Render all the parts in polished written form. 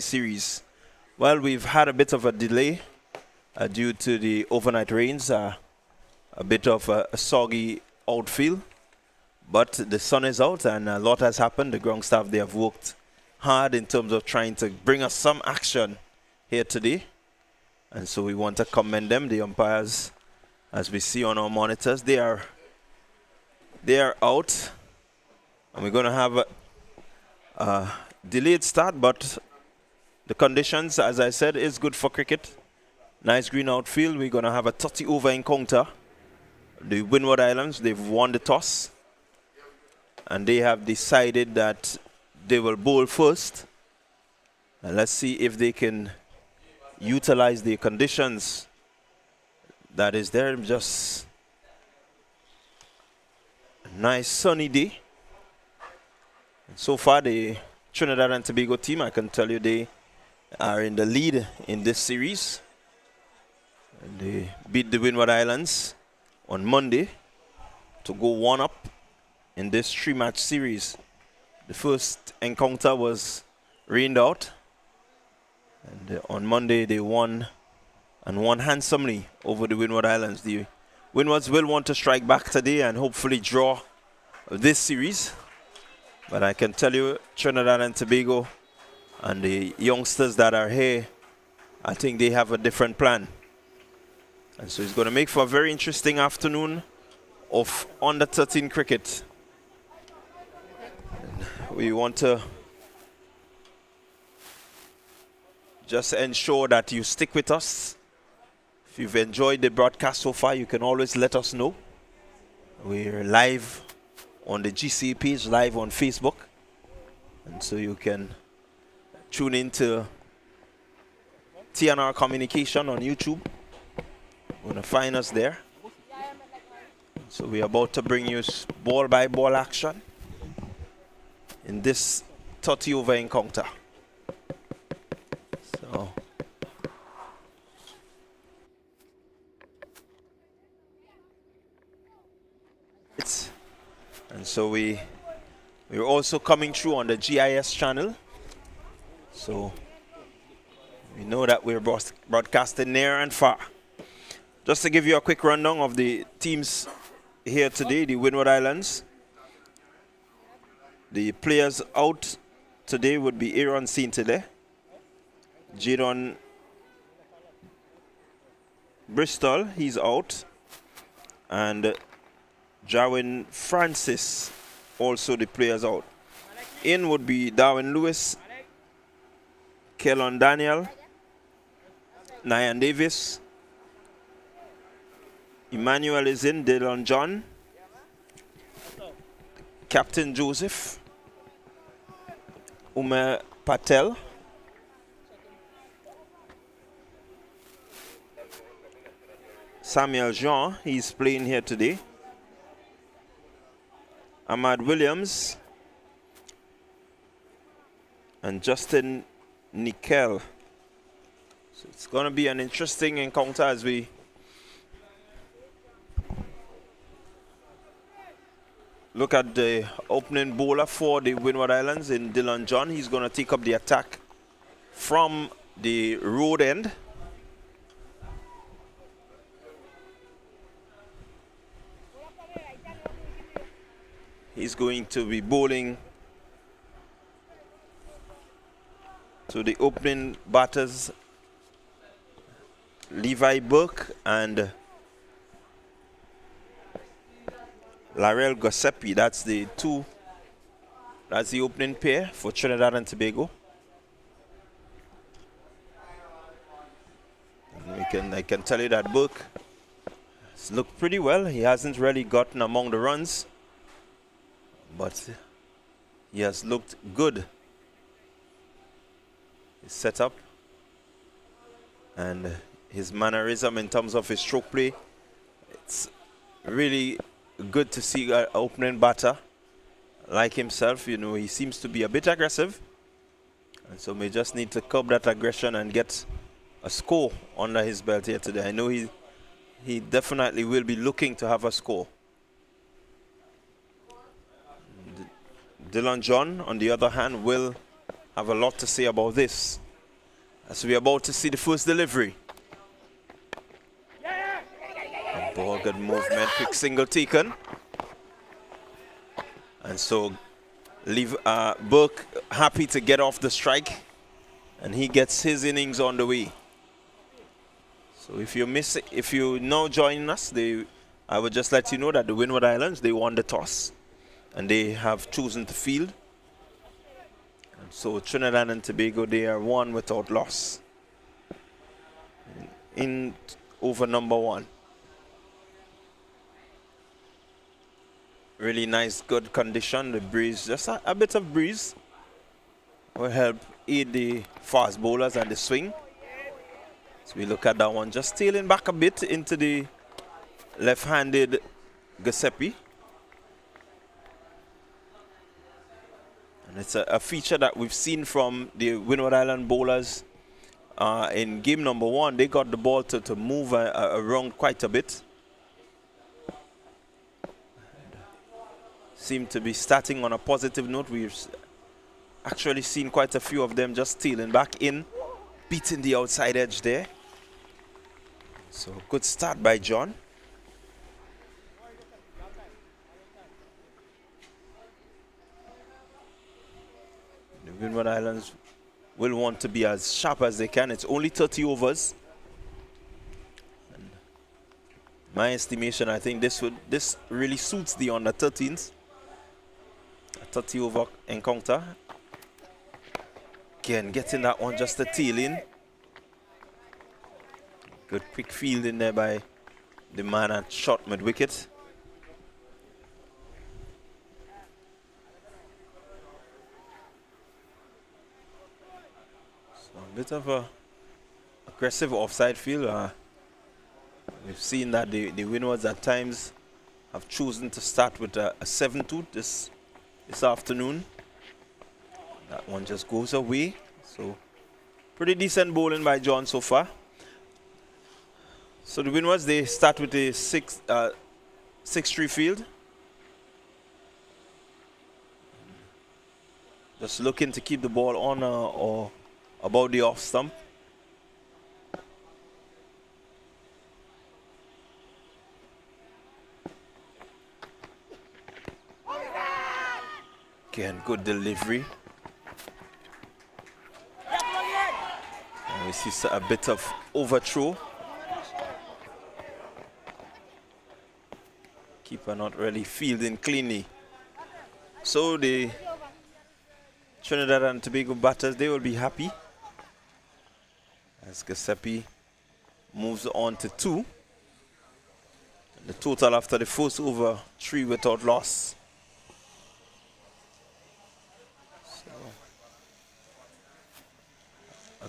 series. Well, we've had a bit of a delay due to the overnight rains, a bit of a soggy outfield, but the sun is out and a lot has happened. The ground staff, they have worked hard in terms of trying to bring us some action here today, and so we want to commend them. The umpires, as we see on our monitors, they are out, and we're going to have a delayed start, but the conditions, as I said, is good for cricket. Nice green outfield. We're going to have a 30-over encounter. The Windward Islands, they've won the toss, and they have decided that they will bowl first. And let's see if they can utilize the conditions that is there. Just a nice sunny day. And so far, the Trinidad and Tobago team, I can tell you, they are in the lead in this series. And they beat the Windward Islands on Monday to go 1-up in this 3-match series. The first encounter was rained out, and on Monday they won, and won handsomely over the Windward Islands. The Windwards will want to strike back today and hopefully draw this series. But I can tell you, Trinidad and Tobago and the youngsters that are here, I think they have a different plan. And so it's going to make for a very interesting afternoon of under-13 cricket. And we want to just ensure that you stick with us. If you've enjoyed the broadcast so far, you can always let us know. We're live on the GCA page, live on Facebook. And so you can tune in to TNR Communication on YouTube. You're going to find us there. So we're about to bring you ball-by-ball action in this 30-over encounter. So and so we're also coming through on the GIS channel. So we know that we're broadcasting near and far. Just to give you a quick rundown of the teams here today, the Windward Islands. The players out today would be Aaron Saintele, Jadon Bristol, he's out, and Jarwin Francis, also the players out. In would be Darwin Lewis, Kellon Daniel, Nyan Davis, Emmanuel is in, Dylan John, Captain Joseph, Umer Patel, Samuel Jean, he's playing here today, Ahmad Williams, and Justin Nickel. So it's going to be an interesting encounter as we look at the opening bowler for the Windward Islands in Dylan John. He's going to take up the attack from the road end. He's going to be bowling to the opening batters, Levi Burke and Larell Gossepi. That's the opening pair for Trinidad and Tobago. And I can tell you that Burke has looked pretty well. He hasn't really gotten among the runs, but he has looked good. His setup and his mannerism in terms of his stroke play, it's really good to see an opening batter like himself. You know, he seems to be a bit aggressive, and so we just need to curb that aggression and get a score under his belt here today. I know he definitely will be looking to have a score. Dylan John, on the other hand, will have a lot to say about this. As we're about to see the first delivery. And ball, good movement, quick single taken. And so Burke happy to get off the strike. And he gets his innings on the way. So if you're now joining us, I would just let you know that the Windward Islands, they won the toss. And they have chosen to field. And so Trinidad and Tobago, they are one without loss. In over number 1. Really nice, good condition. The breeze, just a bit of breeze will help aid the fast bowlers and the swing. So we look at that one, just tailing back a bit into the left-handed Giuseppe. And it's a feature that we've seen from the Windward Island bowlers in game number 1. They got the ball to move around quite a bit. Seem to be starting on a positive note. We've actually seen quite a few of them just stealing back in, beating the outside edge there. So good start by John. The Windward Islands will want to be as sharp as they can. It's only 30 overs. And my estimation, I think this really suits the under 13s. 30 over encounter. Again, getting that one just a tail in. Good quick field in there by the man at short mid wicket. So a bit of a aggressive offside field. We've seen that the Windwards at times have chosen to start with a 7-2 this afternoon. That one just goes away. So pretty decent bowling by John so far. So the Windwards, they start with a 6-3 field. Just looking to keep the ball on or above the off stump. Again, good delivery. And we see a bit of overthrow. Keeper not really fielding cleanly. So the Trinidad and Tobago batters, they will be happy as Giuseppe moves on to 2. And the total after the first over, 3 without loss. A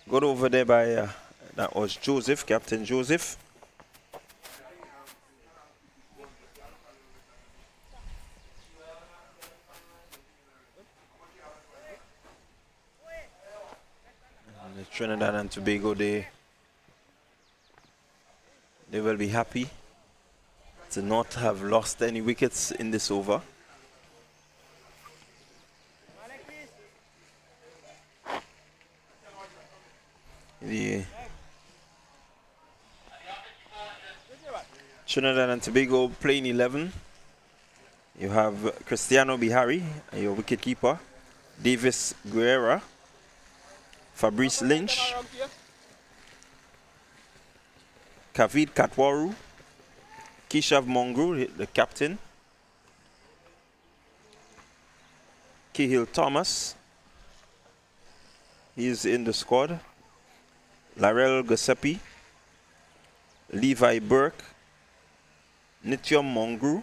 good over there by that was Joseph, Captain Joseph. And the Trinidad and Tobago, they will be happy to not have lost any wickets in this over. The Trinidad and Tobago playing 11. You have Cristiano Bihari, your wicketkeeper, Davis Guerra, Fabrice Lynch, Kavid Katwaru, Keshav Mongru, the captain, Cahill Thomas, he is in the squad. Larell Giuseppe, Levi Burke, Nityam Mongru,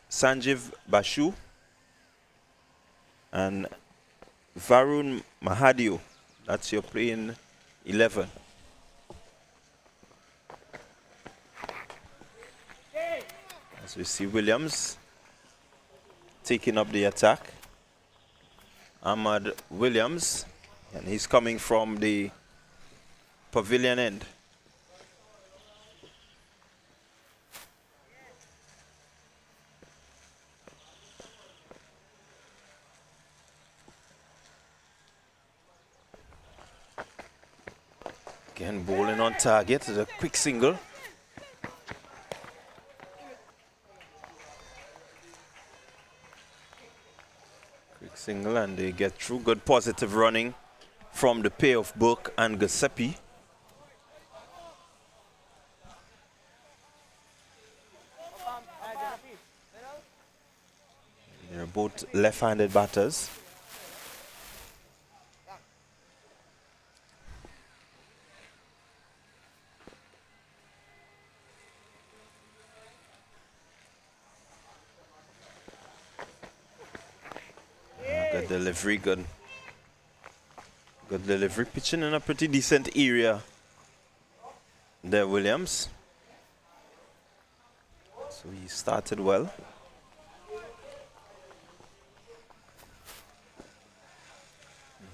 Sanjeev Bashu, and Varun Mahadio. That's your playing 11. As we see Williams taking up the attack. Ahmad Williams. And he's coming from the pavilion end. Again, bowling on target. The quick single. Quick single, and they get through. Good positive running from the pair of Burke and Giuseppe. They're both left-handed batters. Good delivery, good delivery. Pitching in a pretty decent area there, Williams. So he started well.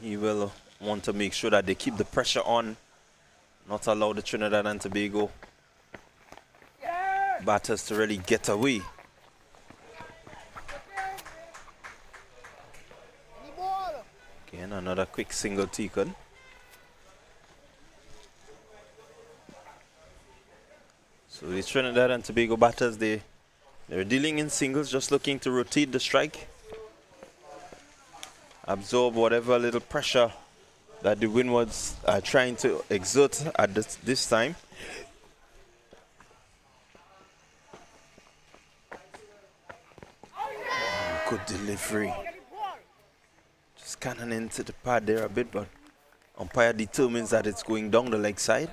He will want to make sure that they keep the pressure on, not allow the Trinidad and Tobago batters to really get away. Again, another quick single taken. So the Trinidad and Tobago batters, they're dealing in singles, just looking to rotate the strike, absorb whatever little pressure that the Windwards are trying to exert at this time. Good delivery. Just cannon into the pad there a bit, but umpire determines that it's going down the leg side.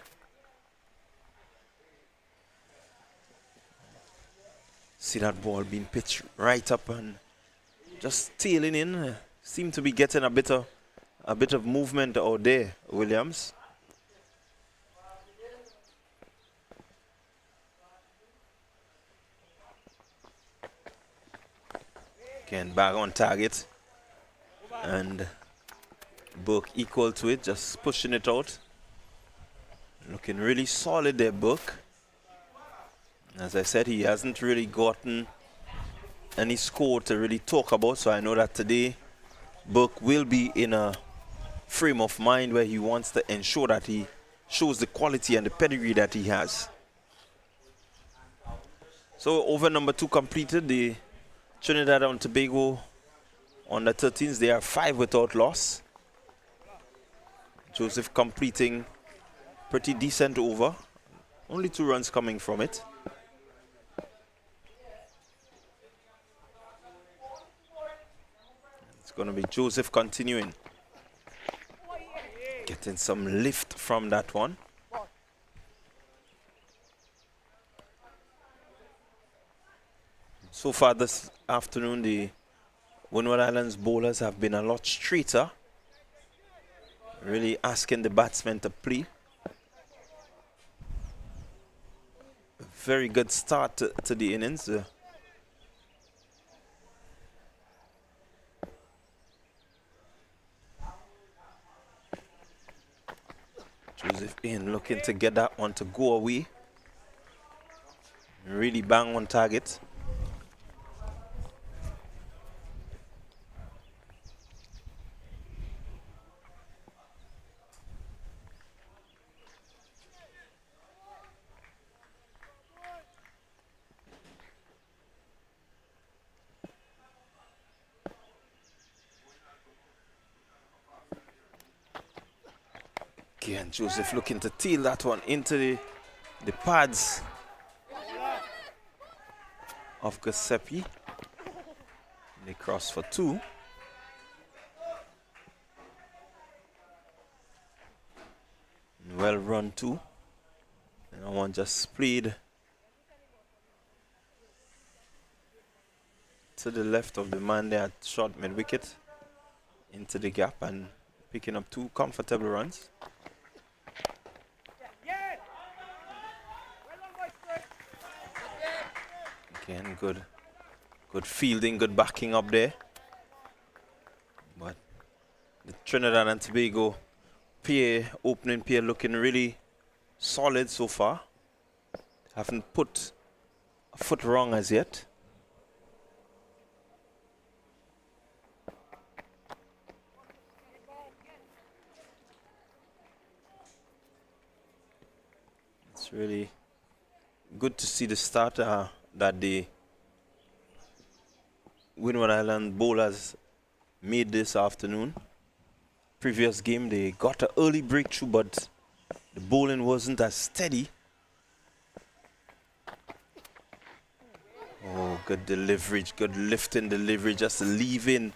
See that ball being pitched right up and just tailing in. Seem to be getting a bit of movement out there, Williams. Again, back on target. And Burke equal to it, just pushing it out. Looking really solid there, Burke. As I said, he hasn't really gotten any score to really talk about, so I know that today Burke will be in a frame of mind where he wants to ensure that he shows the quality and the pedigree that he has. So over number 2 completed. The Trinidad and Tobago on the 13s, they are 5 without loss. Joseph completing pretty decent over. Only 2 runs coming from it. It's going to be Joseph continuing. Getting some lift from that one. So far this afternoon, the Windward Islands bowlers have been a lot straighter. Really asking the batsmen to play. A very good start to the innings. Joseph in looking to get that one to go away. Really bang on target. And Joseph looking to tail that one into the pads of Giuseppe. They cross for 2. Well run too. And that one just played to the left of the man there at short mid wicket into the gap and picking up 2 comfortable runs. Again, good fielding, good backing up there. But the Trinidad and Tobago pair, opening pair, looking really solid so far. Haven't put a foot wrong as yet. It's really good to see the start that the Windward Island bowlers made this afternoon. Previous game, they got an early breakthrough, but the bowling wasn't as steady. Oh, good delivery, good lifting delivery, just leaving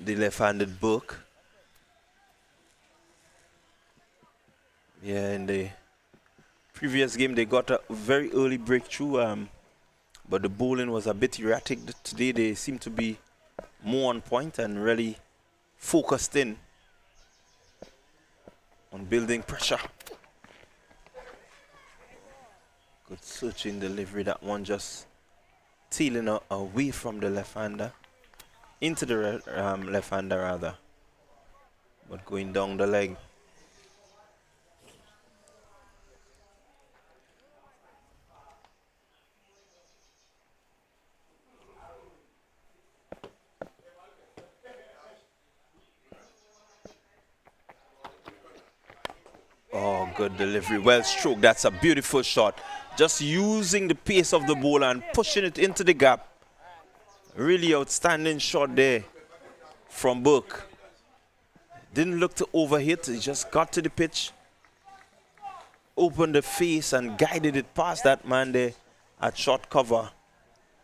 the left-handed book. Yeah, in the previous game, they got a very early breakthrough, but the bowling was a bit erratic. Today, they seem to be more on point and really focused in on building pressure. Good searching delivery, that one just tailing away from the left-hander, into the left-hander rather, but going down the leg. Oh, good delivery, well stroked. That's a beautiful shot. Just using the pace of the bowler and pushing it into the gap. Really outstanding shot there from Burke. Didn't look to overhit, he just got to the pitch, opened the face and guided it past that man there at short cover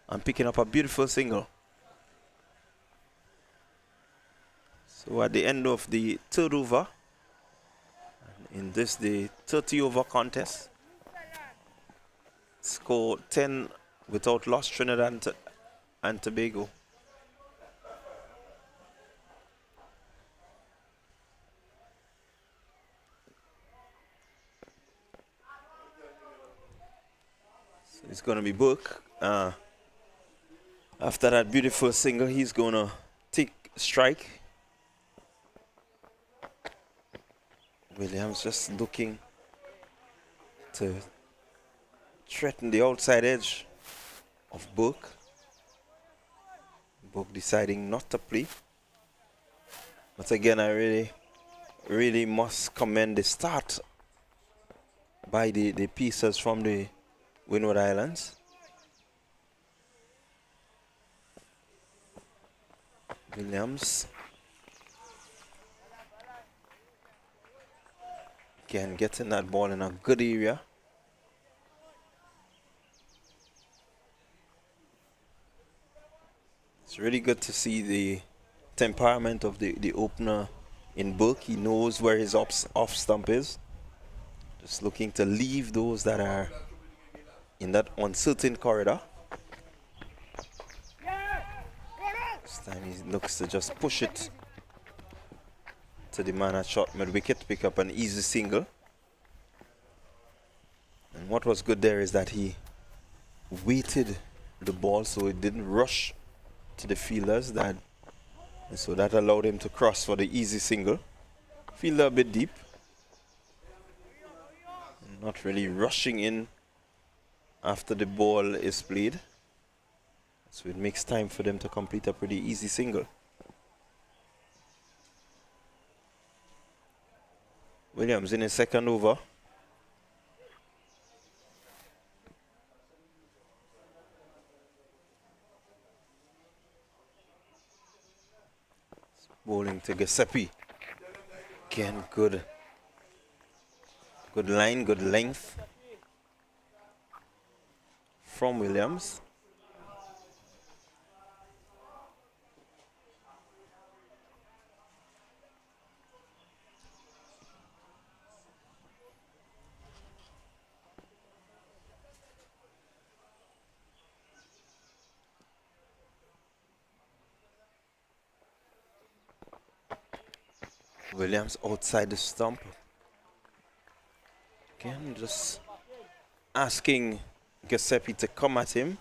and picking up a beautiful single. So at the end of the third over, in this the 30 over contest, score 10 without loss, Trinidad and Tobago. So it's going to be Burke. After that beautiful single, he's going to take strike. Williams just looking to threaten the outside edge of Burke. Burke deciding not to play. But again, I really must commend the start by the pieces from the Windward Islands. Williams again getting that ball in a good area. It's really good to see the temperament of the opener in Burke. He knows where his off stump is. Just looking to leave those that are in that uncertain corridor. This time he looks to just push it to the man at short mid wicket to pick up an easy single. And what was good there is that he weighted the ball so it didn't rush to the fielders, and so that allowed him to cross for the easy single. Fielder a bit deep, not really rushing in after the ball is played, so it makes time for them to complete a pretty easy single. Williams in his second over. Bowling to Giuseppe. Again, good line, good length from Williams. Williams outside the stump. Again, just asking Giuseppe to come at him.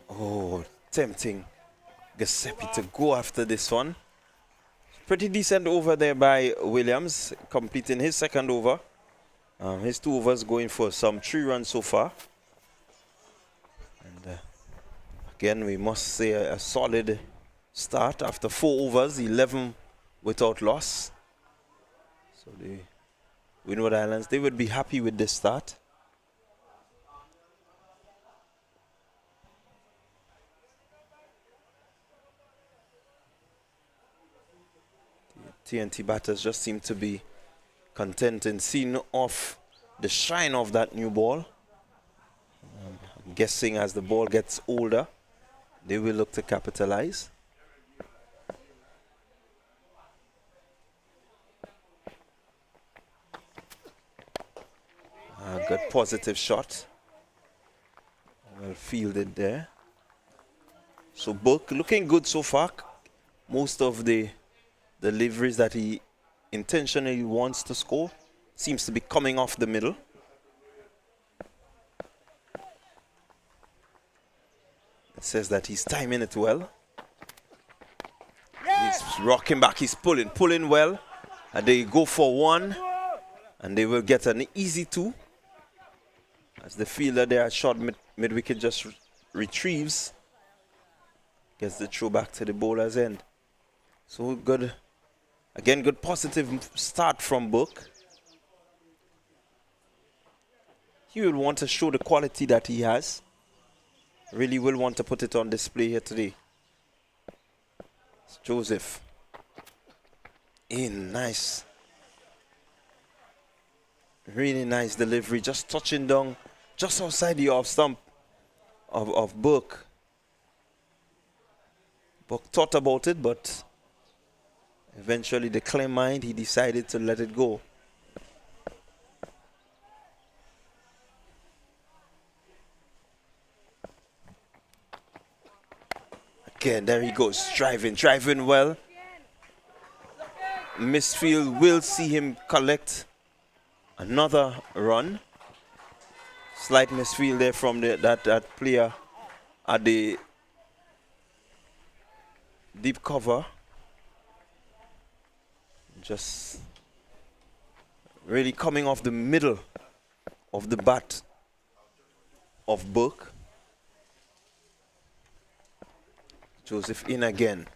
Oh, tempting Giuseppe to go after this one. Pretty decent over there by Williams, completing his second over. His 2 overs going for some 3 runs so far. And again, we must say a solid start after 4 overs, 11 without loss. So the Windward Islands, they would be happy with this start. The TNT batters just seem to be content in seeing off the shine of that new ball. I'm guessing as the ball gets older, they will look to capitalize. A good positive shot. Well fielded there. So Book looking good so far. Most of the deliveries that he intentionally wants to score seems to be coming off the middle. It says that he's timing it well. He's rocking back, he's pulling well. And they go for 1. And they will get an easy 2. As the fielder there at short mid-wicket just retrieves. Gets the throw back to the bowler's end. So good. Again, good positive start from Book. He will want to show the quality that he has. Really will want to put it on display here today. It's Joseph. In, nice. Really nice delivery, just touching down just outside the off stump of Book. Book thought about it, but eventually the clear mind, he decided to let it go. Again, there he goes, driving well. Misfield will see him collect another run. Slight misfield there from that player at the deep cover. Just really coming off the middle of the bat of Book. Joseph in again.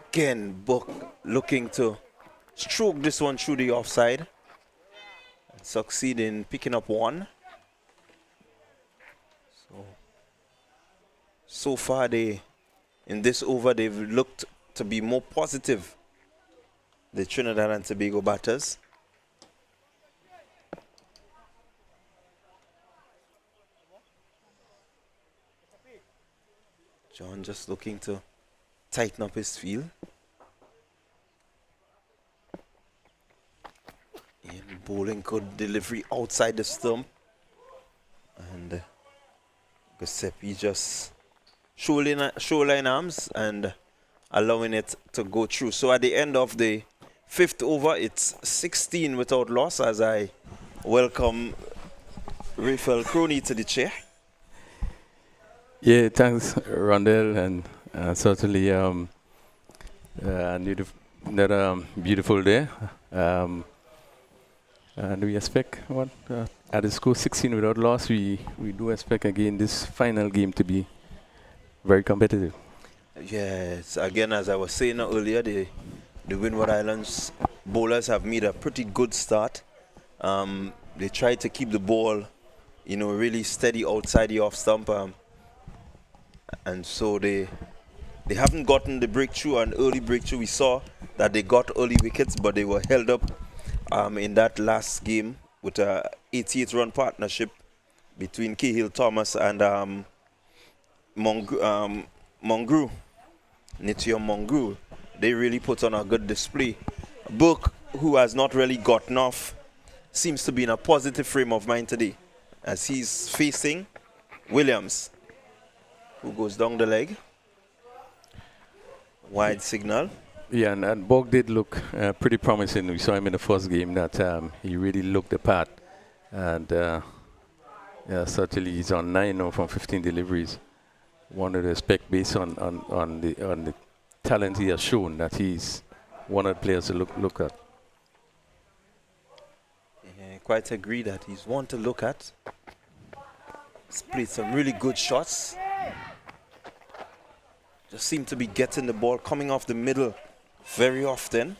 Again, Book looking to stroke this one through the offside. Succeed in picking up 1. So far in this over, they've looked to be more positive, the Trinidad and Tobago batters. John just looking to tighten up his field. Bowling good delivery outside the stump. And Giuseppe just shoreline arms and allowing it to go through. So at the end of the 5th over, it's 16 without loss as I welcome Rafael Crony to the chair. Yeah, thanks, Rondell, and certainly another beautiful day. And we expect at the score 16 without loss, we do expect again this final game to be very competitive. Yes, again, as I was saying earlier, the Windward Islands bowlers have made a pretty good start. They tried to keep the ball, really steady outside the off stump, and so they haven't gotten the breakthrough, an early breakthrough. We saw that they got early wickets, but they were held up in that last game with a 88-run partnership between Cahill Thomas and Nitya Mongrel. They really put on a good display. Book, who has not really gotten off, seems to be in a positive frame of mind today as he's facing Williams, who goes down the leg. Wide signal. Yeah, and Bog did look pretty promising. We saw him in the first game that he really looked the part. And yeah, certainly he's on 9 now from 15 deliveries. Wanted to expect based on the talent he has shown that he's one of the players to look at. Yeah, quite agree that he's one to look at. He's played some really good shots. Just seem to be getting the ball coming off the middle very often.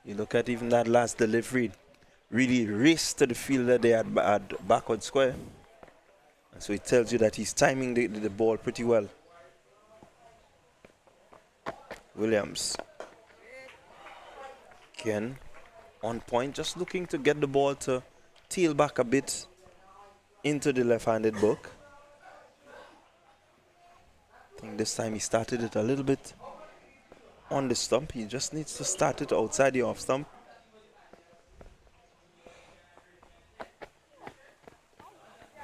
You look at even that last delivery, really raced to the field that they had backward square. And so it tells you that he's timing the ball pretty well. Williams. Again, on point, just looking to get the ball to tail back a bit into the left-handed book. I think this time he started it a little bit on the stump. He just needs to start it outside the off stump.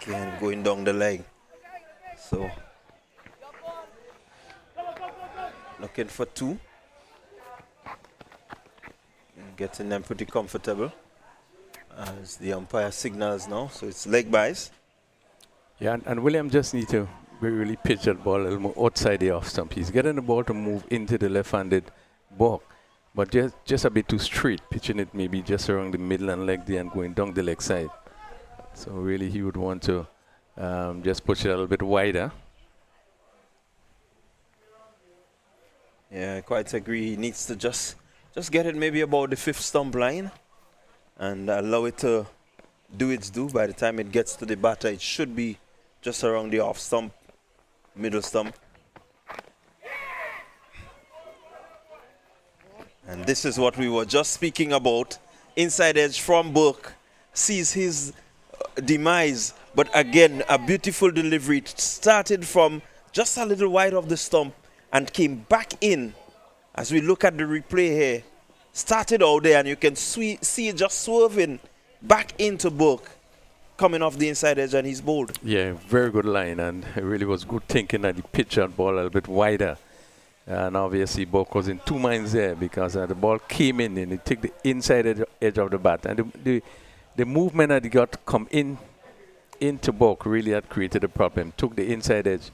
Again, going down the leg. So, looking for two. Getting them pretty comfortable as the umpire signals now. So it's leg byes. Yeah, and William just need to really pitch that ball a little more outside the off stump. He's getting the ball to move into the left-handed ball, but just a bit too straight, pitching it maybe just around the middle and leg there and going down the leg side. So really he would want to just push it a little bit wider. Yeah, I quite agree. He needs to just get it maybe about the fifth stump line and allow it to do its due. By the time it gets to the batter, it should be just around the off stump, middle stump. And this is what we were just speaking about. Inside edge from Burke sees his demise, but again, a beautiful delivery. It started from just a little wide of the stump and came back in. As we look at the replay here, started out there and you can see it just swerving back into Burke, coming off the inside edge, and he's bowled. Yeah, very good line, and it really was good thinking that he pitched that ball a little bit wider. And obviously Burke was in two minds there because the ball came in and he took the inside edge of the bat. And the movement that he got to come into Burke really had created a problem. Took the inside edge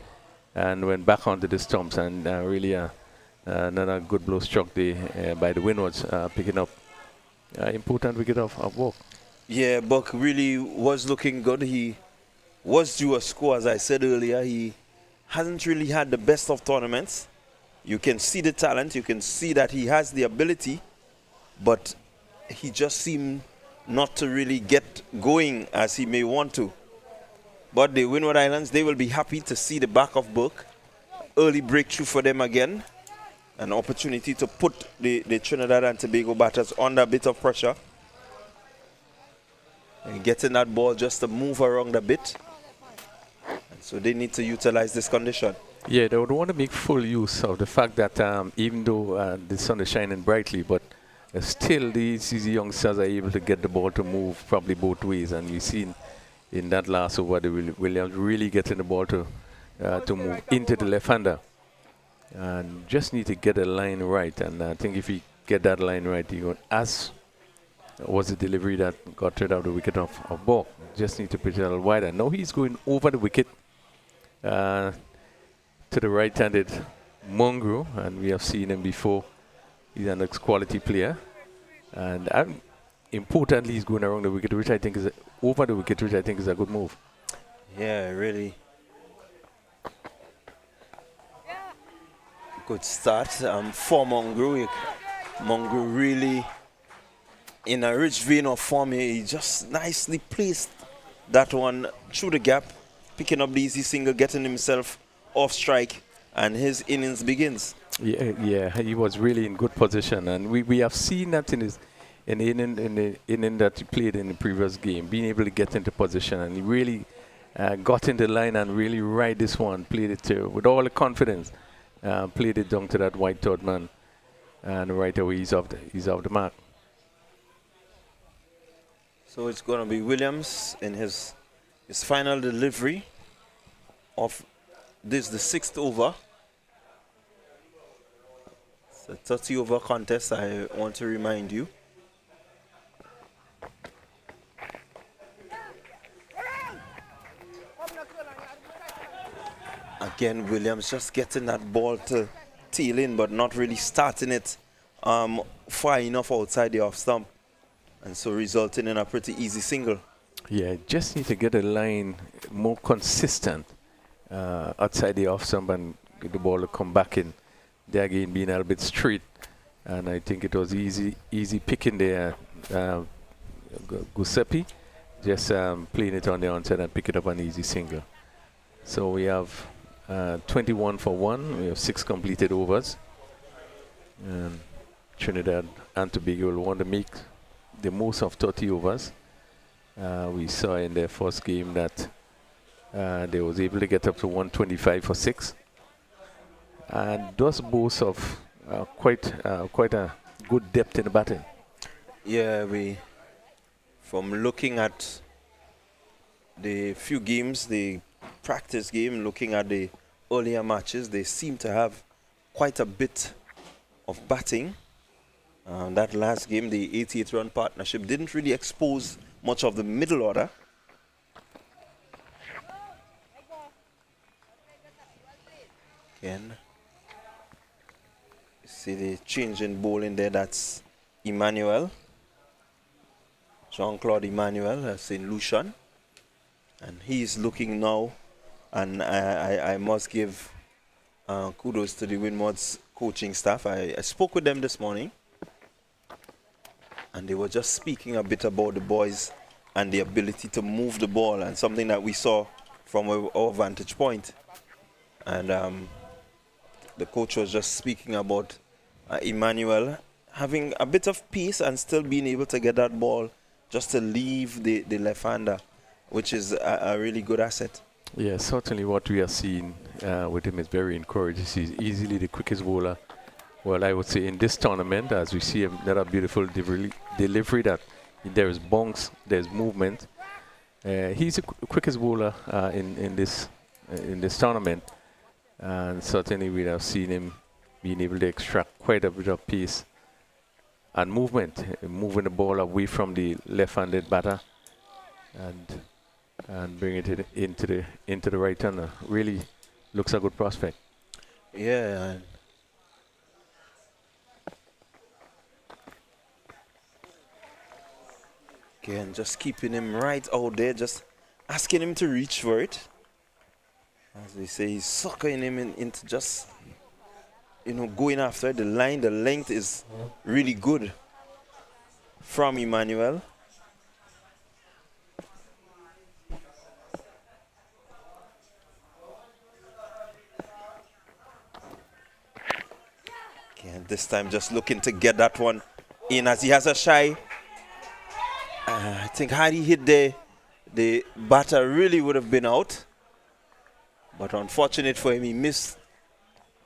and went back onto the stumps, and really another good blow struck by the Windwards, picking up important wicket of Burke. Yeah, Burke really was looking good. He was due a score, as I said earlier. He hasn't really had the best of tournaments. You can see the talent. You can see that he has the ability, but he just seemed not to really get going as he may want to. But the Windward Islands, they will be happy to see the back of Burke. Early breakthrough for them again. An opportunity to put the Trinidad and Tobago batters under a bit of pressure. And getting that ball just to move around a bit. And so they need to utilize this condition. Yeah, they would want to make full use of the fact that even though the sun is shining brightly, but still these youngsters are able to get the ball to move probably both ways. And you've seen in that last over, Williams really getting the ball to move into the left-hander. And just need to get the line right. And I think if he get that line right, he would, as was the delivery that got rid of the wicket of Burke. Just need to pitch it a little wider. Now he's going over the wicket to the right-handed Mongrel, and we have seen him before. He's an ex-quality player. And importantly, he's going around the wicket, which I think is over the wicket, which I think is a good move. Yeah, really. Good start for Mongrel. Mongrel really in a rich vein of form here. He just nicely placed that one through the gap, picking up the easy single, getting himself off strike, and his innings begins. Yeah, he was really in good position, and we have seen that in the inning that he played in the previous game, being able to get into position, and he really got in the line and really ride this one, played it with all the confidence, played it down to that white third man, and right away he's off the mark. So it's going to be Williams in his final delivery of this, the 6th over. It's a 30 over contest, I want to remind you. Again, Williams just getting that ball to tail in, but not really starting it far enough outside the off stump. And so resulting in a pretty easy single. Yeah, just need to get a line more consistent outside the off stump and get the ball to come back in. There again being a little bit straight. And I think it was easy picking there. Giuseppe just playing it on the onside and pick it up an easy single. So we have 21 for 1. We have 6 completed overs. And Trinidad and Tobago will want to make the most of 30 overs. We saw in their first game that they was able to get up to 125 for 6. And those boasts of quite a good depth in the batting. Yeah, from looking at the few games, the practice game, looking at the earlier matches, they seem to have quite a bit of batting. That last game, the 88-run partnership, didn't really expose much of the middle order. Again, you see the change in bowling there, that's Emmanuel. Jean-Claude Emmanuel, St. Lucian. And he's looking now, and I must give kudos to the Windwards coaching staff. I spoke with them this morning, and they were just speaking a bit about the boys and the ability to move the ball, and something that we saw from our vantage point. And the coach was just speaking about Emmanuel having a bit of pace and still being able to get that ball just to leave the left-hander, which is a really good asset. Yeah, certainly what we are seeing with him is very encouraging. He's easily the quickest bowler. Well, I would say in this tournament, as we see another beautiful delivery that there is bounce, there's movement. He's the quickest bowler in this tournament, and certainly we have seen him being able to extract quite a bit of pace and movement, moving the ball away from the left-handed batter and bring it into the right hander. Really looks a good prospect. Yeah. Again, just keeping him right out there, just asking him to reach for it. As they say, he's suckering him into just, going after it. The line, the length is really good from Emmanuel. Again, this time just looking to get that one in as he has a shy. I think had he hit the batter really would have been out. But unfortunate for him, he missed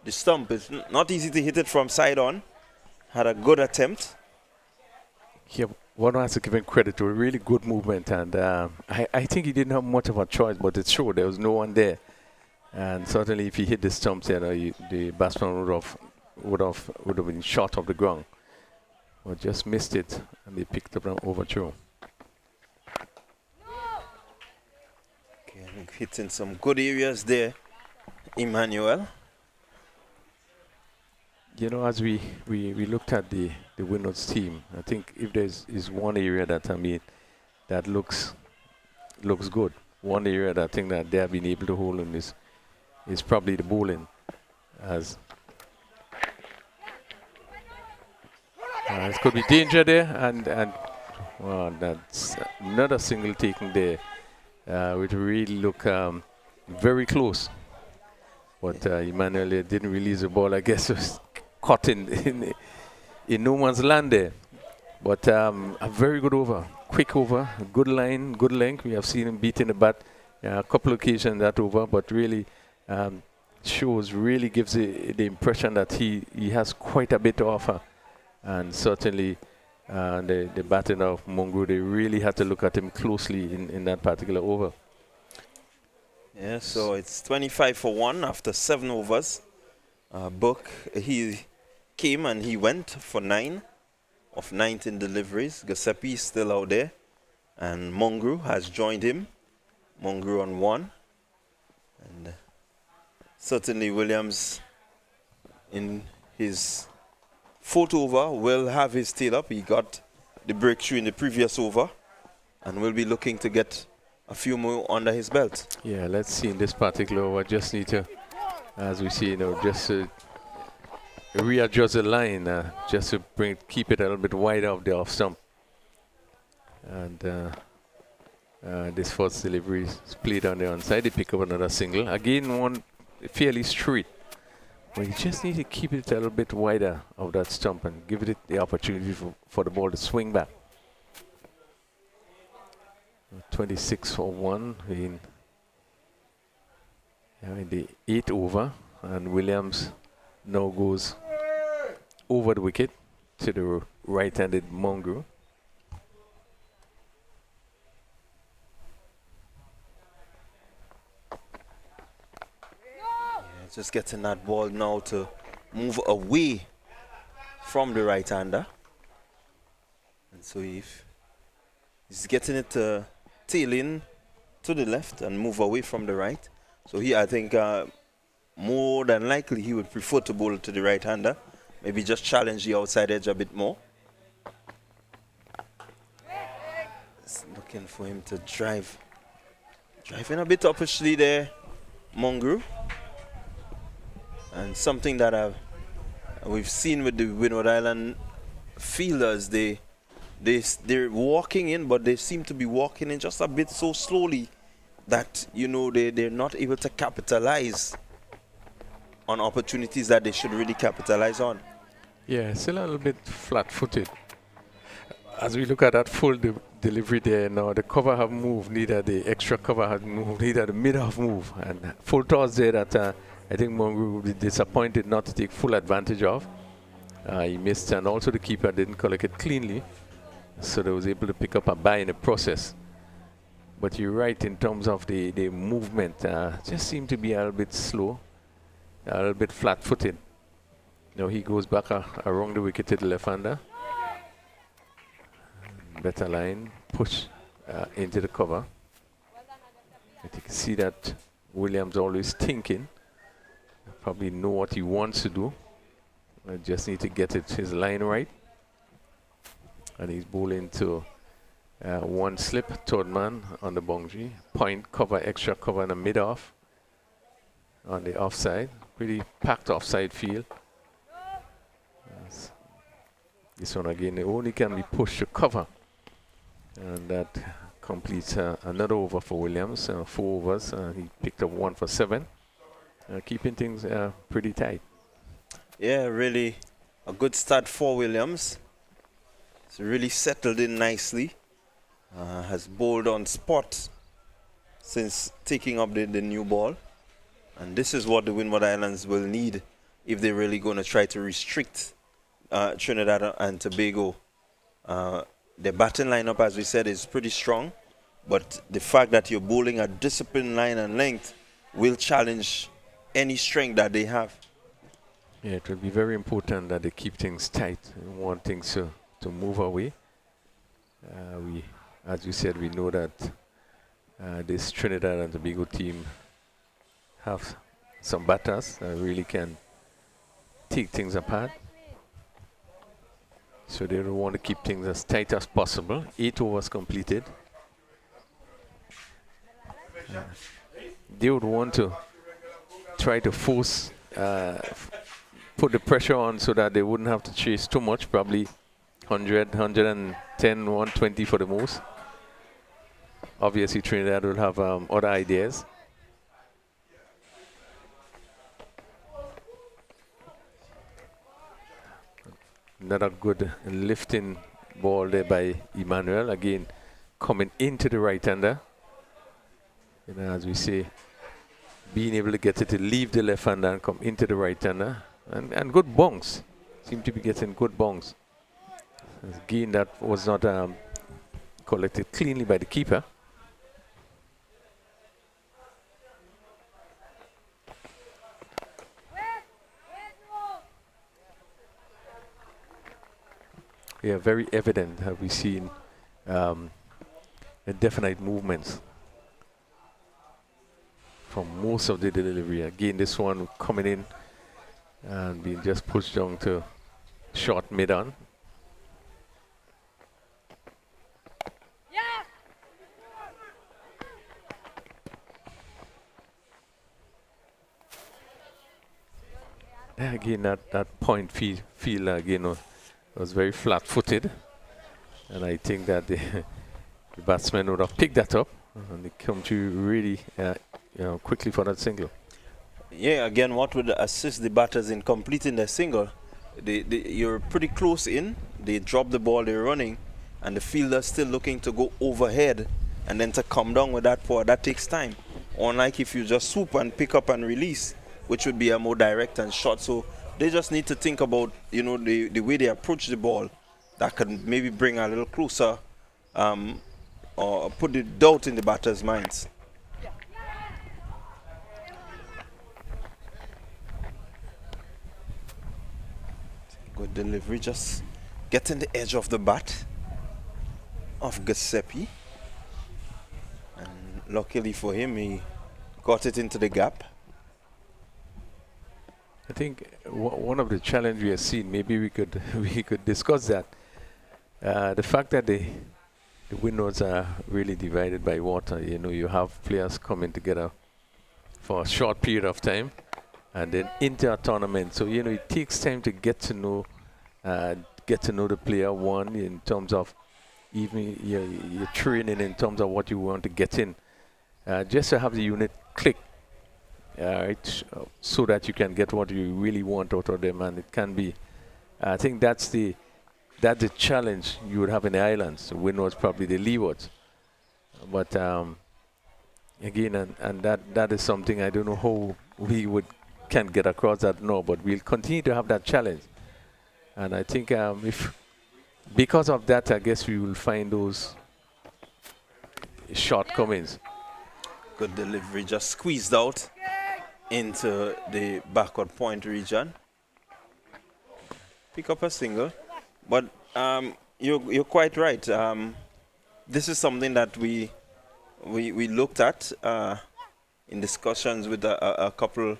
the stump. It's not easy to hit it from side on. Had a good attempt. Yeah, one has to give him credit to a really good movement, and I think he didn't have much of a choice, but it showed there was no one there. And certainly, if he hit the stumps there, the batsman would have been short of the ground, but just missed it, and they picked up an overthrow. Okay, hitting some good areas there, Emmanuel. As we looked at the Windwards team, I think if is one area that that looks good. One area that I think that they have been able to hold on is probably the bowling. As it could be danger there, and that's another single taken there, which really look very close. But Emmanuel didn't release the ball. I guess it was caught in no man's land there. But a very good over, quick over, good line, good length. We have seen him beating the bat a couple of occasions that over, but really gives the impression that he has quite a bit to offer. And certainly the batting of Mungu, they really had to look at him closely in that particular over. Yeah, so it's 25 for 1 after 7 overs. Book, he came and he went for 9 of 19 deliveries. Giuseppe is still out there. And Mungru has joined him. Mungru on 1. And Certainly Williams in his fourth over will have his tail up. He got the breakthrough in the previous over and will be looking to get a few more under his belt. Yeah, let's see in this particular over. Just need to, as we see, just readjust the line, just to keep it a little bit wider of the off stump. And this first delivery is played on the onside. They pick up another single. Again, one fairly straight. But you just need to keep it a little bit wider of that stump and give it the opportunity for the ball to swing back. 26 for 1 in the 8th over, and Williams now goes over the wicket to the right-handed Mongrel. Just getting that ball now to move away from the right-hander. And so if he's getting it to tail in to the left and move away from the right. So here I think more than likely he would prefer to bowl to the right-hander. Maybe just challenge the outside edge a bit more. Just looking for him to drive. Driving a bit uppishly there, Mongrel. And something that we've seen with the Windward Island fielders, they're walking in, but they seem to be walking in just a bit so slowly that, they're not able to capitalize on opportunities that they should really capitalize on. Yeah, still a little bit flat-footed. As we look at that full delivery there now, the cover have moved, neither the extra cover have moved, neither the mid have moved. And full toss there that I think Mongrel will be disappointed not to take full advantage of. He missed, and also the keeper didn't collect it cleanly, so they was able to pick up a bye in the process. But you're right in terms of the movement, just seemed to be a little bit slow, a little bit flat-footed. Now he goes back around the wicket to the left-hander. Better line, push into the cover. But you can see that Williams always thinking. Probably know what he wants to do. I just need to get his line right. And he's bowling to one slip, third man on the boundary. Point, cover, extra cover, and a mid-off on the offside. Pretty packed offside field. This one again, it only can be pushed to cover. And that completes another over for Williams. 4 overs. He picked up 1 for 7. Keeping things pretty tight. Yeah, really a good start for Williams. He's really settled in nicely. Has bowled on spot since taking up the new ball. And this is what the Windward Islands will need if they're really going to try to restrict Trinidad and Tobago. Their batting lineup, as we said, is pretty strong. But the fact that you're bowling a disciplined line and length will challenge any strength that they have. Yeah, it will be very important that they keep things tight and want things to move away. As you said, we know that this Trinidad and Tobago team have some batters that really can take things apart. So they will want to keep things as tight as possible. 8 overs completed. They would want to try to force, put the pressure on so that they wouldn't have to chase too much, probably 100, 110, 120 for the most. Obviously, Trinidad will have other ideas. Another good lifting ball there by Emmanuel, again coming into the right-hander. As we say, being able to get it to leave the left-hander and come into the right-hander. And good bonks. Seem to be getting good bonks. Again, that was not collected cleanly by the keeper. Yeah, very evident have we seen definite movements from most of the delivery. Again, this one coming in and being just pushed down to short mid-on. Again, that point feel again was very flat-footed, and I think that the batsman would have picked that up and they come to really quickly for that single. Yeah, again, what would assist the batters in completing their single? You're pretty close in, they drop the ball, they're running, and the fielder's still looking to go overhead and then to come down with that power. That takes time. Unlike if you just swoop and pick up and release, which would be a more direct and short. So they just need to think about, the way they approach the ball that can maybe bring a little closer or put the doubt in the batter's minds. Good delivery, just getting the edge of the bat of Giuseppe. And luckily for him, he got it into the gap. I think one of the challenges we have seen, maybe we could discuss that. The fact that the Windwards are really divided by water. You have players coming together for a short period of time and then into a tournament. So, it takes time to get to know the player, one, in terms of even your training, in terms of what you want to get in. Just to have the unit click. So that you can get what you really want out of them, and it can be. I think that's the challenge you would have in the islands. The Windwards, probably the Leewards, but again, and that is something I don't know how we can get across that now, but we'll continue to have that challenge, and I think if because of that, I guess we will find those shortcomings. Good delivery, just squeezed out into the backward point region. Pick up a single. But you're quite right. This is something that we looked at in discussions with a couple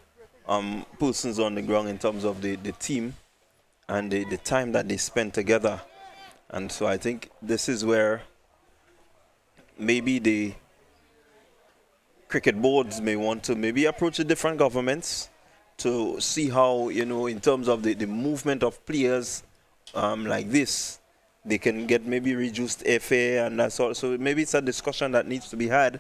persons on the ground in terms of the team and the time that they spent together. And so I think this is where maybe the cricket boards may want to maybe approach the different governments to see how, in terms of the movement of players like this, they can get maybe reduced airfare and that sort. So maybe it's a discussion that needs to be had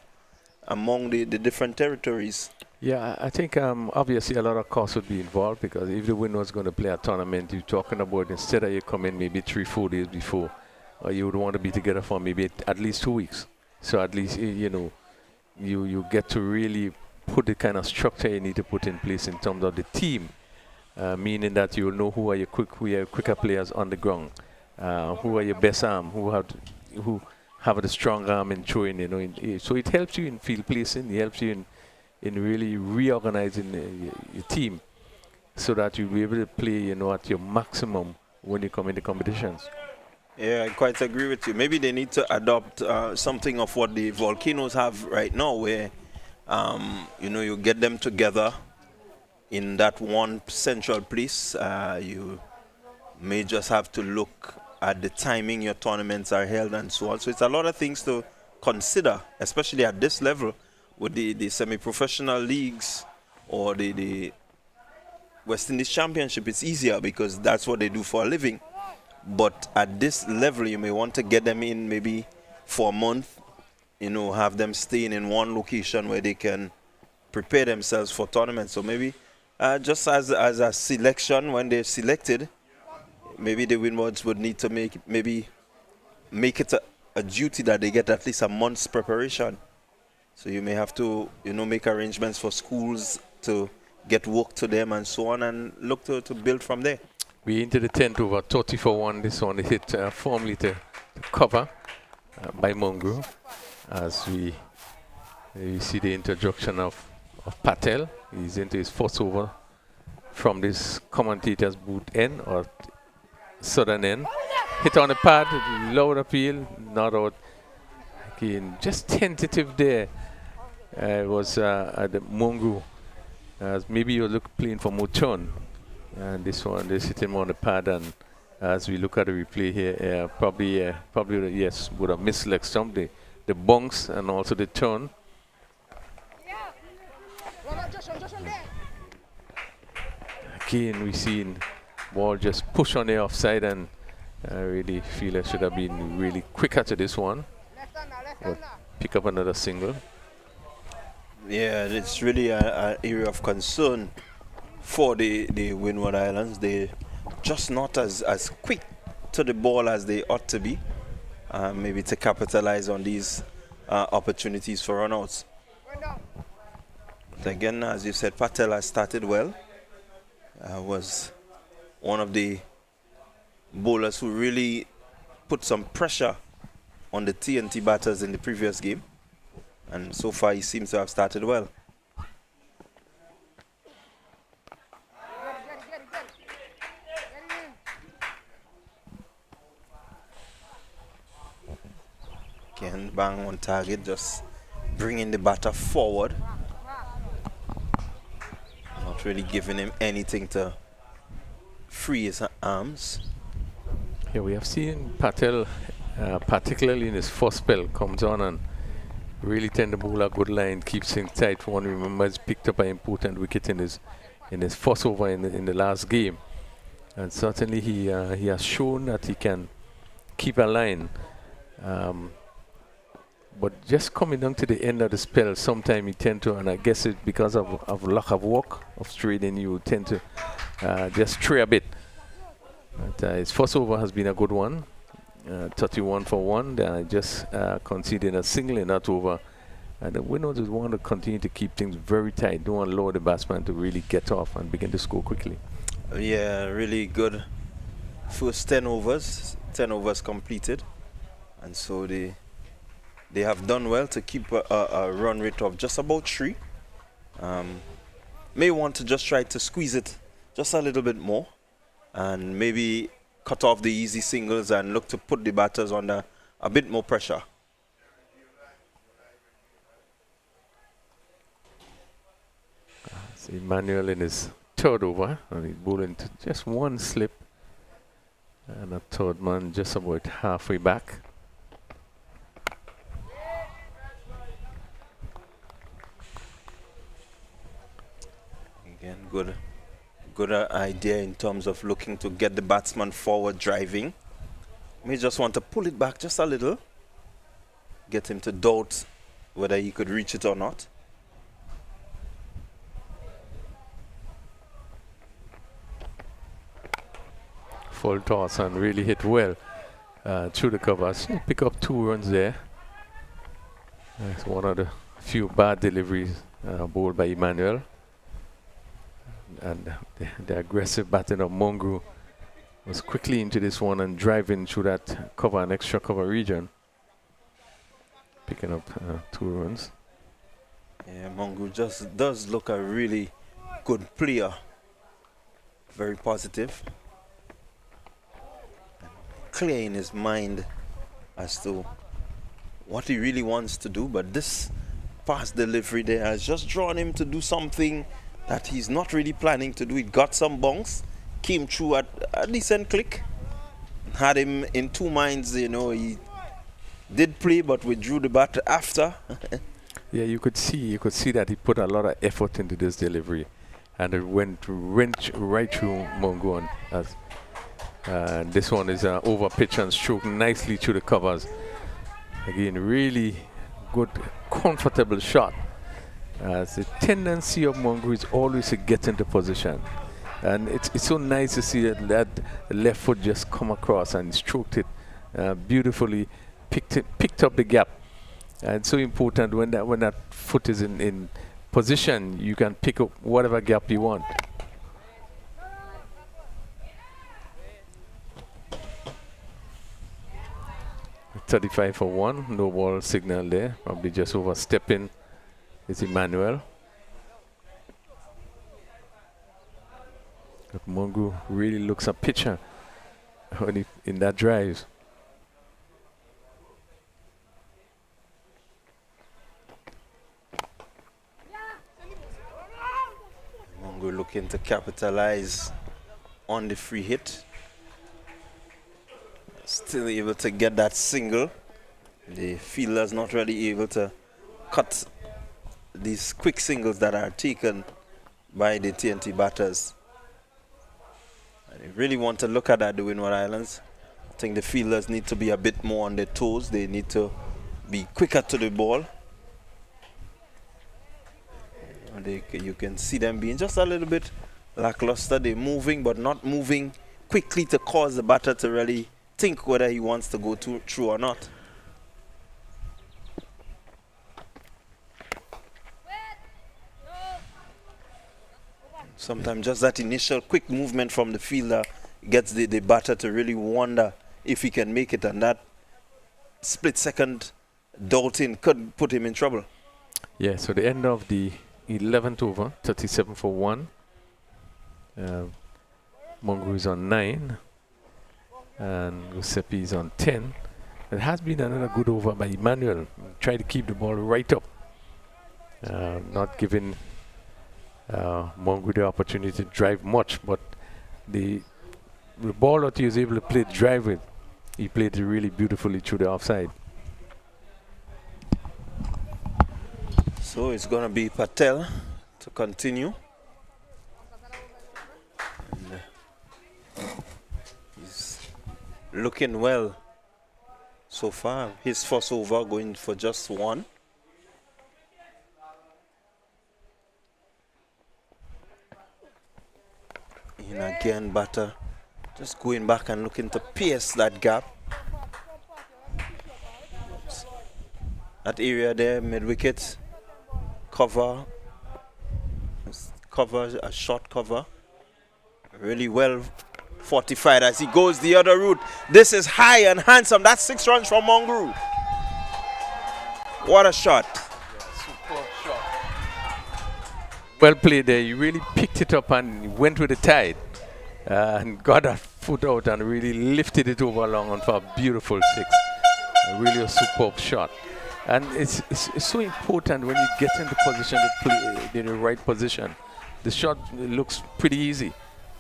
among the different territories. Yeah, I think obviously a lot of costs would be involved, because if the winner was going to play a tournament, you're talking about instead of you come in maybe 3-4 days before, you would want to be together for maybe at least 2 weeks. So at least, you get to really put the kind of structure you need to put in place in terms of the team, meaning that you'll know who are your quicker players on the ground, who are your best arm, who have the strong arm in throwing, so it helps you in field placing, it helps you in really reorganizing your team so that you'll be able to play, at your maximum when you come into competitions. Yeah, I quite agree with you. Maybe they need to adopt something of what the volcanoes have right now, where, you get them together in that one central place. You may just have to look at the timing your tournaments are held and so on. So it's a lot of things to consider, especially at this level with the semi-professional leagues or the West Indies Championship. It's easier because that's what they do for a living. But at this level, you may want to get them in maybe for a month, have them staying in one location where they can prepare themselves for tournaments. So maybe just as a selection, when they're selected, maybe the Windwards would need to make it a duty that they get at least a month's preparation. So you may have to, make arrangements for schools to get work to them and so on, and look to build from there. We into the 10th over 30 for 1. This one hit firmly to cover by Mongrel, as we see the introduction of Patel. He's into his first over from this commentator's booth end or southern end. Hit on the pad, low appeal, not out. Again, just tentative there. It was at the Mongo. Maybe you're playing for more turn. And this one, they sit him on the pad, and as we look at the replay here, probably yes, would have missed leg stump, the bunks and also the turn. Again, we seen ball just push on the offside, and I really feel I should have been really quicker to this one. But pick up another single. Yeah, it's really an area of concern for the Windward Islands. They're just not as quick to the ball as they ought to be. Maybe to capitalize on these opportunities for runouts. But again, as you said, Patel has started well. Was one of the bowlers who really put some pressure on the TNT batters in the previous game. And so far, he seems to have started well. Again, bang on target, just bringing the batter forward. Not really giving him anything to free his arms. Yeah, we have seen Patel, particularly in his first spell, comes on and really tend to bowl a good line, keeps things tight. One remembers picked up an important wicket in his first over in the last game, and certainly he has shown that he can keep a line. But just coming down to the end of the spell, sometimes you tend to, and I guess it's because of lack of work of trading, you tend to just stray a bit. But his first over has been a good one, 31 for 1. Just conceding a single in that over. And the Windwards just want to continue to keep things very tight. Don't want to allow the batsman to really get off and begin to score quickly. Yeah, really good first 10 overs completed. And so they have done well to keep a run rate of just about 3. May want to just try to squeeze it just a little bit more and maybe cut off the easy singles and look to put the batters under a bit more pressure. See Emmanuel in his third over, and he's bowling to just one slip, and a third man just about halfway back. Again, good idea in terms of looking to get the batsman forward driving. May just want to pull it back just a little, get him to doubt whether he could reach it or not. Full toss and really hit well through the covers. Pick up 2 runs there. That's one of the few bad deliveries bowled by Emmanuel. And the aggressive batting of Mongo was quickly into this one and driving through that cover and extra cover region, picking up 2 runs. Yeah, Mongo just does look a really good player. Very positive. Clear in his mind as to what he really wants to do, but this fast delivery there has just drawn him to do something that he's not really planning to do. He got some bounce, came through at a decent click, had him in 2 minds. You know, he did play but withdrew the bat after. Yeah, you could see that he put a lot of effort into this delivery, and it went right through Mongo. This one is over pitch and stroke nicely through the covers. Again, really good, comfortable shot. The tendency of Mongo is always to get into position, and it's so nice to see that left foot just come across and stroked it beautifully, picked up the gap. And it's so important when that foot is in position, you can pick up whatever gap you want. .35 for 1, no ball signal there, probably just overstepping. It's Emmanuel. But Mongo really looks a pitcher when in that drive. Mongo looking to capitalize on the free hit. Still able to get that single. The fielder's not really able to cut these quick singles that are taken by the TNT batters. And they really want to look at that, the Windward Islands. I think the fielders need to be a bit more on their toes. They need to be quicker to the ball. And you can see them being just a little bit lackluster. They're moving, but not moving quickly to cause the batter to really think whether he wants to go through or not. Sometimes just that initial quick movement from the fielder gets the batter to really wonder if he can make it, and that split-second Dalton could put him in trouble. Yeah, so the end of the 11th over, 37 for 1. Mongo is on 9, and Giuseppe is on 10. It has been another good over by Emmanuel. Try to keep the ball right up, not giving Mongo the opportunity to drive much, but the ball that he was able to play drive with, he played it really beautifully through the offside. So it's going to be Patel to continue. And, he's looking well so far. His first over going for just 1. And again, batter just going back and looking to pierce that gap. That area there, mid-wicket, cover, a short cover. Really well fortified as he goes the other route. This is high and handsome. That's 6 runs from Mongo. What a shot. Superb shot. Well played there. You really picked it up and went with the tide. And got that foot out and really lifted it over long on for a beautiful 6. Really a superb shot. And it's so important when you get into position to play in the right position. The shot looks pretty easy,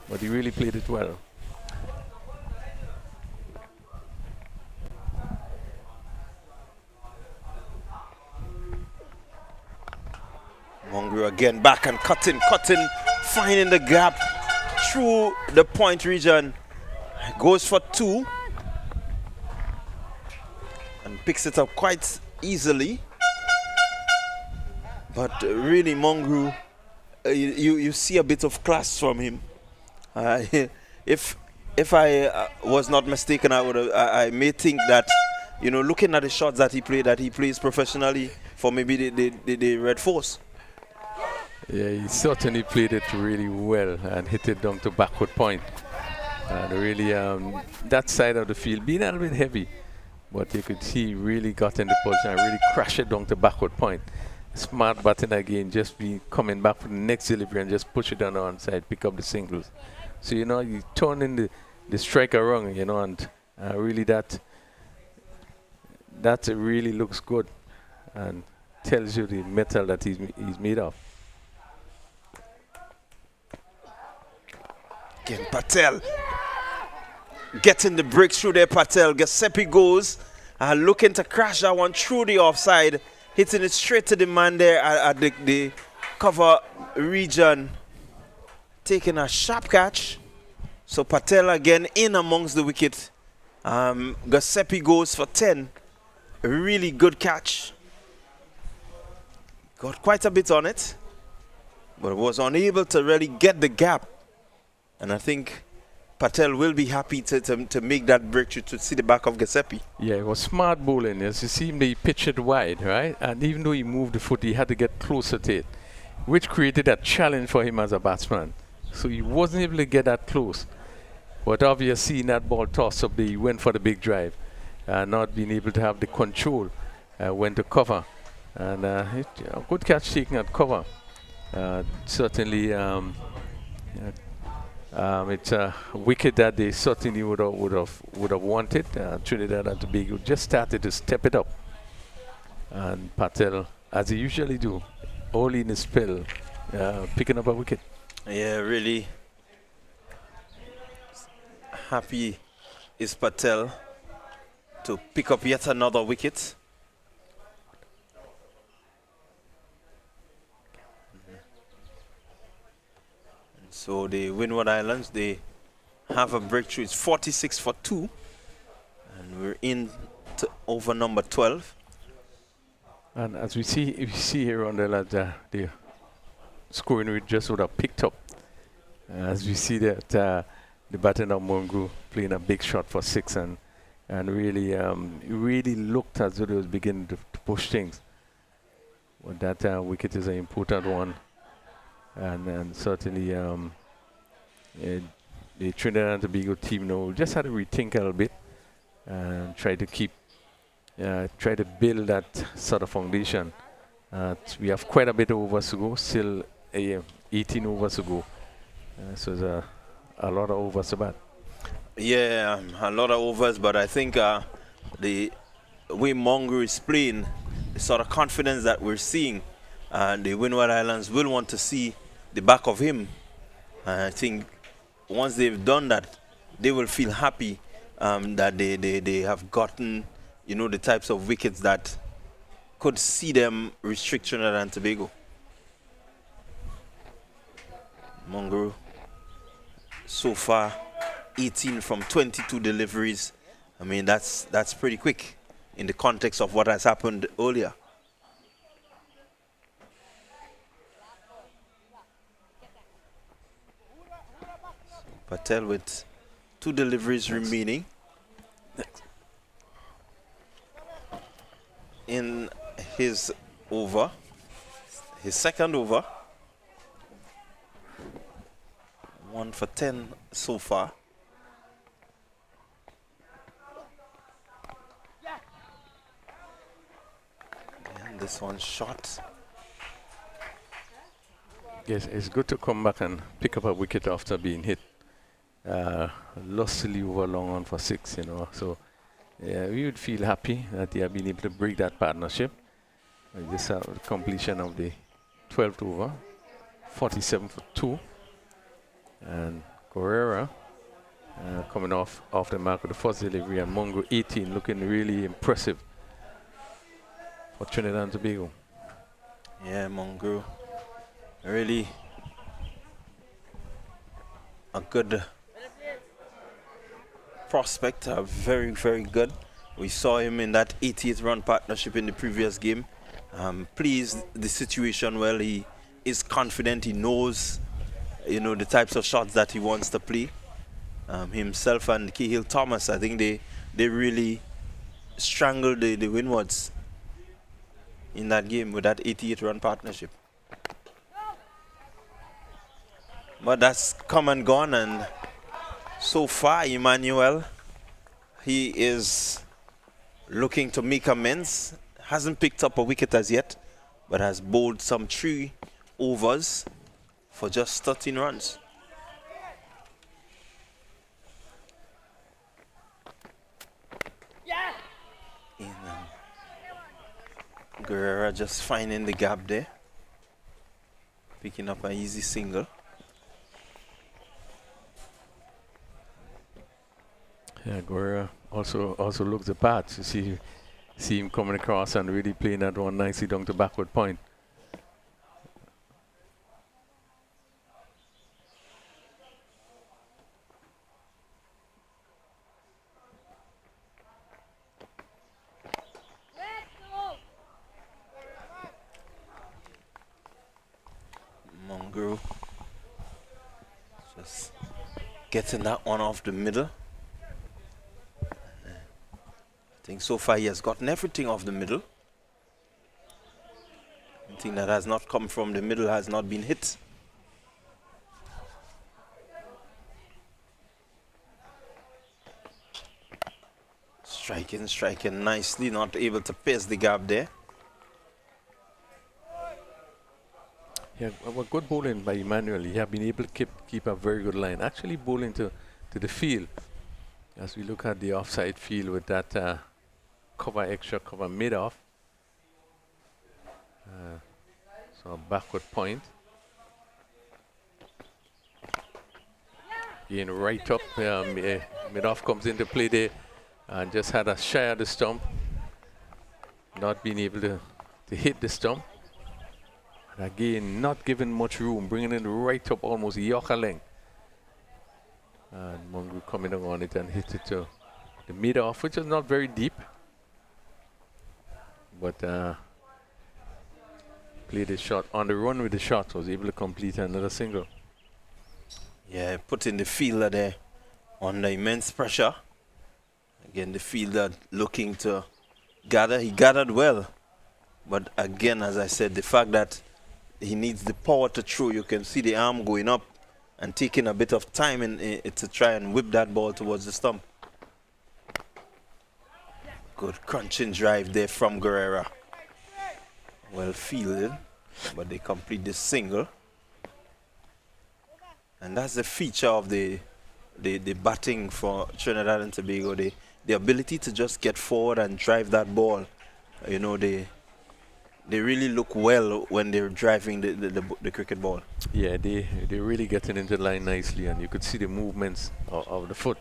but he really played it well. Mongo again back and cutting, finding the gap through the point region. Goes for 2 and picks it up quite easily. But really, Mongo, you see a bit of class from him. If I was not mistaken, I may think that, looking at the shots that he plays professionally for maybe the Red Force. Yeah, he certainly played it really well and hit it down to backward point. And really, that side of the field being a little bit heavy, but you could see he really got into position and really crashed it down to backward point. Smart batting again, just be coming back for the next delivery and just push it down the onside, pick up the singles. So, you turn in the striker wrong, and really that really looks good and tells you the metal that he's made of. Again, Patel getting the breakthrough there. Patel, Giuseppe goes looking to crash that one through the offside, hitting it straight to the man there at the cover region, taking a sharp catch. So Patel again in amongst the wicket. Giuseppe goes for 10. A really good catch. Got quite a bit on it, but was unable to really get the gap. And I think Patel will be happy to make that breakthrough to see the back of Giuseppe. Yeah, it was smart bowling. As you see him, he pitched it wide, right? And even though he moved the foot, he had to get closer to it, which created a challenge for him as a batsman. So he wasn't able to get that close. But obviously, seeing that ball toss up, he went for the big drive. Not being able to have the control, went to cover. And a good catch taken at cover. Certainly, it's a wicket that they certainly would have wanted. Trinidad and Tobago just started to step it up, and Patel, as he usually do, early in the spell, picking up a wicket. Yeah, really happy is Patel to pick up yet another wicket. So the Windward Islands, they have a breakthrough. It's 46 for 2. And we're in to over number 12. And as we see here on the ladder, the scoring rate just would have picked up. As we see that the batter of Mungu playing a big shot for 6 and really looked as though they was beginning to push things. But that wicket is an important one, and certainly the Trinidad and Tobago team now just had to rethink a little bit and try to build that sort of foundation. We have quite a bit of overs to go, still 18 overs to go. So there's a lot of overs to bat. Yeah, a lot of overs, but I think the way Mongo is playing, the sort of confidence that we're seeing, the Windward Islands will want to see the back of him. And I think once they've done that, they will feel happy that they have gotten, the types of wickets that could see them restrict Trinidad and Tobago. Mongo, so far, 18 from 22 deliveries. I mean, that's pretty quick in the context of what has happened earlier. Patel with 2 deliveries remaining in his over, his second over. 1 for 10 so far. And this one's shot. Yes, it's good to come back and pick up a wicket after being hit. Lustily over long on for 6, So yeah, we would feel happy that they have been able to break that partnership. This completion of the 12th over, 47 for 2. And Guerrera coming off the mark with the first delivery, and Mongo 18 looking really impressive for Trinidad and Tobago. Yeah, Mongo really a good prospect, very, very good. We saw him in that 88th run partnership in the previous game. Plays the situation well. He is confident. He knows, the types of shots that he wants to play. Himself and Cahill Thomas, I think they really strangled the Windwards in that game with that 88 run partnership. But that's come and gone, and so far Emmanuel, he is looking to make amends. Hasn't picked up a wicket as yet, but has bowled some 3 overs for just 13 runs. Guerrera just finding the gap there, picking up an easy single. Yeah, Guerrera also looks the part. You see him coming across and really playing that one nicely down to backward point. Mongo just getting that one off the middle. I think so far he has gotten everything off the middle. Anything that has not come from the middle has not been hit. Striking nicely, not able to pierce the gap there. Yeah, well, good bowling by Emmanuel. He have been able to keep a very good line. Actually bowling to the field. As we look at the offside field with that extra cover mid-off. So a backward point. Again, right up. Mid-off comes into play there and just had a shy of the stump. Not being able to hit the stump. And again, not giving much room, bringing it right up almost Yorker length. And Mongrel coming on it and hit it to the mid-off, which is not very deep. But played the shot on the run with the shot, was able to complete another single. Yeah, putting the fielder there under immense pressure. Again, the fielder looking to gather. He gathered well. But again, as I said, the fact that he needs the power to throw, you can see the arm going up and taking a bit of time to try and whip that ball towards the stump. Good crunching drive there from Guerrera. Well fielded, but they complete the single. And that's the feature of the batting for Trinidad and Tobago. The ability to just get forward and drive that ball. You know, they really look well when they're driving the cricket ball. Yeah, they're really getting into the line nicely, and you could see the movements of the foot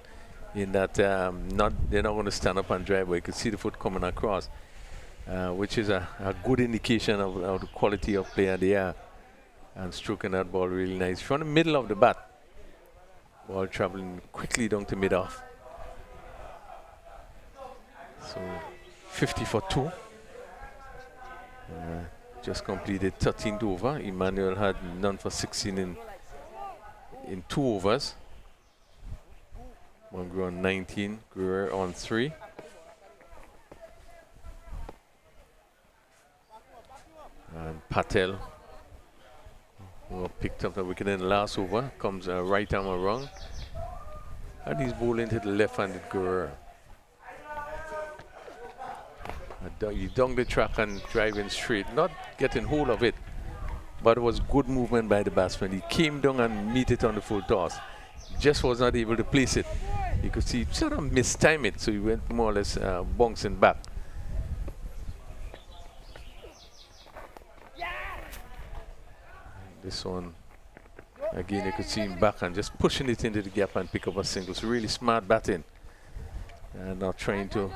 in that they're not going to stand up and drive, but you could see the foot coming across, which is a good indication of the quality of player they are. And stroking that ball really nice. From the middle of the bat. Ball traveling quickly down to mid-off. So 50 for 2. Just completed 13th over. Emmanuel had none for 16 in 2 overs. Mongrel on 19, Guerrero on 3. And Patel, who picked up the wicket in the last over, comes right arm around. And he's bowling to the left-handed Guerrero. He down the track and driving straight, not getting hold of it, but it was good movement by the batsman. He came down and meet it on the full toss. Just was not able to place it. You could see sort of mistimed it, so he went more or less bouncing back. This one, again, you could see him back and just pushing it into the gap and pick up a single. So really smart batting. Not trying to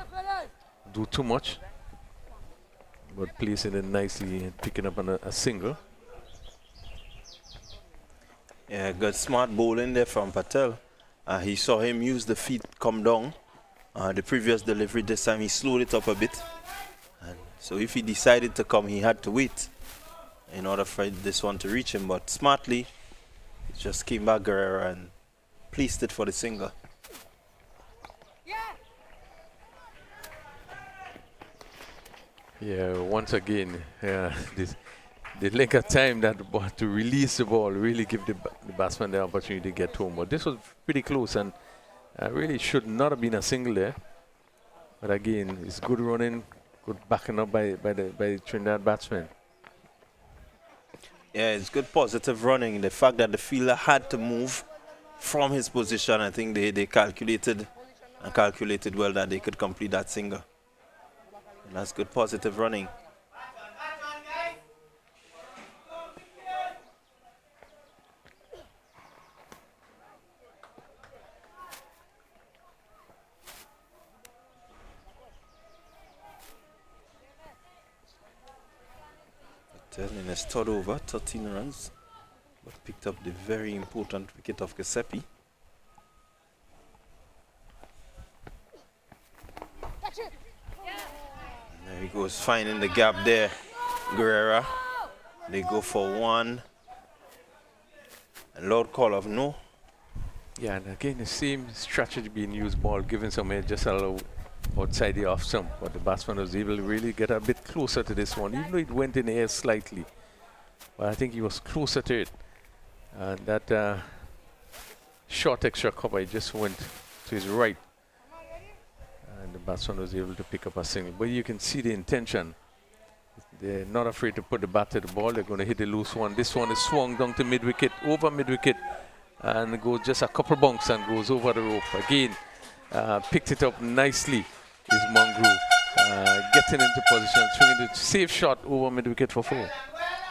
do too much, but placing it nicely and picking up on a single. Yeah, good smart bowling there from Patel. He saw him use the feet come down. The previous delivery, this time he slowed it up a bit. And so if he decided to come, he had to wait in order for this one to reach him. But smartly, he just came back, Guerrero, and placed it for the single. Yeah, once again, the length of time that to release the ball really give the batsman the opportunity to get home. But this was pretty close and really should not have been a single there. But again, it's good running, good backing up by the Trinidad batsman. Yeah, it's good positive running. The fact that the fielder had to move from his position, I think they calculated well that they could complete that single. And that's good positive running. In his third over, 13 runs, but picked up the very important wicket of Giuseppe. And there he goes, finding the gap there, Guerrera. They go for one. And Lord call of no. Yeah, and again, the same strategy being used, ball given some air just a little outside the off stump, but the batsman was able to really get a bit closer to this one, even though it went in the air slightly. But I think he was closer to it. And that short extra cover just went to his right. And the batsman was able to pick up a single. But you can see the intention. They're not afraid to put the bat to the ball. They're going to hit the loose one. This one is swung down to mid-wicket, over mid-wicket, and goes just a couple bunks and goes over the rope. Again, picked it up nicely is Mongrel. Getting into position, swinging the safe shot over mid-wicket for 4.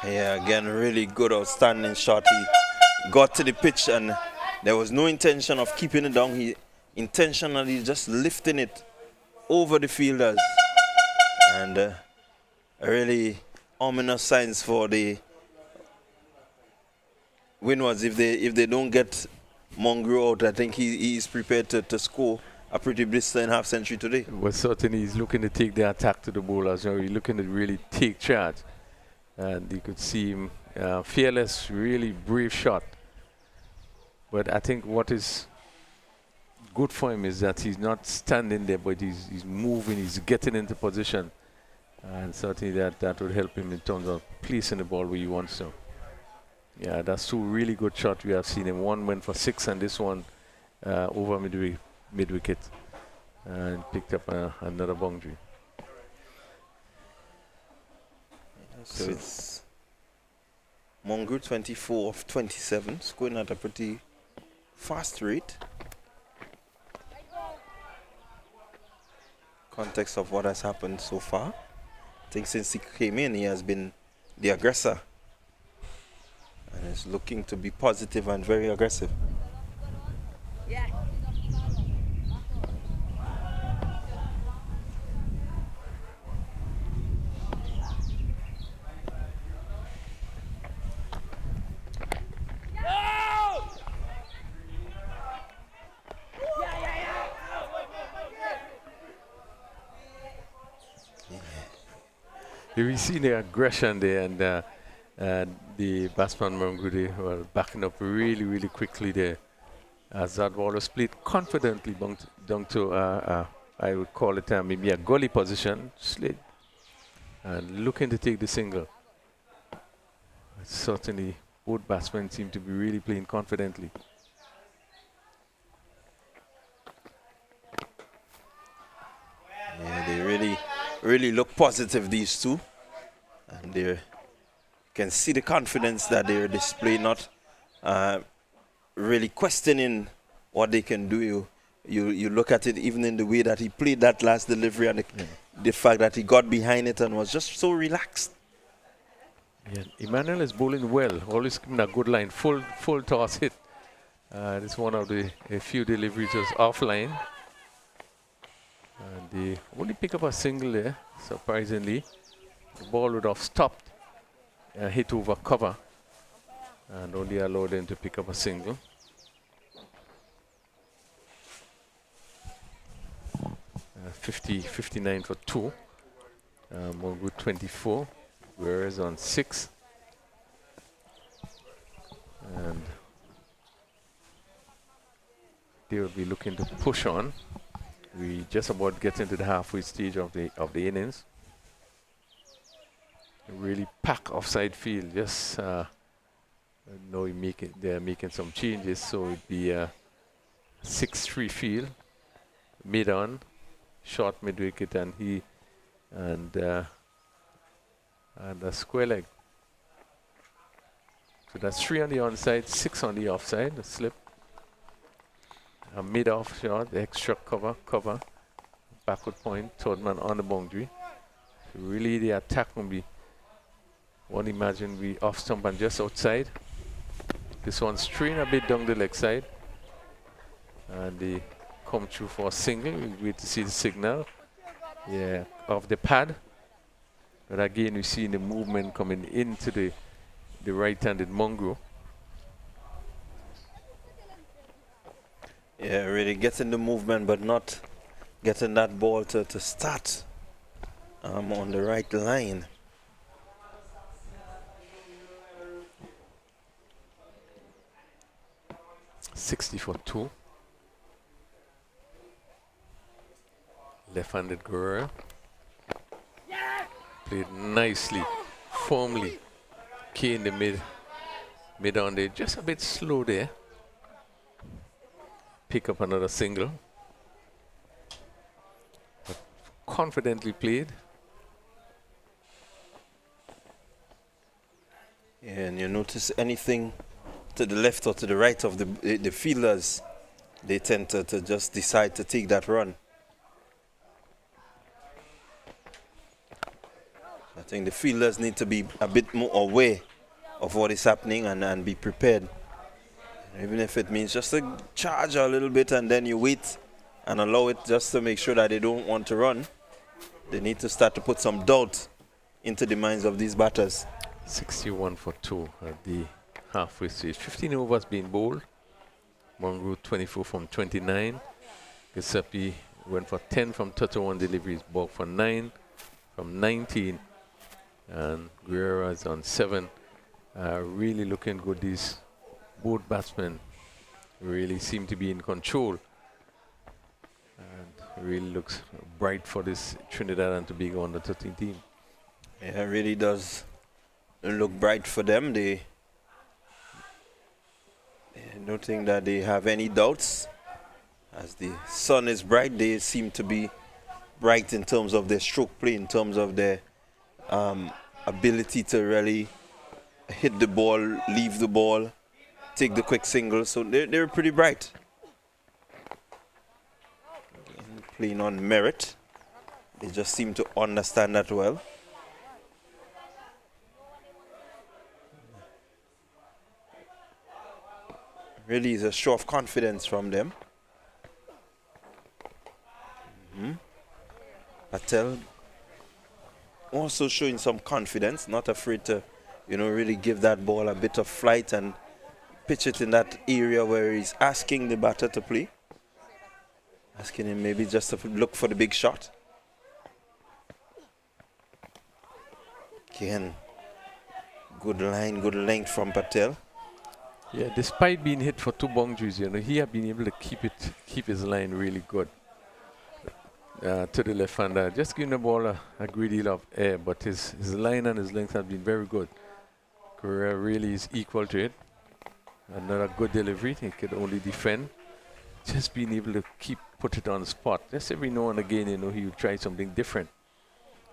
Yeah, again, really good, outstanding shot. He got to the pitch and There was no intention of keeping it down. He intentionally just lifting it over the fielders. And really ominous signs for the Windwards. If they don't get Mongrel out, I think he is prepared to score a pretty blistering half century today. Well, certainly he's looking to take the attack to the bowlers. You know, he's looking to really take charge. And you could see him fearless, really brave shot. But I think what is good for him is that he's not standing there, but he's moving, he's getting into position. And certainly that would help him in terms of placing the ball where he wants to. Yeah, that's two really good shots we have seen him. One went for 6 and this one over mid-wicket. And picked up another boundary. So it's Mongrel 24 of 27, scoring at a pretty fast rate. Context of what has happened so far. I think since he came in, he has been the aggressor. And is looking to be positive and very aggressive. Yeah. We see the aggression there, and the batsman Mangudi were backing up really, really quickly there. As that ball was played confidently down to, I would call it maybe a gully position, slid, and looking to take the single. Certainly, both batsmen seem to be really playing confidently. Yeah, they really look positive, these two. And they can see the confidence that they're displaying, not really questioning what they can do. You look at it even in the way that he played that last delivery and the fact that he got behind it and was just so relaxed. Yeah, Emmanuel is bowling well, always giving a good line, full toss hit. This is one of the few deliveries was offline. And they only pick up a single there, surprisingly. The ball would have stopped, hit over cover, and only allowed them to pick up a single. 59 for 2. Mongrel 24, whereas on 6. And they will be looking to push on. We just about getting to the halfway stage of the innings. Really pack offside field. Just now they're making some changes, so it'd be a 6-3 field, mid on, short mid wicket, and a square leg. So that's 3 on the onside, 6 on the offside. A slip. A mid off shot, extra cover, backward point, third man on the boundary. So really the attack will be, one imagine we off stump and just outside. This one's straying a bit down the leg side. And they come through for a single. We wait to see the signal. Yeah, off the pad. But again, we see the movement coming into the right-handed Mongrel. Yeah, really getting the movement, but not getting that ball to start on the right line. $60 for 2. Left-handed Guerrero. Played nicely, firmly. Key in the mid on there, just a bit slow there. Pick up another single. But confidently played. Yeah, and you notice anything to the left or to the right of the fielders, they tend to just decide to take that run. I think the fielders need to be a bit more aware of what is happening and be prepared. Even if it means just to charge a little bit and then you wait and allow it just to make sure that they don't want to run. They need to start to put some doubt into the minds of these batters. 61 for 2 at the halfway stage. 15 overs being bowled. Monroe 24 from 29. Giuseppe went for 10 from 31 deliveries. Borg for 9 from 19. And Guerrero is on 7. Really looking good. These both batsmen really seem to be in control. And really looks bright for this Trinidad and Tobago under 13 team. Yeah, it really does look bright for them. They don't think that they have any doubts. As the sun is bright, they seem to be bright in terms of their stroke play, in terms of their ability to really hit the ball, leave the ball, take the quick single. So they're pretty bright. Playing on merit. They just seem to understand that well. Really is a show of confidence from them. Patel also showing some confidence, not afraid to, really give that ball a bit of flight and pitch it in that area where he's asking the batter to play. Asking him maybe just to look for the big shot. Again, good line, good length from Patel. Yeah, despite being hit for 2 boundaries, he had been able to keep his line really good to the left hander. Just giving the ball a great deal of air, but his line and his length have been very good. Correa really is equal to it. Another good delivery. He could only defend. Just being able to put it on the spot. Just every now and again, he would try something different.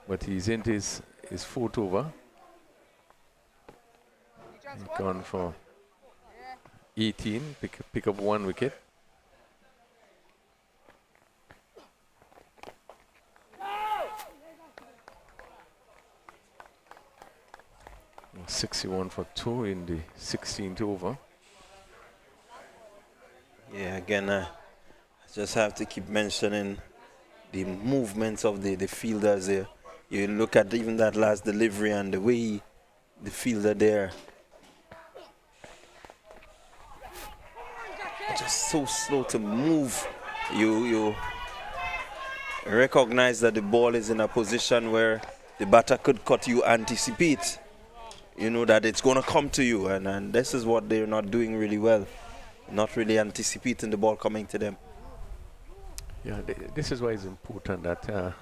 But he's into his 4th over. He's gone for 18, pick up 1 wicket. No. 61 for 2 in the 16th over. Yeah, again, I just have to keep mentioning the movements of the fielders there. You look at even that last delivery and the way the fielder there, just so slow to move. You recognize that the ball is in a position where the batter could cut. You anticipate, that it's going to come to you, and this is what they're not doing really well. Not really anticipating the ball coming to them. Yeah, this is why it's important that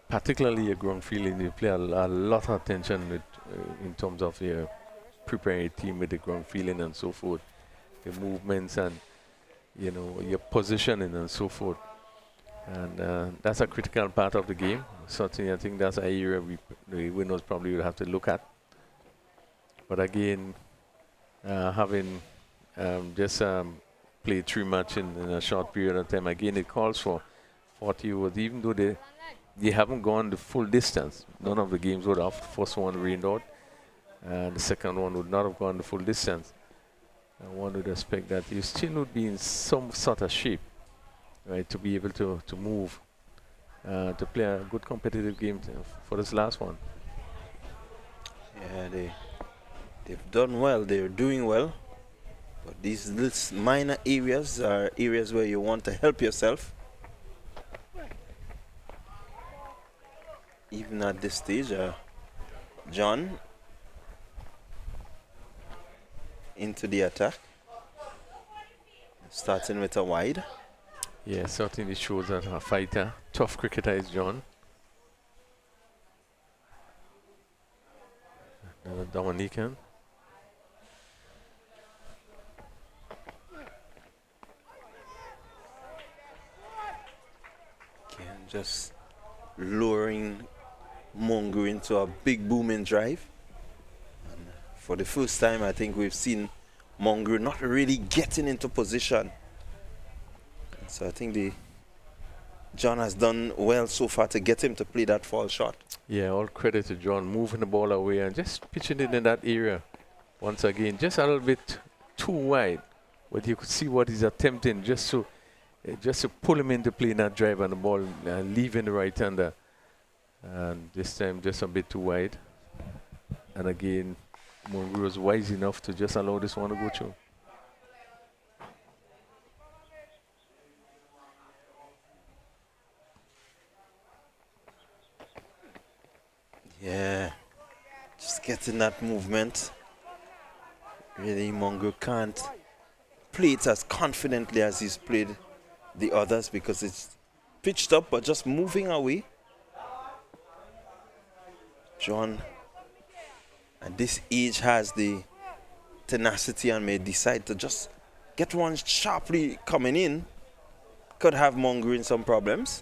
particularly a ground fielding, you play a lot of attention with, in terms of your preparing a team with the ground fielding and so forth, the movements and your positioning and so forth, and that's a critical part of the game. Certainly, I think that's an area the winners probably will have to look at. But again, having just played 3 matches in a short period of time, again it calls for 40 overs, even though they haven't gone the full distance. None of the games would have. The first one rained out, the second one would not have gone the full distance. One would expect that you still would be in some sort of shape, right, to be able to move, to play a good competitive game for this last one. Yeah, they've done well. They're doing well. But these little minor areas are areas where you want to help yourself. Even at this stage, John into the attack, starting with a wide. Yeah, certainly shows that a fighter, tough cricketer is John. Another Dominican. Again, just luring Mongo into a big booming drive. And for the first time, I think we've seen Mongo not really getting into position. So I think John has done well so far to get him to play that fall shot. Yeah, all credit to John, moving the ball away and just pitching it in that area. Once again, just a little bit too wide. But you could see what he's attempting just to pull him into playing that drive on the ball, leaving the right-hander. And this time just a bit too wide. And again, Monroe was wise enough to just allow this one to go through. Yeah, just getting that movement. Really, Mongo can't play it as confidently as he's played the others because it's pitched up but just moving away. John at this age has the tenacity and may decide to just get one sharply coming in. Could have Mongo in some problems.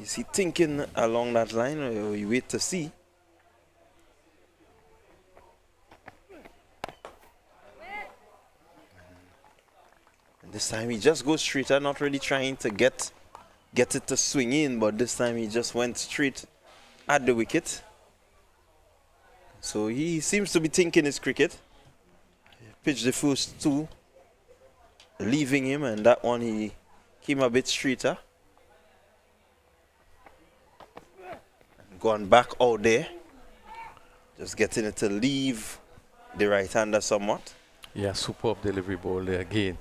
Is he thinking along that line, or we wait to see? And this time he just goes straighter, not really trying to get it to swing in, but this time he just went straight at the wicket. So he seems to be thinking his cricket. He pitched the first two, leaving him, and that one he came a bit straighter. Gone back out there, just getting it to leave the right-hander somewhat. Yeah, superb delivery ball there again.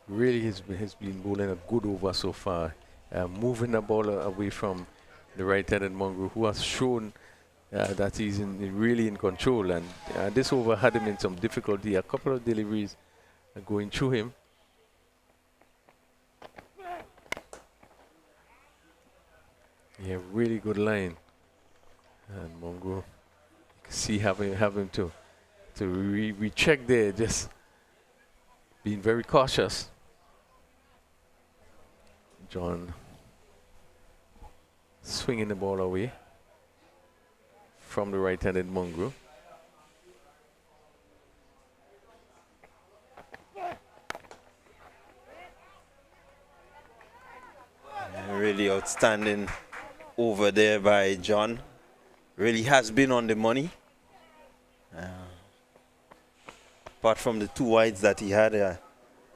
Really has been bowling a good over so far, moving the ball away from the right-handed Mongo, who has shown that he's really in control. And this over had him in some difficulty. A couple of deliveries going through him. Yeah, really good line. And Mongo, you can see having to recheck there, just being very cautious. John swinging the ball away from the right-handed Mongo. Really outstanding over there by John. Really has been on the money. Apart from the two wides that he had,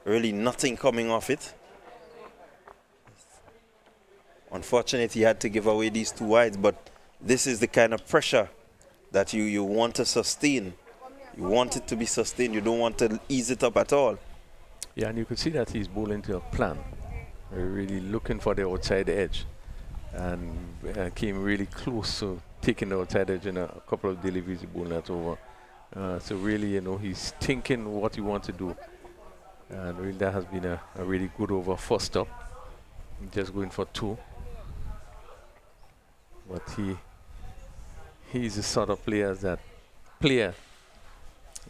really nothing coming off it. Unfortunately, he had to give away these two wides, but this is the kind of pressure that you want to sustain. You want it to be sustained. You don't want to ease it up at all. Yeah, and you could see that he's bowling to a plan. We're really looking for the outside edge, and came really close to taking the outside edge in a couple of deliveries, bowling that over. So really, he's thinking what he wants to do, and really that has been a really good over. First up, just going for two, but he's the sort of player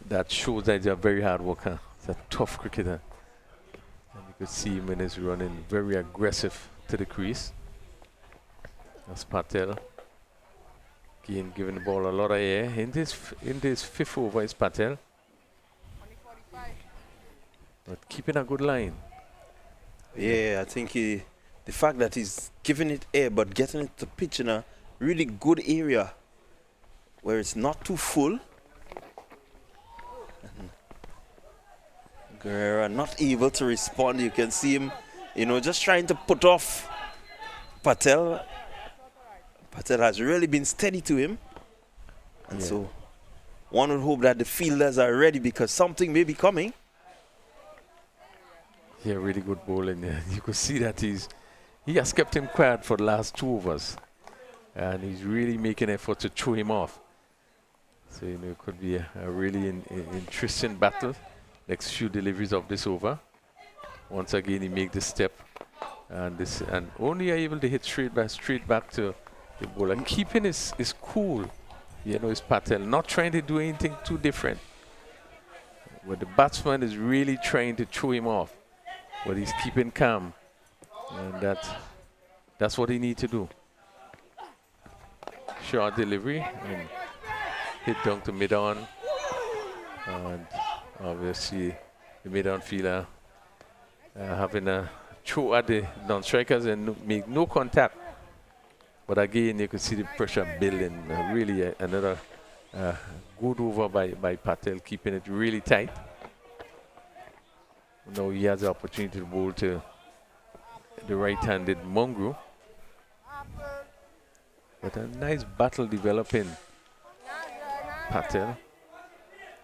that shows that he's a very hard worker. He's a tough cricketer. And you could see him when he's running very aggressive to the crease. That's Patel. Again, giving the ball a lot of air. In this fifth over is Patel. But keeping a good line. Yeah, I think the fact that he's giving it air but getting it to pitch in a really good area where it's not too full. Guerrero not able to respond. You can see him, just trying to put off Patel. Patel has really been steady to him. And so one would hope that the fielders are ready because something may be coming. Yeah, really good bowling. You could see that he has kept him quiet for the last two overs. And he's really making effort to throw him off. So, it could be a really interesting battle. Next few deliveries of this over. Once again, he make the step, and only able to hit straight back to the bowler. Keeping his cool, his Patel, not trying to do anything too different. But the batsman is really trying to throw him off, but he's keeping calm, and that's what he needs to do. Short delivery and hit down to mid-on, and obviously the mid-on fielder having a throw at the non-strikers and make no contact. But again, you could see the pressure building. Really another Good over by Patel, keeping it really tight. Now he has the opportunity to bowl to the right-handed Mongru. But a nice battle developing. Patel.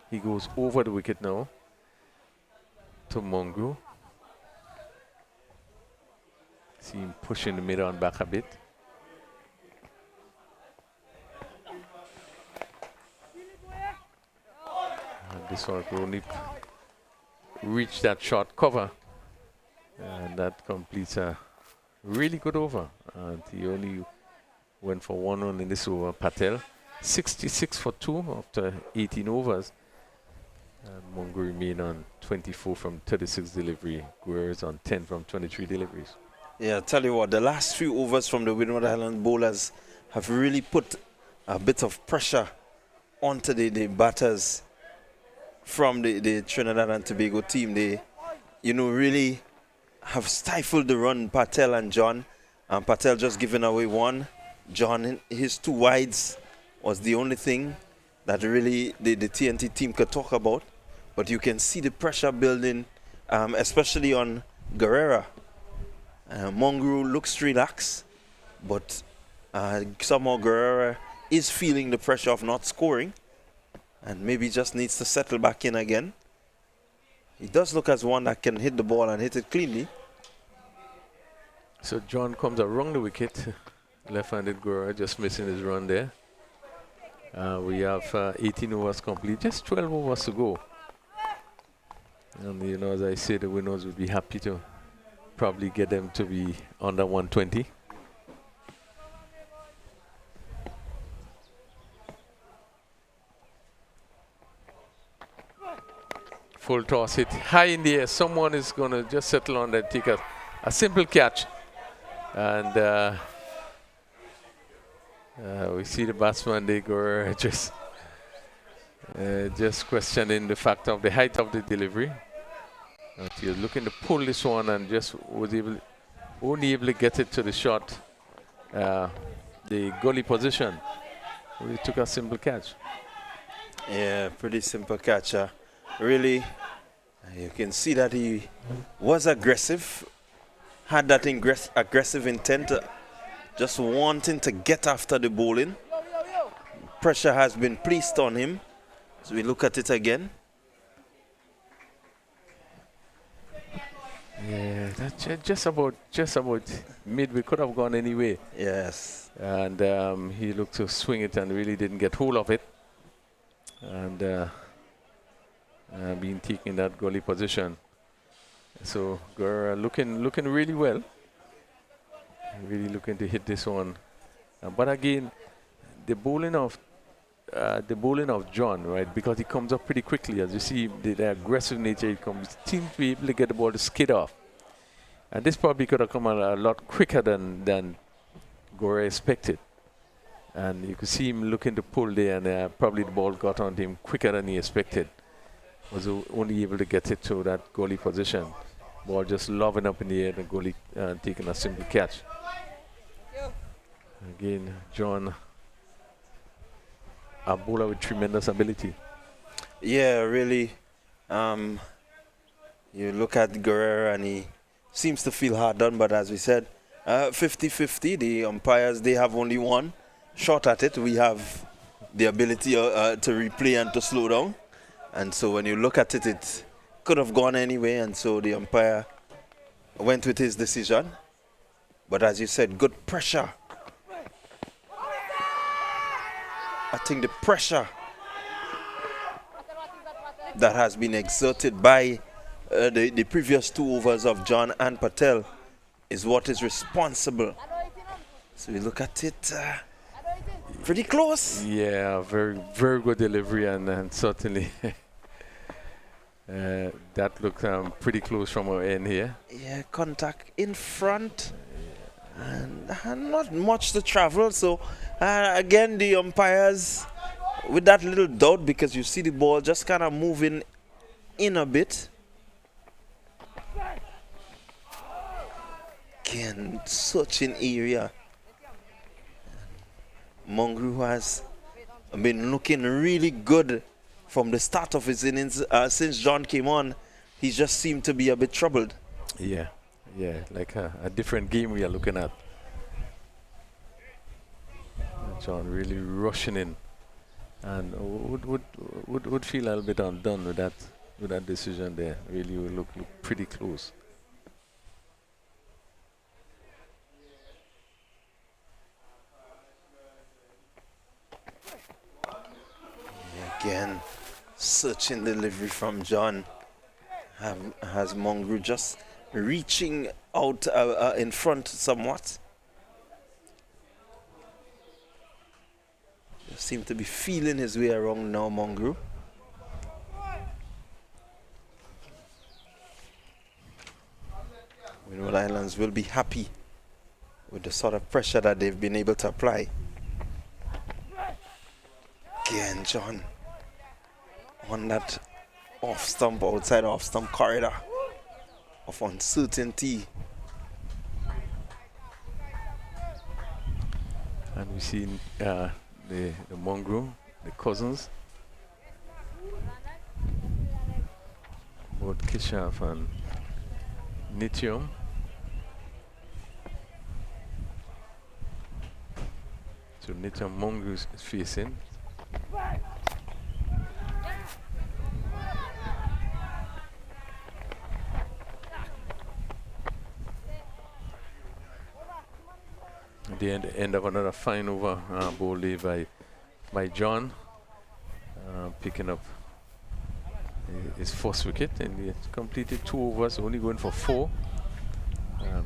He goes over the wicket now to Mongru. See him pushing the mid on back a bit. And this one could only reach that short cover. And that completes a really good over. And he only went for 1 run in this over. Patel 66 for 2 after 18 overs. And Mongo remain on 24 from 36 delivery. Guerrero's on 10 from 23 deliveries. Yeah, tell you what, the last few overs from the Windward Island bowlers have really put a bit of pressure onto the batters from the Trinidad and Tobago team. They, really have stifled the run, Patel and John. And Patel just giving away 1. John, his 2 wides was the only thing that really the TNT team could talk about. But you can see the pressure building, especially on Guerrero. Mongru looks relaxed, but somehow Guerrero is feeling the pressure of not scoring and maybe just needs to settle back in again. He does look as one that can hit the ball and hit it cleanly. So John comes around the wicket. Left-handed Guerrero just missing his run there. We have 18 overs complete, just 12 overs to go. And as I say, the winners would be happy to probably get them to be under 120. Full toss hit high in the air. Someone is going to just settle on that, take a simple catch. And we see the batsman, they go just questioning the fact of the height of the delivery. He was looking to pull this one and just was only able to get it to the shot, the gully position. He took a simple catch. Yeah, pretty simple catch. Really, you can see that he was aggressive, had that aggressive intent, just wanting to get after the bowling. Pressure has been placed on him. So we look at it again. Yeah, that's just about mid. We could have gone anyway. Yes. And he looked to swing it and really didn't get hold of it. And being taken in that goalie position. So Guerrero looking really well. Really looking to hit this one. But again, the bowling of John, right? Because he comes up pretty quickly, as you see, the aggressive nature. He seems to be able to get the ball to skid off, and this probably could have come a lot quicker than Gore expected. And you could see him looking to pull there, and probably the ball got onto him quicker than he expected. Was only able to get it to that goalie position. Ball just lobbing up in the air, the goalie taking a simple catch. Again, John, a bowler with tremendous ability. Yeah, really. You look at Guerrero and he seems to feel hard done, but as we said, 50-50. The umpires, they have only 1 shot at it. We have the ability to replay and to slow down. And so when you look at it, it could have gone anyway, and so the umpire went with his decision. But as you said, good pressure. I think the pressure that has been exerted by the previous 2 overs of John and Patel is what is responsible. So we look at it, pretty close. Yeah, very, very good delivery, and certainly that looked pretty close from our end here. Yeah, contact in front. And not much to travel, so again the umpires with that little doubt, because you see the ball just kind of moving in a bit. Again, such an area. Mongru has been looking really good from the start of his innings. Since John came on, he just seemed to be a bit troubled. Yeah, like a different game we are looking at. John really rushing in, and would feel a little bit undone with that decision there. Really would look pretty close. Again, searching delivery from John. Has Mongrel just reaching out in front somewhat. Just seem to be feeling his way around now, Mongrel. Windward Islands will be happy with the sort of pressure that they've been able to apply. Again, John on that outside off stump corridor of uncertainty. And we see the mongrel, the cousins, both Kishaf and Nitium. So Nitium mongrel is facing. At the end of another fine over ball day by John, picking up his first wicket, and he completed 2 overs, only going for 4.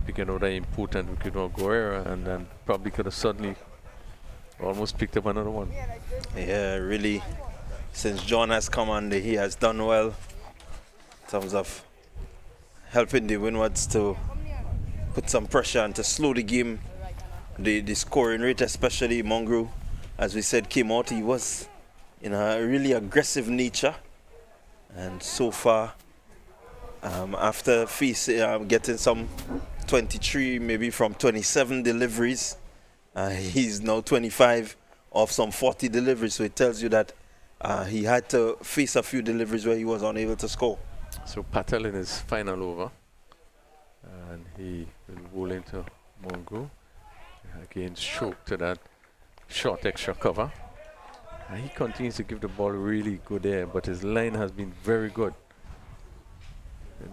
Picking out an important wicket for Guerrero, and then probably could have suddenly almost picked up another one. Yeah, really, since John has come on, he has done well in terms of helping the Windwards to put some pressure and to slow the game. The scoring rate, especially Mongrel, as we said, came out. He was in a really aggressive nature, and so far, after getting some 23, maybe from 27 deliveries, he's now 25 of some 40 deliveries. So it tells you that he had to face a few deliveries where he was unable to score. So Patel in his final over, and he will roll into Mongrel. Again, stroke to that short extra cover. And he continues to give the ball really good air, but his line has been very good.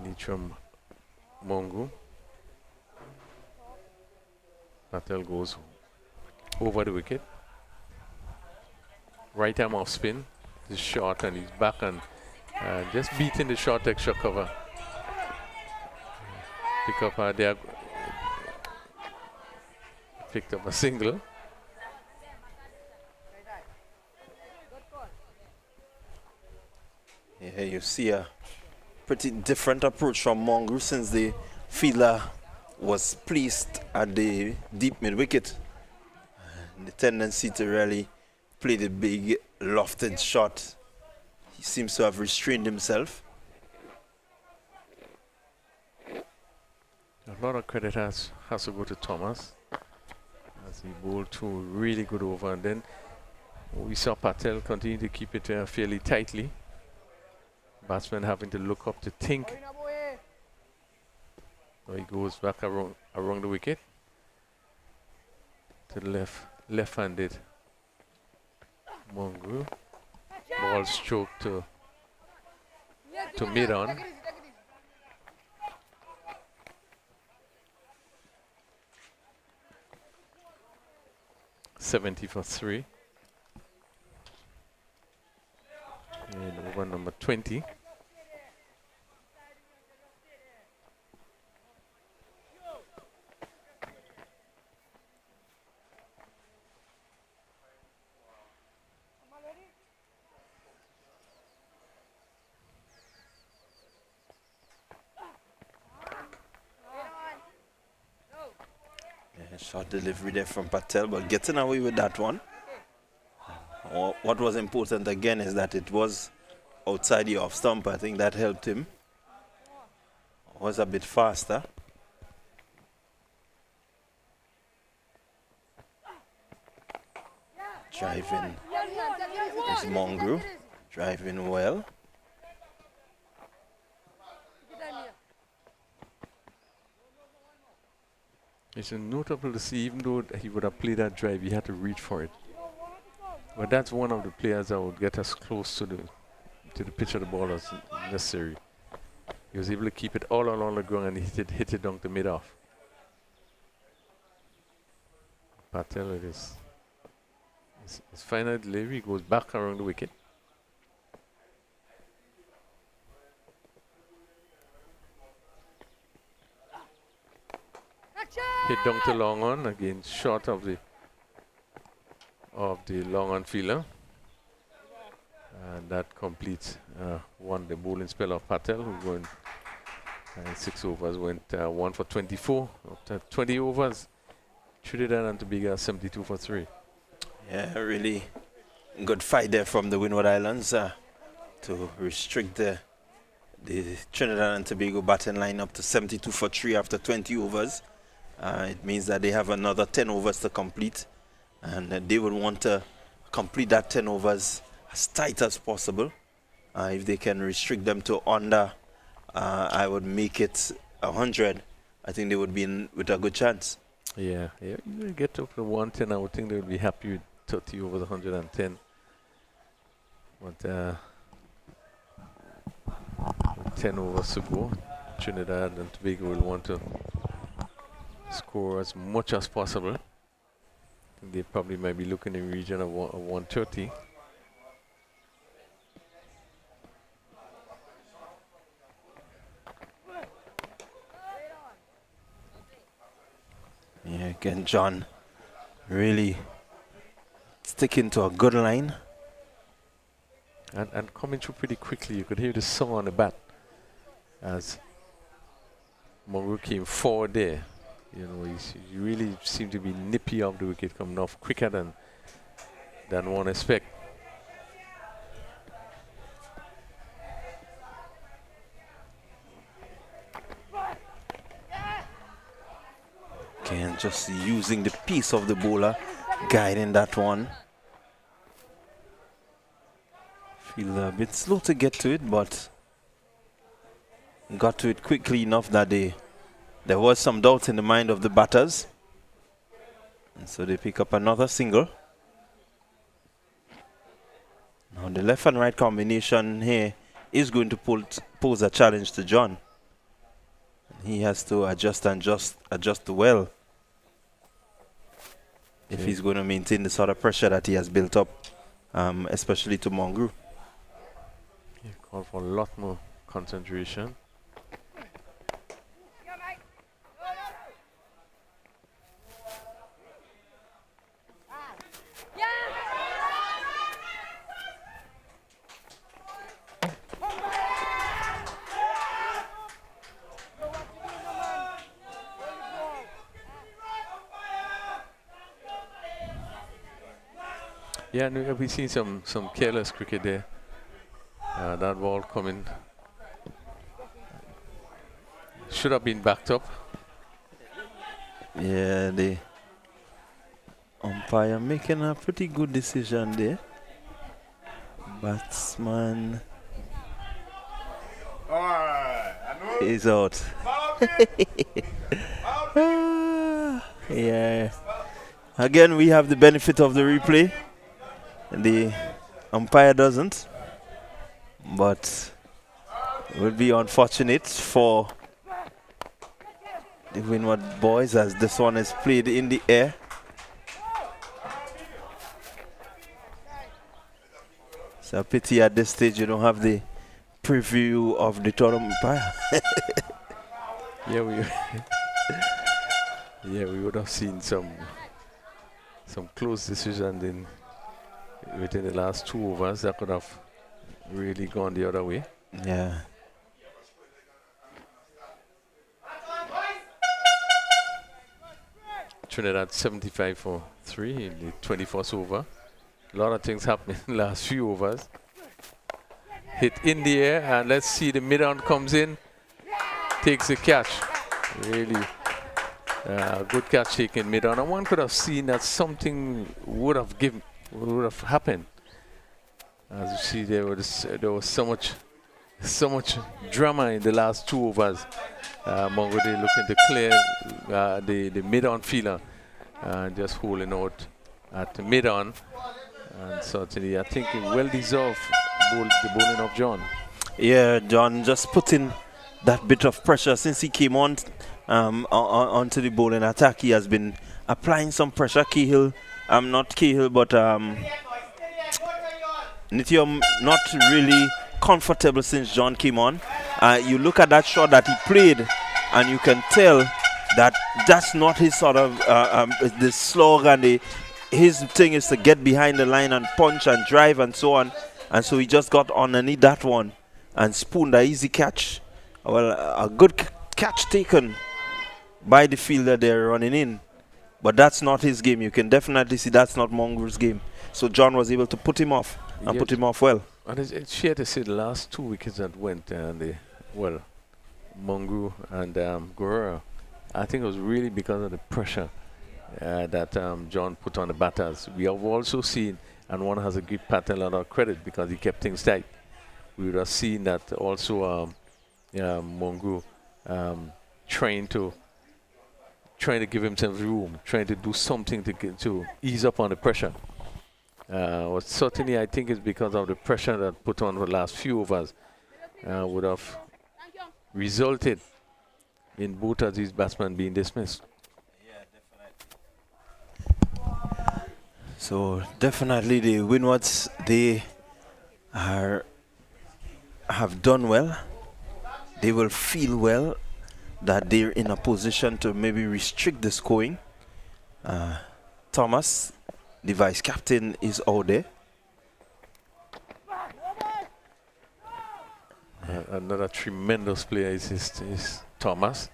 Nitram Mongrel. Patel goes over the wicket. Right arm off spin. He's short and he's back and just beating the short extra cover. Pick up there. Picked up a single. Yeah, you see a pretty different approach from Mongrel since the fielder was placed at the deep mid wicket. The tendency to really play the big lofted shot. He seems to have restrained himself. A lot of credit has to go to Thomas, as he bowled 2 really good over, and then we saw Patel continue to keep it fairly tightly. Batsman having to look up to think. So he goes back around the wicket to the left-handed Mongrel. Ball stroke to mid-on. $70 for 3. And over number 20. Short delivery there from Patel, but getting away with that one. What was important again is that it was outside the off stump. I think that helped him. Was a bit faster. Driving Is Mongrel driving well. It's notable to see, even though he would have played that drive, he had to reach for it. But that's one of the players that would get us close to the pitch of the ball as necessary. He was able to keep it all along the ground and hit it down the mid-off. Patel with his final delivery goes back around the wicket. Hit down to long on, again short of the long on fielder. And that completes the bowling spell of Patel, who went 6 overs, went 1 for 24. After 20 overs, Trinidad and Tobago 72 for 3. Yeah, really good fight there from the Windward Islands to restrict the Trinidad and Tobago batting line up to 72 for 3 after 20 overs. It means that they have another 10 overs to complete, and they would want to complete that 10 overs as tight as possible. If they can restrict them to under, I would make it 100. I think they would be in with a good chance. Yeah, you get up to 110, I would think they would be happy with 30 over the 110. But 10 overs to go, Trinidad and Tobago will want to score as much as possible. I think they probably might be looking in the region of 130. Yeah, again, John really sticking to a good line. And coming through pretty quickly. You could hear the song on the bat as Mongrel came forward there. You know, he really seemed to be nippy off the wicket, coming off quicker than one expect. Again, just using the piece of the bowler, guiding that one. Feel a bit slow to get to it, but got to it quickly enough that there was some doubt in the mind of the batters. And so they pick up another single. Now the left and right combination here is going to pose a challenge to John. He has to adjust well if he's going to maintain the sort of pressure that he has built up, especially to Mongrel. Yeah, call for a lot more concentration. Yeah, and we've seen some careless cricket there. That ball coming should have been backed up. Yeah, the umpire making a pretty good decision there. Batsman is out. Yeah. Again, we have the benefit of the replay. The umpire doesn't, but it will be unfortunate for the Windward boys as this one is played in the air. It's a pity at this stage you don't have the preview of the third umpire. Yeah, we would have seen some close decisions within the last 2 overs that could have really gone the other way. Yeah. Trinidad 75 for 3 in the 21st over. A lot of things happening in the last few overs. Hit in the air, and let's see, the mid-on comes in, takes the catch. Really good catch taken mid-on. And one could have seen that something would have happened. As you see, there was so much drama in the last 2 overs. Mongo they looking to clear the mid-on fielder, just holding out at the mid-on. And certainly, I think a well-deserved the bowling of John. Yeah, John just putting that bit of pressure since he came onto the bowling attack. He has been applying some pressure. Cahill, not Cahill, but Nitium not really comfortable since John came on. You look at that shot that he played, and you can tell that that's not his sort of the slog, and his thing is to get behind the line and punch and drive and so on. And so he just got underneath that one and spooned an easy catch. Well, a good catch taken by the fielder there running in. But that's not his game. You can definitely see that's not Mongo's game. So John was able to put him off and put him off well. And it's fair to say the last 2 wickets that went, Mongo and Guerrero, I think it was really because of the pressure that John put on the batters. We have also seen, and one has to give Pat a lot of credit because he kept things tight. We would have seen that also Mongo trying to give himself room, trying to do something to ease up on the pressure. Certainly, I think it's because of the pressure that put on the last few overs would have resulted in both of these batsmen being dismissed. So definitely the Windwards, they have done well. They will feel well that they're in a position to maybe restrict the scoring. Thomas, the vice captain, is out there. Another tremendous player is Thomas.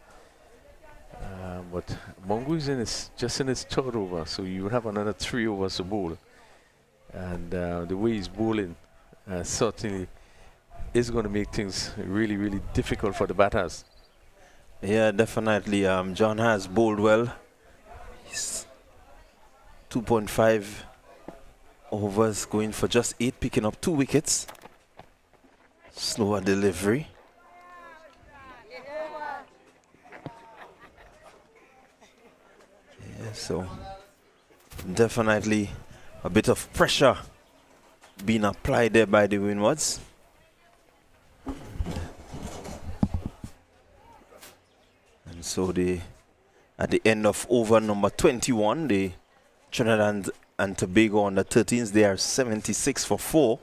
But Mongo is just in his third over, so you have another 3 overs to bowl. And the way he's bowling certainly is going to make things really, really difficult for the batters. Yeah, definitely. John has bowled well. He's 2.5 overs, going for just 8, picking up 2 wickets. Slower delivery. Yeah, so definitely a bit of pressure being applied there by the Windwards. And so at the end of over number 21, the Trinidad and Tobago under 13s, they are 76 for 4.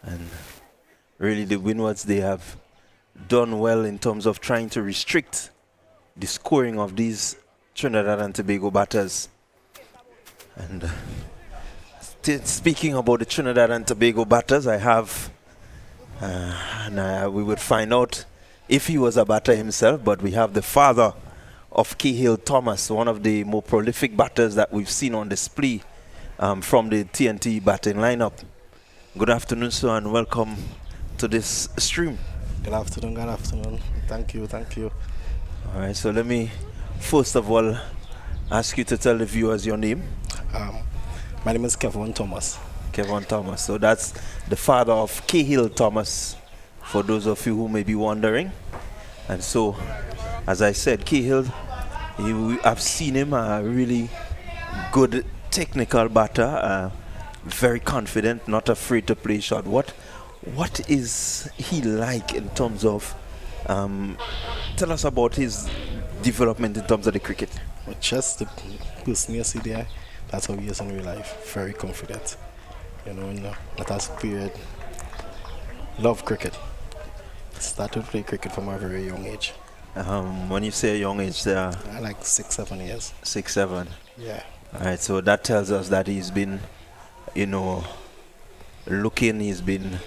And really the Windwards, they have done well in terms of trying to restrict the scoring of these Trinidad and Tobago batters. And speaking about the Trinidad and Tobago batters, I have, we would find out if he was a batter himself, but we have the father of Cahill Thomas, one of the more prolific batters that we've seen on display from the TNT batting lineup. Good afternoon, sir, and welcome to this stream. Good afternoon, good afternoon. Thank you, thank you. All right, so let me first of all ask you to tell the viewers your name. My name is Kevin Thomas. Kevin Thomas. So that's the father of Cahill Thomas, for those of you who may be wondering. And so, as I said, Cahill, I've seen him a really good technical batter, very confident, not afraid to play shot. What is he like in terms of, tell us about his development in terms of the cricket? Well, just the person you see there, that's how he is in real life. Very confident. That has period. Love cricket. Started to play cricket from a very young age. When you say young age, like 6, 7 years. 6, 7. Yeah. All right, so that tells us that he's been, looking, he's been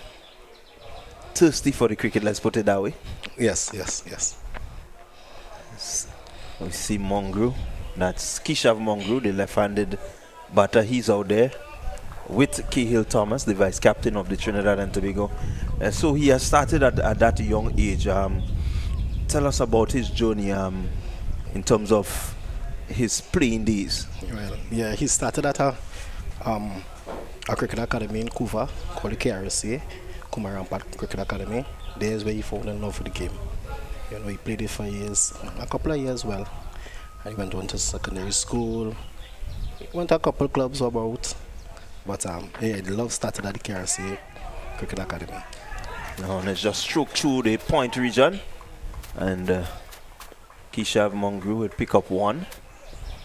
thirsty for the cricket, let's put it that way. Yes. We see Mongo, that's Kishav Mongo, the left-handed batter. He's out there with Cahill Thomas, the vice captain of the Trinidad and Tobago. So he has started at that young age. Tell us about his journey in terms of his playing days. Well, yeah, he started at a a cricket academy in Kuva called the KRSA, Kumarampat Cricket Academy. There's where he fell in love with the game. You know, he played it for years, a couple of years well. And he went on to secondary school. He went to a couple of clubs about. But yeah, the love started at the KRSA Cricket Academy. Now let's just stroke through the point region. And Kishav Mongru would pick up one.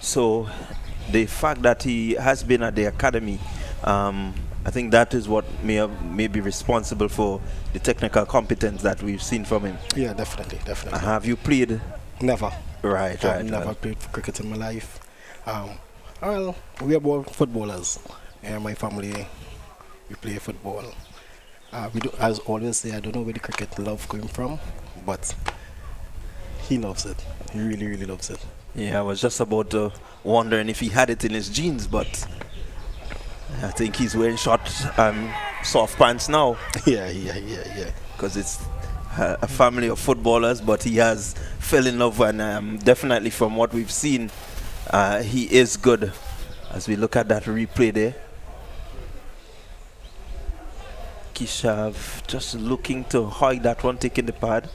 So the fact that he has been at the academy, I think that is what may be responsible for the technical competence that we've seen from him. Yeah, definitely. Have you played? Never. Right. I've never played for cricket in my life. Well, we are both footballers. My family, we play football. We do, as always say, I don't know where the cricket love came from, but he loves it. He really loves it. Yeah, I was just about wondering if he had it in his genes, but I think he's wearing short, soft pants now. Yeah. Because it's a family of footballers, but he has fell in love, and definitely from what we've seen, he is good. As we look at that replay there, Kishav just looking to hide that one, taking the pad.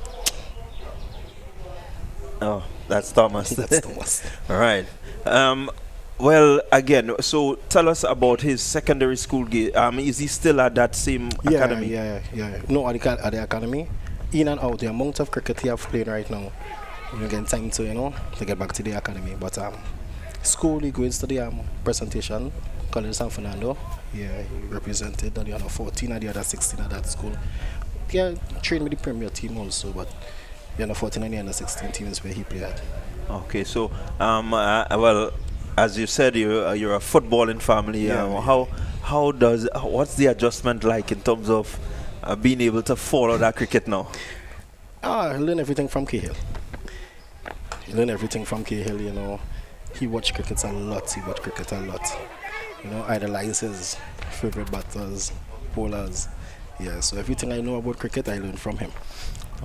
Oh, that's Thomas. That's Thomas. All right. Well, again, so tell us about his secondary school game. Is he still at that same academy? Yeah. No, at the academy. In and out, the amount of cricket he have played right now, you get time to get back to the academy. But school, he goes to the presentation, College San Fernando. Yeah, he represented the under 14 and the under 16 at that school. Yeah, trained with the premier team also, but the under 14 and the under 16 team is where he played at. Okay, so well, as you said, you're a footballing family. What's the adjustment like in terms of being able to follow that cricket now? I learn everything from Cahill. He watched cricket a lot. Idolize his favorite batters, bowlers. Yeah, so everything I know about cricket, I learned from him.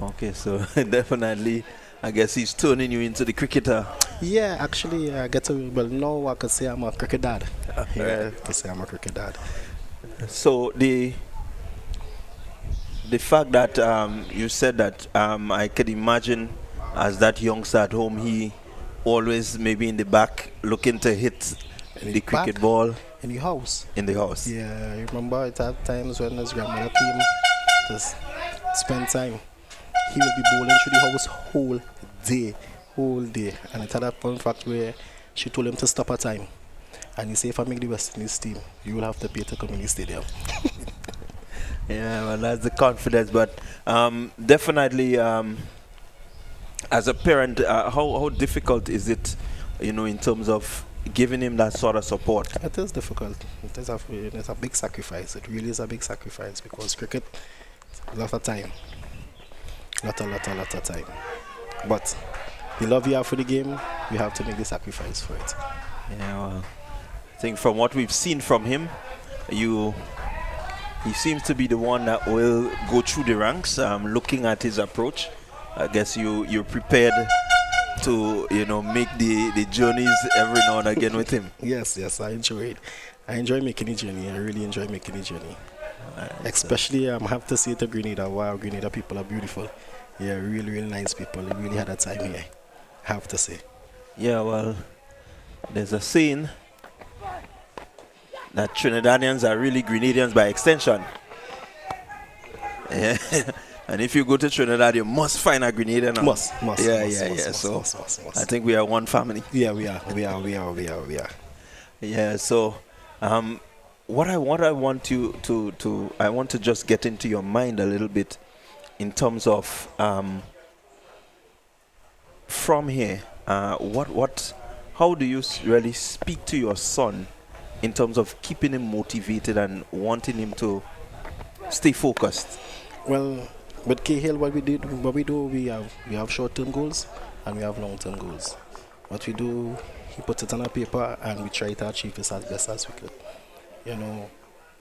Okay, so definitely, I guess he's turning you into the cricketer. Yeah, actually, now I can say I'm a cricket dad. I'm a cricket dad. So the fact that you said that, I could imagine as that youngster at home, he always maybe in the back looking to hit the cricket ball. In the house. Yeah, I remember it at times when his grandmother came to spend time. He will be bowling through the house whole day. And it had that fun fact where she told him to stop at time. And he said, if I make the West Indies team, you will have to pay to come in the stadium. Yeah, well, that's the confidence. But definitely, as a parent, how difficult is it, in terms of giving him that sort of support? It is difficult. It's a big sacrifice. It really is a big sacrifice because cricket, a lot of time. Lot of time. But the love you have for the game, you have to make the sacrifice for it. Yeah, well, I think from what we've seen from him, he seems to be the one that will go through the ranks. Looking at his approach, I guess you're prepared to make the journeys every now and again with him. Yes, I enjoy it. I enjoy making the journey. I really enjoy making the journey. Especially, I have to say to Grenada. Wow, Grenada people are beautiful. Yeah, really nice people. They really had a time here, I have to say. Yeah, well, there's a saying that Trinidadians are really Grenadians by extension. Yeah. And if you go to Trinidad, you must find a Grenadian. Must. So I think we are one family. Yeah, we are. Yeah. So, what I want to just get into your mind a little bit in terms of from here. How do you really speak to your son in terms of keeping him motivated and wanting him to stay focused? Well, with Cahill, what we have short-term goals and we have long-term goals. What we do, he puts it on a paper and we try to achieve it as best as we could.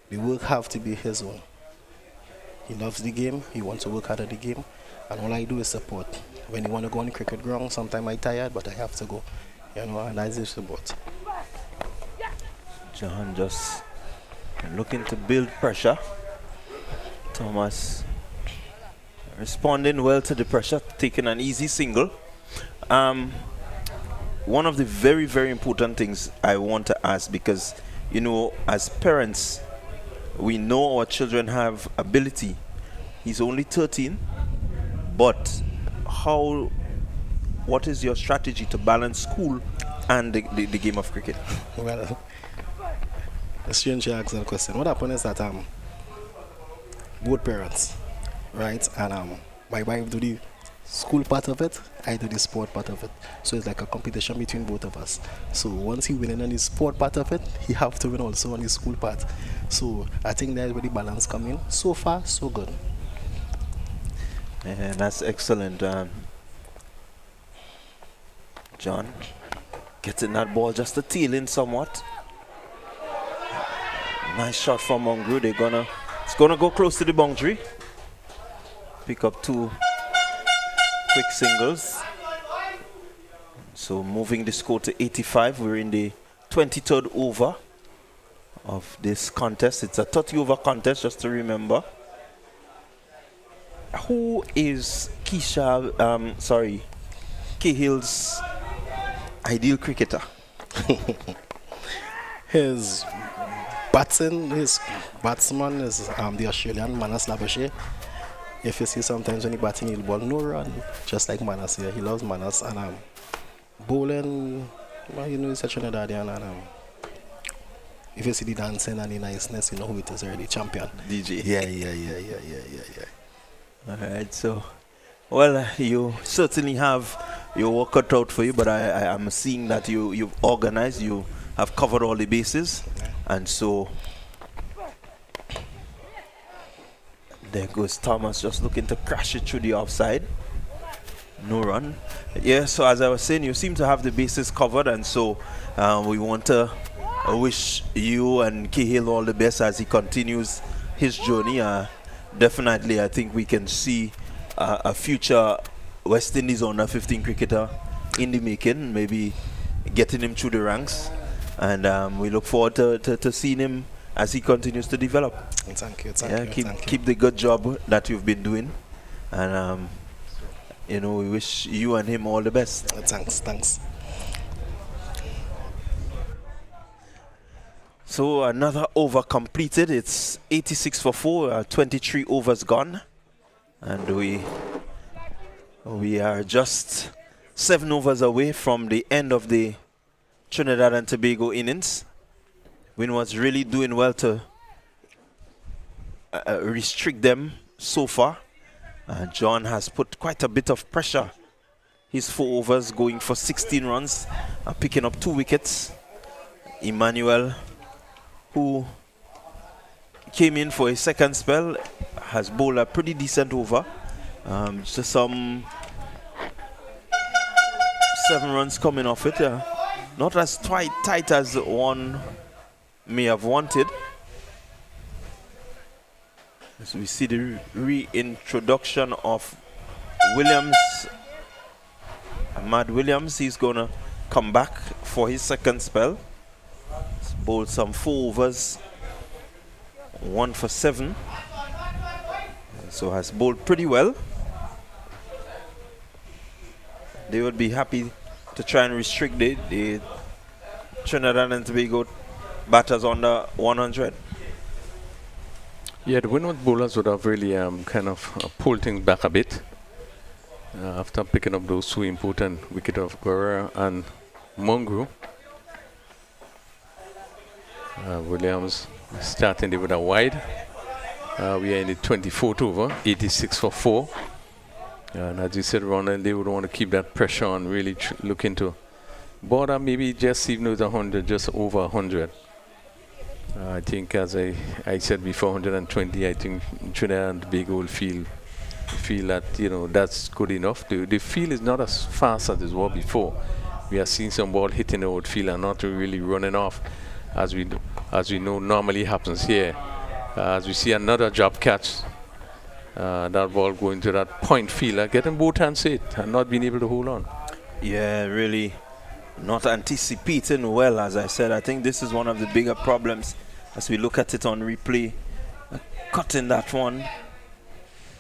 The work have to be his own. He loves the game, he wants to work hard at the game, and all I do is support. When he want to go on the cricket ground, sometimes I'm tired, but I have to go. And that's his support. John just looking to build pressure. Thomas responding well to the pressure, taking an easy single. One of the very, very important things I want to ask, because, you know, as parents, we know our children have ability. He's only 13, but what is your strategy to balance school and the game of cricket? Well, it's strange you ask that question. What happened is that both parents, right? And my wife do the school part of it, I do the sport part of it. So it's like a competition between both of us. So once he wins on the sport part of it, he have to win also on the school part. So I think that's where the balance come in. So far, so good. And that's excellent. John getting that ball just a tail in somewhat. Nice shot from Mongru. It's gonna go close to the boundary. Pick up 2 quick singles. So moving the score to 85. We're in the 23rd over of this contest. It's a 30 over contest, just to remember. Who is Cahill's ideal cricketer? His batsman is the Australian Manas Labuschagne. If you see sometimes when he batting, he'll ball no run, just like Manas here. He loves Manas. And bowling, well, you know, he's a Trinidadian. And if you see the dancing and the niceness, you know who it is already, champion. DJ. Yeah. All right, so, well, you certainly have your work cut out for you, but I am seeing that you've organized, you have covered all the bases, and so there goes Thomas, just looking to crash it through the offside. No run. Yeah, so as I was saying, you seem to have the bases covered, and so we want to wish you and Cahill all the best as he continues his journey. Definitely, I think we can see a future West Indies under 15 cricketer in the making, maybe getting him through the ranks. And we look forward to seeing him as he continues to develop. Thank you. Keep the good job that you've been doing. And, you know, we wish you and him all the best. Thanks. So another over completed. It's 86 for 4, 23 overs gone. And we are just 7 overs away from the end of the Trinidad and Tobago innings. Windwards really doing well to restrict them so far. John has put quite a bit of pressure. His 4 overs going for 16 runs, picking up 2 wickets. Emmanuel, who came in for a second spell, has bowled a pretty decent over. Just some 7 runs coming off it. Not as tight as one may have wanted. So we see the reintroduction of Williams. Ahmad Williams, he's going to come back for his second spell. He's bowled some 4 overs, 1 for 7. So has bowled pretty well. They would be happy to try and restrict the Trinidad and Tobago batters under 100. Yeah, the Windward bowlers would have really kind of pulled things back a bit after picking up those 2 important wickets of Guerrero and Mongru. Williams starting there with a wide. We are in the 24th over, 86 for 4. And as you said, Ronald, they would want to keep that pressure on, really look into border, maybe just even with 100, just over 100. I think, as I said before, 120, I think Trinidad and Tobago will feel that, you know, that's good enough. The field is not as fast as it was before. We are seeing some ball hitting the outfield and not really running off, as we know normally happens here. As we see another drop catch, that ball going to that point fielder, getting both hands hit and not being able to hold on. Yeah, really not anticipating well, as I said. I think this is one of the bigger problems as we look at it on replay, cutting that one,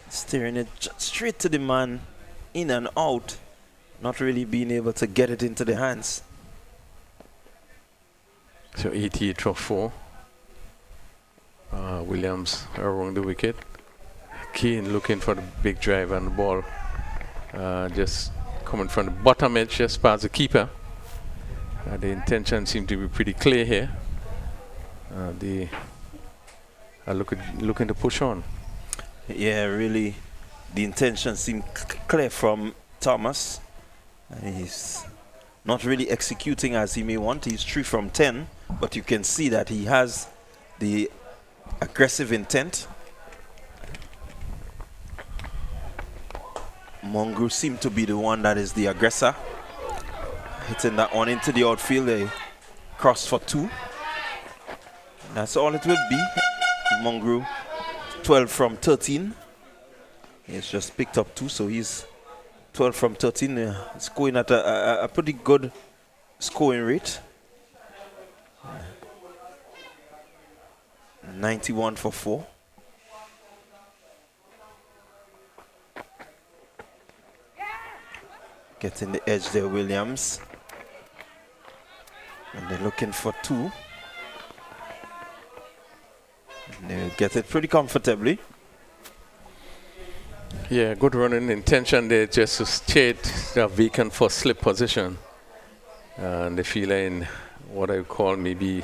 steering it straight to the man, in and out, not really being able to get it into the hands. So 88 for 4. Williams around the wicket. Kane looking for the big drive and the ball just coming from the bottom edge, just past the keeper. The intention seemed to be pretty clear here. They are looking to push on. Yeah, really, the intention seemed clear from Thomas. He's not really executing as he may want. He's 3 from 10, but you can see that he has the aggressive intent. Mongrel seemed to be the one that is the aggressor. Hitting that one into the outfield, a cross for 2. That's all it will be. Mongrel 12 from 13. He's just picked up 2, so he's 12 from 13. Scoring at a pretty good scoring rate. 91 for 4. Getting the edge there, Williams. And they're looking for 2. And they'll get it pretty comfortably. Yeah, good running intention there just to state the vacant for slip position. And they feel in what I call maybe,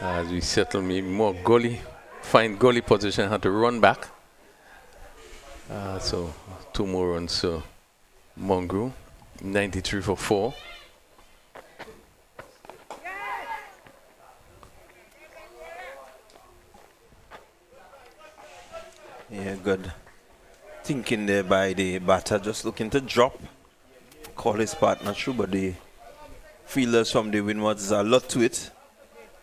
as we settle, maybe more gully, fine gully position, had to run back. So 2 more runs. So Mongrel, 93 for 4. Yeah, good thinking there by the batter, just looking to drop, call his partner through, but the fielders from the Windwards, a lot to it.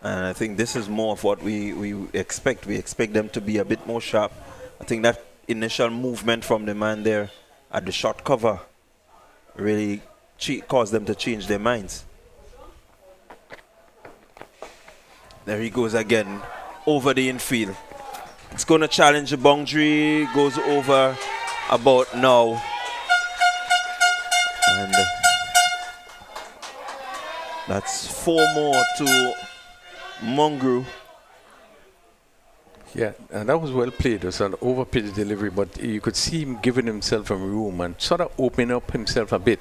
And I think this is more of what we expect. We expect them to be a bit more sharp. I think that initial movement from the man there at the short cover really caused them to change their minds. There he goes again, over the infield. It's going to challenge the boundary, goes over about now. And that's 4 more to Mongrel. Yeah, and that was well played. It was an over-pitch delivery, but you could see him giving himself a room and sort of opening up himself a bit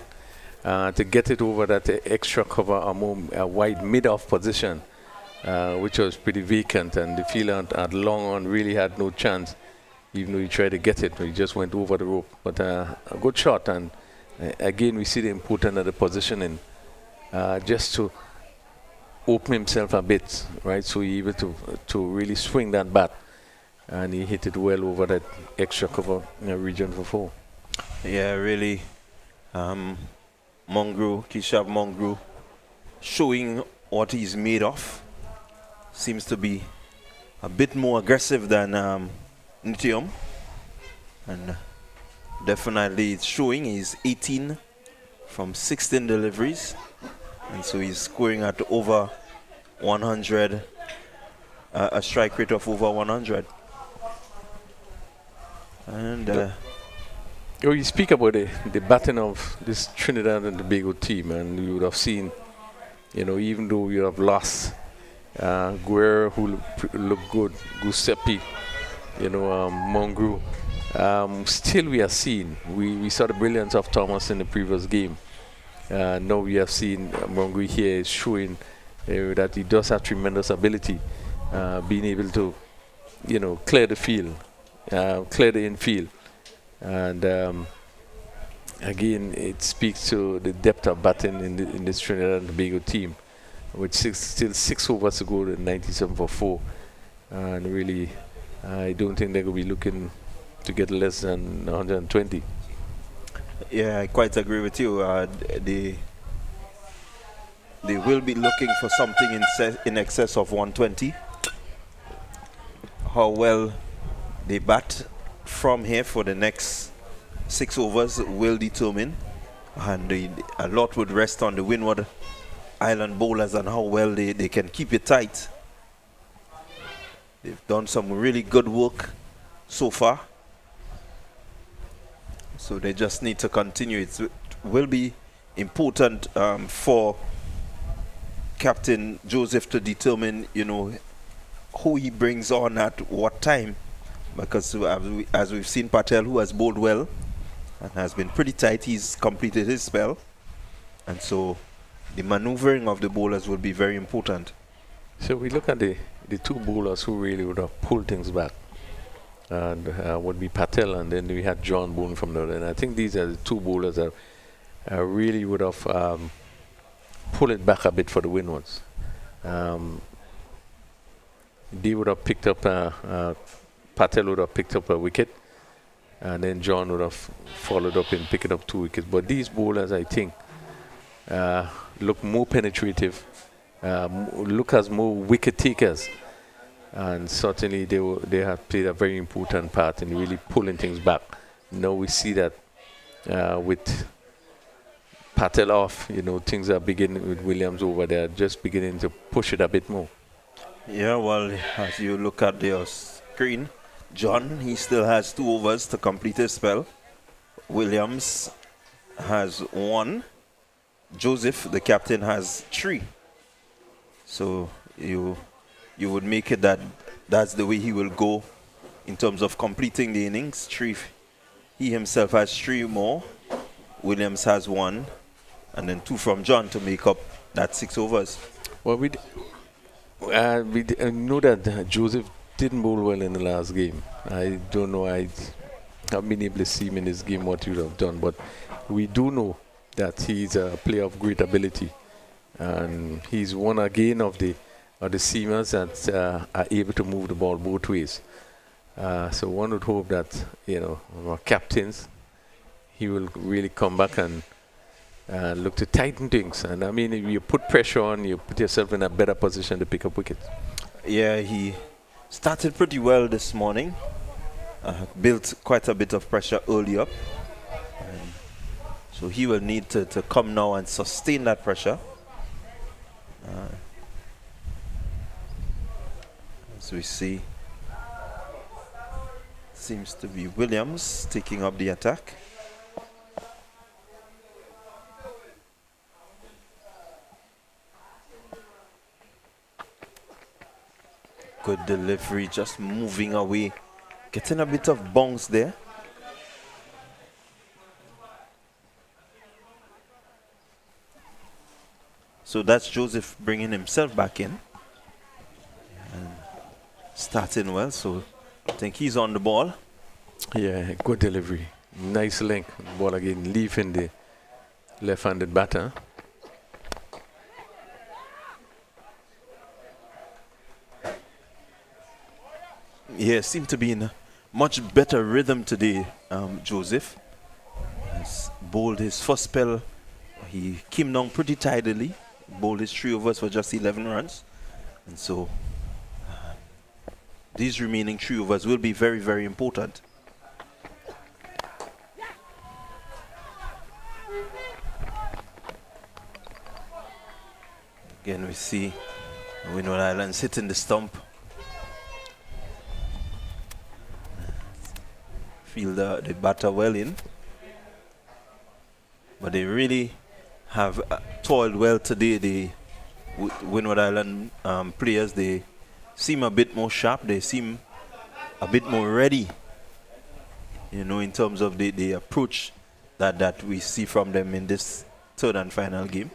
to get it over that extra cover, a wide mid-off position, which was pretty vacant. And the fielder at long on really had no chance, even though he tried to get it. He just went over the rope. But a good shot. And again, we see the importance of the positioning, just to open himself a bit, right? So he able to really swing that bat, and he hit it well over that extra cover region for 4. Yeah, really. Kishab Mongrel, showing what he's made of. Seems to be a bit more aggressive than Nitium, and definitely it's showing. He's 18 from 16 deliveries. And so he's scoring at over 100, a strike rate of over 100. And you speak about the batting of this Trinidad and Tobago team, and you would have seen, even though you have lost Guerrero, who looked good, Giuseppe, Mongrel, still we are seeing. We saw the brilliance of Thomas in the previous game. Now we have seen Mongrel here showing that he does have tremendous ability, being able to, clear the field, clear the infield. And again, it speaks to the depth of batting in this Trinidad and Tobago team, with still 6 overs to go to 97 for 4. And really, I don't think they're going to be looking to get less than 120. yeah, I quite agree with you. They will be looking for something in excess of 120. How well they bat from here for the next 6 overs will determine, and a lot would rest on the Windward Island bowlers and how well they can keep it tight. They've done some really good work so far. So they just need to continue. It will be important for Captain Joseph to determine, who he brings on at what time. Because as we've seen, Patel, who has bowled well and has been pretty tight, he's completed his spell. And so the maneuvering of the bowlers will be very important. So we look at the two bowlers who really would have pulled things back. And would be Patel, and then we had John bowling from the other. And I think these are the two bowlers that really would have pulled it back a bit for the Windwards. They would have picked up, Patel would have picked up a wicket, and then John would have followed up in picking up 2 wickets. But these bowlers, I think, look more penetrative, look as more wicket takers. And certainly they have played a very important part in really pulling things back. Now we see that with Patel off, things are beginning with Williams over there, just beginning to push it a bit more. Yeah, well, as you look at their screen, John, he still has 2 overs to complete his spell. Williams has 1. Joseph, the captain, has 3. So you would make it that's the way he will go in terms of completing the innings. 3. He himself has 3 more. Williams has 1. And then 2 from John to make up that 6 overs. Well, we know that Joseph didn't bowl well in the last game. I don't know. I haven't been able to see him in this game what he would have done. But we do know that he's a player of great ability. And he's one again of the seamers that are able to move the ball both ways. So one would hope that, our captains, he will really come back and look to tighten things. And I mean, if you put pressure on, you put yourself in a better position to pick up wickets. Yeah, he started pretty well this morning. Built quite a bit of pressure early up. So he will need to come now and sustain that pressure. As we see, seems to be Williams taking up the attack. Good delivery, just moving away, getting a bit of bounce there. So that's Joseph bringing himself back in and starting well. So I think he's on the ball. Yeah, good delivery. Nice link. Ball again, leaving the left-handed batter. Yeah, seemed to be in a much better rhythm today, Joseph. Has bowled his first spell. He came down pretty tidily. Bowled his 3 overs for just 11 runs. And so these remaining 3 overs will be very, very important. Again, we see Windward Islands hitting the stump. Feel the batter well in. But they really have toiled well today. The Windward Island players, they seem a bit more sharp. They seem a bit more ready, in terms of the approach that we see from them in this 3rd and final game.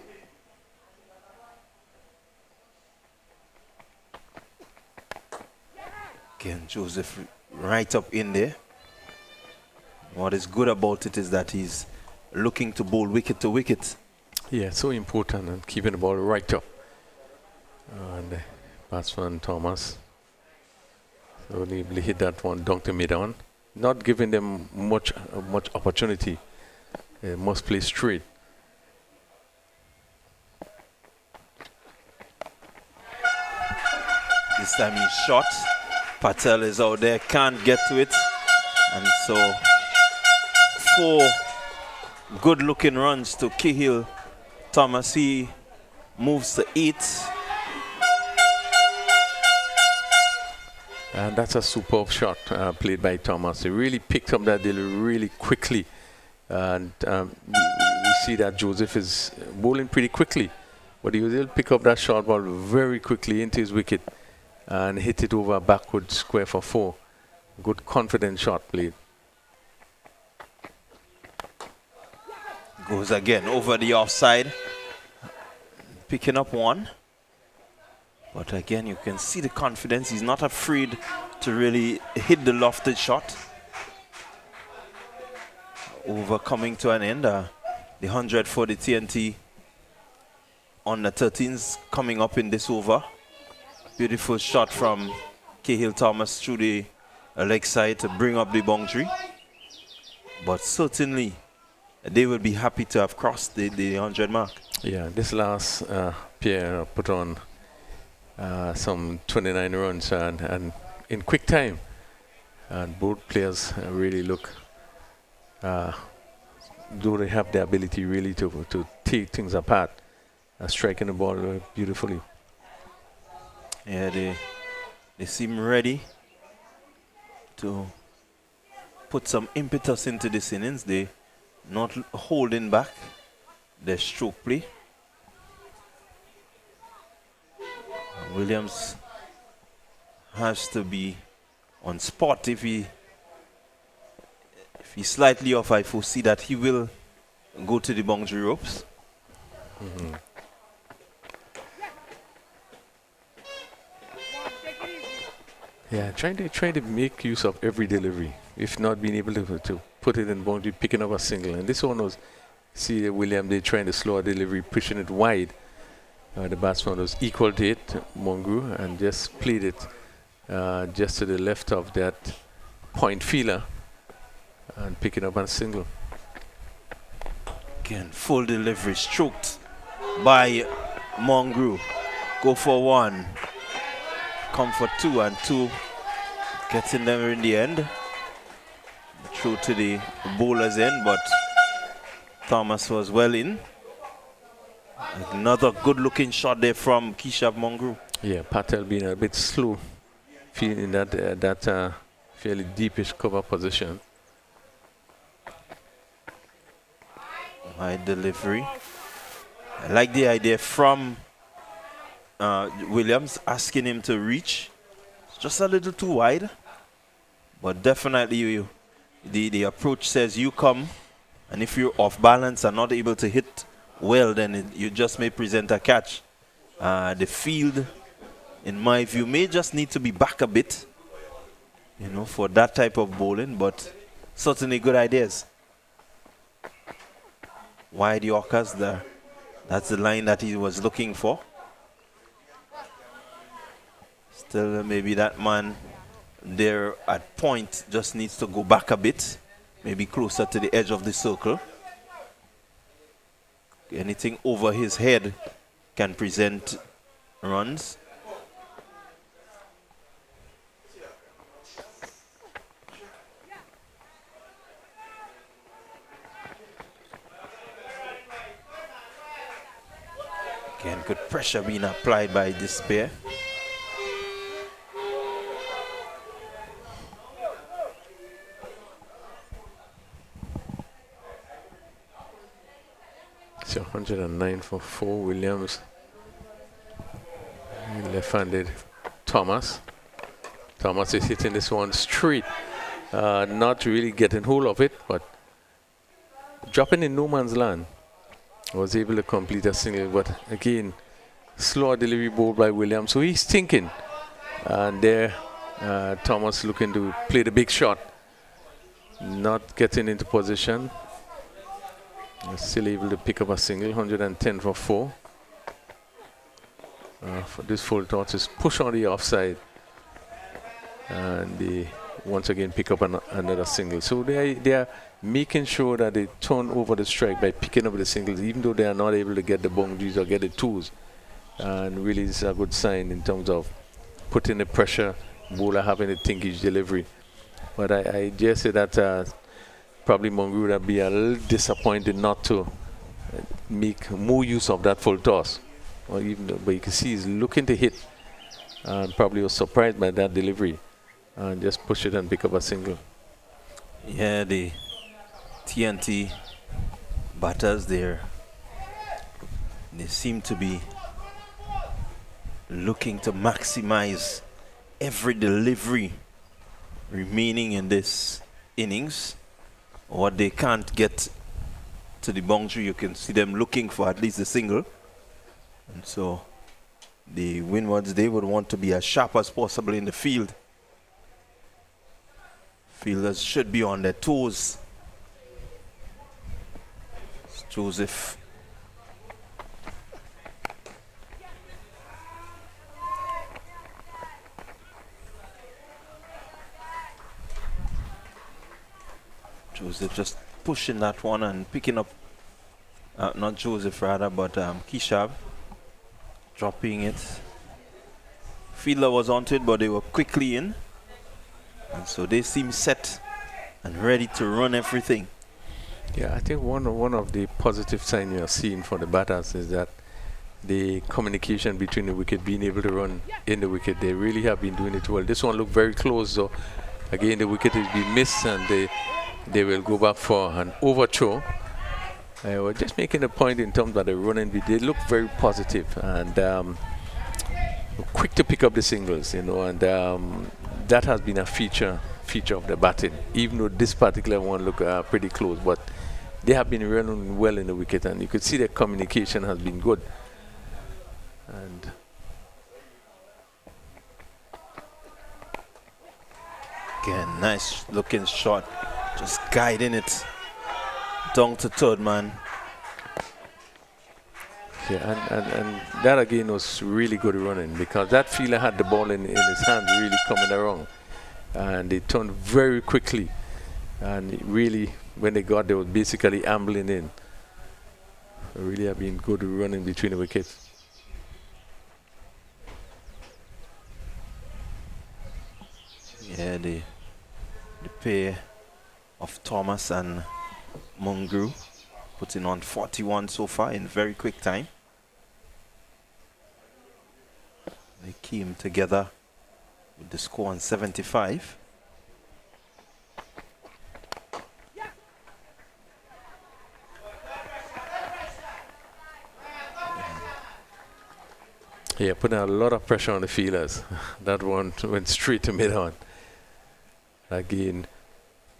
Again, Joseph right up in there. What is good about it is that he's looking to bowl wicket to wicket. Yeah, so important, and keeping the ball right up. And batsman Thomas. So they hit that one down to mid-on. Not giving them much opportunity. They must play straight. This time he's shot. Patel is out there, can't get to it. And so 4 good looking runs to Cahill. Thomas, he moves to 8. And that's a superb shot played by Thomas. He really picked up that delivery really quickly. And we see that Joseph is bowling pretty quickly. But he was able to pick up that short ball very quickly into his wicket and hit it over a backward square for 4. Good confident shot played. Goes again over the offside. Picking up 1. But again, you can see the confidence. He's not afraid to really hit the lofted shot. Over coming to an end. The 100 for the TNT on the 13s coming up in this over. Beautiful shot from Cahill Thomas through the leg side to bring up the boundary. But certainly, they will be happy to have crossed the 100 mark. Yeah, this last pair put on some 29 runs and in quick time. And both players really look, do they have the ability really to take things apart, striking the ball beautifully. Yeah, they seem ready to put some impetus into this innings. They not holding back their stroke play. Williams has to be on spot. If he's slightly off, I foresee that he will go to the boundary ropes. Mm-hmm. Yeah, trying to make use of every delivery. If not being able to put it in boundary, picking up a single. And this one was, see William, they trying to slow a delivery, pushing it wide. The batsman was equal to it, Mongrou, and just played it just to the left of that point feeler and picking up a single. Again, full delivery, stroked by Mongrou. Go for 1. Come for 2, and 2 getting them in the end. Through to the bowler's end, but Thomas was well in. Another good-looking shot there from Keshav Mongrou. Yeah, Patel being a bit slow, feeling that fairly deepish cover position. High delivery. I like the idea from Williams asking him to reach. It's just a little too wide, but definitely the approach says you come, and if you're off balance and not able to hit well, then you just may present a catch. The field, in my view, may just need to be back a bit, for that type of bowling, but certainly good ideas. Wide Yorkers, that's the line that he was looking for. Still, maybe that man there at point just needs to go back a bit, maybe closer to the edge of the circle. Anything over his head can present runs. Again, good pressure being applied by this pair. So 109 for 4. Williams. Left-handed Thomas. Thomas is hitting this one straight. Not really getting hold of it, but dropping in no man's land. Was able to complete a single, but again, slow delivery ball by Williams. So he's thinking. And there, Thomas looking to play the big shot. Not getting into position. Still able to pick up a single, 110 for 4. For this full toss is push on the offside. And they once again pick up another single. So they are making sure that they turn over the strike by picking up the singles, even though they are not able to get the boundaries or get the twos. And really it's a good sign in terms of putting the pressure, bowler having to think his delivery. But I just say that probably Mongrou would be a little disappointed not to make more use of that full toss. Or even though, but you can see he's looking to hit and probably was surprised by that delivery. and just push it and pick up a single. Yeah, the TNT batters there, they seem to be looking to maximize every delivery remaining in this innings. What they can't get to the boundary, you can see them looking for at least a single. And so the Windwards, they would want to be as sharp as possible in the field. Fielders should be on their toes. It's Joseph. Joseph just pushing that one and picking up, not Joseph rather, but Kishab dropping it. Fielder was onto it, but they were quickly in. And so they seem set and ready to run everything. Yeah, I think one of the positive signs you are seeing for the batters is that the communication between the wicket, being able to run in the wicket, they really have been doing it well. This one looked very close, so again the wicket has been missed and they will go back for an overthrow. We're just making a point in terms of the running. They look very positive and quick to pick up the singles, you know, and that has been a feature of the batting. Even though this particular one look pretty close, but they have been running well in the wicket, and you could see their communication has been good. And again, nice looking shot, just guiding it down to third man. yeah, and that again was really good running, because that fielder had the ball in his hand, really coming around, and they turned very quickly, and really when they got, they were basically ambling in. Really have been good running between the wickets. Yeah, the pair of Thomas and Mungru putting on 41 so far in very quick time. They came together with the score on 75. Yeah, putting a lot of pressure on the fielders. That one went straight to mid-on. Again,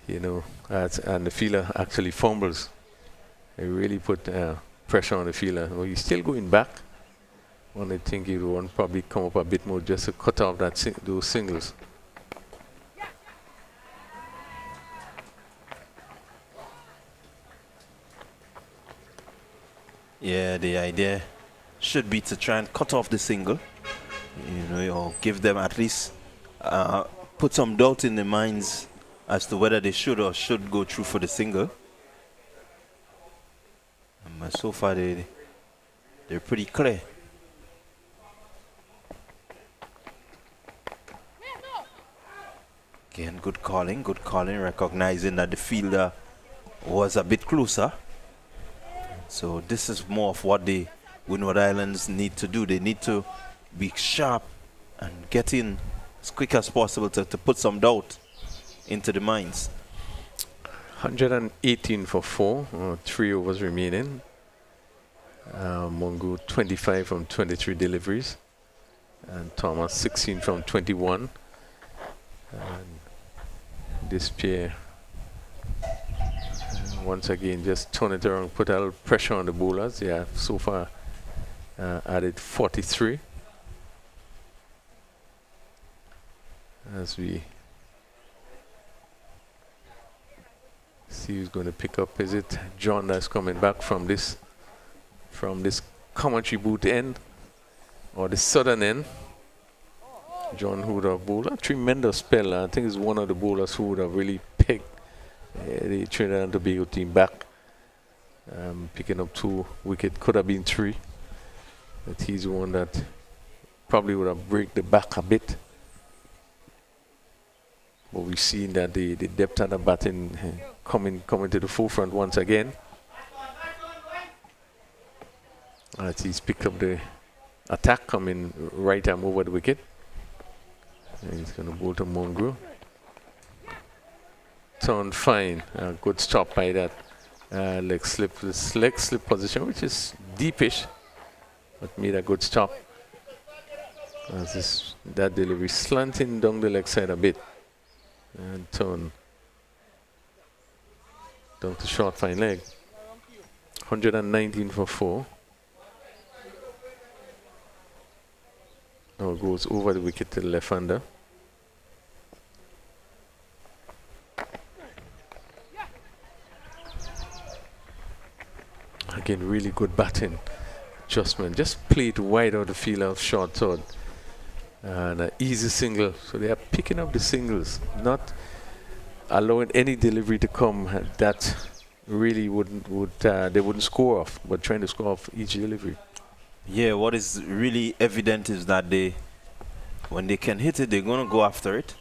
you know, and the fielder actually fumbles. He really put pressure on the fielder. Well, he's still going back. One, I think he will probably come up a bit more just to cut off that those singles. Yeah, the idea should be to try and cut off the single, you know, or give them at least put some doubt in their minds as to whether they should or should go through for the single. But so far they're pretty clear. Again, good calling, recognizing that the fielder was a bit closer. So this is more of what the Windward Islands need to do. They need to be sharp and get in as quick as possible to put some doubt into the minds. 118 for 4, 3 overs remaining. Mungu 25 from 23 deliveries, and Thomas 16 from 21. And this pair once again just turn it around, put a little pressure on the bowlers. Yeah, so far added 43 as we see who's going to pick up. Is it John that's coming back from this commentary booth end or the southern end? John, who would have bowled a tremendous spell. I think he's one of the bowlers who would have really picked the Trinidad and Tobago team back. Picking up 2 wickets, could have been 3. But he's the one that probably would have break the back a bit. But we've seen that the depth at the batting coming to the forefront once again. As he's picked up the attack coming right arm over the wicket. And he's going to bowl to Mungo. Turn fine. Good stop by that leg slip. This leg slip position, which is deepish, but made a good stop. As that delivery slanting down the leg side a bit. And turn down to short fine leg. 119 for 4. Now goes over the wicket to the left hander. Again, really good batting adjustment. Just played wide out the field out short third. And an easy single. So they are picking up the singles, not allowing any delivery to come that really they wouldn't score off, but trying to score off each delivery. Yeah, what is really evident is that when they can hit it, they're going to go after it.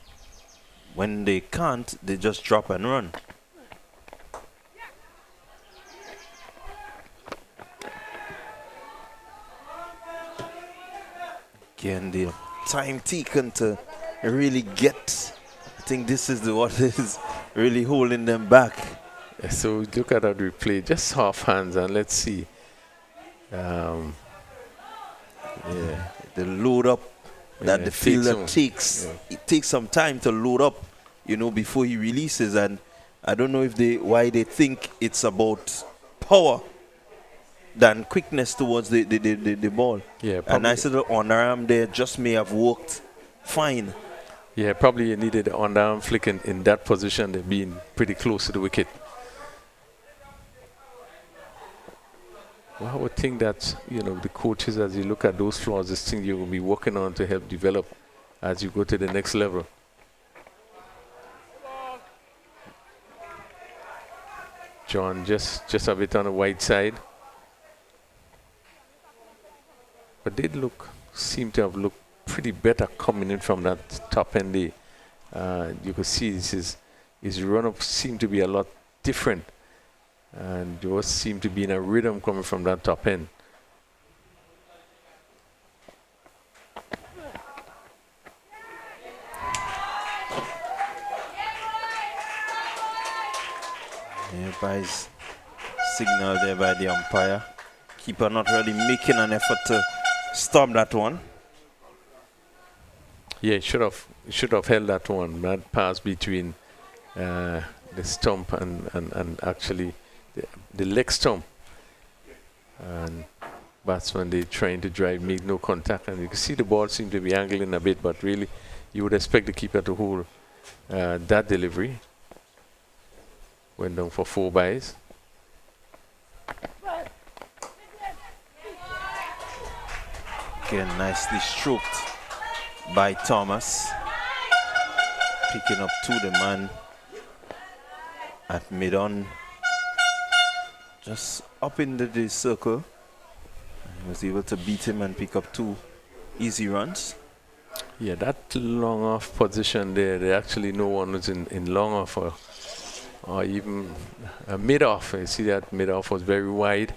When they can't, they just drop and run. Again, the time taken to really get. I think this is what is really holding them back. So look at that replay, just half hands, and let's see. Yeah, the load up that the fielder takes. Yeah. It takes some time to load up, before he releases. And I don't know why they think it's about power than quickness towards the ball. Yeah, and I said the underarm there just may have worked fine. Yeah, probably you needed the underarm flick in that position, they're being pretty close to the wicket. Well, I would think that, the coaches, as you look at those flaws, this thing you will be working on to help develop as you go to the next level. John just a bit on the wide side. But they seem to have looked pretty better coming in from that top end there. You could see his run-up seemed to be a lot different. And there seemed to be in a rhythm coming from that top end. Yeah, by signal there by the umpire. Keeper not really making an effort to stop that one. Yeah, should have held that one. That pass between the stump and actually the leg stump. And batsman, they trying to drive, make no contact, and you can see the ball seem to be angling a bit, but really you would expect the keeper to hold that delivery. Went down for 4 byes. Again, nicely stroked by Thomas. Picking up to the man at mid-on. Just up into the circle. He was able to beat him and pick up 2 easy runs. Yeah, that long off position there actually no one was in long off or even mid off. You see that mid off was very wide.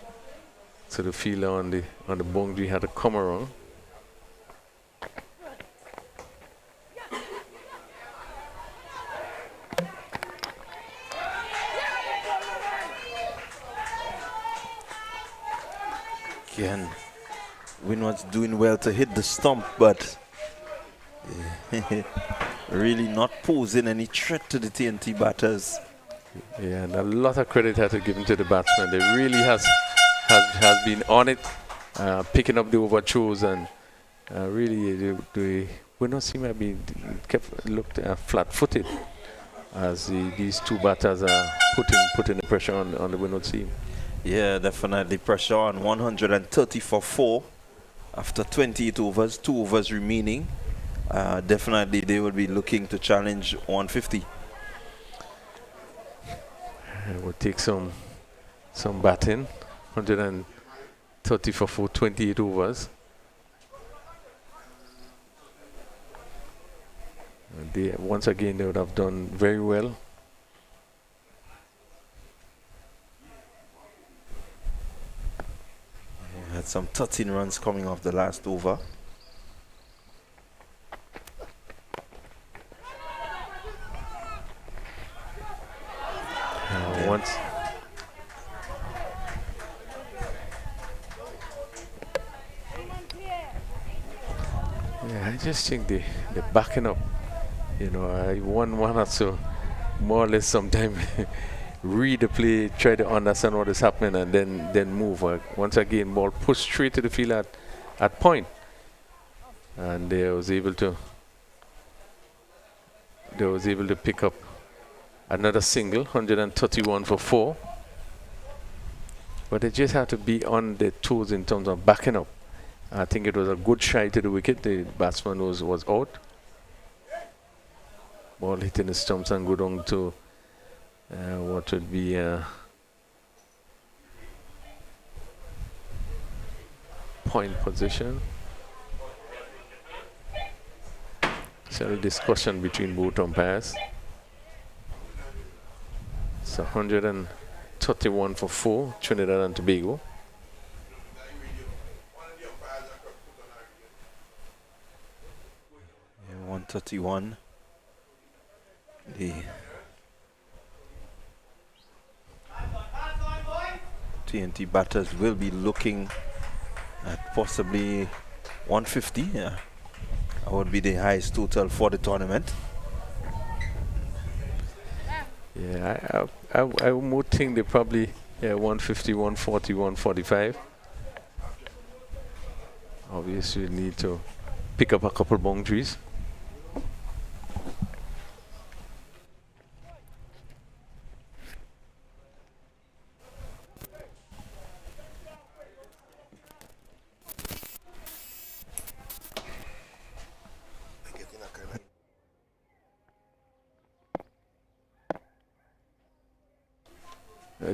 So the fielder on the boundary had to come around. Again, Windwards doing well to hit the stump, but really not posing any threat to the TNT batters. Yeah, and a lot of credit had to give to the batsman. They really has been on it, picking up the overthrows, and really they would not seem to be looked flat-footed as these 2 batters are putting the pressure on the Windwards team. Yeah, definitely pressure on. 130 for 4 after 28 overs, 2 overs remaining. Definitely they will be looking to challenge 150. It will take some batting. 130 for 4, 28 overs. Once again, they would have done very well. Had some 13 runs coming off the last over. just think they're backing up. You know, one has to more or less sometime read the play, try to understand what is happening, and then move. Once again, ball pushed straight to the field at point, and they was able to pick up another single, 131 for 4. But they just have to be on their toes in terms of backing up. I think it was a good shy to the wicket. The batsman was out. Ball hitting the stumps and go down to what would be point position. So a discussion between both umpires. It's 131 for 4, Trinidad and Tobago. Yeah, 131. The TNT batters will be looking at possibly 150. Yeah, that would be the highest total for the tournament. Yeah, I would think they probably 150, 140, 145. Obviously, you need to pick up a couple boundaries.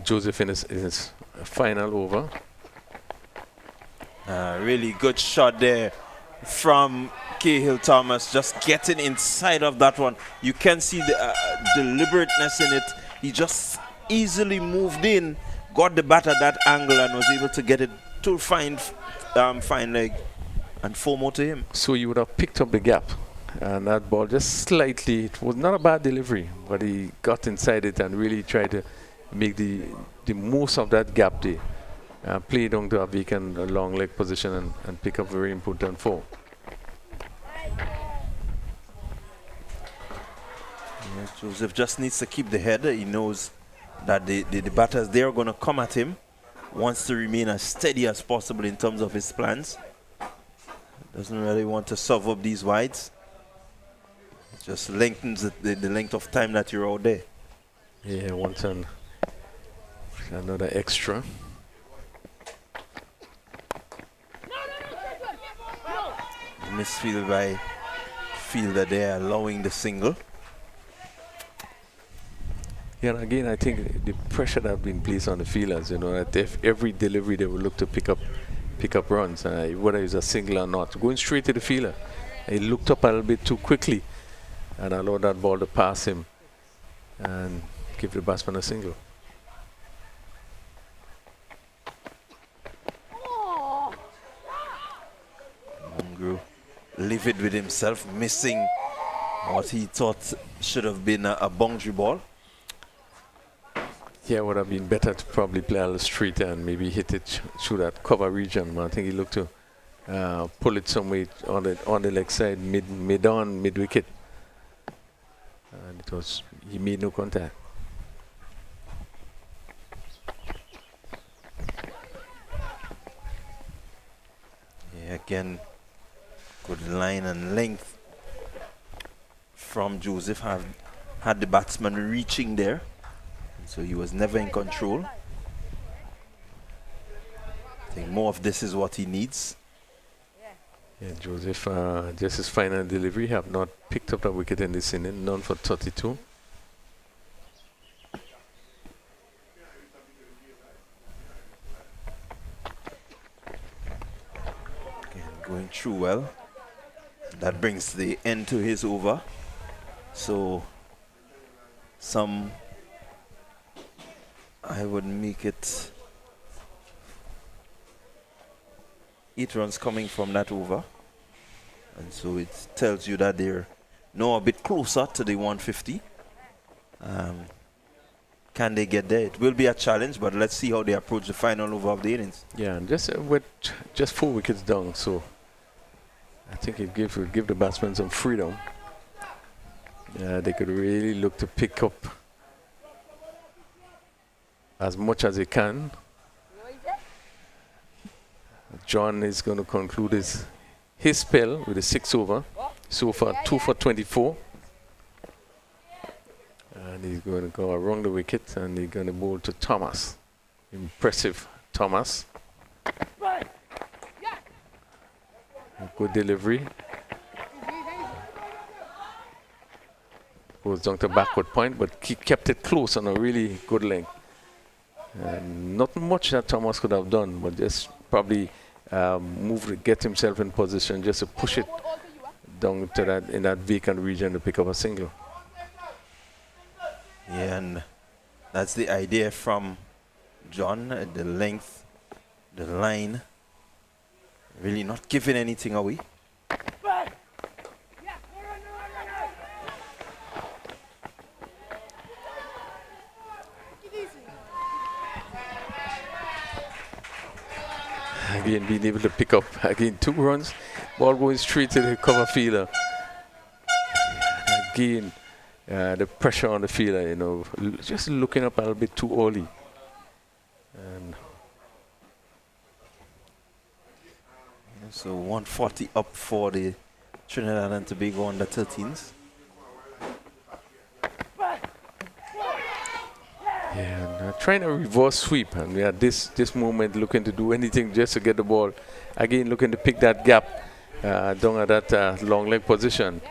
Joseph in his final over. Really good shot there from Cahill Thomas, just getting inside of that one. You can see the deliberateness in it. He just easily moved in, got the bat at that angle, and was able to get it to fine leg and 4 more to him. So you would have picked up the gap, and that ball just slightly, it was not a bad delivery, but he got inside it and really tried to make the most of that gap there. Play down to a vacant long leg position and pick up very important 4. Yes, Joseph just needs to keep the head. He knows that the batters, they are going to come at him. Wants to remain as steady as possible in terms of his plans. Doesn't really want to serve up these wides. It just lengthens the length of time that you're out there. Yeah, wants another extra. Misfield by fielder there, allowing the single. Yeah, and again, I think the pressure that has been placed on the fielders, you know, that if every delivery they will look to pick up runs, whether it's a single or not. Going straight to the fielder, he looked up a little bit too quickly and allowed that ball to pass him and give the batsman a single. Grew livid with himself, missing what he thought should have been a boundary ball. Yeah, it would have been better to probably play on the street and maybe hit it through that cover region. But I think he looked to pull it somewhere on the leg side, mid wicket, and he made no contact. Yeah, again, good line and length from Joseph. Had the batsman reaching there, so he was never in control. I think more of this is what he needs. Yeah, Joseph, just his final delivery, have not picked up a wicket in this inning, none for 32. Again, going through well. That brings the end to his over. So I would make it 8 runs coming from that over. And so it tells you that they're now a bit closer to the 150. Can they get there? It will be a challenge, but let's see how they approach the final over of the innings. Yeah, and just with just 4 wickets down, so I think it would give the batsmen some freedom. They could really look to pick up as much as they can. John is going to conclude his spell with a 6 over. So far, 2 for 24. And he's going to go around the wicket and he's going to bowl to Thomas. Impressive, Thomas. Good delivery. Goes down to backward point, but he kept it close on a really good length. Not much that Thomas could have done, but just probably get himself in position just to push it down to that in that vacant region to pick up a single. Yeah, and that's the idea from John, the length, the line, really not giving anything away. Again, being able to pick up again 2 runs, ball going straight to the cover fielder. Again, the pressure on the fielder, you know, just looking up a little bit too early. And so 140 up for the Trinidad and Tobago under 13s. Yeah, and, trying a reverse sweep, and we at this moment looking to do anything just to get the ball. Again, looking to pick that gap down at that long leg position.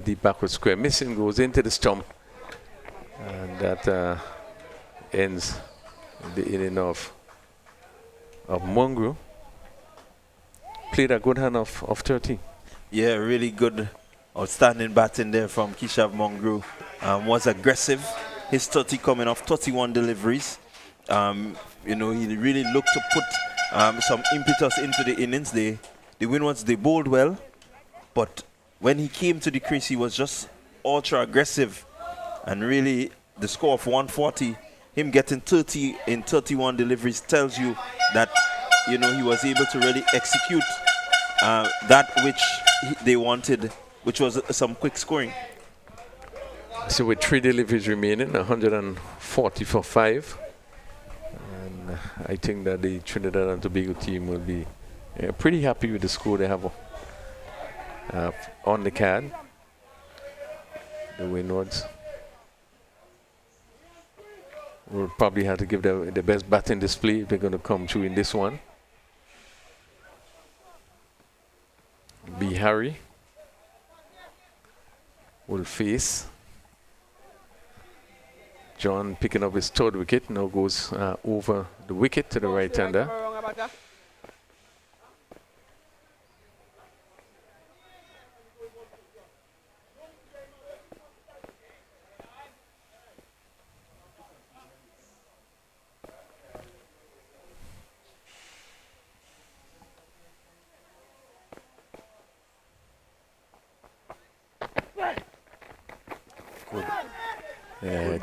Deep backward square, missing, goes into the stump, and that ends the inning of Mongrel. Played a good hand of 30. Yeah, really good, outstanding batting there from Keshav Mongrel. Was aggressive. His 30 coming off 31 deliveries. You know, he really looked to put some impetus into the innings. The Windwards, they bowled well, but when he came to the crease, he was just ultra aggressive. And really, the score of 140, him getting 30 in 31 deliveries tells you that, you know, he was able to really execute that which they wanted, which was some quick scoring. So with 3 deliveries remaining, 140 for 5. And I think that the Trinidad and Tobago team will be pretty happy with the score they have on the card. The Windwards will probably have to give the best batting display if they're going to come through in this one. B. Harry will face John, picking up his 3rd wicket, now goes over the wicket to the right-hander.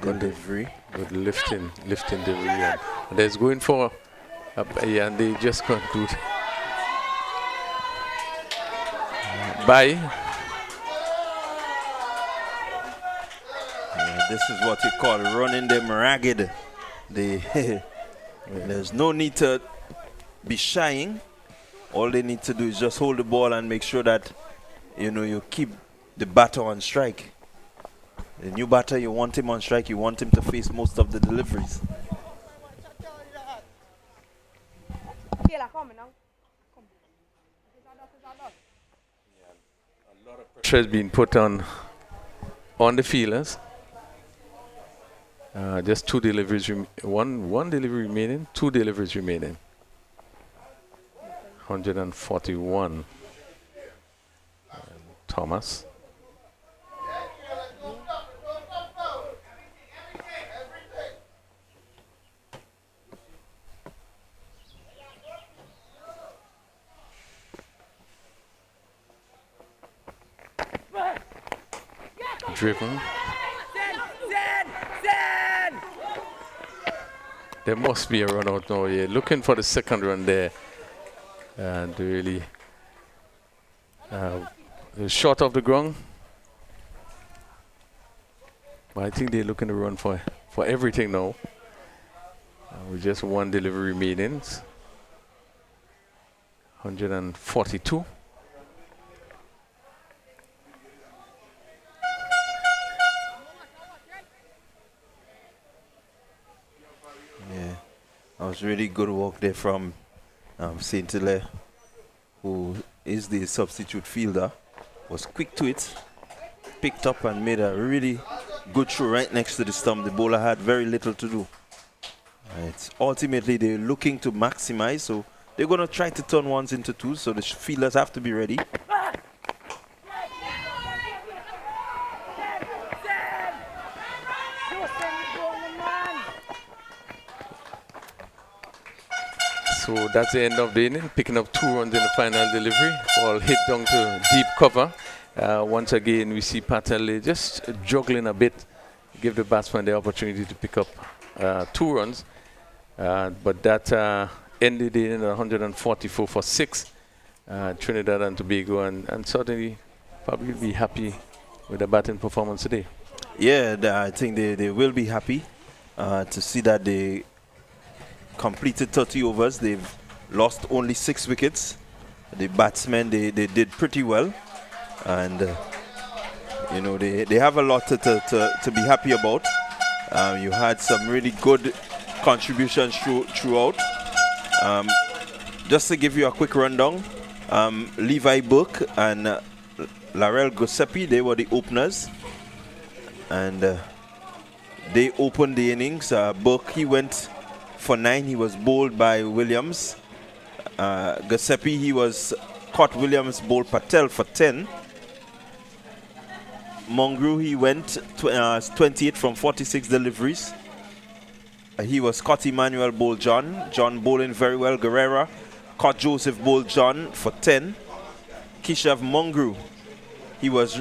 Good delivery. Good lifting delivery. And there's going for and they just conclude by. This is what you call running them ragged. There's no need to be shying. All they need to do is just hold the ball and make sure that, you know, you keep the batter on strike. The new batter, you want him on strike, you want him to face most of the deliveries. Pressure has been put on the fielders. Just 2 deliveries, one delivery remaining, 2 deliveries remaining. 141. Thomas. Driven. There must be a run out now. Yeah, looking for the 2nd run there, and really Short of the ground. But I think they're looking to run for everything now. With just one delivery remaining. 142. Yeah, that was really good work there from Saint Hilaire, who is the substitute fielder. Was quick to it, picked up and made a really good throw right next to the stump. The bowler had very little to do. Right. Ultimately, they're looking to maximize, so they're going to try to turn ones into twos, so the fielders have to be ready. So that's the end of the inning, picking up 2 runs in the final delivery. Ball hit down to deep cover. Once again, we see Patel just juggling a bit, give the batsman the opportunity to pick up 2 runs. But that ended in 144 for 6. Trinidad and Tobago, and certainly probably be happy with the batting performance today. Yeah, I think they will be happy to see that they completed 30 overs. They've lost only 6 wickets. The batsmen, they did pretty well. And, you know, they have a lot to be happy about. You had some really good contributions throughout. Just to give you a quick rundown, Levi Burke and Larell Giuseppe, they were the openers. And they opened the innings. Burke, he went for 9. He was bowled by Williams. Giuseppe, he was caught Williams, bowled Patel for 10. Mongrel, he went 28 from 46 deliveries. He was Scott Emmanuel, bowled John. John bowling very well. Guerrera caught Joseph, bowled John for 10. Kishav Mongrel, he was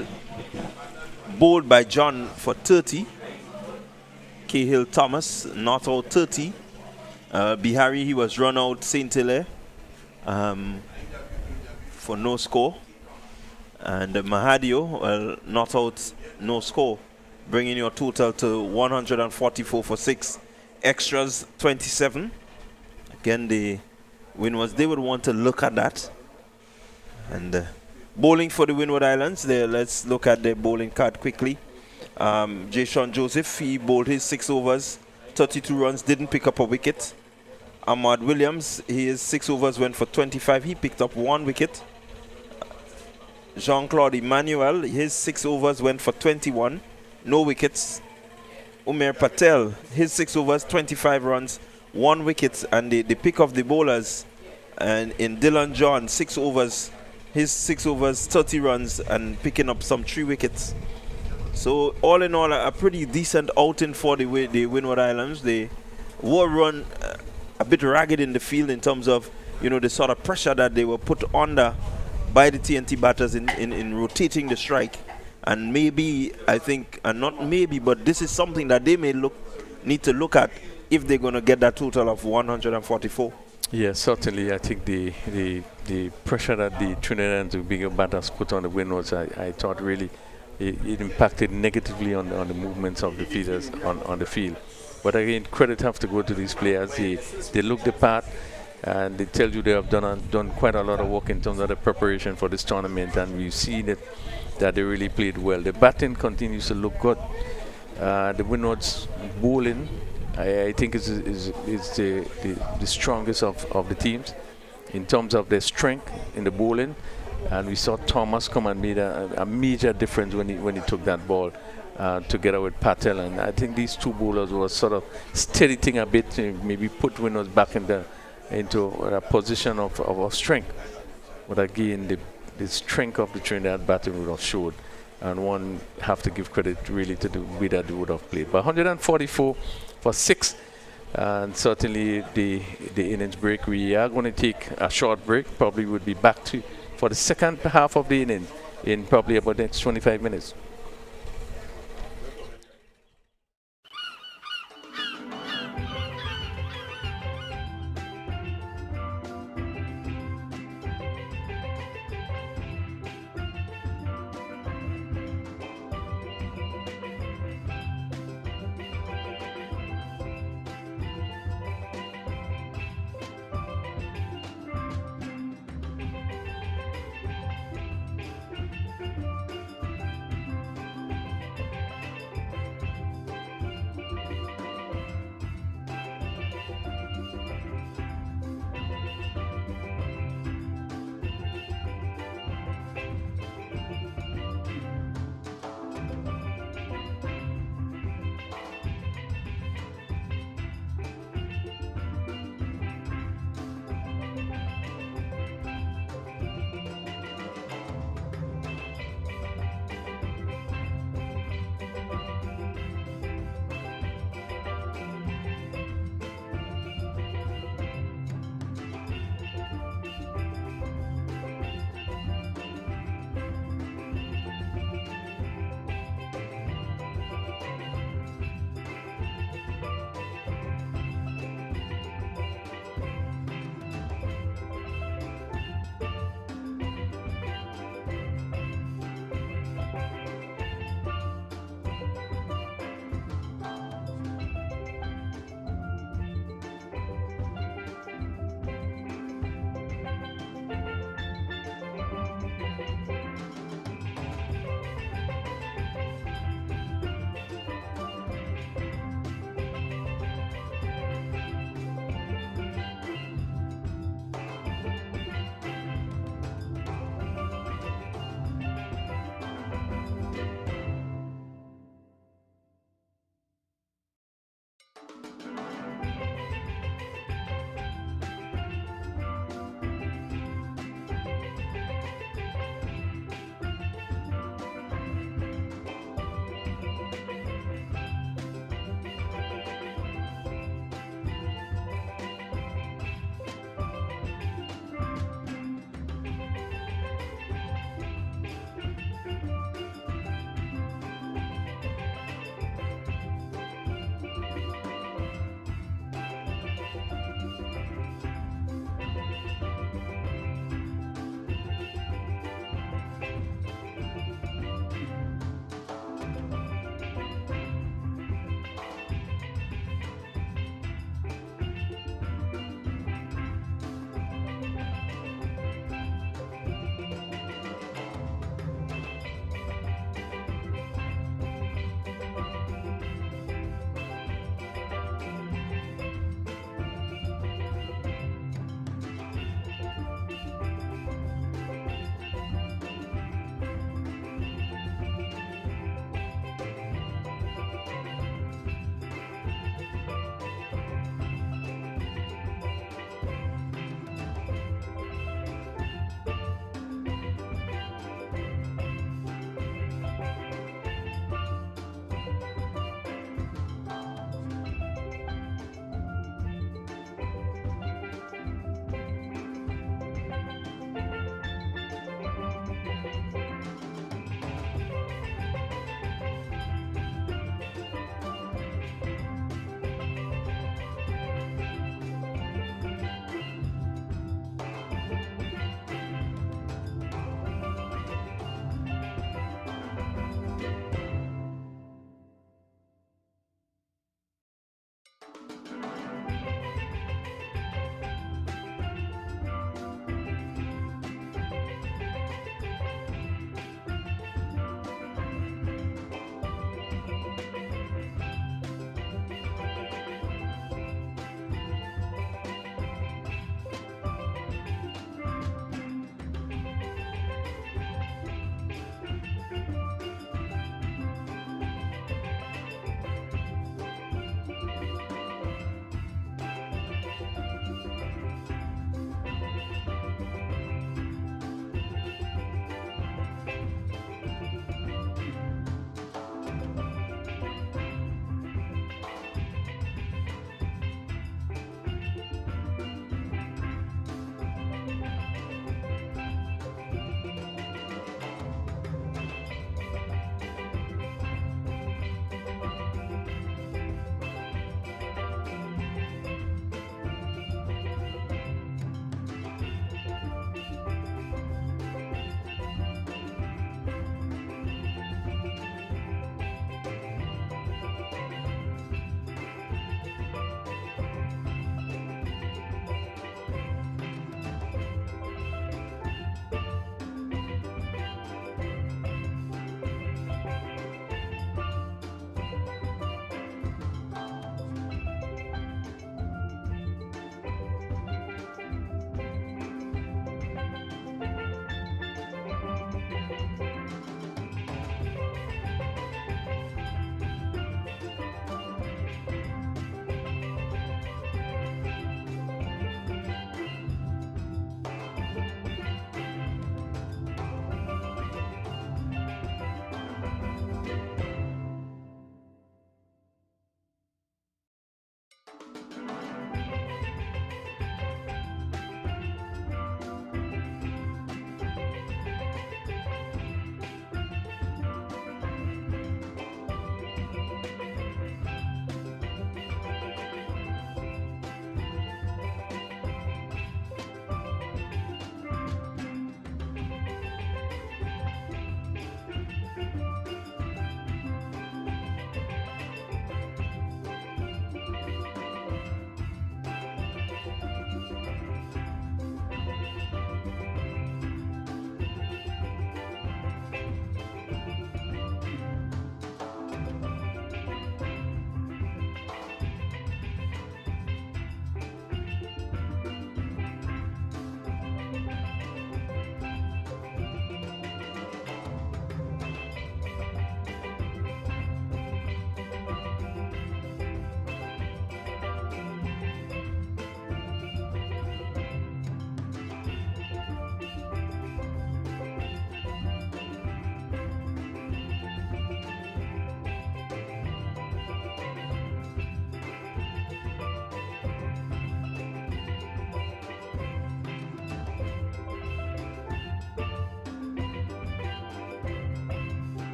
bowled by John for 30. Cahill Thomas not out 30. Bihari, he was run out Saint Hilaire for no score. And Mahadio, well, not out, no score, bringing your total to 144 for 6. Extras 27. Again, the Windwards, they would want to look at that. And bowling for the Windward Islands, let's look at the bowling card quickly. Jason Joseph, he bowled his 6 overs, 32 runs, didn't pick up a wicket. Ahmad Williams, his 6 overs went for 25, he picked up 1 wicket. Jean-Claude Emmanuel, his 6 overs went for 21, no wickets. Umair Patel, his 6 overs, 25 runs, 1 wicket. And the pick of the bowlers, and in Dylan John, 6 overs, his 6 overs, 30 runs, and picking up some 3 wickets. So all in all, a pretty decent outing for the Windward Islands. They were run a bit ragged in the field in terms of, you know, the sort of pressure that they were put under by the TNT batters in rotating the strike. And maybe, I think, and not maybe, but this is something that they may need to look at if they're going to get that total of 144. Yeah, certainly. I think the pressure that the Trinidad and Tobago batters put on the Windwards, I thought really it impacted negatively on the movements of the fielders on the field. But again, credit have to go to these players. They look the part, and they tell you they have done quite a lot of work in terms of the preparation for this tournament, and we've seen that they really played well. The batting continues to look good. The Windwards bowling, I think is the strongest of the teams in terms of their strength in the bowling. And we saw Thomas come and made a major difference when he took that ball together with Patel. And I think these 2 bowlers were sort of steady thing a bit, maybe put Windwards back into a position of strength. But again, the strength of the Trinidad batting would have showed, and one have to give credit really to the way that they would have played. But 144 for 6, and certainly the innings break. We are going to take a short break. Probably would be back for the second half of the inning in probably about the next 25 minutes.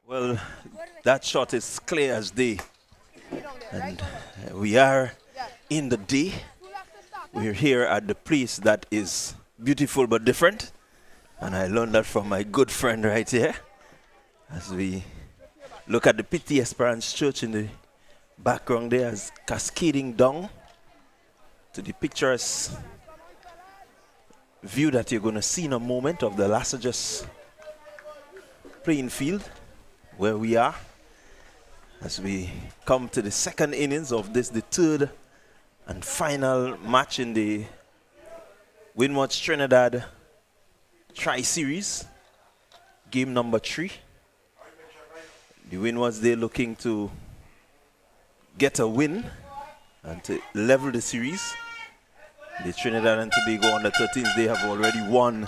Well, that shot is clear as day. And we are in the day. We're here at the place that is beautiful but different. And I learned that from my good friend right here. As we look at the Pity Esperance Church in the background there, as cascading down to the picturesque view that you're going to see in a moment of the Lassages playing field where we are as we come to the second innings of this, the third and final match in the Windwards Trinidad Tri-Series, game number 3. The Windwards, they're looking to get a win and to level the series. The Trinidad and Tobago under 13s, they have already won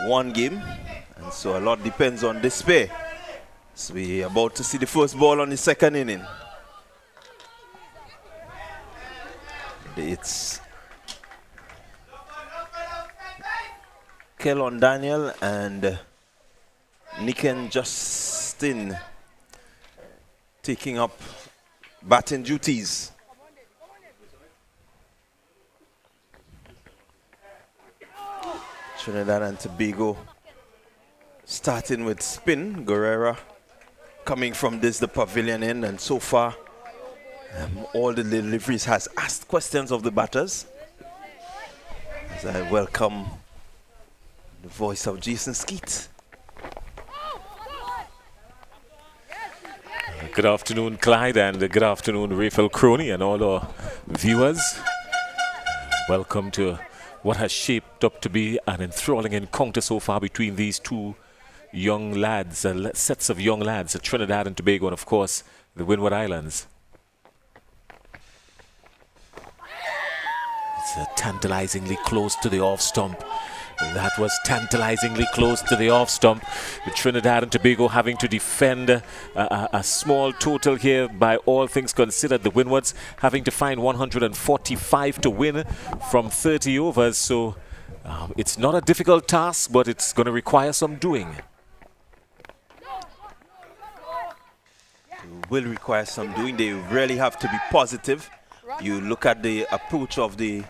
one game, and so a lot depends on this pair. So we're about to see the first ball on the second inning. It's Kellon Daniel and Niken Justin taking up batting duties. Trinidad and Tobago starting with spin. Guerrera coming from the pavilion end, and so far all the deliveries has asked questions of the batters. As I welcome the voice of Jason Skeet. Good afternoon, Clyde, and good afternoon, Raphael Crony, and all our viewers. Welcome to what has shaped up to be an enthralling encounter so far between these two young lads, sets of young lads, Trinidad and Tobago, and of course the Windward Islands. It's tantalizingly close to the off stump. That was tantalizingly close to the off stump. The Trinidad and Tobago having to defend a small total here by all things considered. The Windwards having to find 145 to win from 30 overs. So it's not a difficult task, but it's going to require some doing. It will require some doing. They really have to be positive. You look at the approach of the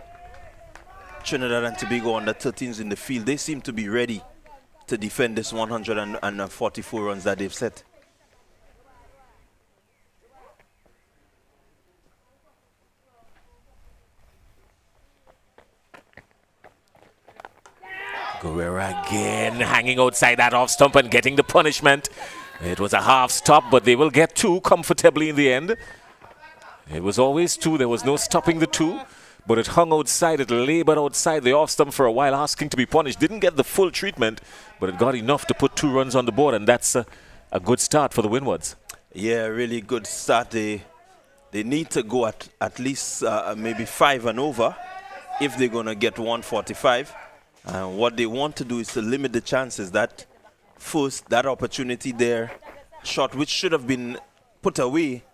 Trinidad and Tobago under 13s in the field. They seem to be ready to defend this 144 runs that they've set. Guerrera again hanging outside that off stump and getting the punishment. It was a half stop, but they will get 2 comfortably in the end. It was always 2. There was no stopping the 2. But it hung outside, it labored outside the off stump for a while, asking to be punished. Didn't get the full treatment, but it got enough to put 2 runs on the board, and that's a good start for the Windwards. Yeah, really good start. They need to go at least maybe 5 and over if they're going to get 145. What they want to do is to limit the chances that first, that opportunity there, shot which should have been put away,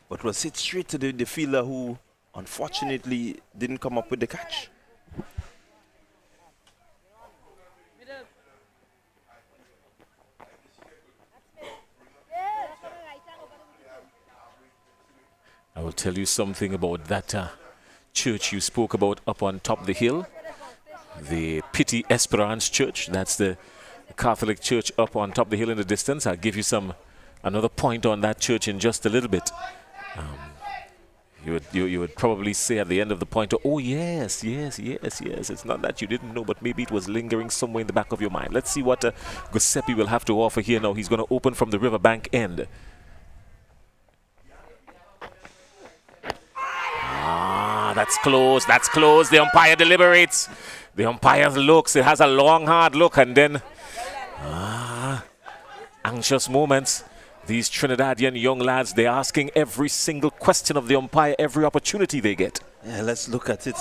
but was hit straight to the fielder who unfortunately didn't come up with the catch. I will tell you something about that church you spoke about up on top of the hill. The Pity Esperance Church. That's the Catholic church up on top of the hill in the distance. I'll give you another point on that church in just a little bit. You would probably say at the end of the pointer, oh yes. It's not that you didn't know, but maybe it was lingering somewhere in the back of your mind. Let's see what Giuseppe will have to offer here now. He's going to open from the riverbank end. That's close. The umpire deliberates. The umpire looks. It has a long, hard look, and then anxious moments. These Trinidadian young lads, they're asking every single question of the umpire, every opportunity they get. Yeah, let's look at it.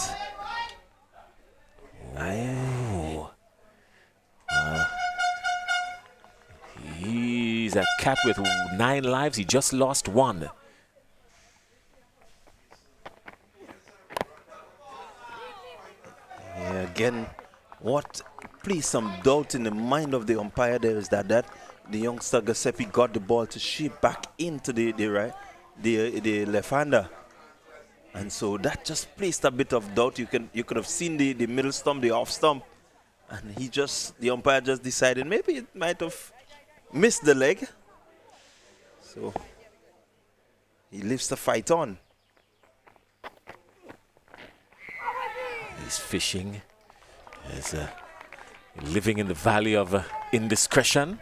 Oh. He's a cat with 9 lives. He just lost 1. Yeah, again, what placed some doubt in the mind of the umpire there is that the youngster Giuseppe got the ball to shape back into the left-hander. And so that just placed a bit of doubt. You could have seen the middle stump, the off stump. And the umpire just decided maybe it might have missed the leg. So he leaves the fight on. He's fishing. He's living in the valley of indiscretion.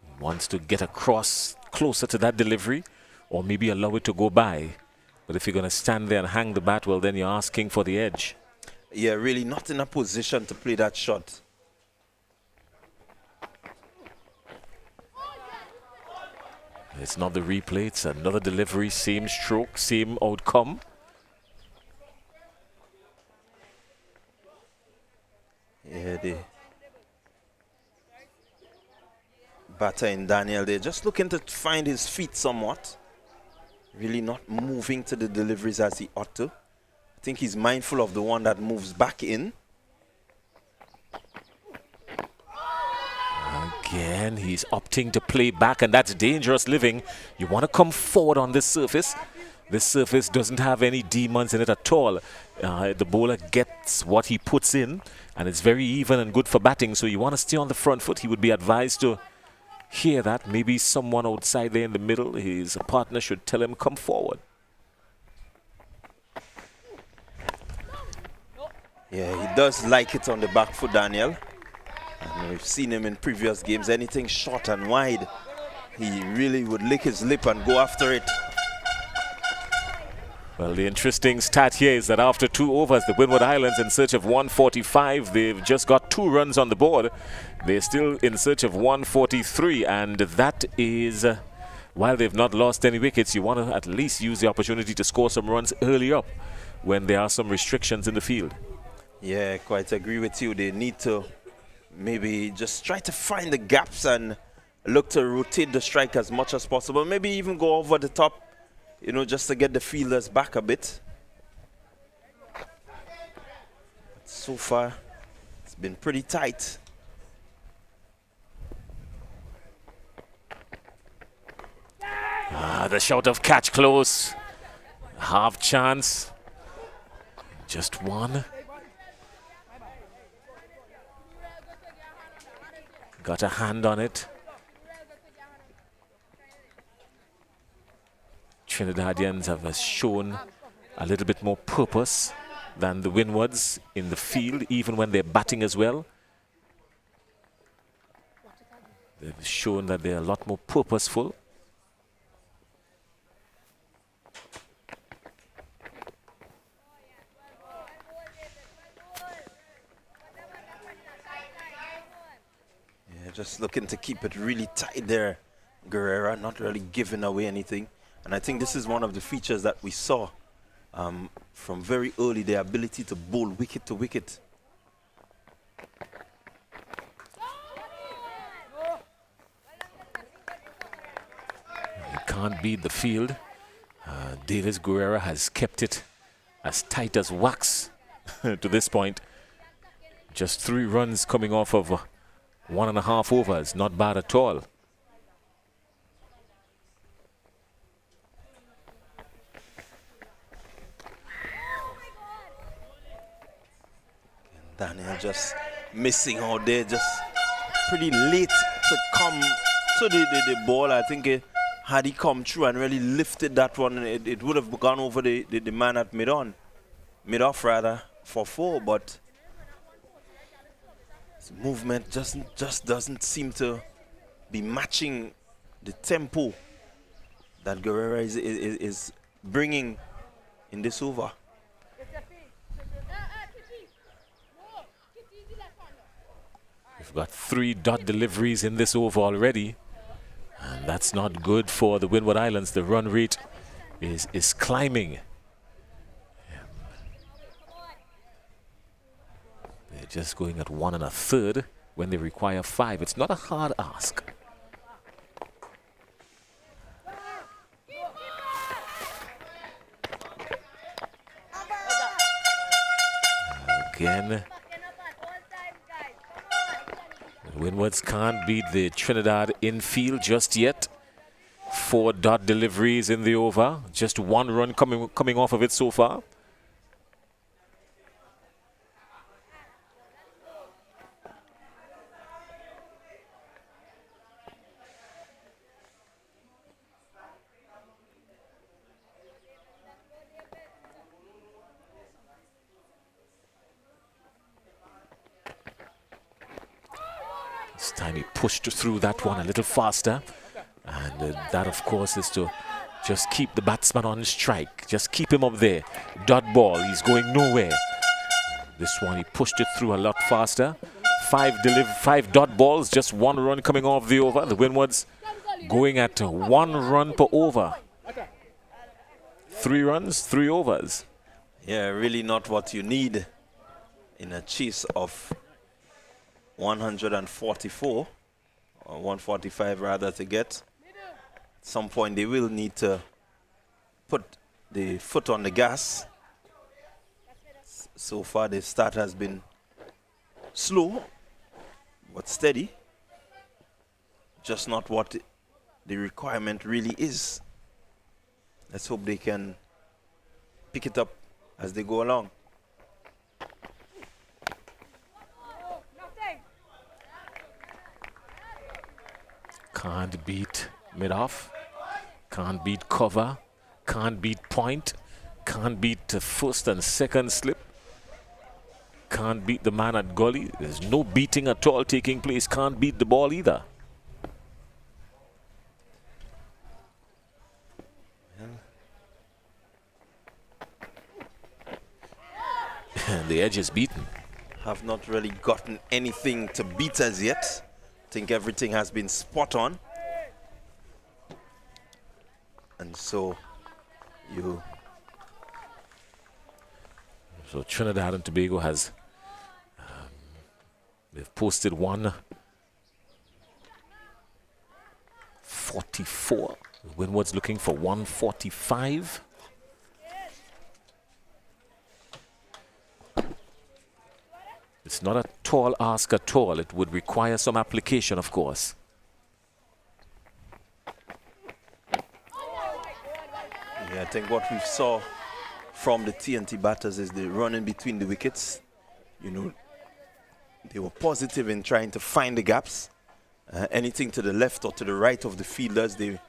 He wants to get across closer to that delivery or maybe allow it to go by. But if you're going to stand there and hang the bat, well, then you're asking for the edge. Yeah, really not in a position to play that shot. It's not the replay, it's another delivery, same stroke, same outcome. Yeah, the batter in Daniel, they're just looking to find his feet somewhat. Really not moving to the deliveries as he ought to. I think he's mindful of the one that moves back in. Again, he's opting to play back, and that's dangerous living. You want to come forward on this surface. This surface doesn't have any demons in it at all. The bowler gets what he puts in, and it's very even and good for batting, so you want to stay on the front foot. He would be advised to hear that. Maybe someone outside there in the middle, his partner, should tell him, come forward. Yeah, he does like it on the back foot, Daniel. And we've seen him in previous games. Anything short and wide, he really would lick his lip and go after it. Well, the interesting stat here is that after 2 overs, the Windward Islands in search of 145. They've just got 2 runs on the board. They're still in search of 143, and that is, while they've not lost any wickets, you want to at least use the opportunity to score some runs early up when there are some restrictions in the field. Yeah, quite agree with you. They need to maybe just try to find the gaps and look to rotate the strike as much as possible. Maybe even go over the top, you know, just to get the fielders back a bit. So far, it's been pretty tight. The shout of catch close. Half chance. Just one. Got a hand on it. Trinidadians have shown a little bit more purpose than the Windwards in the field, even when they're batting as well. They've shown that they're a lot more purposeful. Yeah, just looking to keep it really tight there, Guerrera, not really giving away anything. And I think this is one of the features that we saw from very early, the ability to bowl wicket to wicket. You can't beat the field. Davis Guerrera has kept it as tight as wax to this point. Just 3 runs coming off of 1.5 overs. Not bad at all. Daniel just missing out there, just pretty late to come to the ball. I think had he come through and really lifted that one, it would have gone over the man at mid-off rather, for 4, but his movement just doesn't seem to be matching the tempo that Guerrera is bringing in this over. We've got 3 dot deliveries in this over already, and that's not good for the Windward Islands. The run rate is climbing. They're just going at 1 1/3 when they require 5. It's not a hard ask. Again, Windwards can't beat the Trinidad infield just yet. 4 dot deliveries in the over. Just 1 run coming off of it so far. This time he pushed through that one a little faster. And that, of course, is to just keep the batsman on strike. Just keep him up there. Dot ball, he's going nowhere. This one, he pushed it through a lot faster. 5 dot balls, just 1 run coming off the over. The Windwards going at 1 run per over. 3 runs, 3 overs. Yeah, really not what you need in a chase of 144 or 145 rather to get. At some point they will need to put the foot on the gas. So far the start has been slow but steady. Just not what the requirement really is. Let's hope they can pick it up as they go along. Can't beat mid-off, can't beat cover, can't beat point, can't beat first and second slip, can't beat the man at gully. There's no beating at all taking place, can't beat the ball either. And the edge is beaten. Have not really gotten anything to beat us yet. Think everything has been spot on, and so Trinidad and Tobago has they've posted 144. Windwards looking for 145. It's not a tall ask at all. It would require some application, of course. Yeah, I think what we saw from the TNT batters is the running between the wickets. You know, they were positive in trying to find the gaps. Anything to the left or to the right of the fielders, they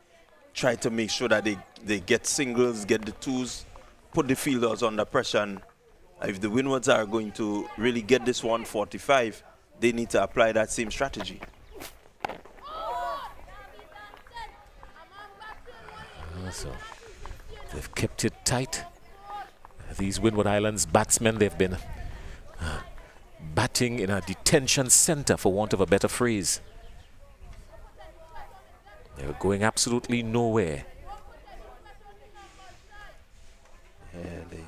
try to make sure that they get singles, get the twos, put the fielders under pressure. And if the Windwards are going to really get this 145, they need to apply that same strategy. So they've kept it tight. These Windward Islands batsmen, they've been batting in a detention center, for want of a better phrase. They were going absolutely nowhere. Yeah, they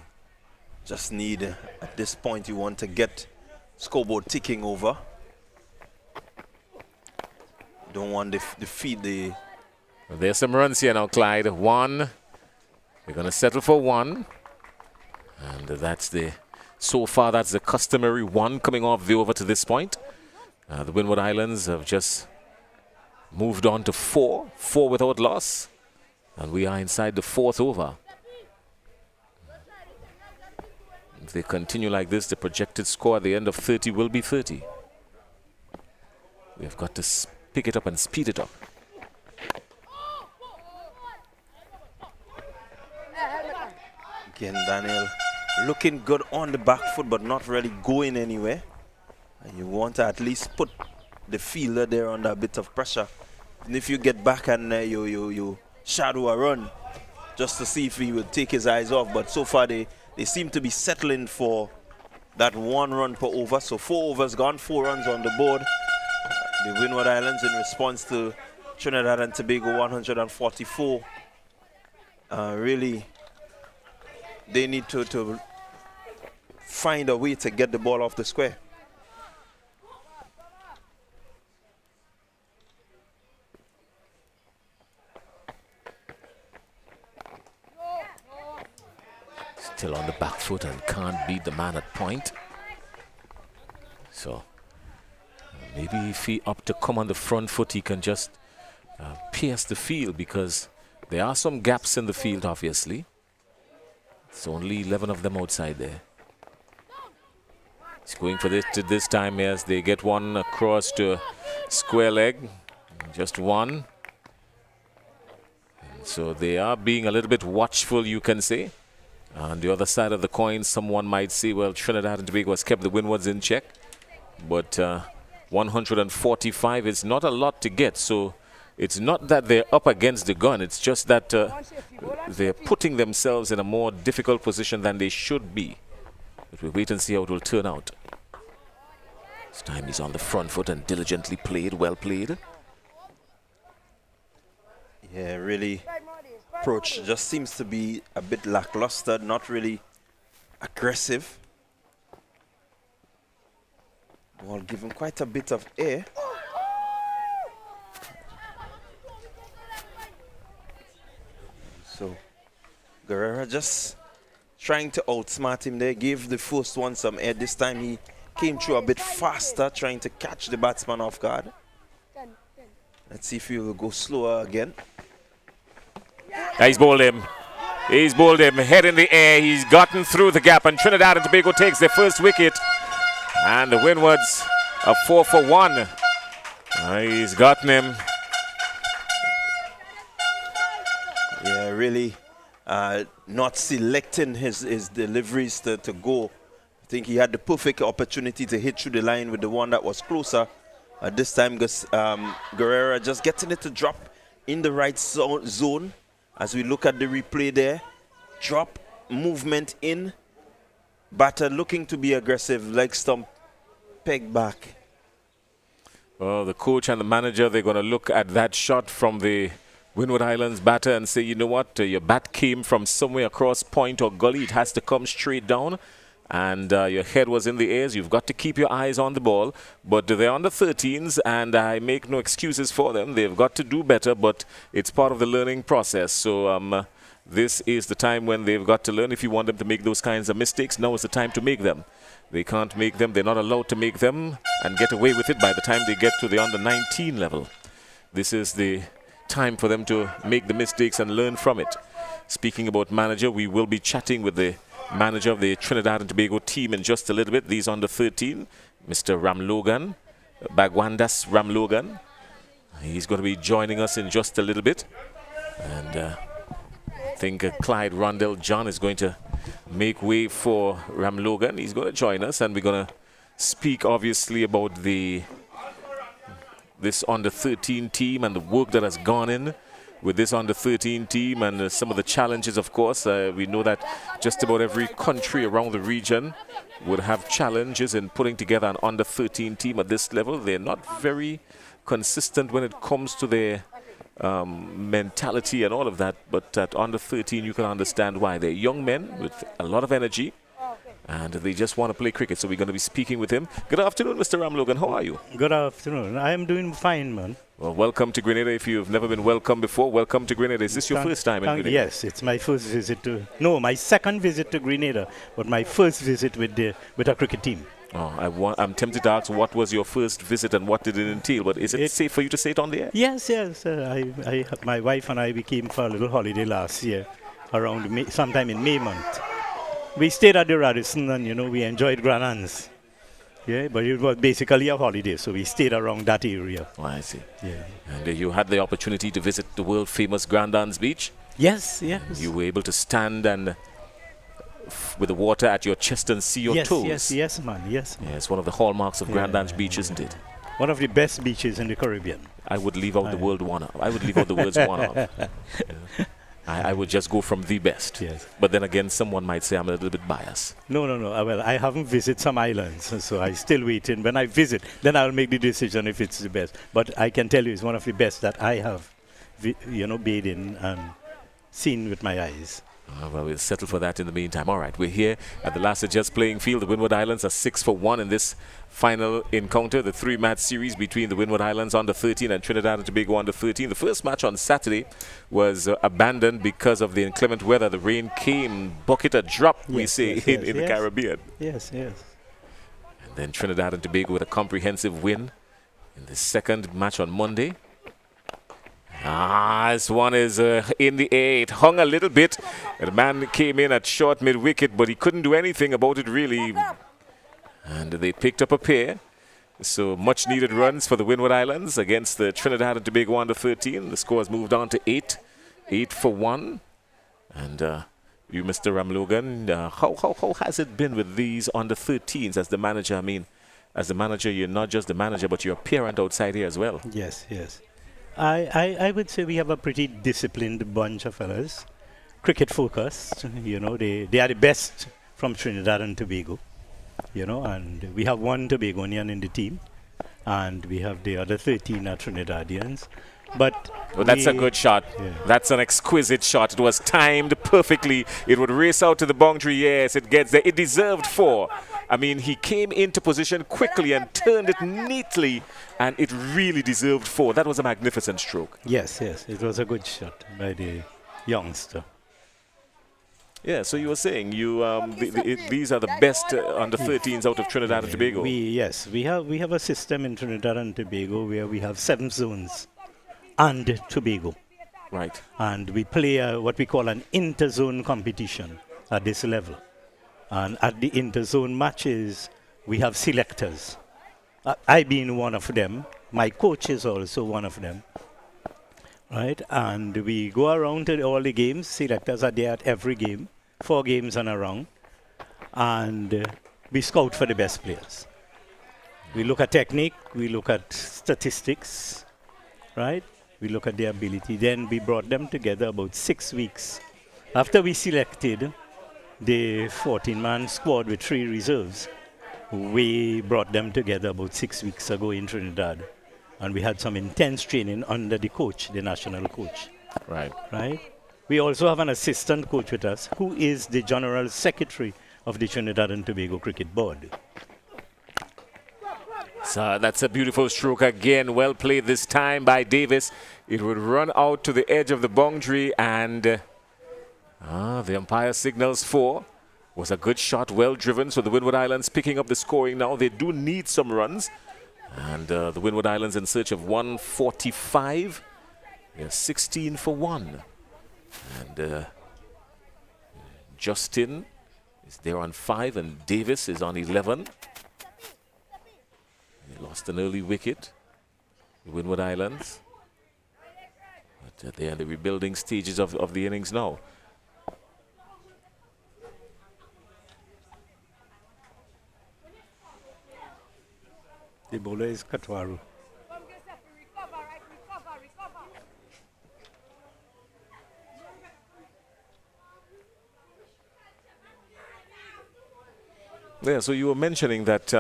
just need, at this point, you want to get scoreboard ticking over. Don't want the feed the... There's some runs here now, Clyde. 1. We're going to settle for 1. And that's so far that's the customary 1 coming off the over to this point. The Windward Islands have just moved on to 4. 4 without loss. And we are inside the 4th over. If they continue like this, the projected score at the end of 30 will be 30. We've got to pick it up and speed it up. Again, Daniel looking good on the back foot, but not really going anywhere. And you want to at least put the fielder there under a bit of pressure. And if you get back and you shadow a run, just to see if he will take his eyes off. But so far, they seem to be settling for that 1 run per over. So 4 overs gone, 4 runs on the board. The Windward Islands in response to Trinidad and Tobago 144. Really, they need to find a way to get the ball off the square. Still on the back foot and can't beat the man at point. So Maybe if he opt to come on the front foot, he can just pierce the field, because there are some gaps in the field, obviously. It's only 11 of them outside there. He's going for this time as they get one across to square leg. Just one. And so they are being a little bit watchful, you can say. On the other side of the coin, someone might say, well, Trinidad and Tobago has kept the Windwards in check. But 145 is not a lot to get. So it's not that they're up against the gun. It's just that they're putting themselves in a more difficult position than they should be. But we'll wait and see how it will turn out. This time he's on the front foot and diligently played, well played. Yeah, really. Approach just seems to be a bit lackluster, not really aggressive. Ball given quite a bit of air. So Guerrera just trying to outsmart him there, gave the first one some air. This time he came through a bit faster, trying to catch the batsman off guard. Let's see if he will go slower again. He's bowled him. He's bowled him. Head in the air. He's gotten through the gap. And Trinidad and Tobago takes their first wicket. And the Windwards are 4 for 1. He's gotten him. Yeah, really not selecting his deliveries to go. I think he had the perfect opportunity to hit through the line with the one that was closer. This time, Guerrera just getting it to drop in the right zone. As we look at the replay there, drop, movement in, batter looking to be aggressive, leg stump, peg back. Well, the coach and the manager, they're going to look at that shot from the Windward Islands batter and say, you know what, your bat came from somewhere across point or gully. It has to come straight down. And your head was in the air. You've got to keep your eyes on the ball. But they're under 13s, and I make no excuses for them. They've got to do better, but it's part of the learning process. So this is the time when they've got to learn. If you want them to make those kinds of mistakes, now is the time to make them. They can't make them. They're not allowed to make them and get away with it by the time they get to the under 19 level. This is the time for them to make the mistakes and learn from it. Speaking about manager, we will be chatting with the manager of the Trinidad and Tobago team in just a little bit. These under 13, Mr. Ramlogan, Bagwandas Ramlogan. He's going to be joining us in just a little bit. And I think Clyde Rondell John is going to make way for Ramlogan. He's going to join us, and we're going to speak obviously about this under 13 team and the work that has gone in with this under 13 team and some of the challenges, of course. We know that just about every country around the region would have challenges in putting together an under 13 team at this level. They're not very consistent when it comes to their mentality and all of that, but at under 13 you can understand why. They're young men with a lot of energy, and they just want to play cricket. So we're going to be speaking with him. Good afternoon, Mr. Ramlogan. How are you? Good afternoon. I am doing fine, man. Well, welcome to Grenada. If you've never been welcome before, welcome to Grenada. Is this your first time in Grenada? Yes, it's my first visit to... No, my second visit to Grenada, but my first visit with a cricket team. Oh, I'm tempted to ask, what was your first visit and what did it entail? But is it safe for you to say it on the air? Yes. My wife and I, we came for a little holiday last year, around May, sometime in May month. We stayed at the Radisson and, we enjoyed Granans. Yeah, but it was basically a holiday, so we stayed around that area. Oh, I see. Yeah. And you had the opportunity to visit the world-famous Grandans Beach? Yes. You were able to stand and with the water at your chest and see your toes? Yes, man. Yeah, it's one of the hallmarks of Grandans Beach, isn't it? One of the best beaches in the Caribbean. I would leave out the word one of. I would leave out the words one of. Yeah. I would just go from the best. Yes. But then again, someone might say I'm a little bit biased. No. Well, I haven't visited some islands, so I'm still waiting. When I visit, then I'll make the decision if it's the best. But I can tell you it's one of the best that I have, bathed in and seen with my eyes. Well, we'll settle for that in the meantime. All right, we're here at the last adjust playing field. The Windward Islands are 6 for 1 in this final encounter, the 3-match series between the Windward Islands under 13 and Trinidad and Tobago under 13. The first match on Saturday was abandoned because of the inclement weather. The rain came, bucket a drop, in the Caribbean. Yes. And then Trinidad and Tobago with a comprehensive win in the second match on Monday. This one is in the air. It hung a little bit. The man came in at short mid-wicket, but he couldn't do anything about it really. And they picked up a pair. So much needed runs for the Windward Islands against the Trinidad and Tobago under 13. The score has moved on to 8 for 1. And you, Mr. Ramlogan, how has it been with these under 13s as the manager? I mean, as the manager, you're not just the manager, but you're a parent outside here as well. Yes, yes. I would say we have a pretty disciplined bunch of fellas. Cricket focused, you know, they are the best from Trinidad and Tobago, you know, and we have one Tobagonian in the team, and we have the other 13 are Trinidadians. But well, that's a good shot. Yeah. That's an exquisite shot. It was timed perfectly. It would race out to the boundary. Yes, it gets there. It deserved 4. I mean, he came into position quickly and turned it neatly, and it really deserved 4. That was a magnificent stroke. Yes, yes. It was a good shot by the youngster. Yeah, so you were saying these are the best under 13s out of Trinidad and Tobago. We have a system in Trinidad and Tobago where we have 7 zones and Tobago. Right. And we play what we call an inter-zone competition at this level. And at the inter-zone matches, we have selectors. I being one of them. My coach is also one of them. Right? And we go around to all the games. Selectors are there at every game. 4 games and around. And we scout for the best players. We look at technique. We look at statistics. Right? We look at their ability. Then we brought them together about 6 weeks. After we selected the 14-man squad with 3 reserves, we brought them together about 6 weeks ago in Trinidad. And we had some intense training under the coach, the national coach. Right. Right? We also have an assistant coach with us who is the general secretary of the Trinidad and Tobago Cricket Board. So that's a beautiful stroke again. Well played this time by Davis. It would run out to the edge of the boundary, and the umpire signals 4. Was a good shot, well driven. So the Windward Islands picking up the scoring now. They do need some runs. And the Windward Islands in search of 145. They're 16 for 1. And Justin is there on 5, and Davis is on 11. They lost an early wicket, the Windward Islands. But they're in the rebuilding stages of the innings now. The bowler is Katwaru. Yeah, so you were mentioning that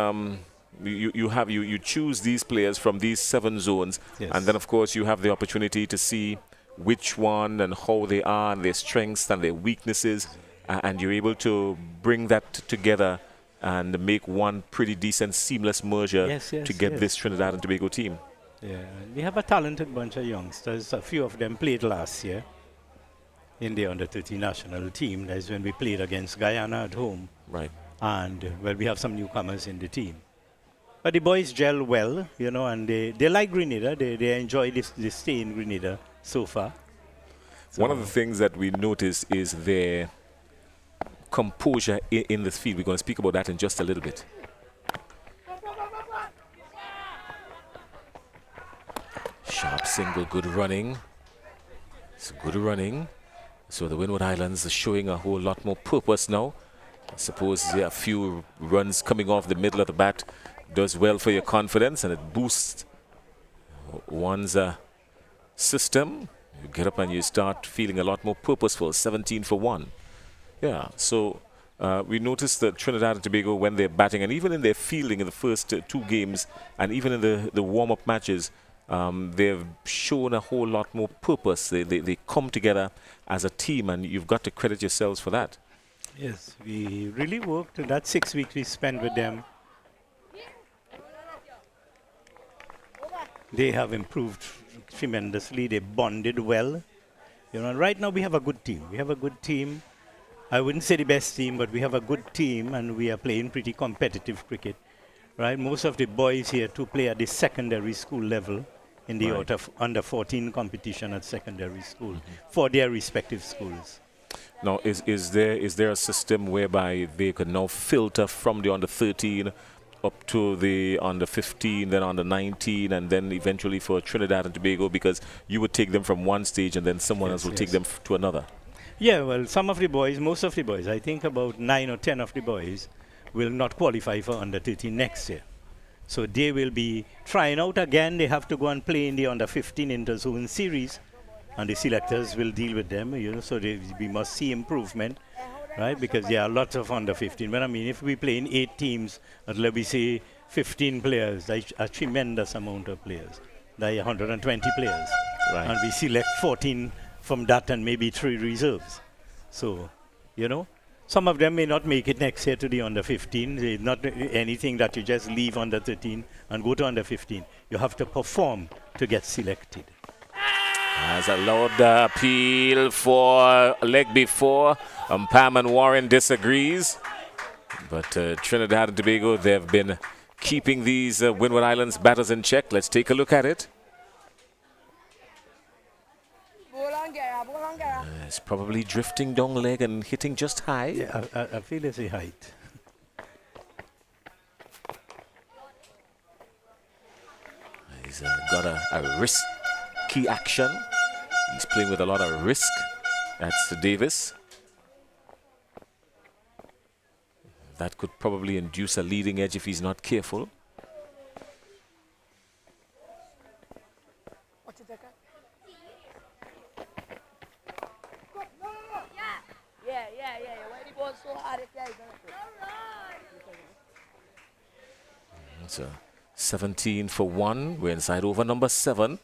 you choose these players from these 7 zones, yes. And then of course you have the opportunity to see which one and how they are and their strengths and their weaknesses, and you're able to bring that together and make one pretty decent seamless merger to get this Trinidad and Tobago team. Yeah, we have a talented bunch of youngsters. A few of them played last year in the under-13 national team. That's when we played against Guyana at home. Right. And, well, we have some newcomers in the team. But the boys gel well, you know, and they like Grenada. They enjoy this stay in Grenada so far. So one of the things that we notice is their composure in this field. We're going to speak about that in just a little bit. Sharp single, good running. It's good running. So the Windward Islands are showing a whole lot more purpose now. I suppose there are a few runs coming off the middle of the bat does well for your confidence, and it boosts one's system. You get up and you start feeling a lot more purposeful. 17 for 1. Yeah, so we noticed that Trinidad and Tobago, when they're batting, and even in their fielding in the first 2 games, and even in the warm-up matches, they've shown a whole lot more purpose. They come together as a team, and you've got to credit yourselves for that. Yes, we really worked. That 6 weeks we spent with them, they have improved tremendously. They bonded well. You know, and right now we have a good team. We have a good team. I wouldn't say the best team, but we have a good team, and we are playing pretty competitive cricket. right? Most of the boys here to play at the secondary school level in the Right. under 14 competition at secondary school for their respective schools. Now, is there a system whereby they could now filter from the under 13 up to the under 15, then under 19, and then eventually for Trinidad and Tobago, because you would take them from one stage and then someone else will take them to another? Yeah, well, some of the boys, most of the boys, I think about 9 or 10 of the boys will not qualify for under 13 next year. So they will be trying out again. They have to go and play in the under 15 interzone series, and the selectors will deal with them, so we must see improvement, right? Because there are lots of under 15. But I mean, if we play in 8 teams, let me say 15 players, that's a tremendous amount of players. There are 120 players. Right. And we select 14 from that and maybe 3 reserves. So, some of them may not make it next year to the under 15. It's not anything that you just leave under 13 and go to under 15. You have to perform to get selected. Has allowed the appeal for a leg before. Pam and Warren disagrees. But Trinidad and Tobago, they've been keeping these Windward Islands batters in check. Let's take a look at it. It's probably drifting down leg and hitting just high. Yeah, I feel it's a height. He's got a risky action. He's playing with a lot of risk. That's Davis. That could probably induce a leading edge if he's not careful. It's a 17 for 1. We're inside over number 7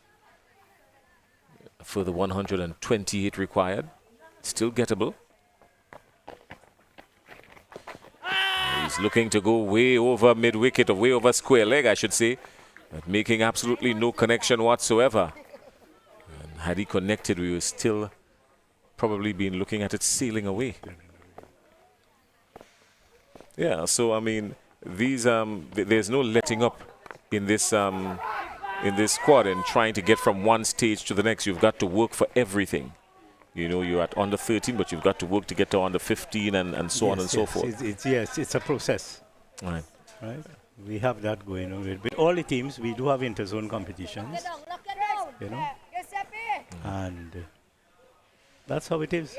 for the 128 required. Still gettable. He's looking to go way over mid-wicket, or way over square leg, I should say, but making absolutely no connection whatsoever. And had he connected, we would still probably been looking at it sailing away. Yeah, so I mean, these there's no letting up in this squad and trying to get from one stage to the next. You've got to work for everything. You're at under 13, but you've got to work to get to under 15 and so on and so forth. It's a process. Right. We have that going on. With all the teams, we do have interzone competitions, and that's how it is.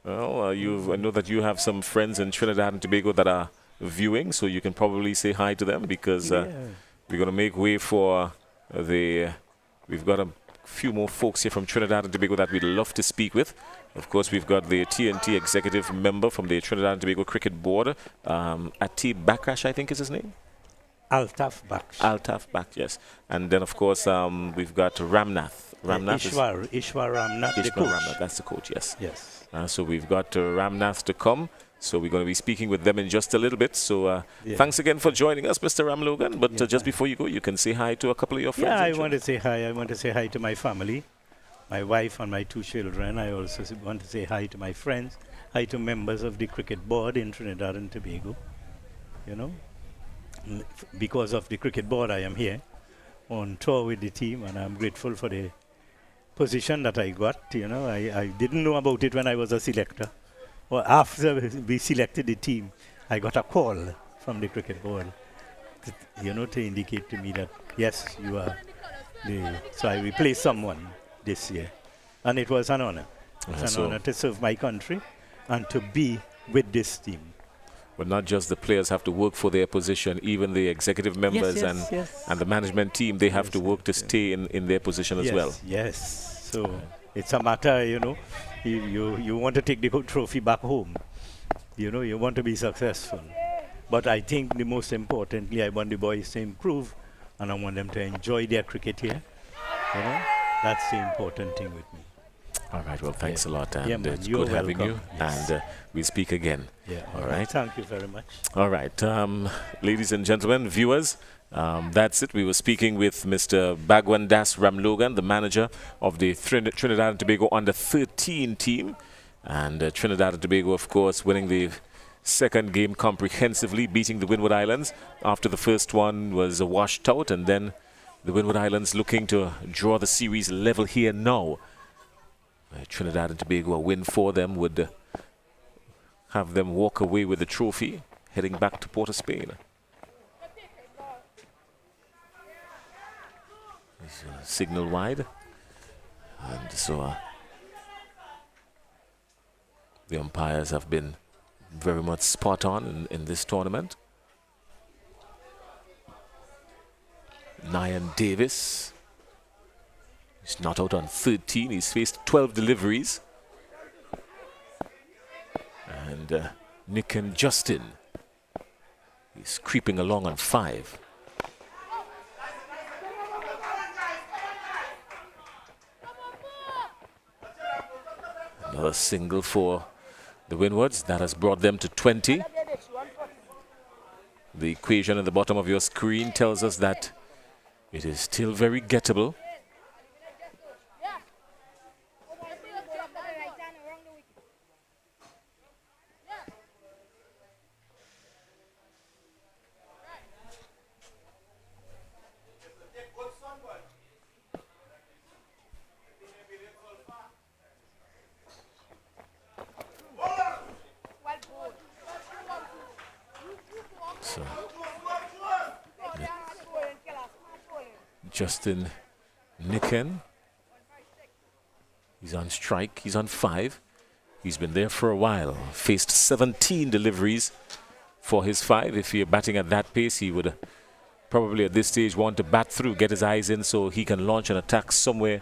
Well, I know that you have some friends in Trinidad and Tobago that are viewing, so you can probably say hi to them, because we're going to make way for we've got a few more folks here from Trinidad and Tobago that we'd love to speak with. Of course, we've got the TNT executive member from the Trinidad and Tobago Cricket Board, Ati Bakrash, I think is his name. Altaf Baksh. Altaf Baksh, yes. And then, of course, we've got Ramnath. Ishwar Ramnath, the coach. Ramnath, that's the coach, yes. Yes. So we've got Ramnath to come. So we're going to be speaking with them in just a little bit. So thanks again for joining us, Mr. Ramlogan. But just before you go, you can say hi to a couple of your friends. Yeah, I want to say hi. I want to say hi to my family, my wife and my 2 children. I also want to say hi to my friends, hi to members of the cricket board in Trinidad and Tobago. Because of the cricket board, I am here on tour with the team, and I'm grateful for the position that I got. I didn't know about it when I was a selector. Well, after we selected the team, I got a call from the cricket board, to indicate to me that, yes, you are so I replaced someone this year. And it was an honor. It's an honor to serve my country and to be with this team. But not just the players have to work for their position, even the executive members and the management team, they have to work to stay in their position as well. Yes. So it's a matter, you want to take the trophy back home. You want to be successful. But I think the most importantly, I want the boys to improve, and I want them to enjoy their cricket here. That's the important thing with me. All right, well, thanks a lot, and it's You're good having you, yes. and we'll speak again. Yeah. All right. Thank you very much. All right, ladies and gentlemen, viewers, that's it. We were speaking with Mr. Bagwan Das Ramlogan, the manager of the Trinidad and Tobago under 13 team, and Trinidad and Tobago, of course, winning the second game comprehensively, beating the Windward Islands after the first one was washed out, and then the Windward Islands looking to draw the series level here now. Trinidad and Tobago, a win for them would have them walk away with the trophy, heading back to Port of Spain. Signal wide, and so the umpires have been very much spot on in this tournament. Nyan Davis, he's not out on 13. He's faced 12 deliveries. And Nick and Justin, he's creeping along on 5. Another single for the Windwards. That has brought them to 20. The equation at the bottom of your screen tells us that it is still very gettable. So, Justin Nicken, he's on strike, he's on 5. He's been there for a while, faced 17 deliveries for his 5. If you're batting at that pace, he would probably at this stage want to bat through, get his eyes in so he can launch an attack somewhere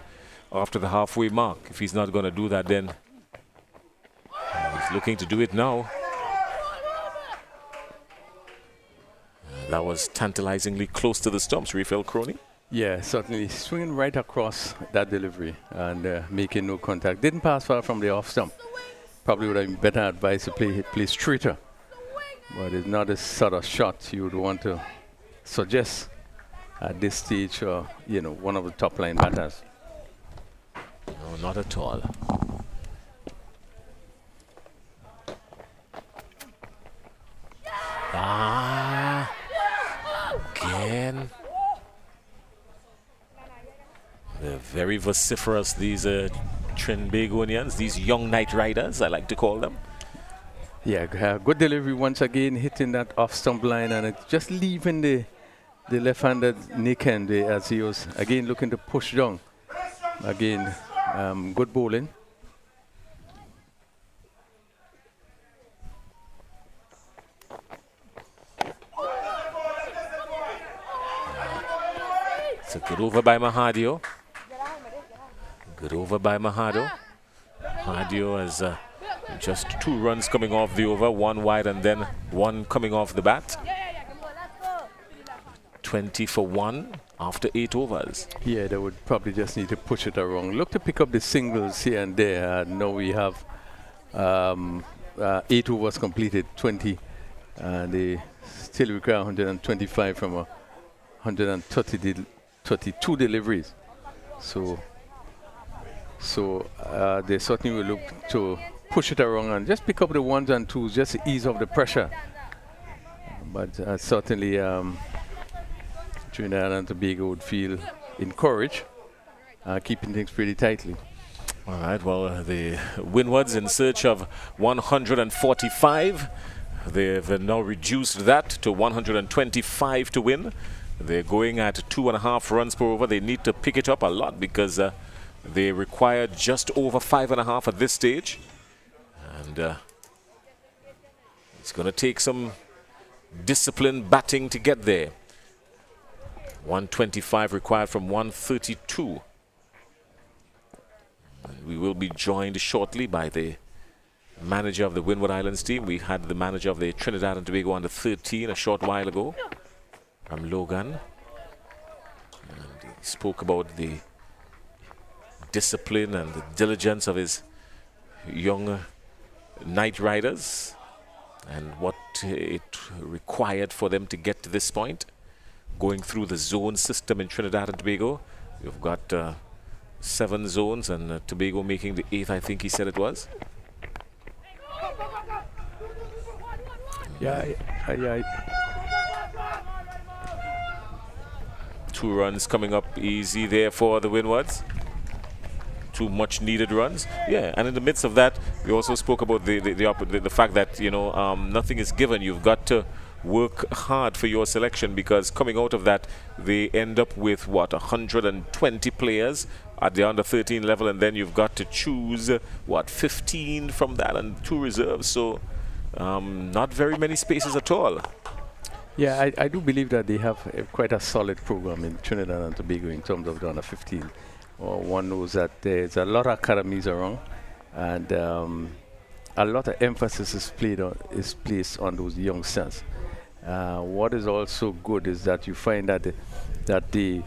after the halfway mark. If he's not going to do that, then he's looking to do it now. That was tantalizingly close to the stumps, Rafael Crony. Yeah, certainly swinging right across that delivery and making no contact. Didn't pass far from the off stump. Probably would have been better advice to play straighter. But it's not a sort of shot you would want to suggest at this stage or, one of the top line batters. No, not at all. Again. They're very vociferous, these Trinbagonians, these young night riders, I like to call them. Yeah, good delivery once again, hitting that off stump line and just leaving the left-handed Nicken as he was again looking to push down. Again, good bowling. It's a good over by Mahadio. Good over by Mahado. Mahadio has just 2 runs coming off the over, 1 wide and then 1 coming off the bat. 20 for 1 after 8 overs. Yeah, they would probably just need to push it around. Look to pick up the singles here and there. Now we have 8 overs completed, 20. And they still require 125 from 132 deliveries. So they certainly will look to push it around and just pick up the 1s and 2s just to ease off the pressure. But certainly Trinidad and Tobago would feel encouraged, keeping things pretty tightly. All right, well, the Windwards in search of 145. They've now reduced that to 125 to win. They're going at 2.5 runs per over. They need to pick it up a lot because they require just over 5.5 at this stage. And it's going to take some disciplined batting to get there. 125 required from 132. And we will be joined shortly by the manager of the Windward Islands team. We had the manager of the Trinidad and Tobago under 13 a short while ago, from Logan. And he spoke about the discipline and the diligence of his young night riders and what it required for them to get to this point. Going through the zone system in Trinidad and Tobago. You've got 7 zones and Tobago making the 8th, I think he said it was. Yeah, I 2 runs coming up easy there for the Windwards. 2 much needed runs. Yeah, and in the midst of that, we also spoke about the fact that, you know, nothing is given. You've got to work hard for your selection, because coming out of that, they end up with, what, 120 players at the under 13 level, and then you've got to choose, what, 15 from that and 2 reserves. So not very many spaces at all. Yeah, I do believe that they have quite a solid program in Trinidad and Tobago in terms of the under 15. One knows that there's a lot of academies around, and a lot of emphasis is placed on those youngsters. What is also good is that you find that the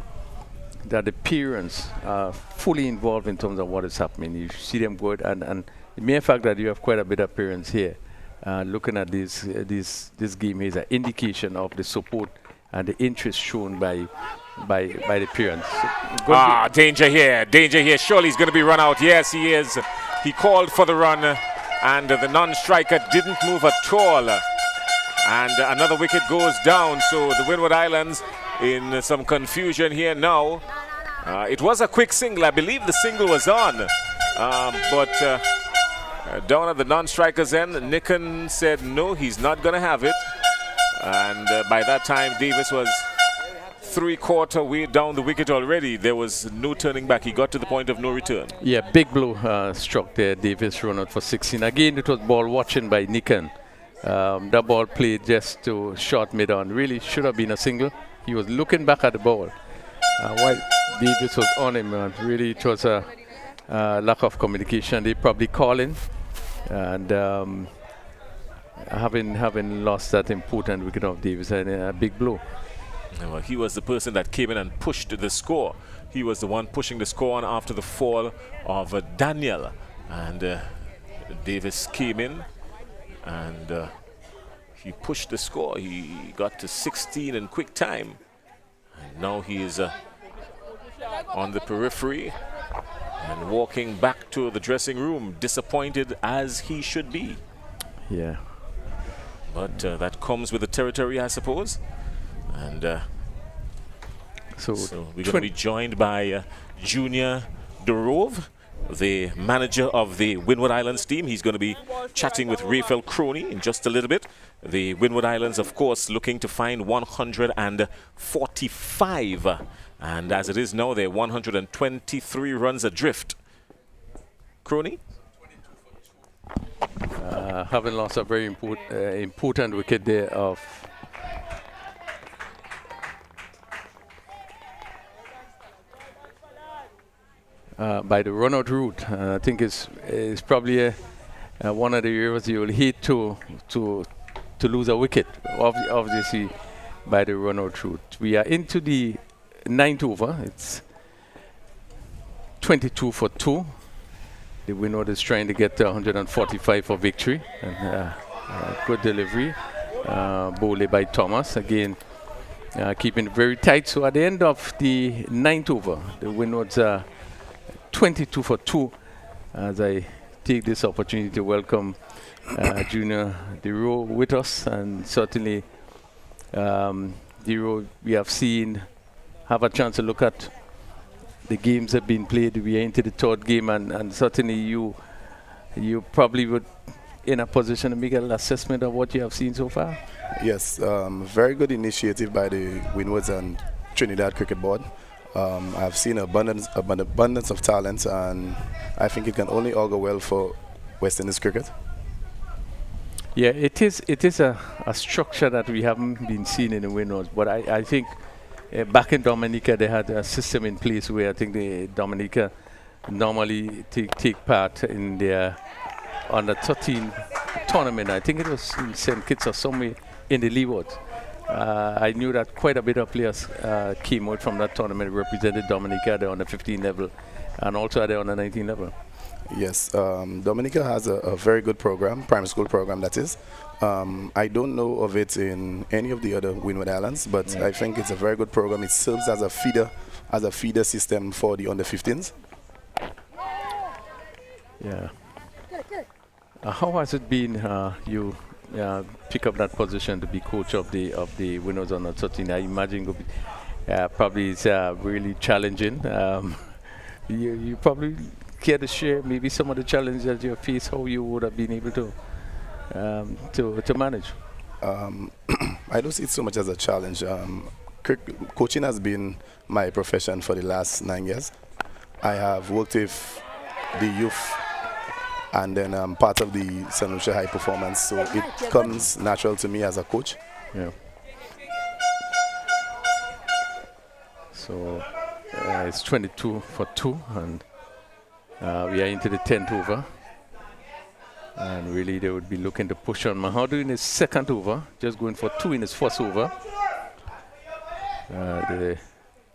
parents are fully involved in terms of what is happening. You see them good, and the mere fact that you have quite a bit of parents here looking at this game is an indication of the support and the interest shown by the parents. Danger here. Surely he's going to be run out. Yes, he is. He called for the run, and the non-striker didn't move at all. And another wicket goes down. So the Windward Islands in some confusion here now. It was a quick single. I believe the single was on. But down at the non-striker's end, Nicken said no, he's not going to have it. And by that time, Davis was 3/4 way down the wicket already. There was no turning back. He got to the point of no return. Yeah, big blow struck there. Davis run out for 16. Again, it was ball watching by Nicken. That ball played just to short mid-on. Really should have been a single. He was looking back at the ball while Davis was on him. Really, it was a lack of communication. They probably calling, and having lost that important wicket of Davis, and a big blow. Well, he was the person that came in and pushed the score. He was the one pushing the score on after the fall of Daniel. And Davis came in and he pushed the score. He got to 16 in quick time. And now he is on the periphery and walking back to the dressing room, disappointed as he should be. Yeah. But that comes with the territory, I suppose. And so we're going to be joined by Junior Durov, the manager of the Windward Islands team. He's going to be chatting with Raphael Crony in just a little bit. The Windward Islands, of course, looking to find 145. And as it is now, they're 123 runs adrift. Crony? Having lost a very important wicket there of by the run-out route. I think it's probably one of the areas you will hate to lose a wicket, obviously, by the run-out route. We are into the 9th over. It's 22 for 2. The Windward is trying to get 145 for victory. And good delivery. Bowled by Thomas. Again, keeping it very tight. So at the end of the 9th over, the Windwards are 22 for 2. As I take this opportunity to welcome Junior Dero with us. And certainly, Dero, we have seen, have a chance to look at the games have been played. We are into the 3rd game, and certainly you probably would in a position to make an assessment of what you have seen so far. Yes, very good initiative by the Windwards and Trinidad Cricket Board. I've seen abundance of talent, and I think it can only augur well for West Indies cricket. Yeah, it is a structure that we haven't been seeing in the Windwards, but I think back in Dominica, they had a system in place where I think the Dominica normally take part in their under 13 tournament. I think it was in St. Kitts or somewhere in the Leewards. I knew that quite a bit of players came out from that tournament, represented Dominica at the under 15 level and also at the under 19 level. Yes, Dominica has a very good program, primary school program that is. I don't know of it in any of the other Windward Islands, but I think it's a very good program. It serves as a feeder system for the under 15s. Yeah. How has it been? You pick up that position to be coach of the Windwards under 13. I imagine it'll be, probably it's really challenging. You probably care to share maybe some of the challenges that you face, how you would have been able to manage. I don't see it so much as a challenge. Coaching has been my profession for the last 9 years. I have worked with the youth, and then I'm part of the St. Lucia High Performance, so it comes natural to me as a coach. Yeah. So it's 22 for 2, and we are into the 10th over. And really, they would be looking to push on Mahadu in his second over, just going for 2 in his first over. The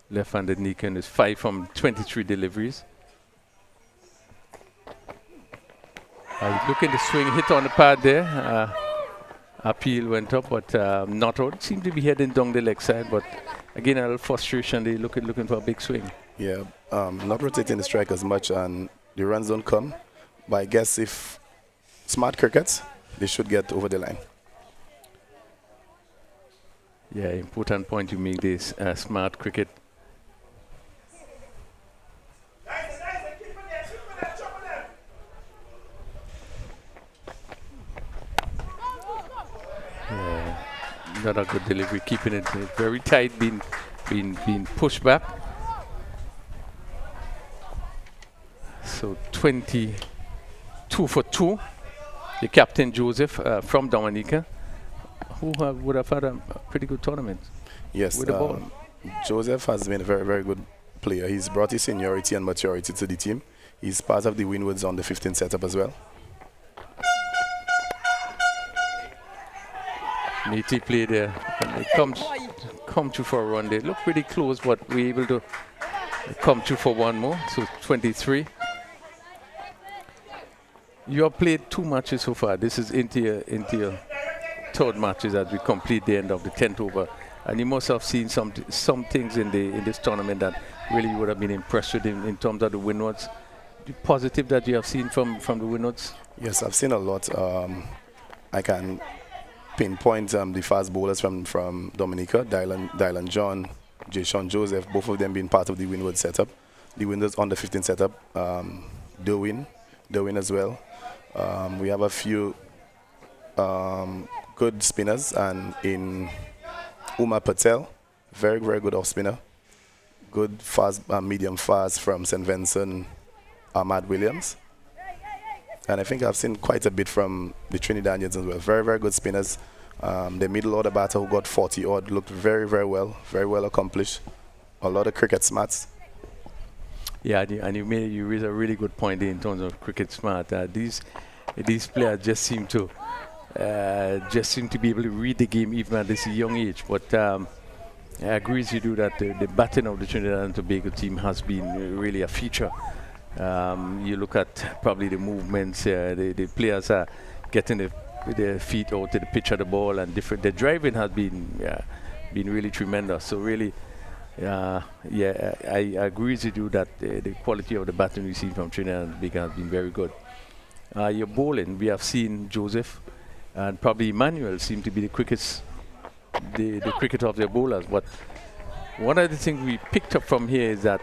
left-handed Nikan is 5 from 23 deliveries. Looking to swing, hit on the pad there. Appeal went up, but not out. Seemed to be heading down the leg side, but again, a little frustration. They looking for a big swing. Yeah, not rotating the strike as much, and the runs don't come. But I guess if smart crickets, they should get over the line. Yeah, important point you make this smart cricket. Yeah, not a good delivery, keeping it very tight, being pushed back. So 22 for 2. The captain Joseph from Dominica, who would have had a pretty good tournament. Yes, with the ball. Joseph has been a very, very good player. He's brought his seniority and maturity to the team. He's part of the Windwards on the 15th setup as well. Meaty play there. And they come through for a run. They look pretty close, but we're able to come through for one more. So 23. You have played 2 matches so far. This is into your third matches as we complete the end of the 10th over. And you must have seen some things in this tournament that really you would have been impressed with in terms of the Windwards. The positive that you have seen from the Windwards? Yes, I've seen a lot. I can pinpoint the fast bowlers from Dominica, Dylan John, Jason Joseph, both of them being part of the Windward setup. The Windwards on the 15th setup, Derwin as well. We have a few good spinners, and in Umar Patel, very, very good off spinner. Good fast, medium fast from St. Vincent, Ahmad Williams. And I think I've seen quite a bit from the Trinidadians as well. Very, very good spinners. The middle order batter who got 40 odd looked very, very well accomplished. A lot of cricket smarts. Yeah, and you raised a really good point there in terms of cricket smart. These players just seem to be able to read the game even at this young age. But I agree with you that the batting of the Trinidad and Tobago team has been really a feature. You look at probably the movements, the players are getting their feet out to the pitch of the ball, and the driving has been really tremendous. So really, I agree with you that the quality of the batting we see from Trinidad and Tobago has been very good. Your bowling, we have seen Joseph and probably Emmanuel seem to be the quickest, the cricket of their bowlers. But one of the things we picked up from here is that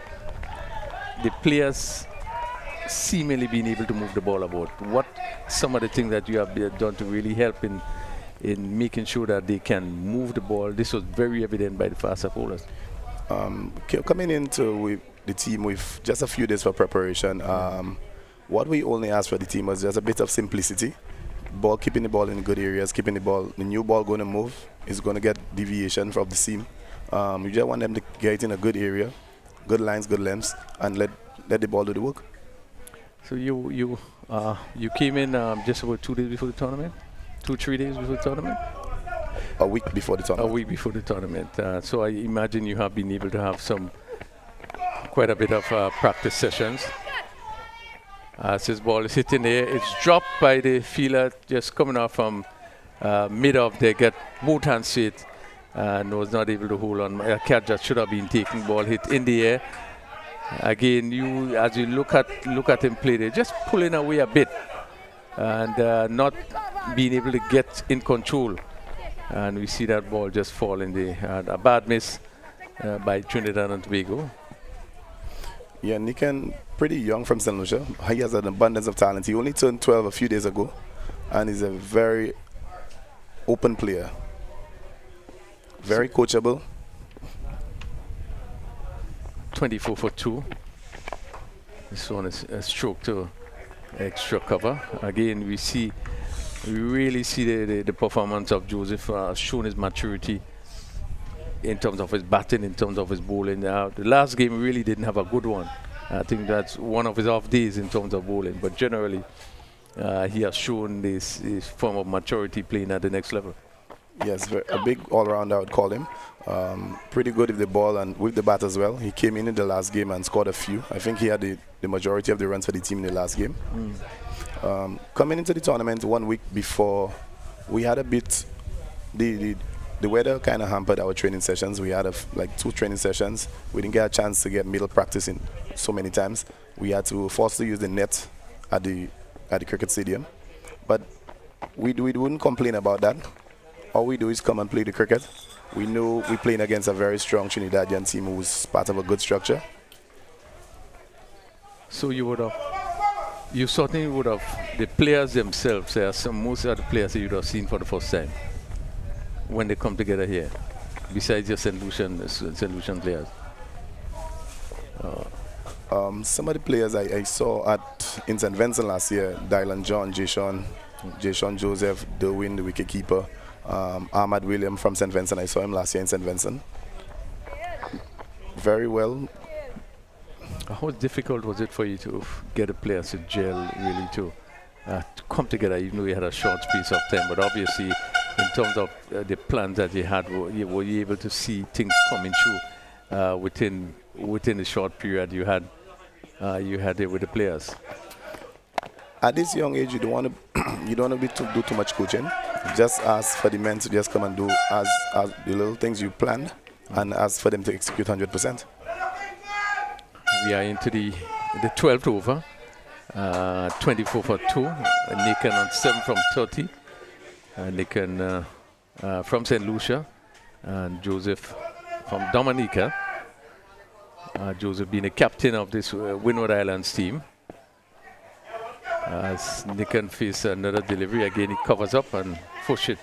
the players seemingly being able to move the ball about. What some of the things that you have done to really help in making sure that they can move the ball? This was very evident by the faster bowlers. Coming into the team with just a few days for preparation, what we only asked for the team was just a bit of simplicity. Keeping the ball in good areas, keeping the new ball going to move is going to get deviation from the seam. You just want them to get it in a good area, good lines, good lengths, and let the ball do the work. So you came in just about 2 days before the tournament? 2-3 days before the tournament? A week before the tournament. A week before the tournament. So I imagine you have been able to have quite a bit of practice sessions. As this ball is hitting there, it's dropped by the fielder just coming off from mid-off. They get both hands straight and was not able to hold on. A catch that should have been taken. Ball hit in the air. Again, as you look at him play, they're just pulling away a bit and not being able to get in control. And we see that ball just fall in the a bad miss by Trinidad and Tobago. Yeah, Nikan, pretty young from St. Lucia. He has an abundance of talent. He only turned 12 a few days ago, and he's a very open player. Very coachable. 24 for 2. This one is a stroke to extra cover. Again, we really see the performance of Joseph showing his maturity in terms of his batting, in terms of his bowling. The last game really didn't have a good one. I think that's one of his off days in terms of bowling. But generally, he has shown this form of maturity playing at the next level. Yes, a big all-rounder, I would call him. Pretty good with the ball and with the bat as well. He came in the last game and scored a few. I think he had the majority of the runs for the team in the last game. Coming into the tournament 1 week before, we had a bit, the weather kind of hampered our training sessions. We had like 2 training sessions. We didn't get a chance to get middle practice in so many times. We had to force to use the net at the cricket stadium. But we wouldn't complain about that. All we do is come and play the cricket. We know we're playing against a very strong Trinidadian team who's part of a good structure. So you certainly would have, the players themselves, most of the players that you would have seen for the first time when they come together here, besides your St. Lucian players. Some of the players I saw in St. Vincent last year, Dylan John, Jason Joseph, Derwin, the wicketkeeper, Ahmad William from St. Vincent. I saw him last year in St. Vincent. Very well. How difficult was it for you to get the players to gel, really, to come together, even though you had a short space of time? But obviously, in terms of the plans that you had, were you able to see things coming through within the short period you had there with the players? At this young age, you don't want to do too much coaching. Just ask for the men to just come and do as the little things you planned, and ask for them to execute 100%. We are into the 12th over, 24 for 2. Nikan on 7 from 30. Nikan from St. Lucia, and Joseph from Dominica. Joseph being the captain of this Windward Islands team. As Nikan faces another delivery, again he covers up and push it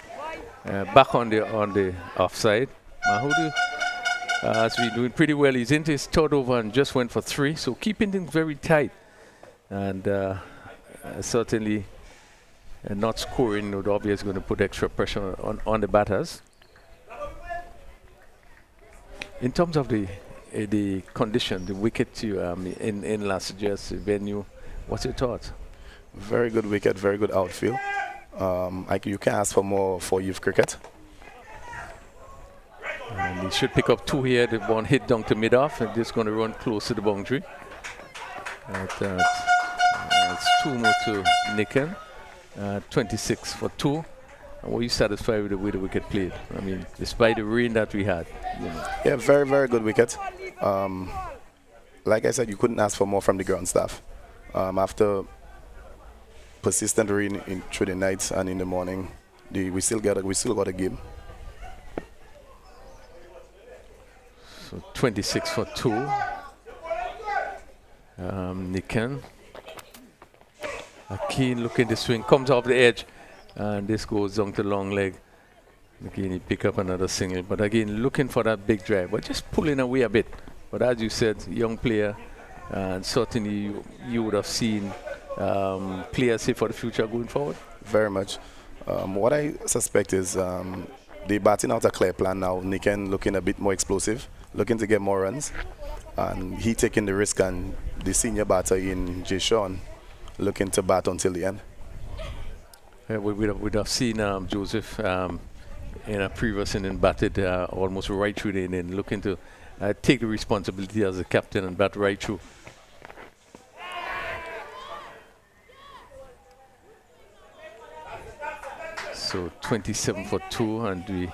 back on the offside. Mahudu has been doing pretty well. He's into his 3rd over and just went for 3, so keeping things very tight, and certainly not scoring would obviously going to put extra pressure on the batters. In terms of the condition, the wicket in last year's venue, what's your thoughts? Very good wicket, very good outfield. You can ask for more for youth cricket. And he should pick up 2 here. The one hit down to mid-off, and just going to run close to the boundary. It's 2 more to Nikan. 26 for 2. And were you satisfied with the way the wicket played? I mean, despite the rain that we had. Yeah, very, very good wicket. Like I said, you couldn't ask for more from the ground staff. After persistent rain through the night and in the morning, we still got a game. So 26 for 2. Nikan. Akeen looking to swing, comes off the edge, and this goes down to long leg. Again, he pick up another single, but again, looking for that big drive, but just pulling away a bit. But as you said, young player, and certainly you would have seen players say for the future going forward. Very much. What I suspect is they batting out a clear plan now. Nikan looking a bit more explosive, looking to get more runs, and he taking the risk, and the senior batter in Jason looking to bat until the end. We'd have seen Joseph in a previous inning batted almost right through the inning, looking to take the responsibility as a captain and bat right through. So 27 for 2, and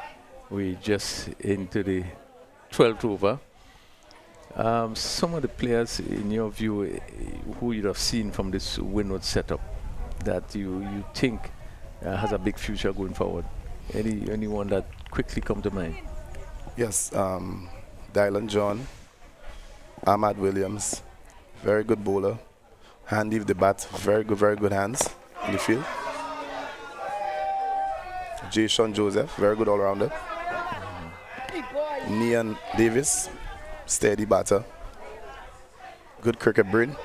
we just into the 12th over. Some of the players, in your view, who you'd have seen from this Windward setup, that you think has a big future going forward? Anyone that quickly come to mind? Yes, Dylan John, Ahmad Williams, very good bowler. Handy with the bat, very good hands in the field. Jason Joseph, very good all-rounder. Nian Davis, steady batter. Good cricket brain.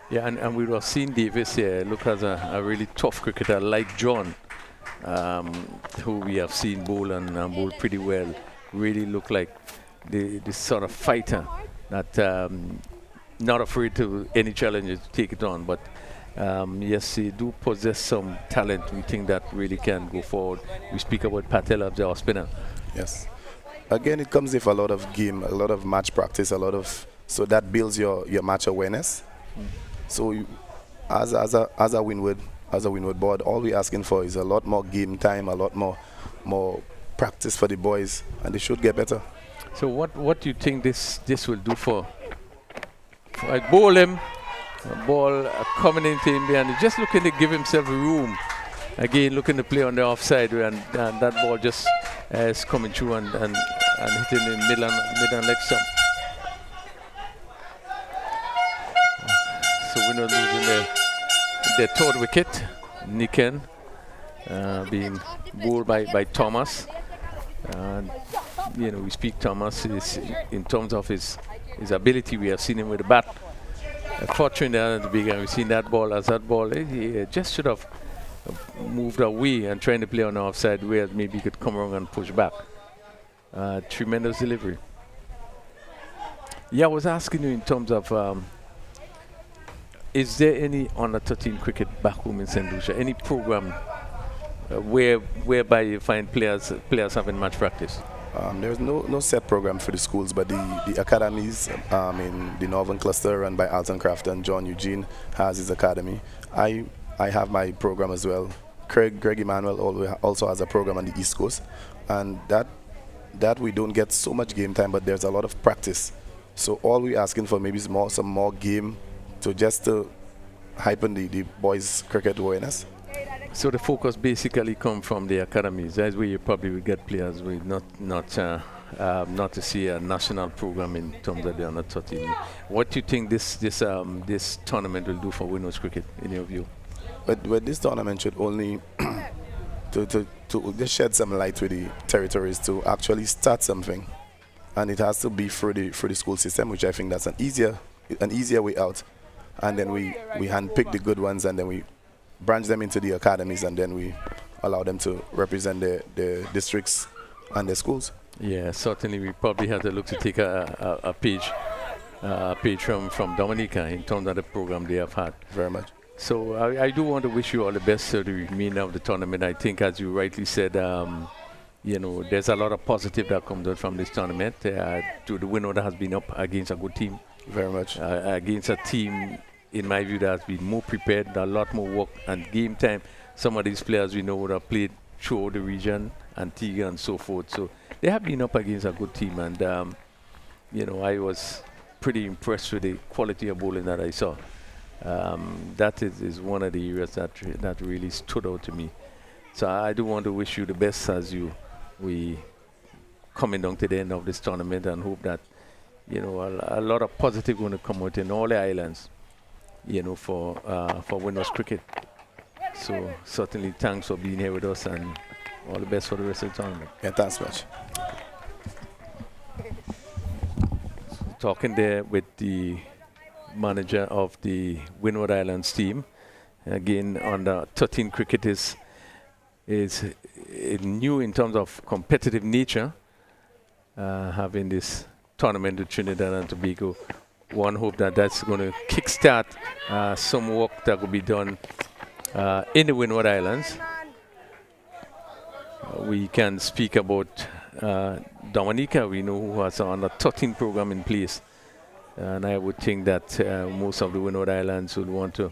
Yeah, and we were seeing Davis here look as a really tough cricketer like John, who we have seen bowl and bowl pretty well. Really look like the sort of fighter that not afraid to any challenges to take it on. But yes, he do possess some talent. We think that really can go forward. We speak about Patel as our spinner. Yes. Again, it comes with a lot of game, a lot of match practice, so that builds your match awareness. So you, as a Windward board, all we're asking for is a lot more game time, a lot more practice for the boys, and they should get better. So what do you think this will do for I bowl him, a ball coming into him there, and he's just looking to give himself room. Again, looking to play on the offside, and that ball just is coming through and hitting in mid and leg stump. So we're not losing the third wicket. Niken being bowled by Thomas. We speak Thomas is in terms of his ability. We have seen him with the bat. Fortunately, at the beginning, we've seen that ball he just should have moved away and trying to play on the offside where maybe he could come around and push back. Tremendous delivery. Yeah, I was asking you in terms of is there any under 13 cricket back home in St. Lucia? Any program whereby you find players having match practice? There's no set program for the schools, but the academies in the Northern Cluster run by Alton Craft and John Eugene has his academy. I have my program as well. Greg Emmanuel also has a program on the East Coast, and that we don't get so much game time, but there's a lot of practice. So all we're asking for maybe is some more game to hypen the boys' cricket awareness. So the focus basically come from the academies. That's where you probably will get players with not to see a national program in terms of the under 13. What do you think this tournament will do for Windwards cricket in your view? But this tournament should only to just shed some light with the territories to actually start something, and it has to be through the school system, which I think that's an easier way out. And then we handpick the good ones, and then we branch them into the academies, and then we allow them to represent the districts and the schools. Yeah, certainly we probably have to look to take a page from Dominica in terms of the program they have had. Very much. So I do want to wish you all the best for the remainder of the tournament. I think, as you rightly said, there's a lot of positive that comes out from this tournament. The winner has been up against a good team. Very much. Against a team, in my view, that has been more prepared, a lot more work and game time. Some of these players we know would have played throughout the region, Antigua and so forth. So they have been up against a good team, and I was pretty impressed with the quality of bowling that I saw. That is one of the areas that really stood out to me. So I do want to wish you the best as we coming down to the end of this tournament, and hope that a lot of positive going to come out in all the islands, for Windwards cricket. So certainly thanks for being here with us, and all the best for the rest of the tournament. Yeah, thanks much. Talking there with the manager of the Windward Islands team. Again, under 13 cricket is new in terms of competitive nature, having this tournament with Trinidad and Tobago. One hope that's going to kickstart some work that will be done in the Windward Islands. We can speak about Dominica, we know, who has an under 13 program in place. And I would think that most of the Windward Islands would want to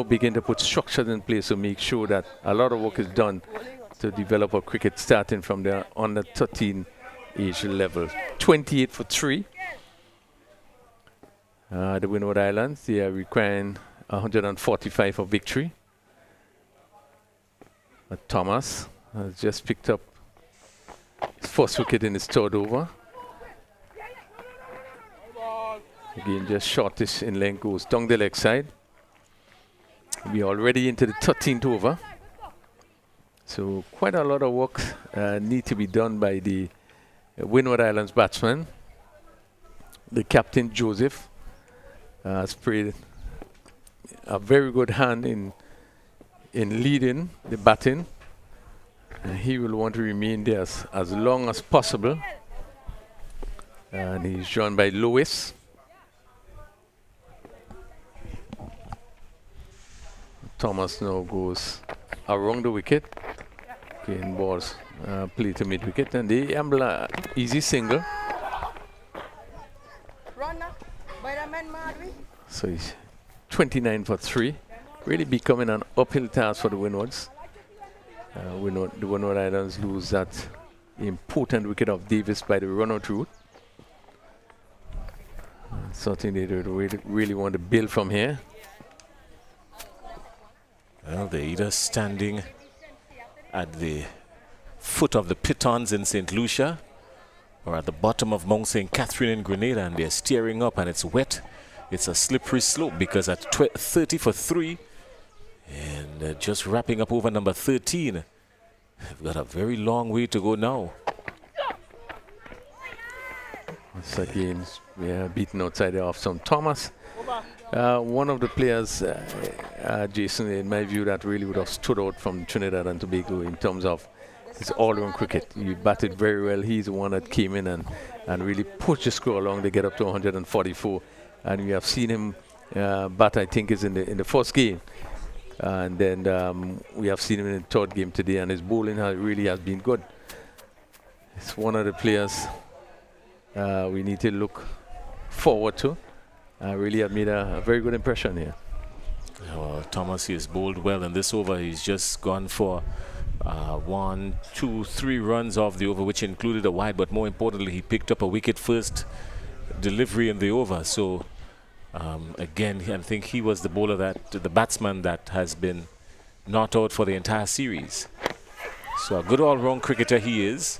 begin to put structures in place to make sure that a lot of work is done to develop a cricket starting from the under 13 age level. 28 for 3. The Windward Islands, they are requiring 145 for victory. Thomas has just picked up his first wicket in his third over. Again, just shortish in length, goes down the leg side. We're already into the 13th over. So quite a lot of work need to be done by the Windward Islands batsman. The captain, Joseph, has played a very good hand in leading the batting. And he will want to remain there as long as possible. And he's joined by Lewis. Thomas now goes around the wicket. Again, balls play to mid wicket, and the Ambler easy single. So he's 29 for 3. Really becoming an uphill task for the Windwards. The Windward Islands lose that important wicket of Davis by the run-out route. Something they really want to build from here. Well, they're either standing at the foot of the Pitons in St. Lucia or at the bottom of Mount St. Catherine in Grenada, and they're steering up and it's wet. It's a slippery slope because at 30 for 3 and just wrapping up over number 13, they've got a very long way to go now. Once again, we are beaten outside the off some Thomas. One of the players, Jason, in my view, that really would have stood out from Trinidad and Tobago in terms of his all-round cricket. He batted very well. He's the one that came in and really pushed the score along to get up to 144. And we have seen him bat, I think, is in the first game. And then we have seen him in the third game today, and his bowling really has been good. It's one of the players we need to look forward to. Really have made a very good impression here. Well, Thomas, he has bowled well in this over. He's just gone for 1, 2, 3 runs off the over, which included a wide, but more importantly, he picked up a wicket first delivery in the over. So again, I think he was the batsman that has been not out for the entire series. So a good all-round cricketer he is.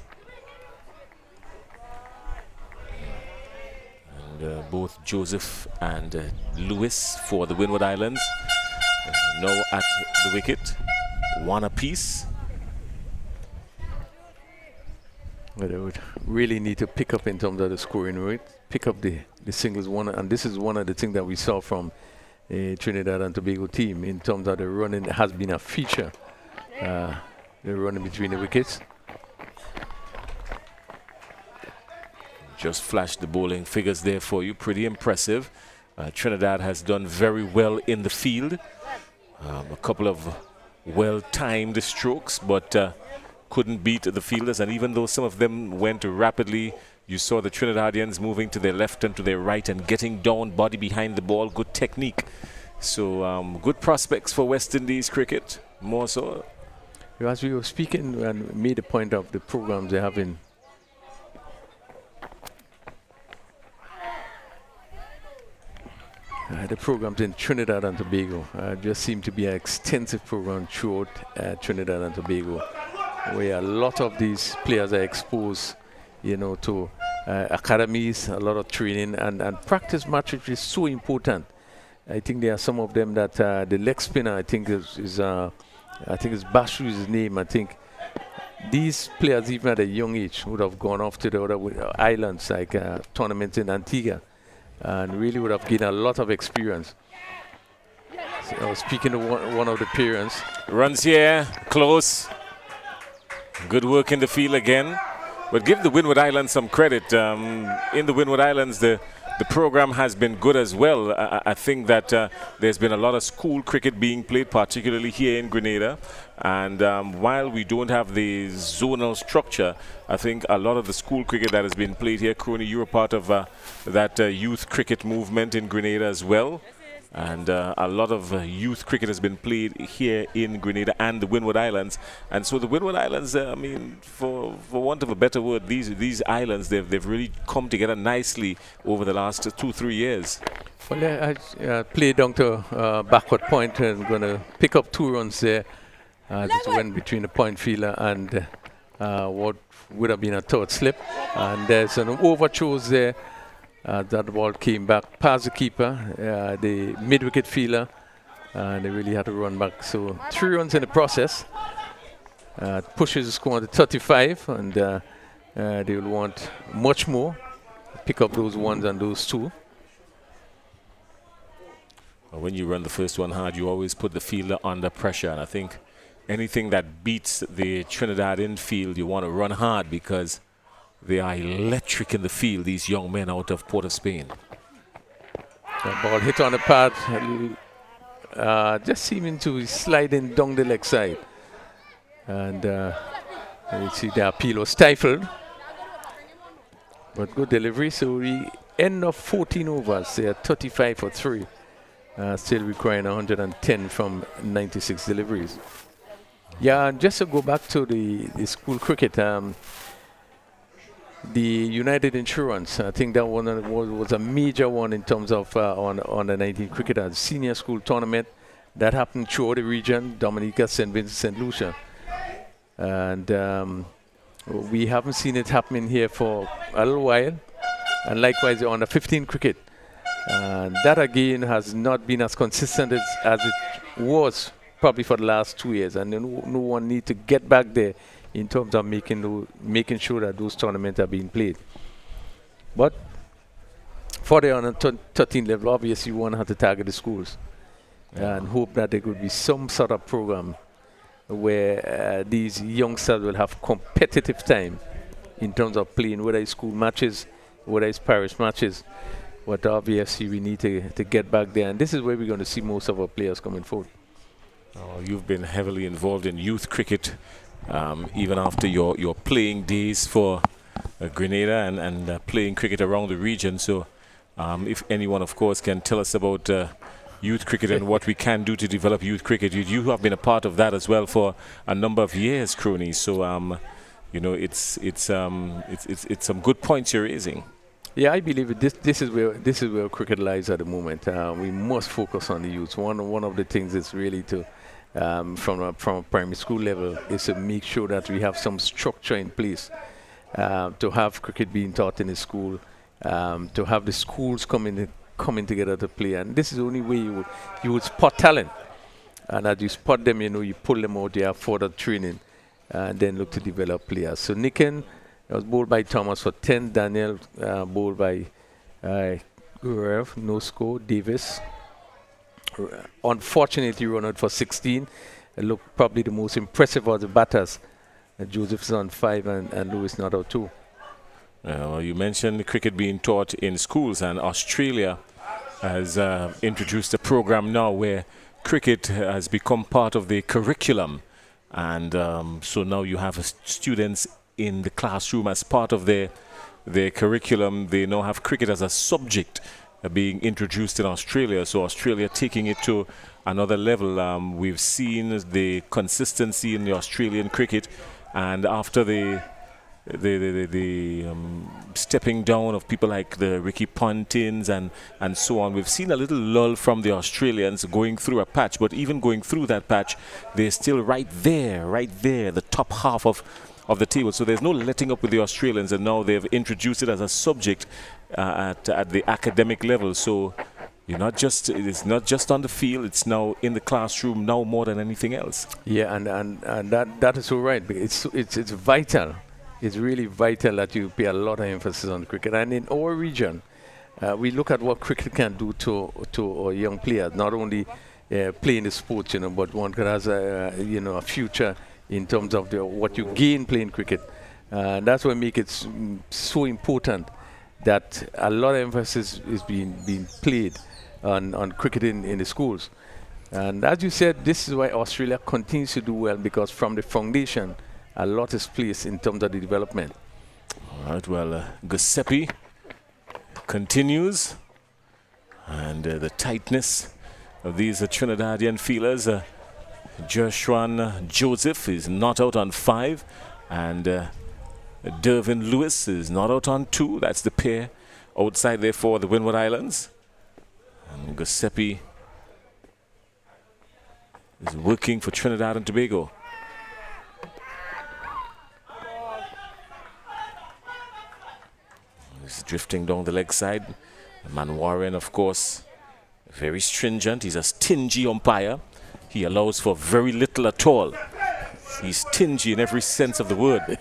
Both Joseph and Lewis for the Windward Islands now at the wicket, 1 apiece. But they would really need to pick up in terms of the scoring rate, pick up the singles one, and this is one of the things that we saw from a Trinidad and Tobago team in terms of the running. Has been a feature, the running between the wickets. Just flashed the bowling figures there for you. Pretty impressive. Trinidad has done very well in the field. A couple of well-timed strokes, but couldn't beat the fielders. And even though some of them went rapidly, you saw the Trinidadians moving to their left and to their right and getting down, body behind the ball. Good technique. So good prospects for West Indies cricket, more so. As we were speaking and made a point of the programs they have in the programs in Trinidad and Tobago just seem to be an extensive program throughout Trinidad and Tobago, where a lot of these players are exposed, to academies, a lot of training and practice match, which is so important. I think there are some of them that the leg spinner, I think is Bashu is his name. I think these players, even at a young age, would have gone off to the other islands, like tournaments in Antigua, and really would have gained a lot of experience. So I was speaking to one of the parents. Runs here, close. Good work in the field again. But give the Windward Islands some credit. In the Windward Islands, the program has been good as well. I think that there's been a lot of school cricket being played, particularly here in Grenada. And while we don't have the zonal structure, I think a lot of the school cricket that has been played here, Crony, you're a part of that youth cricket movement in Grenada as well. And a lot of youth cricket has been played here in Grenada and the Windward Islands. And so the Windward Islands, for want of a better word, these islands, they've really come together nicely over the last 2-3 years. Well, I played down to backward point and going to pick up 2 runs there. This went between the point fielder and what would have been a third slip. And there's an overthrows there. That ball came back past the keeper, the mid-wicket fielder, and they really had to run back. So 3 runs in the process. Pushes the score to 35, and they will want much more. Pick up those ones and those 2. When you run the first one hard, you always put the fielder under pressure, and I think anything that beats the Trinidad infield, you want to run hard because they are electric in the field, these young men out of Port of Spain. That ball hit on the pad, just seeming to be sliding down the leg side. And you see the appeal was stifled. But good delivery, so we end of 14 overs. They are 35 for 3. Still requiring 110 from 96 deliveries. Yeah, and just to go back to the school cricket, the United Insurance, I think that one was a major one in terms of on the 19 cricketers. Senior school tournament that happened throughout the region, Dominica, St. Vincent, St. Lucia. And we haven't seen it happening here for a little while. And likewise on the 15 cricket. That again has not been as consistent as it was probably for the last 2 years. And no one need to get back there in terms of making sure that those tournaments are being played. But for the under 13 level, obviously one has to target the schools and hope that there could be some sort of program where these youngsters will have competitive time in terms of playing, whether it's school matches, whether it's parish matches. But obviously we need to get back there, and this is where we're going to see most of our players coming forward. You've been heavily involved in youth cricket, even after your playing days for Grenada and playing cricket around the region. So if anyone, of course, can tell us about youth cricket and what we can do to develop youth cricket. You have been a part of that as well for a number of years, Crony. So it's some good points you're raising. Yeah, I believe this is where cricket lies at the moment. We must focus on the youth. One of the things is really to from a primary school level is to make sure that we have some structure in place to have cricket being taught in the school, to have the schools coming together to play. And this is the only way you would spot talent. And as you spot them, you pull them out, you have further training, and then look to develop players. So Nicken was bowled by Thomas for 10. Daniel bowled by Gurev, no score. Davis, unfortunately, run out for 16. Looked probably the most impressive of the batters. Joseph is on 5 and Lewis not out 2. Well, you mentioned cricket being taught in schools, and Australia has introduced a program now where cricket has become part of the curriculum. And so now you have students in the classroom as part of their curriculum. They now have cricket as a subject being introduced in Australia. So Australia taking it to another level. We've seen the consistency in the Australian cricket, and after the stepping down of people like the Ricky Pontins and so on, we've seen a little lull from the Australians going through a patch. But even going through that patch, they're still right there, the top half of the table. So there's no letting up with the Australians, and now they've introduced it as a subject at the academic level. So it's not just on the field, it's now in the classroom now more than anything else. Yeah, and that is so right. It's vital. It's really vital that you pay a lot of emphasis on cricket. And in our region, we look at what cricket can do to our young players. Not only playing the sport, but one could has a future in terms of what you gain playing cricket. That's what makes it so important that a lot of emphasis is being played on cricket in the schools. And as you said, this is why Australia continues to do well, because from the foundation, a lot is placed in terms of the development. All right, well, Giuseppe continues, and the tightness of these Trinidadian fielders. Joshua Joseph is not out on 5, and Dervin Lewis is not out on 2. That's the pair outside there for the Windward Islands. And Giuseppe is working for Trinidad and Tobago. drifting down the leg side. Man Warren, of course, very stringent. He's a stingy umpire. He allows for very little at all. He's stingy in every sense of the word.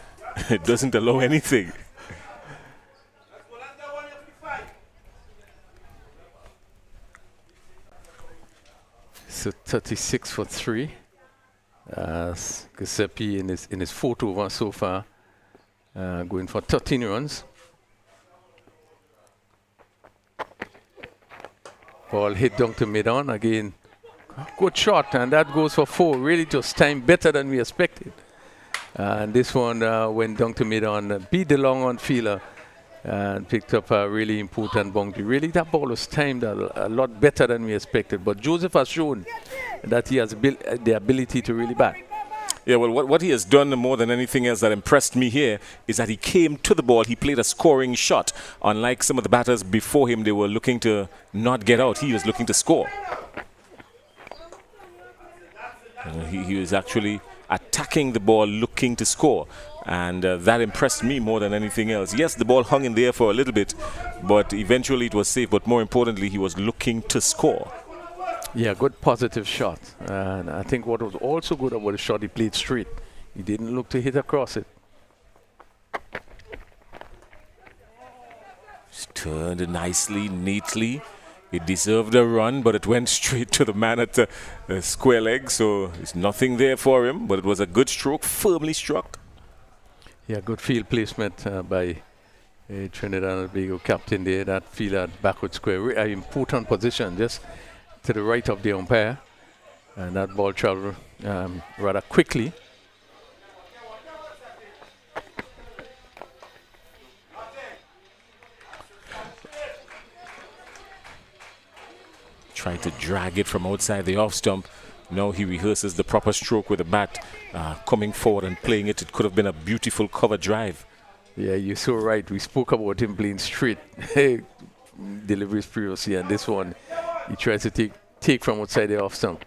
It doesn't allow anything. So 36 for 3. Giuseppe in his fourth over so far, going for 13 runs. Ball hit down to mid-on again. Good shot, and that goes for 4. Really just timed better than we expected. And this one went down to mid-on, beat the long-on fielder, and picked up a really important boundary. Really, that ball was timed a lot better than we expected. But Joseph has shown that he has the ability to really bat. Yeah, well, what he has done more than anything else that impressed me here is that he came to the ball. He played a scoring shot. Unlike some of the batters before him, they were looking to not get out. He was looking to score. He was actually attacking the ball, looking to score. And that impressed me more than anything else. Yes, the ball hung in the air for a little bit, but eventually it was safe. But more importantly, he was looking to score. Yeah, good positive shot. And I think what was also good about the shot, he played straight. He didn't look to hit across it. Just turned nicely, neatly. It deserved a run, but it went straight to the man at the square leg. So there's nothing there for him, but it was a good stroke, firmly struck. Yeah, good field placement by Trinidad and Tobago captain there. That field at backward square, an important position, just to the right of the umpire, and that ball traveled rather quickly. Tried to drag it from outside the off stump. Now he rehearses the proper stroke with the bat, coming forward and playing it. It could have been a beautiful cover drive. Yeah, you're so right. We spoke about him playing straight deliveries previously, and this one he tries to take from outside the off stump.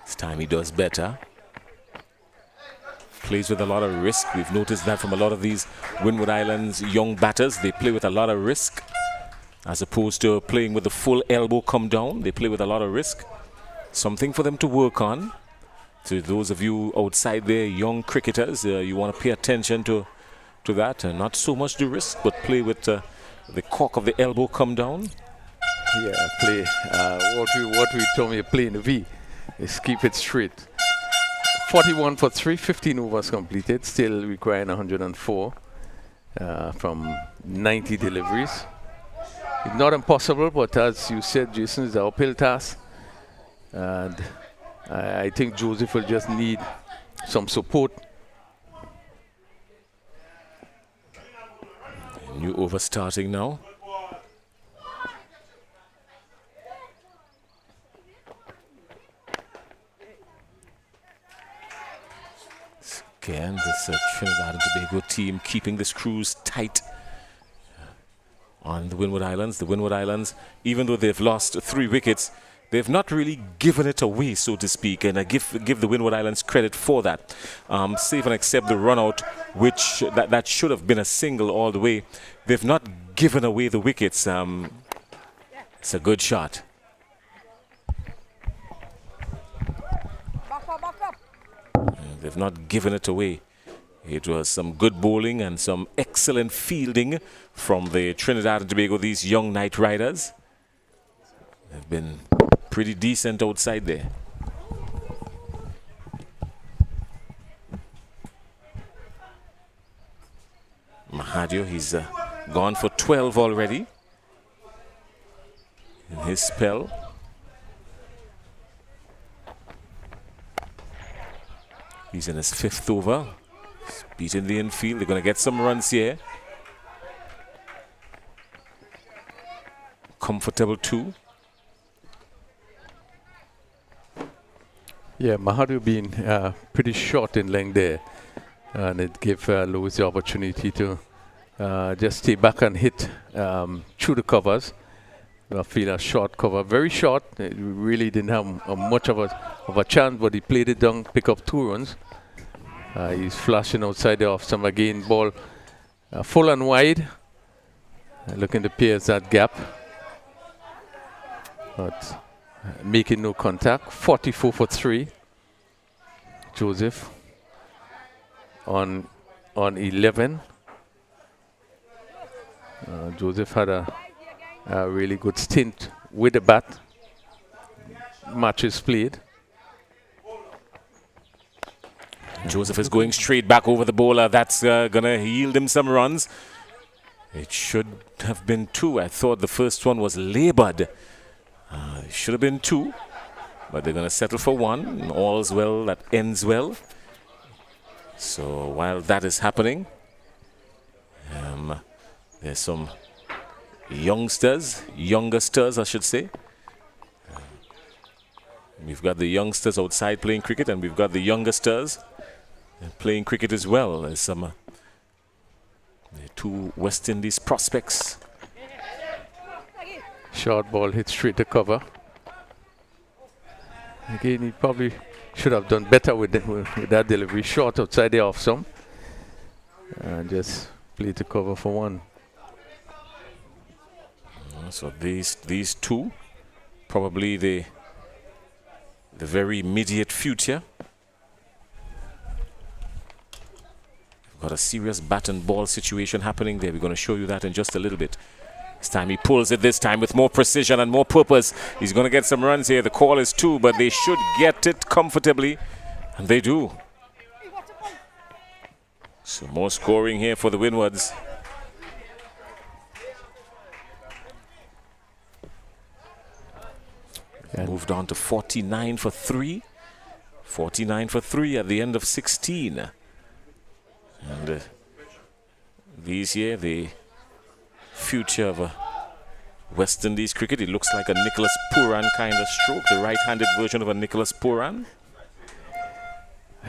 This time he does better. Plays with a lot of risk. We've noticed that from a lot of these Windward Islands young batters. They play with a lot of risk. As opposed to playing with the full elbow come down, they play with a lot of risk. Something for them to work on. To those of you outside there, young cricketers, you want to pay attention to that. Not so much the risk, but play with the cork of the elbow come down. Yeah, play. What we told me to play in the V is keep it straight. 41 for 3, 15 overs completed, still requiring 104 from 90 deliveries. It's not impossible, but as you said, Jason, it's an uphill task. And I think Joseph will just need some support. New over starting now. Again, this Trinidad and Tobago team keeping the screws tight on the Windward Islands. The Windward Islands, even though they've lost 3 wickets, they've not really given it away, so to speak, and I give the Windward Islands credit for that. Save and accept the run out, which that should have been a single all the way. They've not given away the wickets. It's a good shot. Back up. They've not given it away. It was some good bowling and some excellent fielding from the Trinidad and Tobago, these young Knight Riders. They've been pretty decent outside there. Mahadio, he's gone for 12 already in his spell. He's in his 5th over. He's beating the infield. They're going to get some runs here. Comfortable 2. Yeah, Mahadio being pretty short in length there. And it gave Lewis the opportunity to just stay back and hit through the covers. I feel a short cover, very short. It really didn't have much of a chance, but he played it down, pick up 2 runs. He's flashing outside the off stump again. Ball Full and wide. Looking to pierce that gap. But making no contact. 44 for 3. Joseph on 11. Joseph had a really good stint with the bat. Matches played. Joseph is going straight back over the bowler. That's going to yield him some runs. It should have been 2. I thought the first one was labored. It should have been 2. But they're going to settle for 1. All's well that ends well. So while that is happening, there's some youngsters I should say. We've got the youngsters outside playing cricket, and we've got the youngsters playing cricket as well. There's some 2 West Indies prospects. Short ball hit straight to cover. Again, he probably should have done better with that delivery. Short outside the off stump. And just play to cover for 1. So these 2, probably the very immediate future. We've got a serious bat and ball situation happening there. We're going to show you that in just a little bit. This time he pulls it, this time with more precision and more purpose. He's going to get some runs here. The call is 2, but they should get it comfortably, and they do. So more scoring here for the Windwards. Moved on to 49 for 3. 49 for 3 at the end of 16. And these here, the future of West Indies cricket. It looks like a Nicholas Pooran kind of stroke, the right-handed version of a Nicholas Pooran.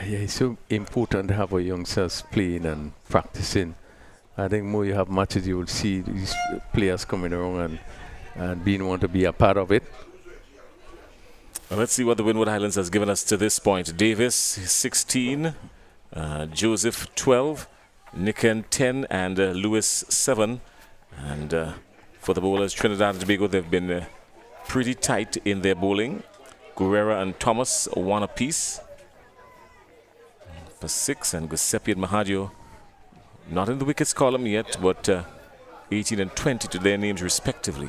Yeah, it's so important to have our youngsters playing and practicing. I think more you have matches, you will see these players coming around and being want to be a part of it. Well, let's see what the Windward Islands has given us to this point. Davis, 16. Joseph, 12. Nicken, 10. And Lewis, 7. And for the bowlers, Trinidad and Tobago, they've been pretty tight in their bowling. Guerrera and Thomas, 1 apiece for 6. And Giuseppe and Mahadio, not in the wickets column yet, but 18 and 20 to their names respectively.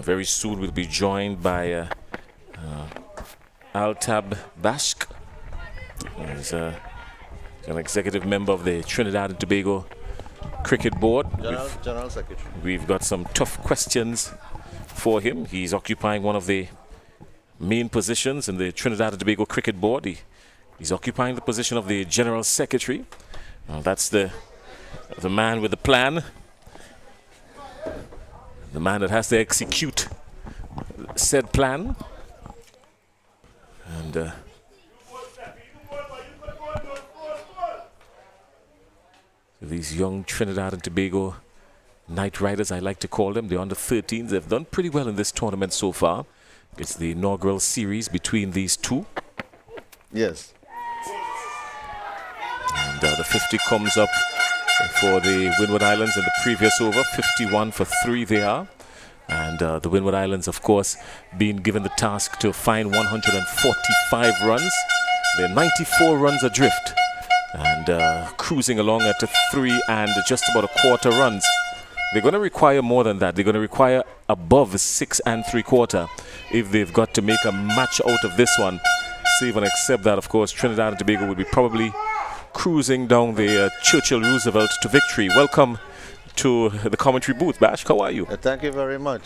Very soon we'll be joined by Altab Bashk. He's an executive member of the Trinidad and Tobago Cricket Board. General Secretary. We've got some tough questions for him. He's occupying one of the main positions in the Trinidad and Tobago Cricket Board. He's occupying the position of the General Secretary. That's the man with the plan. The man that has to execute said plan. And these young Trinidad and Tobago Night Riders, I like to call them, the under-13s, they've done pretty well in this tournament so far. It's the inaugural series between these 2. Yes. And the 50 comes up for the Windward Islands in the previous over. 51 for 3 they are. And the Windward Islands, of course, being given the task to find 145 runs. They're 94 runs adrift. And cruising along at 3 and just about a quarter runs. They're going to require more than that. They're going to require above 6 3/4 if they've got to make a match out of this one. Save and accept that, of course, Trinidad and Tobago will be probably cruising down the Churchill Roosevelt to victory. Welcome to the commentary booth. Bash, how are you? Thank you very much.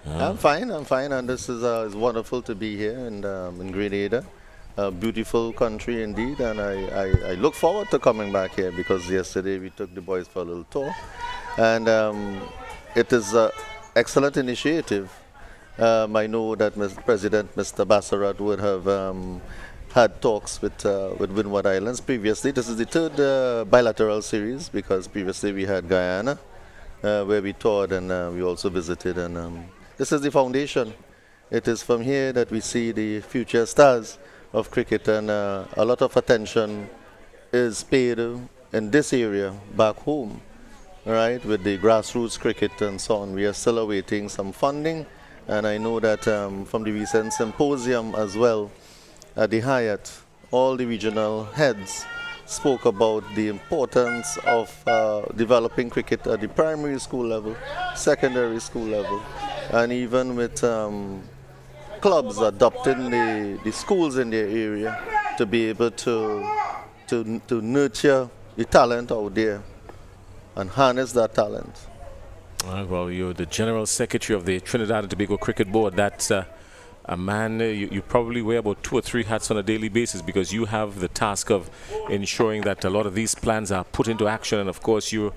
I'm fine, and this is it's wonderful to be here in Grenada. A beautiful country indeed, and I look forward to coming back here because yesterday we took the boys for a little tour. And it is an excellent initiative. I know that President Mr. Bassarat would have had talks with Windward Islands previously. This is the 3rd bilateral series because previously we had Guyana where we toured and we also visited. And this is the foundation. It is from here that we see the future stars of cricket, and a lot of attention is paid in this area back home, right, with the grassroots cricket and so on. We are still awaiting some funding, and I know that from the recent symposium as well at the Hyatt, all the regional heads spoke about the importance of developing cricket at the primary school level, secondary school level, and even with clubs adopting the schools in their area to be able to nurture the talent out there and harness that talent. Well, you're the General Secretary of the Trinidad and Tobago Cricket Board. That's a man, you probably wear about 2 or 3 hats on a daily basis, because you have the task of ensuring that a lot of these plans are put into action, and of course you're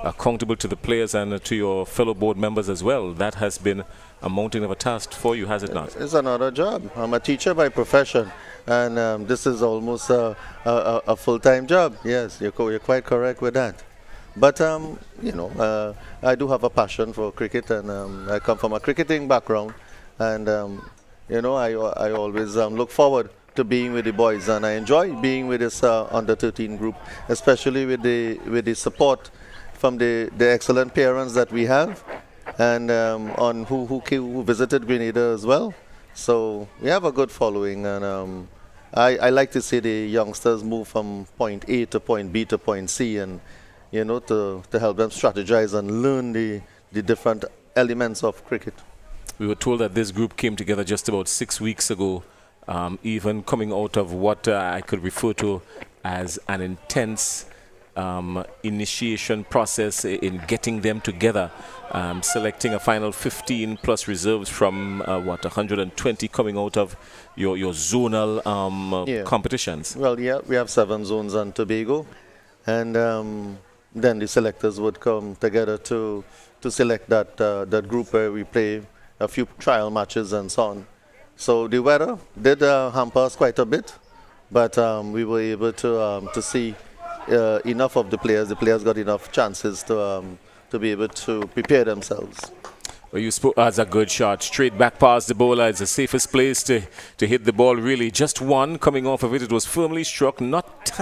accountable to the players and to your fellow board members as well. That has been a mountain of a task for you, has it not? It's another job. I'm a teacher by profession, and this is almost a full-time job. Yes, you're quite correct with that. But, I do have a passion for cricket, and I come from a cricketing background, and I always look forward to being with the boys, and I enjoy being with this under 13 group, especially with the support from the excellent parents that we have, and on who visited Grenada as well. So we have a good following, and I like to see the youngsters move from point A to point B to point C, and to help them strategize and learn the different elements of cricket. We were told that this group came together just about 6 weeks ago, even coming out of what I could refer to as an intense initiation process in getting them together, selecting a final 15 plus reserves from 120 coming out of your zonal competitions. Well, yeah, we have 7 zones on Tobago, and then the selectors would come together to select that group where we play a few trial matches and so on. So the weather did hamper us quite a bit, but we were able to see enough of the players. The players got enough chances to be able to prepare themselves. Well, you spoke as a good shot. Straight back past the bowler. It's the safest place to hit the ball, really. Just one coming off of it. It was firmly struck, not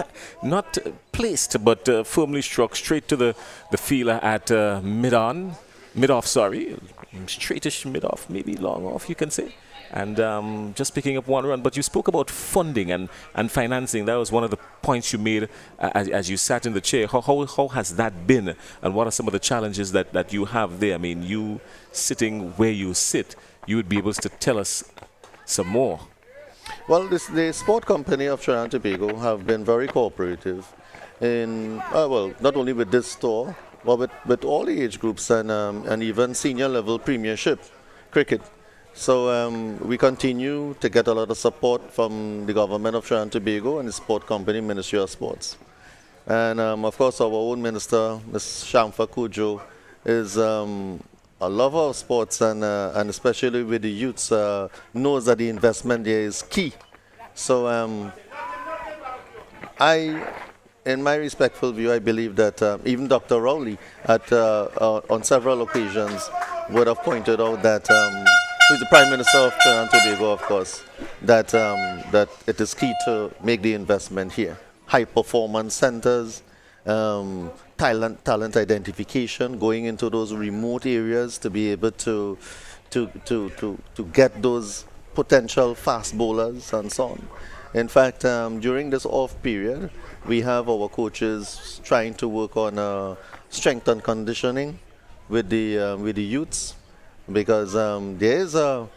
placed, but firmly struck straight to the fielder at mid-off, sorry. Straightish mid-off, maybe long off, you can say. And just picking up 1 run. But you spoke about funding and financing. That was one of the points you made as you sat in the chair. How has that been? And what are some of the challenges that you have there? I mean, you sitting where you sit, you would be able to tell us some more. Well, the sport company of Trinidad and Tobago have been very cooperative in, not only with this store, but with all the age groups and even senior level premiership cricket. So we continue to get a lot of support from the government of Trinidad and Tobago and the sport company, Ministry of Sports. And of course, our own minister, Ms. Shamfa Kujo, is a lover of sports, and especially with the youths, knows that the investment there is key. So in my respectful view, I believe that even Dr. Rowley on several occasions would have pointed out that who's the Prime Minister of Trinidad and Tobago, of course, that it is key to make the investment here. High performance centers, talent identification, going into those remote areas to be able to get those potential fast bowlers and so on. In fact, during this off period, we have our coaches trying to work on strength and conditioning with the youths, because there is a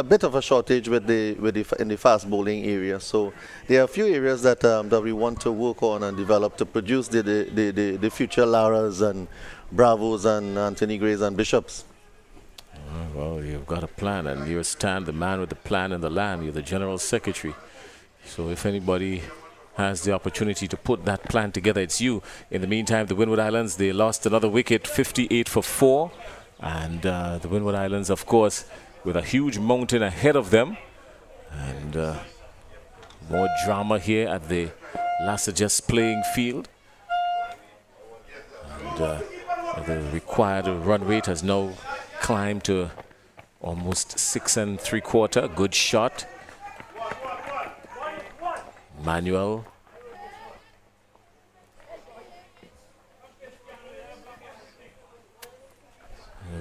bit of a shortage in the fast bowling area. So there are a few areas that we want to work on and develop to produce the future Laras and Bravos and Anthony Grays and Bishops. Well, you've got a plan, and you stand the man with the plan in the land. You're the General Secretary. So if anybody has the opportunity to put that plan together, it's you. In the meantime, the Windward Islands, they lost another wicket, 58 for 4. And the Windward Islands, of course, with a huge mountain ahead of them. And more drama here at the Lassajes playing field. And the required run rate has now climbed to almost 6 3/4. Good shot. Manuel.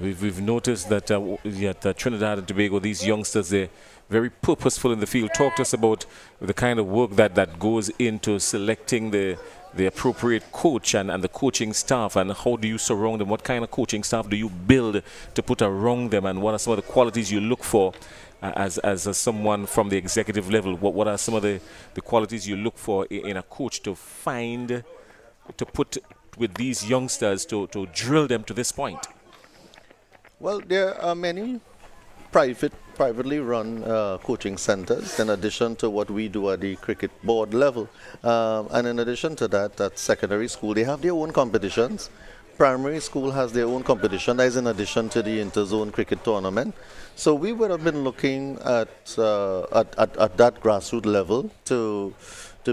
We've noticed that at Trinidad and Tobago, these youngsters, they're very purposeful in the field. Talk to us about the kind of work that goes into selecting the appropriate coach and the coaching staff, and how do you surround them? What kind of coaching staff do you build to put around them, and what are some of the qualities you look for as someone from the executive level? What are some of the qualities you look for in a coach to put with these youngsters to drill them to this point? Well, there are many privately run coaching centers in addition to what we do at the cricket board level. And in addition to that, at secondary school, they have their own competitions. Primary school has their own competition. That is in addition to the interzone cricket tournament. So we would have been looking at that grassroots level to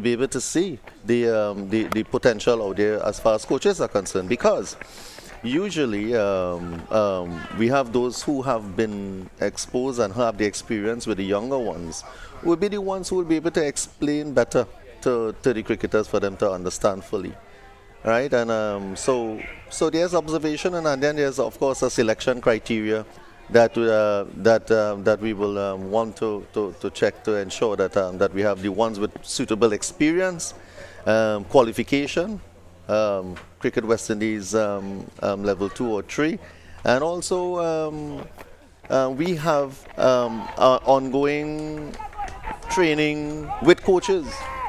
be able to see the potential out there as far as coaches are concerned, because usually we have those who have been exposed and have the experience with the younger ones, will be the ones who will be able to explain better to the cricketers for them to understand fully, right? And so there's observation, and then there's of course a selection criteria that we will want to check to ensure that we have the ones with suitable experience, qualification, Cricket West Indies level 2 or 3, and also we have ongoing training with coaches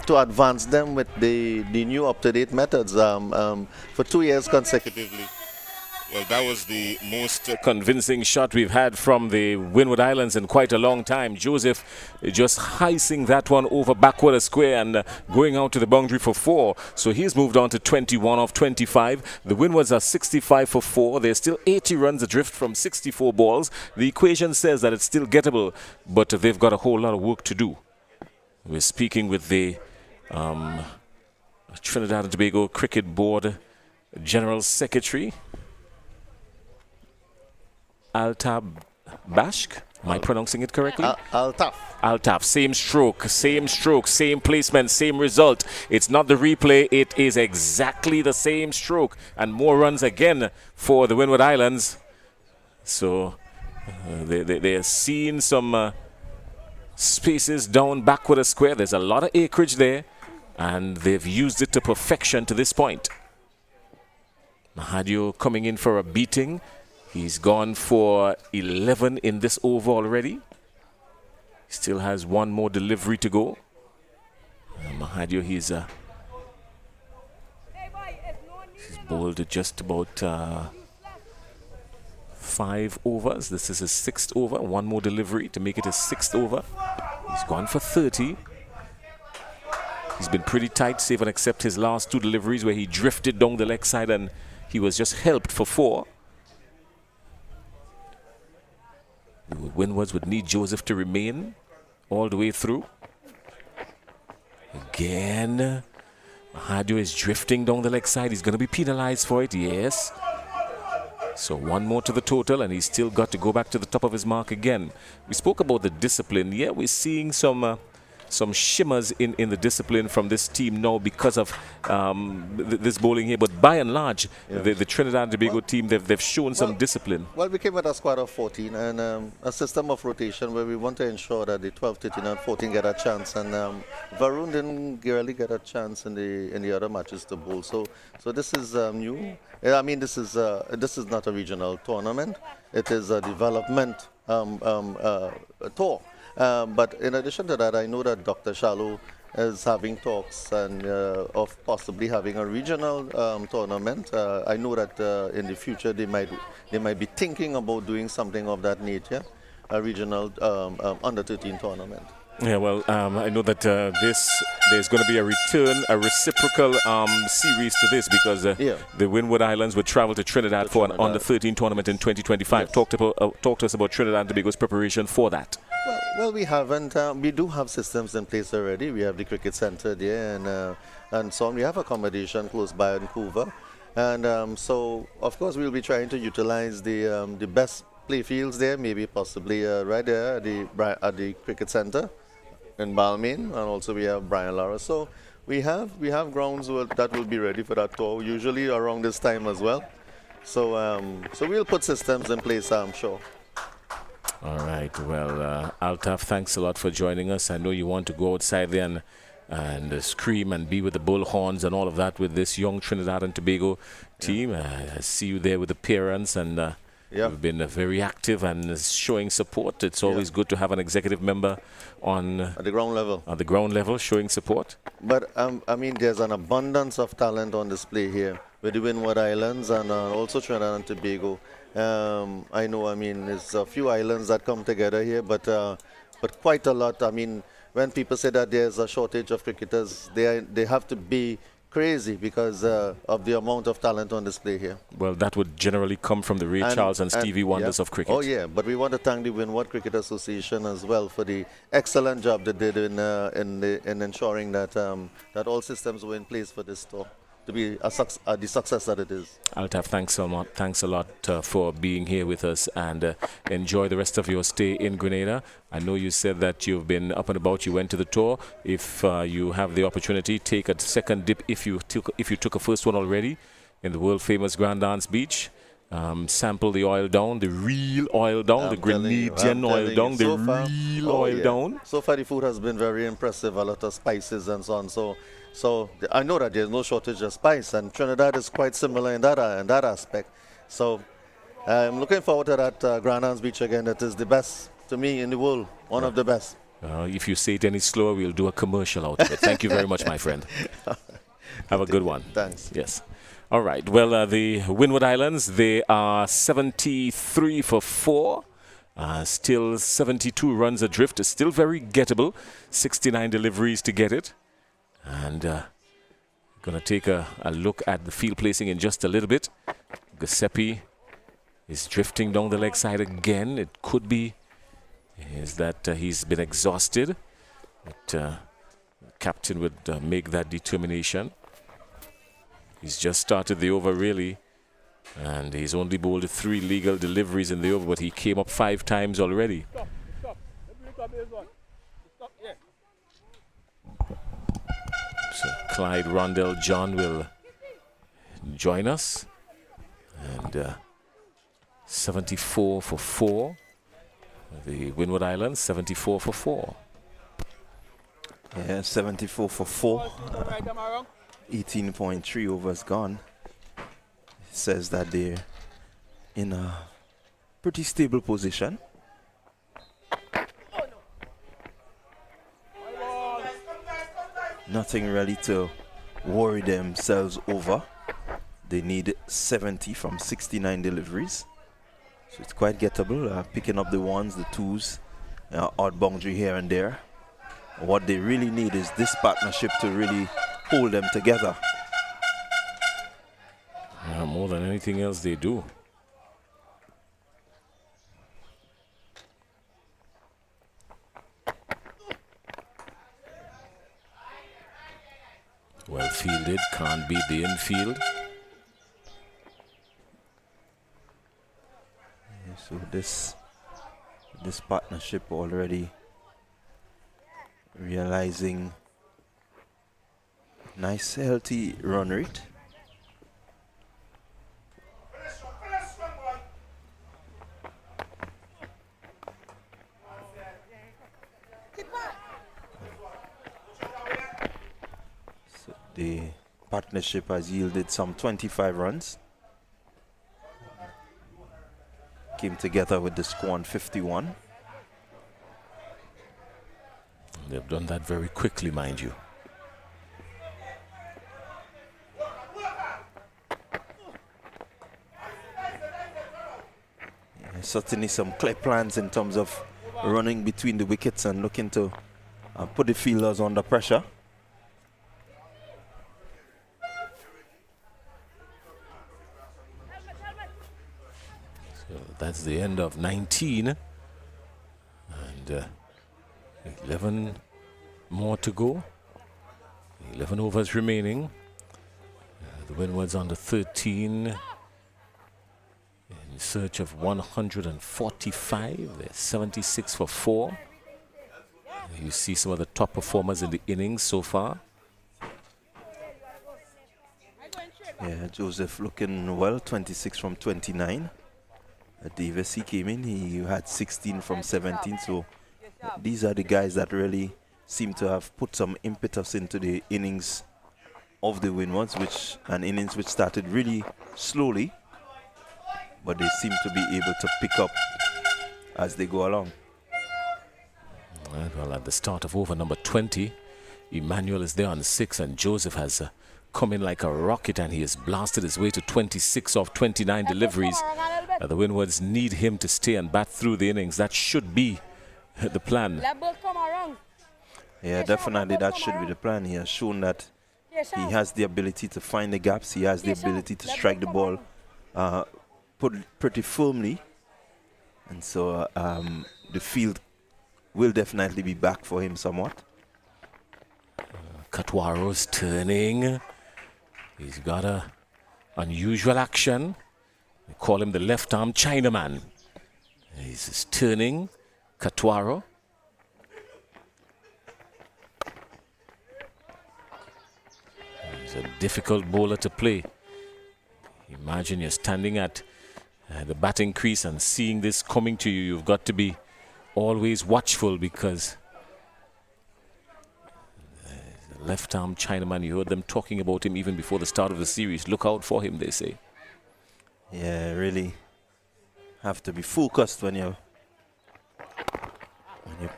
to advance them with the new up-to-date methods for 2 years consecutively. Well, that was the most convincing shot we've had from the Windward Islands in quite a long time. Joseph just heisting that one over backward a square and going out to the boundary for 4. So he's moved on to 21 of 25. The Windwards are 65 for 4. They're still 80 runs adrift from 64 balls. The equation says that it's still gettable, but they've got a whole lot of work to do. We're speaking with the Trinidad and Tobago Cricket Board General Secretary, Altaf Bashk. Am I pronouncing it correctly? Altaf. Same stroke, same placement, same result. It's not the replay. It is exactly the same stroke. And more runs again for the Windward Islands. So they're seeing some spaces down backward a square. There's a lot of acreage there, and they've used it to perfection to this point. Mahadio coming in for a beating. He's gone for 11 in this over already. Still has one more delivery to go. Mahadio, he's bowled just about 5 overs. This is his 6th over. One more delivery to make it his 6th over. He's gone for 30. He's been pretty tight, save and except his last 2 deliveries where he drifted down the leg side and he was just helped for 4. The Windwards would need Joseph to remain all the way through. Again, Mahadio is drifting down the leg side. He's going to be penalized for it, yes. So one more to the total, and he's still got to go back to the top of his mark again. We spoke about the discipline. Yeah, we're seeing some shimmers in the discipline from this team now because of this bowling here. But by and large, the Trinidad and Tobago team, they've shown some discipline. Well, we came with a squad of 14 and a system of rotation where we want to ensure that the 12, 13 and 14 get a chance. And Varun didn't really get a chance in the other matches to bowl. So this is new. I mean, this is not a regional tournament. It is a development tour. But in addition to that, I know that Dr. Shallow is having talks and of possibly having a regional tournament. I know that in the future they might be thinking about doing something of that nature, a regional under 13 tournament. Yeah, well, I know that there's going to be a reciprocal series to this because the Windward Islands would travel to Trinidad for an under 13 tournament in 2025. Yes. Talk to us about Trinidad and Tobago's preparation for that. Well, we haven't. We do have systems in place already. We have the cricket center there, and so on. We have accommodation close by Vancouver, and so of course we'll be trying to utilize the best play fields there, maybe possibly right there at the cricket center. in Balmain, and also we have Brian Lara. So we have grounds that will be ready for that tour, usually around this time as well. So so we'll put systems in place, I'm sure. All right. Well, Altaf, thanks a lot for joining us. I know you want to go outside there and scream and be with the bullhorns and all of that with this young Trinidad and Tobago team. I see you there with the parents, and you've been very active and showing support. It's always good to have an executive member at the ground level. At the ground level, showing support. But I mean, there's an abundance of talent on display here with the Windward Islands and also Trinidad and Tobago. I know, I mean, there's a few islands that come together here, but quite a lot. I mean, when people say that there's a shortage of cricketers, they have to be crazy because of the amount of talent on display here. Well, that would generally come from the Ray Charles and Stevie Wonders of cricket. Oh yeah, but we want to thank the Windward Cricket Association as well for the excellent job they did in ensuring that that all systems were in place for this tour to be the success that it is. Altaf, thanks a lot for being here with us, and enjoy the rest of your stay in Grenada. I know you said that you've been up and about. You went to the tour. If you have the opportunity, take a second dip. If you took a first one already in the world famous Grand Dance Beach, sample the oil down, the real oil down, the Grenadian oil down, the real oil down. So far, the food has been very impressive. A lot of spices and so on. So I know that there's no shortage of spice, and Trinidad is quite similar in that aspect. So I'm looking forward to that Grand Dance Beach again. That is the best to me in the world, one of the best. If you say it any slower, we'll do a commercial out of it. Thank you very much, my friend. Have a good one. Thanks. Yes. All right. Well, the Windward Islands, they are 73 for 4. Still 72 runs adrift. It's still very gettable. 69 deliveries to get it. And going to take a look at the field placing in just a little bit. Giuseppe is drifting down the leg side again. It could be that he's been exhausted. But captain would make that determination. He's just started the over, really. And he's only bowled 3 legal deliveries in the over, but he came up 5 times already. So Clyde Rondell John will join us. And 74 for 4. The Windward Islands, 74 for 4. Yeah, 74 for 4. 18.3 overs gone. It says that they're in a pretty stable position. Nothing really to worry themselves over. They need 70 from 69 deliveries. So it's quite gettable, picking up the ones, the twos, odd boundary here and there. What they really need is this partnership to really hold them together. More than anything else they do. Well fielded, can't beat the infield. So this partnership already realizing nice healthy run rate. So the partnership has yielded some 25 runs. Came together with the score on 51. They've done that very quickly, mind you. Certainly some clear plans in terms of running between the wickets and looking to put the fielders under pressure. So that's the end of 19. And 11 more to go. 11 overs remaining. The Windwards under 13. In search of 145. They're 76 for 4. You see some of the top performers in the innings so far. Yeah, Joseph looking well, 26 from 29. Davis, he came in, he had 16 from 17. So these are the guys that really seem to have put some impetus into the innings of the Windwards, innings which started really slowly, but they seem to be able to pick up as they go along. Right, well, at the start of over number 20, Emmanuel is there on 6, and Joseph has come in like a rocket, and he has blasted his way to 26 off 29 deliveries. The Windwards need him to stay and bat through the innings. That should be the plan. Yeah, definitely that should be the plan. He has shown that he has the ability to find the gaps. He has the ability to strike the ball pretty firmly. And so the field will definitely be back for him somewhat. Katwaro's turning. He's got a unusual action. We call him the left-arm Chinaman. He's just turning. Katwaro. He's a difficult bowler to play. Imagine you're standing at the batting crease and seeing this coming to you. You've got to be always watchful, because the left-arm Chinaman, you heard them talking about him even before the start of the series. Look out for him, they say. Yeah, really have to be focused when you're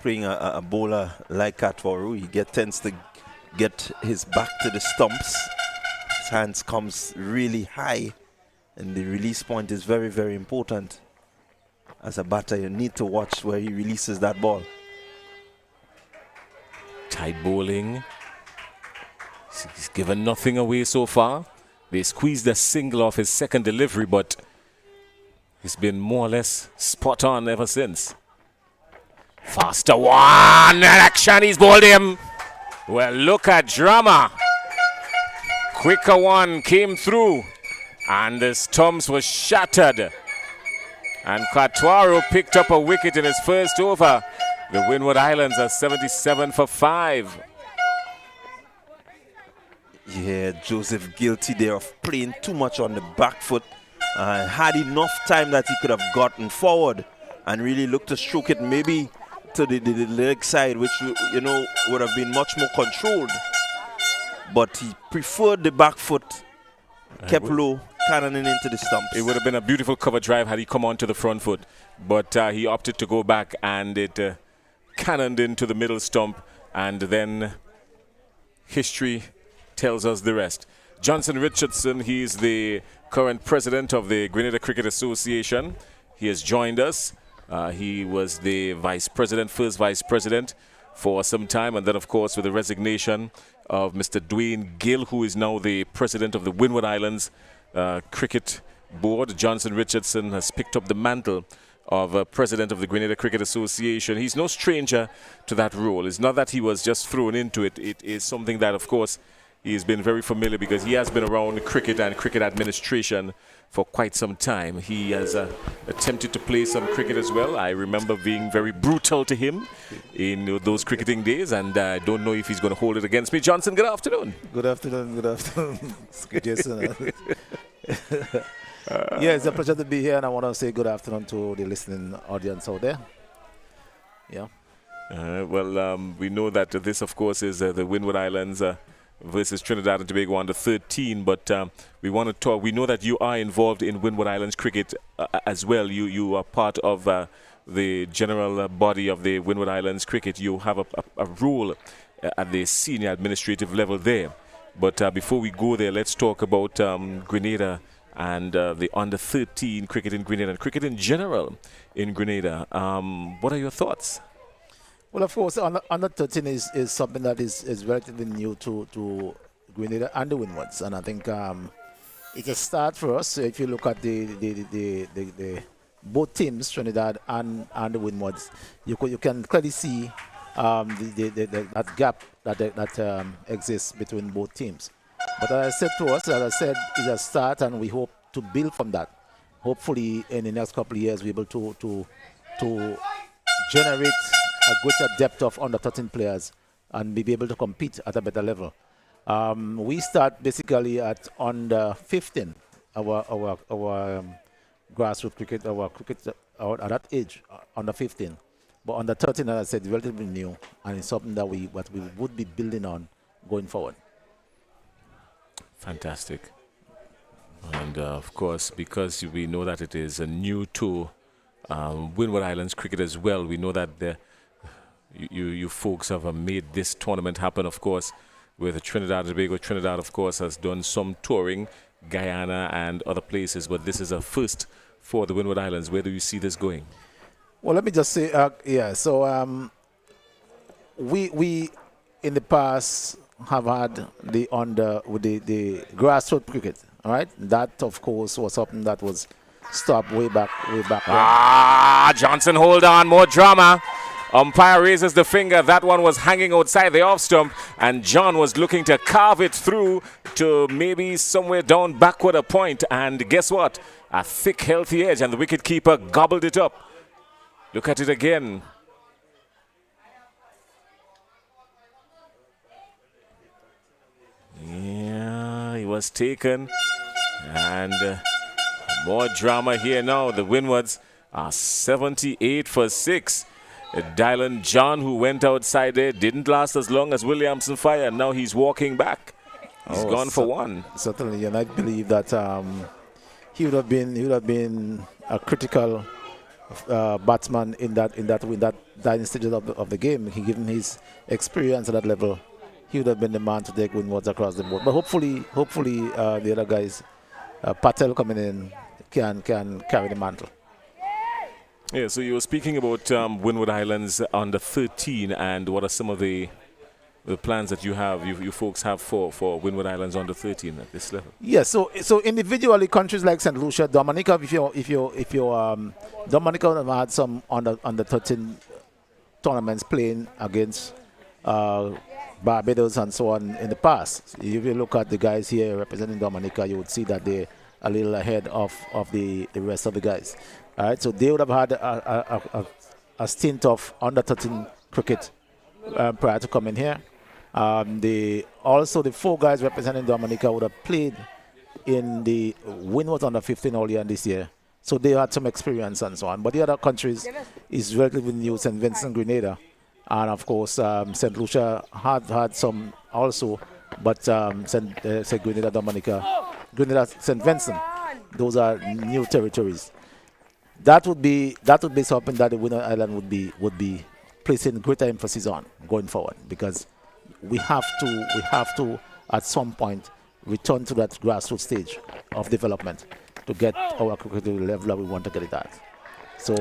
playing a bowler like Katwaru. He tends to get his back to the stumps. His hands comes really high, and the release point is very, very important. As a batter, you need to watch where he releases that ball. Tight bowling. He's given nothing away so far. They squeezed a single off his second delivery, but he's been more or less spot on ever since. Faster one, action, he's bowled him. Well, look at drama. Quicker one came through, and the stumps were shattered. And Katwaro picked up a wicket in his first over. The Windward Islands are 77 for 5. Yeah, Joseph guilty there of playing too much on the back foot. Had enough time that he could have gotten forward and really looked to stroke it maybe to the leg side, which, you know, would have been much more controlled. But he preferred the back foot, kept low, cannoning into the stumps. It would have been a beautiful cover drive had he come onto the front foot, but he opted to go back, and it cannoned into the middle stump, and then history tells us the rest. Johnson Richardson, he's the current president of the Grenada Cricket Association. He has joined us. He was the first vice president for some time, and then of course with the resignation of Mr. Dwayne Gill, who is now the president of the Windward Islands Cricket Board, Johnson Richardson has picked up the mantle of president of the Grenada Cricket Association. He's no stranger to that role. It's not that he was just thrown into it. It is something that, of course, he's been very familiar, because he has been around cricket and cricket administration for quite some time. He has attempted to play some cricket as well. I remember being very brutal to him in those cricketing days, and I don't know if he's going to hold it against me. Johnson, good afternoon. Good afternoon, good afternoon. It's good, Jason. Yeah, it's a pleasure to be here, and I want to say good afternoon to the listening audience out there. Yeah. We know that this, of course, is the Windward Islands versus Trinidad and Tobago under 13, but we want to talk. We know that you are involved in Windward Islands cricket as well. You are part of the general body of the Windward Islands cricket. You have a role at the senior administrative level there. But before we go there, let's talk about Grenada and the under 13 cricket in Grenada and cricket in general in Grenada. What are your thoughts? Well, of course, under 13 is something that is relatively new to Grenada and the Windwards, and I think it's a start for us. So if you look at the both teams, Trinidad and the Windwards, you can clearly see that gap that exists between both teams. But as I said to us, it's a start, and we hope to build from that. Hopefully, in the next couple of years, we're able to generate greater depth of under 13 players and be able to compete at a better level. We start basically at under 15, our grassroots cricket, our cricket at that age, under 15. But under 13, as I said, relatively new, and it's something that we would be building on going forward. Fantastic. And of course, because we know that it is new to Windward Islands cricket as well, we know that you folks have made this tournament happen, of course, with Trinidad and Tobago. Trinidad, of course, has done some touring, Guyana and other places, but this is a first for the Windward Islands. Where do you see this going? Well, let me just say, so we in the past have had the grassroots cricket, all right? That, of course, was something that was stopped way back when. Johnson, hold on, more drama. Umpire raises the finger. That one was hanging outside the off stump, and John was looking to carve it through to maybe somewhere down backward a point. And guess what? A thick, healthy edge, and the wicketkeeper gobbled it up. Look at it again. Yeah, he was taken. And more drama here now. The Windwards are 78 for 6. Dylan John, who went outside there, didn't last as long as Williamson fired. Now he's walking back. He's gone for one. Certainly, and I believe that he would have been a critical batsman in that dying stages of the game. He, given his experience at that level, he would have been the man to take Windwards across the board. But hopefully, the other guys, Patel coming in, can carry the mantle. Yeah, so you were speaking about Windward Islands under 13, and what are some of the plans that you folks have for Windward Islands under 13 at this level? Yeah, so individually, countries like St. Lucia, Dominica, if you Dominica have had some under 13 tournaments playing against Barbados and so on in the past. If you look at the guys here representing Dominica, you would see that they're a little ahead of the rest of the guys. All right, so they would have had a stint of under 13 cricket prior to coming here. The 4 guys representing Dominica would have played in the Windwards under 15 earlier this year. So they had some experience and so on. But the other countries is relatively new, St. Vincent, Grenada. And of course, St. Lucia had some also, but St. Grenada, Dominica, Grenada, St. Vincent, those are new territories. That would be something that the Windward Island would be placing greater emphasis on going forward, because we have to at some point return to that grassroots stage of development to get our cricket to the level that we want to get it at. So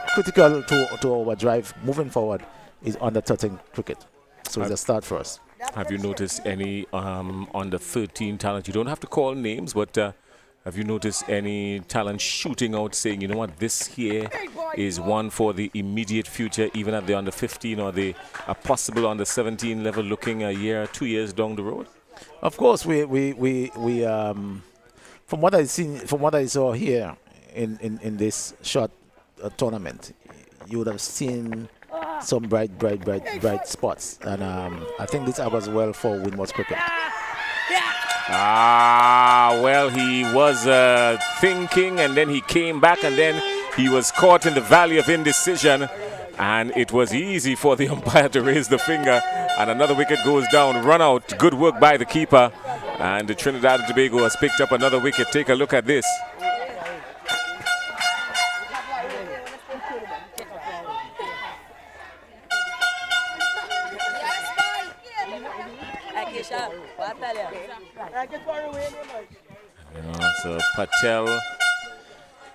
critical to our drive moving forward is under 13 cricket. So it's a start for us. Have you noticed any under 13 talent? You don't have to call names, but have you noticed any talent shooting out saying, you know what, this here is one for the immediate future, even at the under 15 or the possible under 17 level, looking a year, 2 years down the road? Of course, we from what I saw here in this short tournament, you would have seen some bright spots, and I think this augurs well for Windwards cricket. Well, he was thinking, and then he came back, and then he was caught in the valley of indecision, and it was easy for the umpire to raise the finger, and another wicket goes down, run out. Good work by the keeper, and the Trinidad and Tobago has picked up another wicket. Take a look at this. So Patel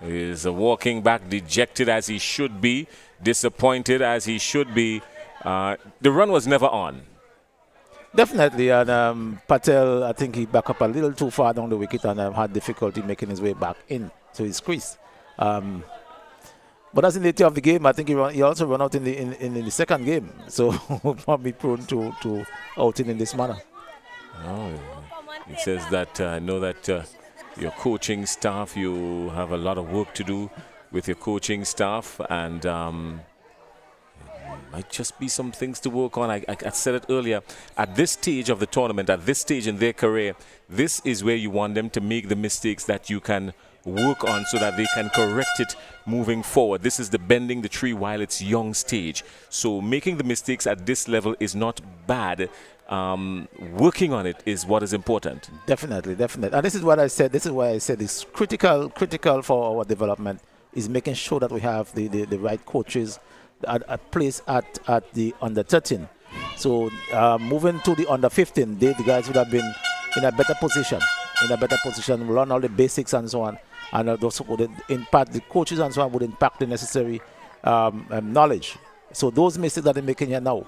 is walking back dejected as he should be, disappointed as he should be. The run was never on. Definitely, and Patel, I think he back up a little too far down the wicket and had difficulty making his way back in to his crease. But that's in the nature of the game. I think he also ran out in the second game, so probably prone to outing in this manner. Oh, it says that I know that your coaching staff, you have a lot of work to do with your coaching staff, and Might just be some things to work on. I said it earlier. At this stage of the tournament, at this stage in their career, this is where you want them to make the mistakes that you can work on so that they can correct it moving forward. This is the bending the tree while it's young stage. So making the mistakes at this level is not bad. Working on it is what is important. Definitely. And this is what I said. This is why I said it's critical for our development is making sure that we have the right coaches at place at the under 13. So moving to the under 15, the guys would have been in a better position, learn all the basics and so on, and those would impact the coaches and so on, would impact the necessary knowledge. So those mistakes that they're making here now,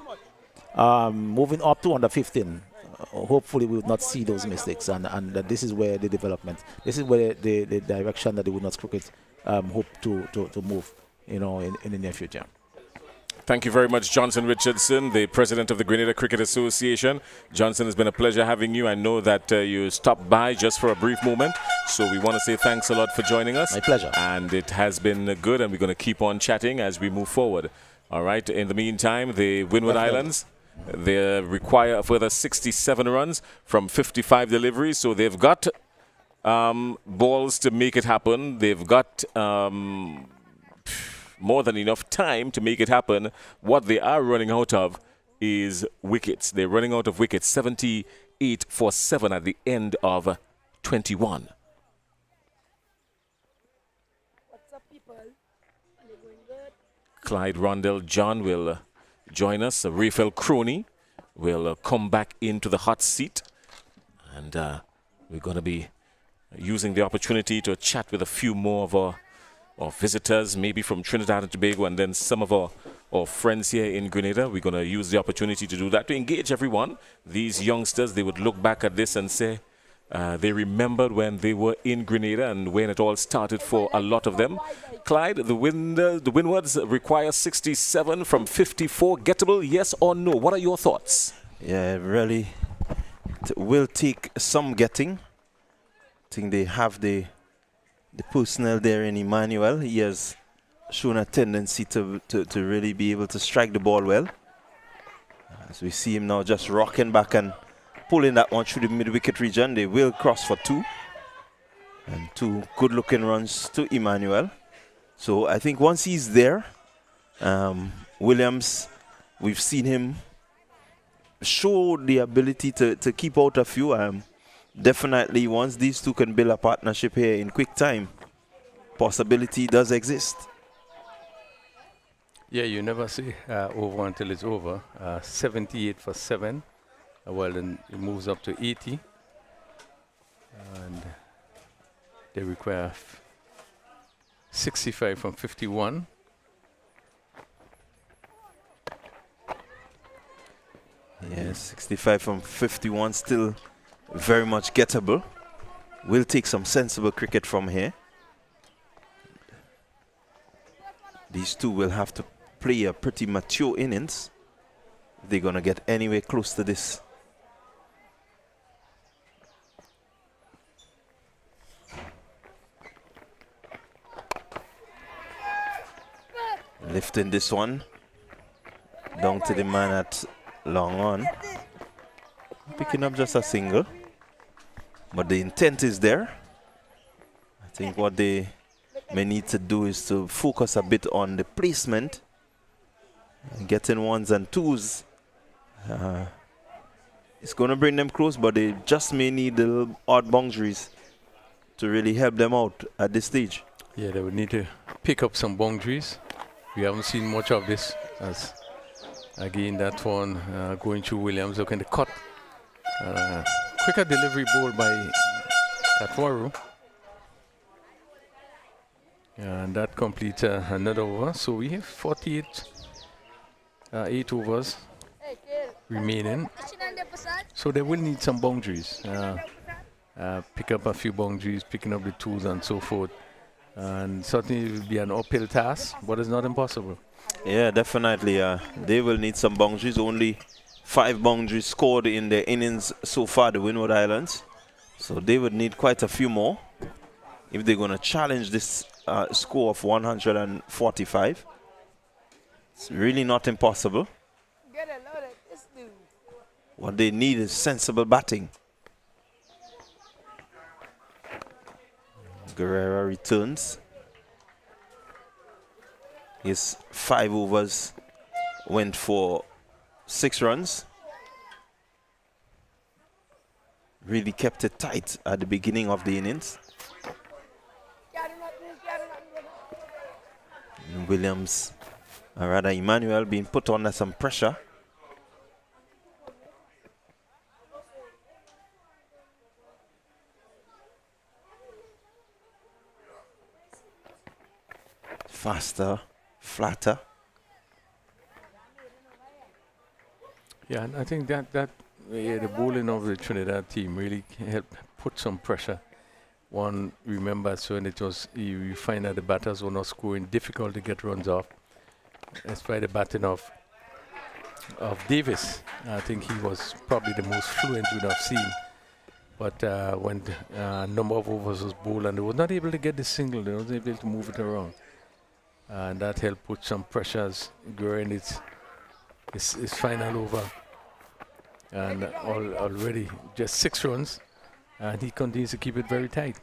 moving up to under 15, hopefully we will not see those mistakes, and this is where the development, this is where the direction that the Windwards cricket hope to move, in the near future. Thank you very much, Johnson Richardson, the president of the Grenada Cricket Association. Johnson, it's been a pleasure having you. I know that you stopped by just for a brief moment, so we want to say thanks a lot for joining us. My pleasure. And it has been good, and we're going to keep on chatting as we move forward. All right, in the meantime, the Windward Islands, they require a further 67 runs from 55 deliveries, so they've got balls to make it happen. They've got more than enough time to make it happen. What they are running out of is wickets. They're running out of wickets, 78 for 7 at the end of 21. What's up, people? Are they going good? Clyde Rondell John will join us. Rafael Crony will come back into the hot seat. And we're going to be using the opportunity to chat with a few more of our visitors, maybe from Trinidad and Tobago, and then some of our friends here in Grenada. We're going to use the opportunity to do that, to engage everyone. These youngsters, they would look back at this and say they remembered when they were in Grenada and when it all started for a lot of them. Clyde, the Windwards require 67 from 54. Gettable, yes or no? What are your thoughts? Yeah, really, it will take some getting. I think they have the personnel there in Emmanuel. He has shown a tendency to really be able to strike the ball well. As we see him now just rocking back and pulling that one through the mid-wicket region. They will cross for 2. And 2 good-looking runs to Emmanuel. So I think once he's there, Williams, we've seen him show the ability to keep out a few. Definitely, once these two can build a partnership here in quick time, possibility does exist. Yeah, you never say over until it's over. 78 for 7. Well, then it moves up to 80. And they require 65 from 51. Yes, 65 from 51 still very much gettable. We'll take some sensible cricket from here. These two will have to play a pretty mature innings if they're going to get anywhere close to this. Lifting this one down to the man at long on. Picking up just a single. But the intent is there. I think what they may need to do is to focus a bit on the placement. Getting 1s and 2s. It's going to bring them close, but they just may need the little odd boundaries to really help them out at this stage. Yeah, they would need to pick up some boundaries. We haven't seen much of this. As again, that one going through Williams, looking to cut. Quicker delivery ball by Katwaru. And that completes another over. So we have 48, 8 overs remaining. So they will need some boundaries. Pick up a few boundaries, picking up the 2s and so forth. And certainly it will be an uphill task, but it's not impossible. Yeah, definitely. They will need some boundaries. Only 5 boundaries scored in their innings so far, the Windward Islands. So they would need quite a few more if they're going to challenge this score of 145. It's really not impossible. Get a load of this dude. What they need is sensible batting. Guerrera returns. His 5 overs went for 6 runs. Really kept it tight at the beginning of the innings. And Williams, or rather Emmanuel, being put under some pressure. Faster, flatter. Yeah, and I think that the bowling of the Trinidad team really helped put some pressure. One remembers when it was you find that the batters were not scoring, difficult to get runs off. Despite the batting of Davis, I think he was probably the most fluent we'd have seen. But when a number of overs was bowled and they were not able to get the single, they were able to move it around. And that helped put some pressures during its final over. And already just 6 runs, and he continues to keep it very tight.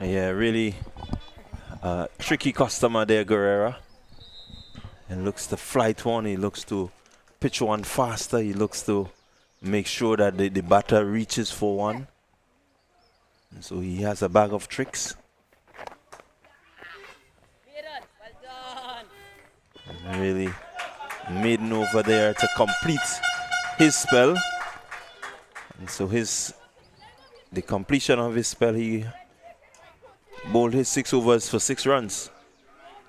Yeah, really tricky customer there, Guerrera. And looks to flight one, he looks to pitch one faster, he looks to make sure that the batter reaches for one. And so he has a bag of tricks. And really maiden over there to complete his spell. And so the completion of his spell, he bowled his 6 overs for 6 runs.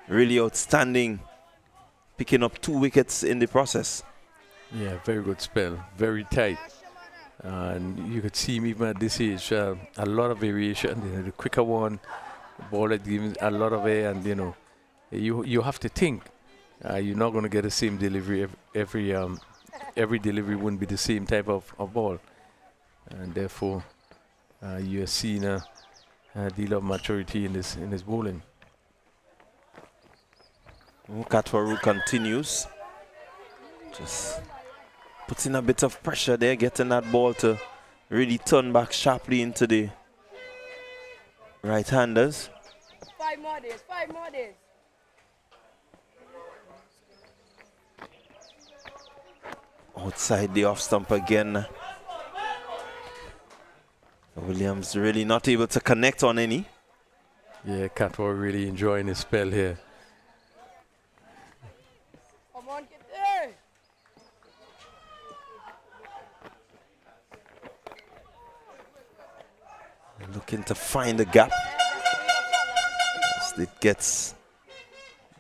Really outstanding, picking up 2 wickets in the process. Yeah, very good spell, very tight. And you could see him even at this age, a lot of variation. The quicker one, the ball that gives a lot of air, and you have to think. You're not going to get the same delivery every delivery wouldn't be the same type of ball, and therefore you're seeing a deal of maturity in this bowling. Katwaru continues, just puts in a bit of pressure there, getting that ball to really turn back sharply into the right-handers. 5 more days, 5 more days. Outside the off stump again. Williams really not able to connect on any. Yeah, Katwa really enjoying his spell here. Come on, get there. Looking to find the gap. As the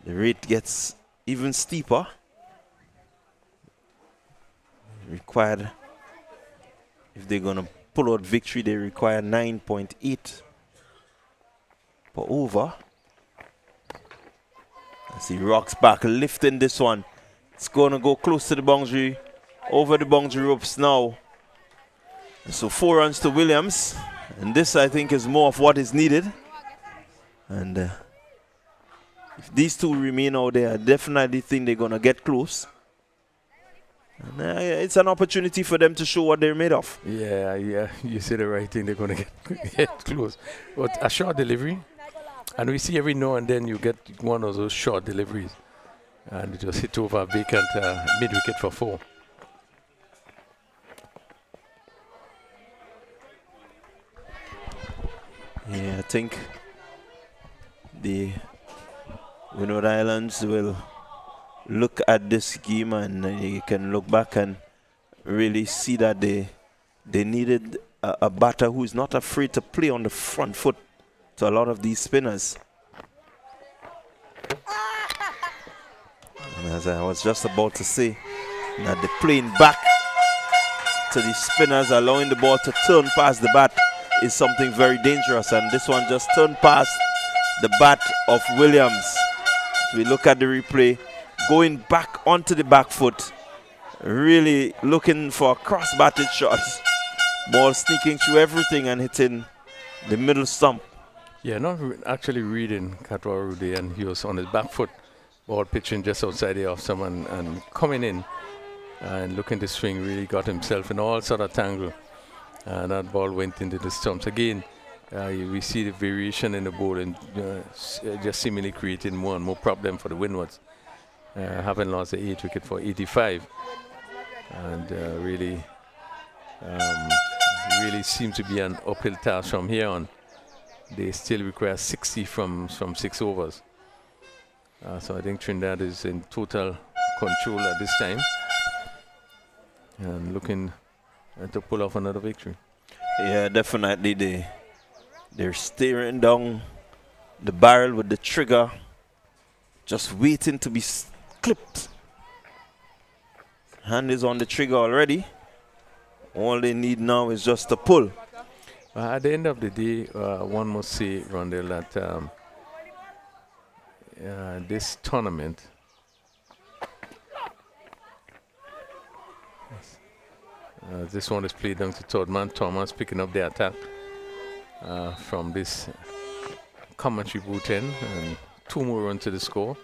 rate gets even steeper. Required, if they're going to pull out victory, they require 9.8 per over. As he rocks back, lifting this one. It's going to go close to the boundary, over the boundary ropes now. And so 4 runs to Williams. And this, I think, is more of what is needed. And if these two remain out there, I definitely think they're going to get close. And, it's an opportunity for them to show what they're made of. Yeah, you say the right thing. They're going to get close. But a short delivery, and we see every now and then you get one of those short deliveries, and you just hit over a vacant mid-wicket for 4. Yeah, I think the Windward Islands will look at this game, and you can look back and really see that they needed a batter who is not afraid to play on the front foot to a lot of these spinners. And as I was just about to say, that they're playing back to the spinners, allowing the ball to turn past the bat is something very dangerous, and this one just turned past the bat of Williams. As we look at the replay, going back onto the back foot, really looking for a cross-batted shot. Ball sneaking through everything and hitting the middle stump. Yeah, not actually reading Katwa Rudy, and he was on his back foot. Ball pitching just outside the off someone and coming in and looking to swing, really got himself in all sort of tangle. And that ball went into the stumps. Again, we see the variation in the ball and just seemingly creating more and more problem for the Windwards. Having lost the 8th wicket for 85. And really seems to be an uphill task from here on. They still require 60 from 6 overs. So I think Trinidad is in total control at this time and looking to pull off another victory. Yeah, definitely. They're staring down the barrel with the trigger, just waiting to be clipped. Hand is on the trigger already. All they need now is just a pull. At the end of the day, one must say, Rondell, that this tournament this one is played down to third man. Thomas picking up the attack from this commentary booth end, and 2 more runs to the score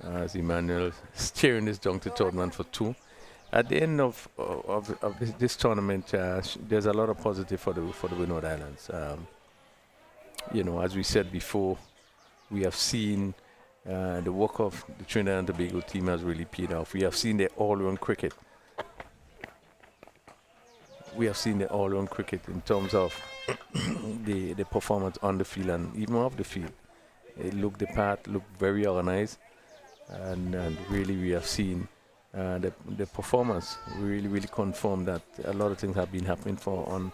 as Emmanuel steering this down to third man for 2. At the end of this tournament, there's a lot of positive for the Windward Islands. As we said before, we have seen the work of the Trinidad and Tobago team has really paid off. We have seen the all-round cricket. We have seen the all-round cricket in terms of the performance on the field and even off the field. It looked the part, looked very organized, and really we have seen the performance really confirmed that a lot of things have been happening on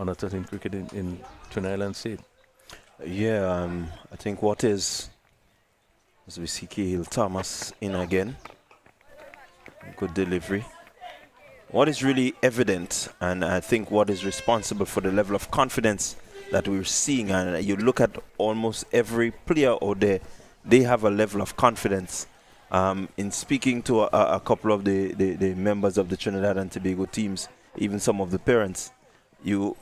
a 13 cricket in Trinidad Island State. Yeah, I think what is, as we see Cahill Thomas in again, good delivery. What is really evident, and I think what is responsible for the level of confidence that we're seeing, and you look at almost every player out there, they have a level of confidence. In speaking to a couple of the members of the Trinidad and Tobago teams, even some of the parents,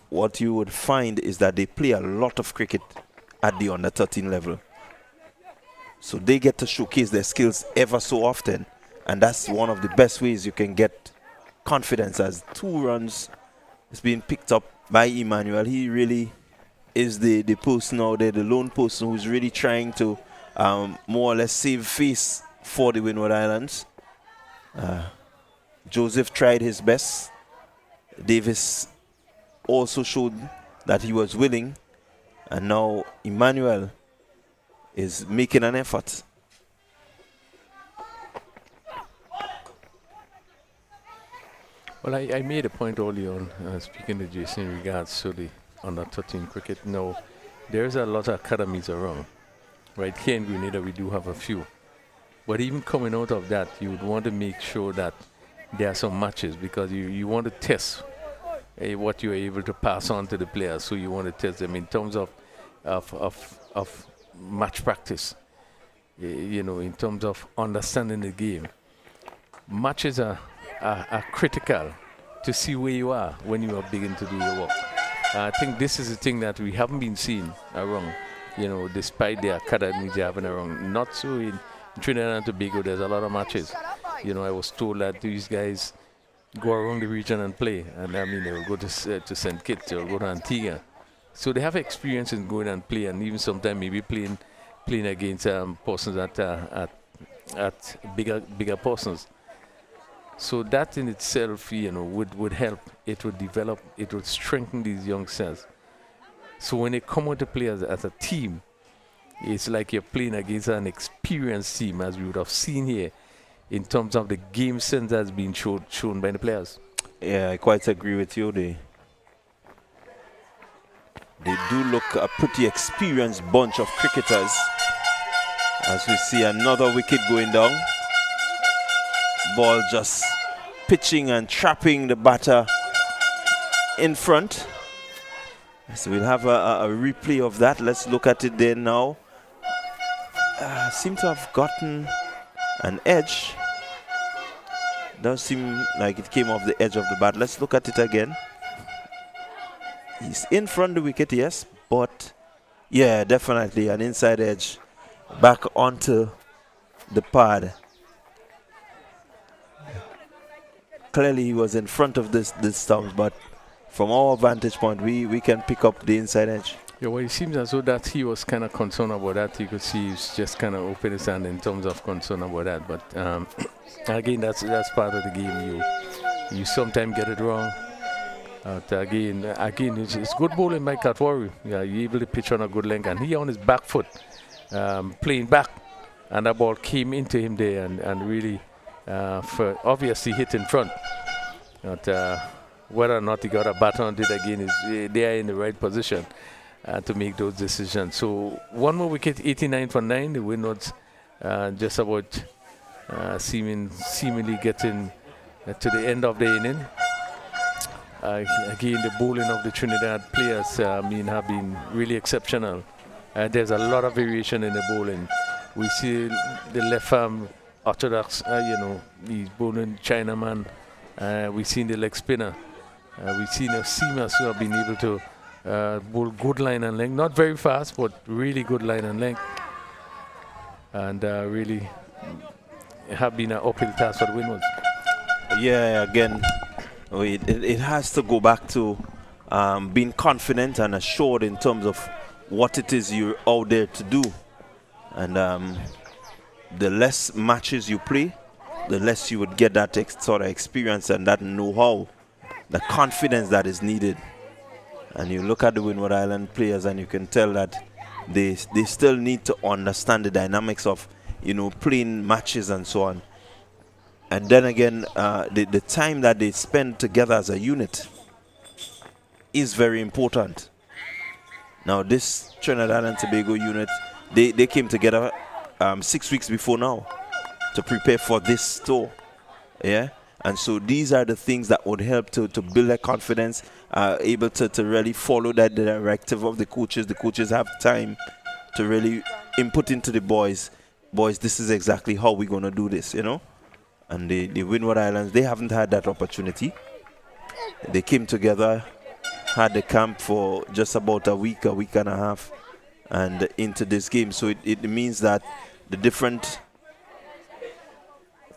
what you would find is that they play a lot of cricket at the under 13 level. So they get to showcase their skills ever so often, and that's one of the best ways you can get confidence. As 2 runs is being picked up by Emmanuel. He really is the person out there, the lone person who's really trying to more or less save face for the Windward Islands. Joseph tried his best. Davis also showed that he was willing, and now Emmanuel is making an effort. Well, I made a point earlier on, speaking to Jason, in regards to the under 13 cricket. Now, there's a lot of academies around. Right here in Grenada, we do have a few. But even coming out of that, you would want to make sure that there are some matches, because you want to test what you're able to pass on to the players. So you want to test them in terms of match practice, in terms of understanding the game. Matches are critical to see where you are when you are beginning to do your work. I think this is a thing that we haven't been seeing around, despite the academies they having around. Not so in Trinidad and Tobago, there's a lot of matches. I was told that these guys go around the region and play, and they will go to St. Kitts, they'll go to Antigua. So they have experience in going and play, and even sometimes maybe playing against persons at bigger persons. So that in itself, would help. It would develop. It would strengthen these youngsters. So when they come out to play as a team, it's like you're playing against an experienced team, as we would have seen here, in terms of the game sense that's been shown by the players. Yeah, I quite agree with you. They do look a pretty experienced bunch of cricketers. As we see another wicket going down. Ball just pitching and trapping the batter in front. So we'll have a replay of that. Let's look at it there now. Seem to have gotten an edge. Does seem like it came off the edge of the bat. Let's look at it again. He's in front of the wicket, yes, but yeah, definitely an inside edge back onto the pad. Clearly he was in front of this stumps, but from our vantage point, we can pick up the inside edge. Yeah, well, it seems as though that he was kind of concerned about that. You could see he's just kind of open his hand in terms of concern about that. But again, that's part of the game. You sometimes get it wrong. Again, it's good bowling by Katwari. Yeah, you're able to pitch on a good length, and he on his back foot, playing back, and that ball came into him there, and really, for obviously hit in front. But whether or not he got a bat on it again is they are in the right position to make those decisions. So 1 more wicket, 89 for 9. The Windwards just about seemingly getting to the end of the inning. Again, the bowling of the Trinidad players have been really exceptional. There's a lot of variation in the bowling. We see the left arm orthodox, he's bowling Chinaman. We've seen the leg spinner. We've seen the seamers who have been able to bowl good line and length. Not very fast, but really good line and length. And really have been an uphill task for the Windwards. Yeah, again, it has to go back to being confident and assured in terms of what it is you're out there to do. And the less matches you play, the less you would get that sort of experience and that know-how, the confidence that is needed. And you look at the Windward Island players and you can tell that they still need to understand the dynamics of, playing matches and so on. And then again, the time that they spend together as a unit is very important. Now, this Trinidad and Tobago unit, they came together 6 weeks before now to prepare for this tour. Yeah? And so these are the things that would help to build their confidence, able to really follow that directive of the coaches. The coaches have time to really input into the boys. Boys, this is exactly how we're going to do this, And the Windward Islands, they haven't had that opportunity. They came together, had the camp for just about a week and a half, and into this game. So it means that the different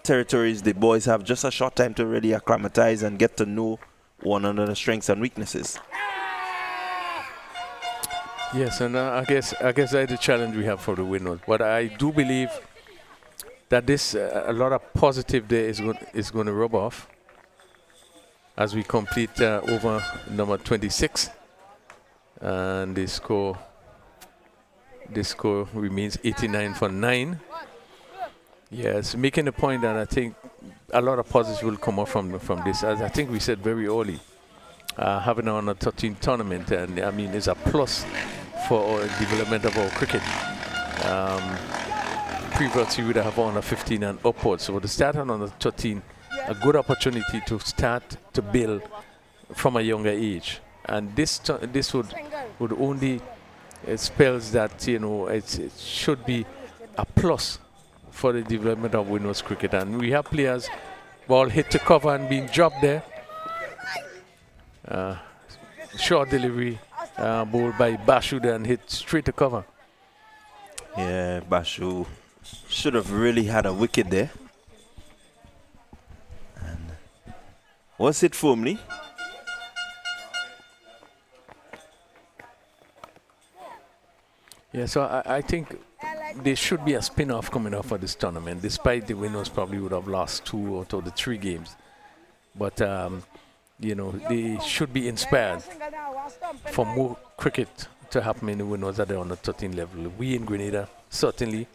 territories, the boys have just a short time to really acclimatize and get to know one another's strengths and weaknesses. Yes, and I guess that's the challenge we have for the Windwards. But I do believe that this a lot of positive there is going to rub off as we complete over number 26, and the score remains 89 for 9. Yes, making the point that I think a lot of positives will come up from this. As I think we said very early, having an under 13 tournament, and it's a plus for our development of our cricket. Previously, we would have under 15 and upwards. So to start on under 13, a good opportunity to start to build from a younger age. And this would only spells that it should be a plus for the development of Windwards cricket. And we have players ball hit to cover and being dropped there. Short delivery ball by Bashu there and hit straight to cover. Yeah, Bashu should have really had a wicket there. And was it firmly? Yeah, so I think there should be a spin-off coming up for this tournament, despite the Windwards probably would have lost 2 out of the 3 games. But, they should be inspired for more cricket to happen in the Windwards at the under 13 level. We in Grenada certainly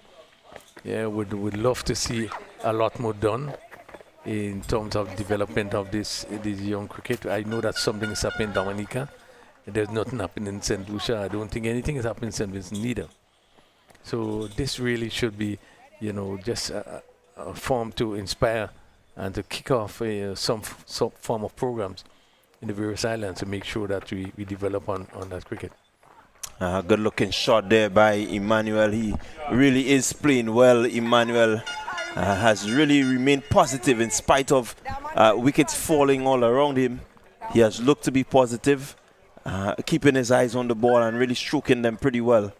would love to see a lot more done in terms of development of this young cricket. I know that something is happening in Dominica. There's nothing happening in St. Lucia. I don't think anything is happening in St. Vincent neither. So this really should be, just a form to inspire and to kick off some form of programs in the various islands to make sure that we develop on that cricket. Good looking shot there by Emmanuel. He really is playing well. Emmanuel has really remained positive in spite of wickets falling all around him. He has looked to be positive, keeping his eyes on the ball and really stroking them pretty well.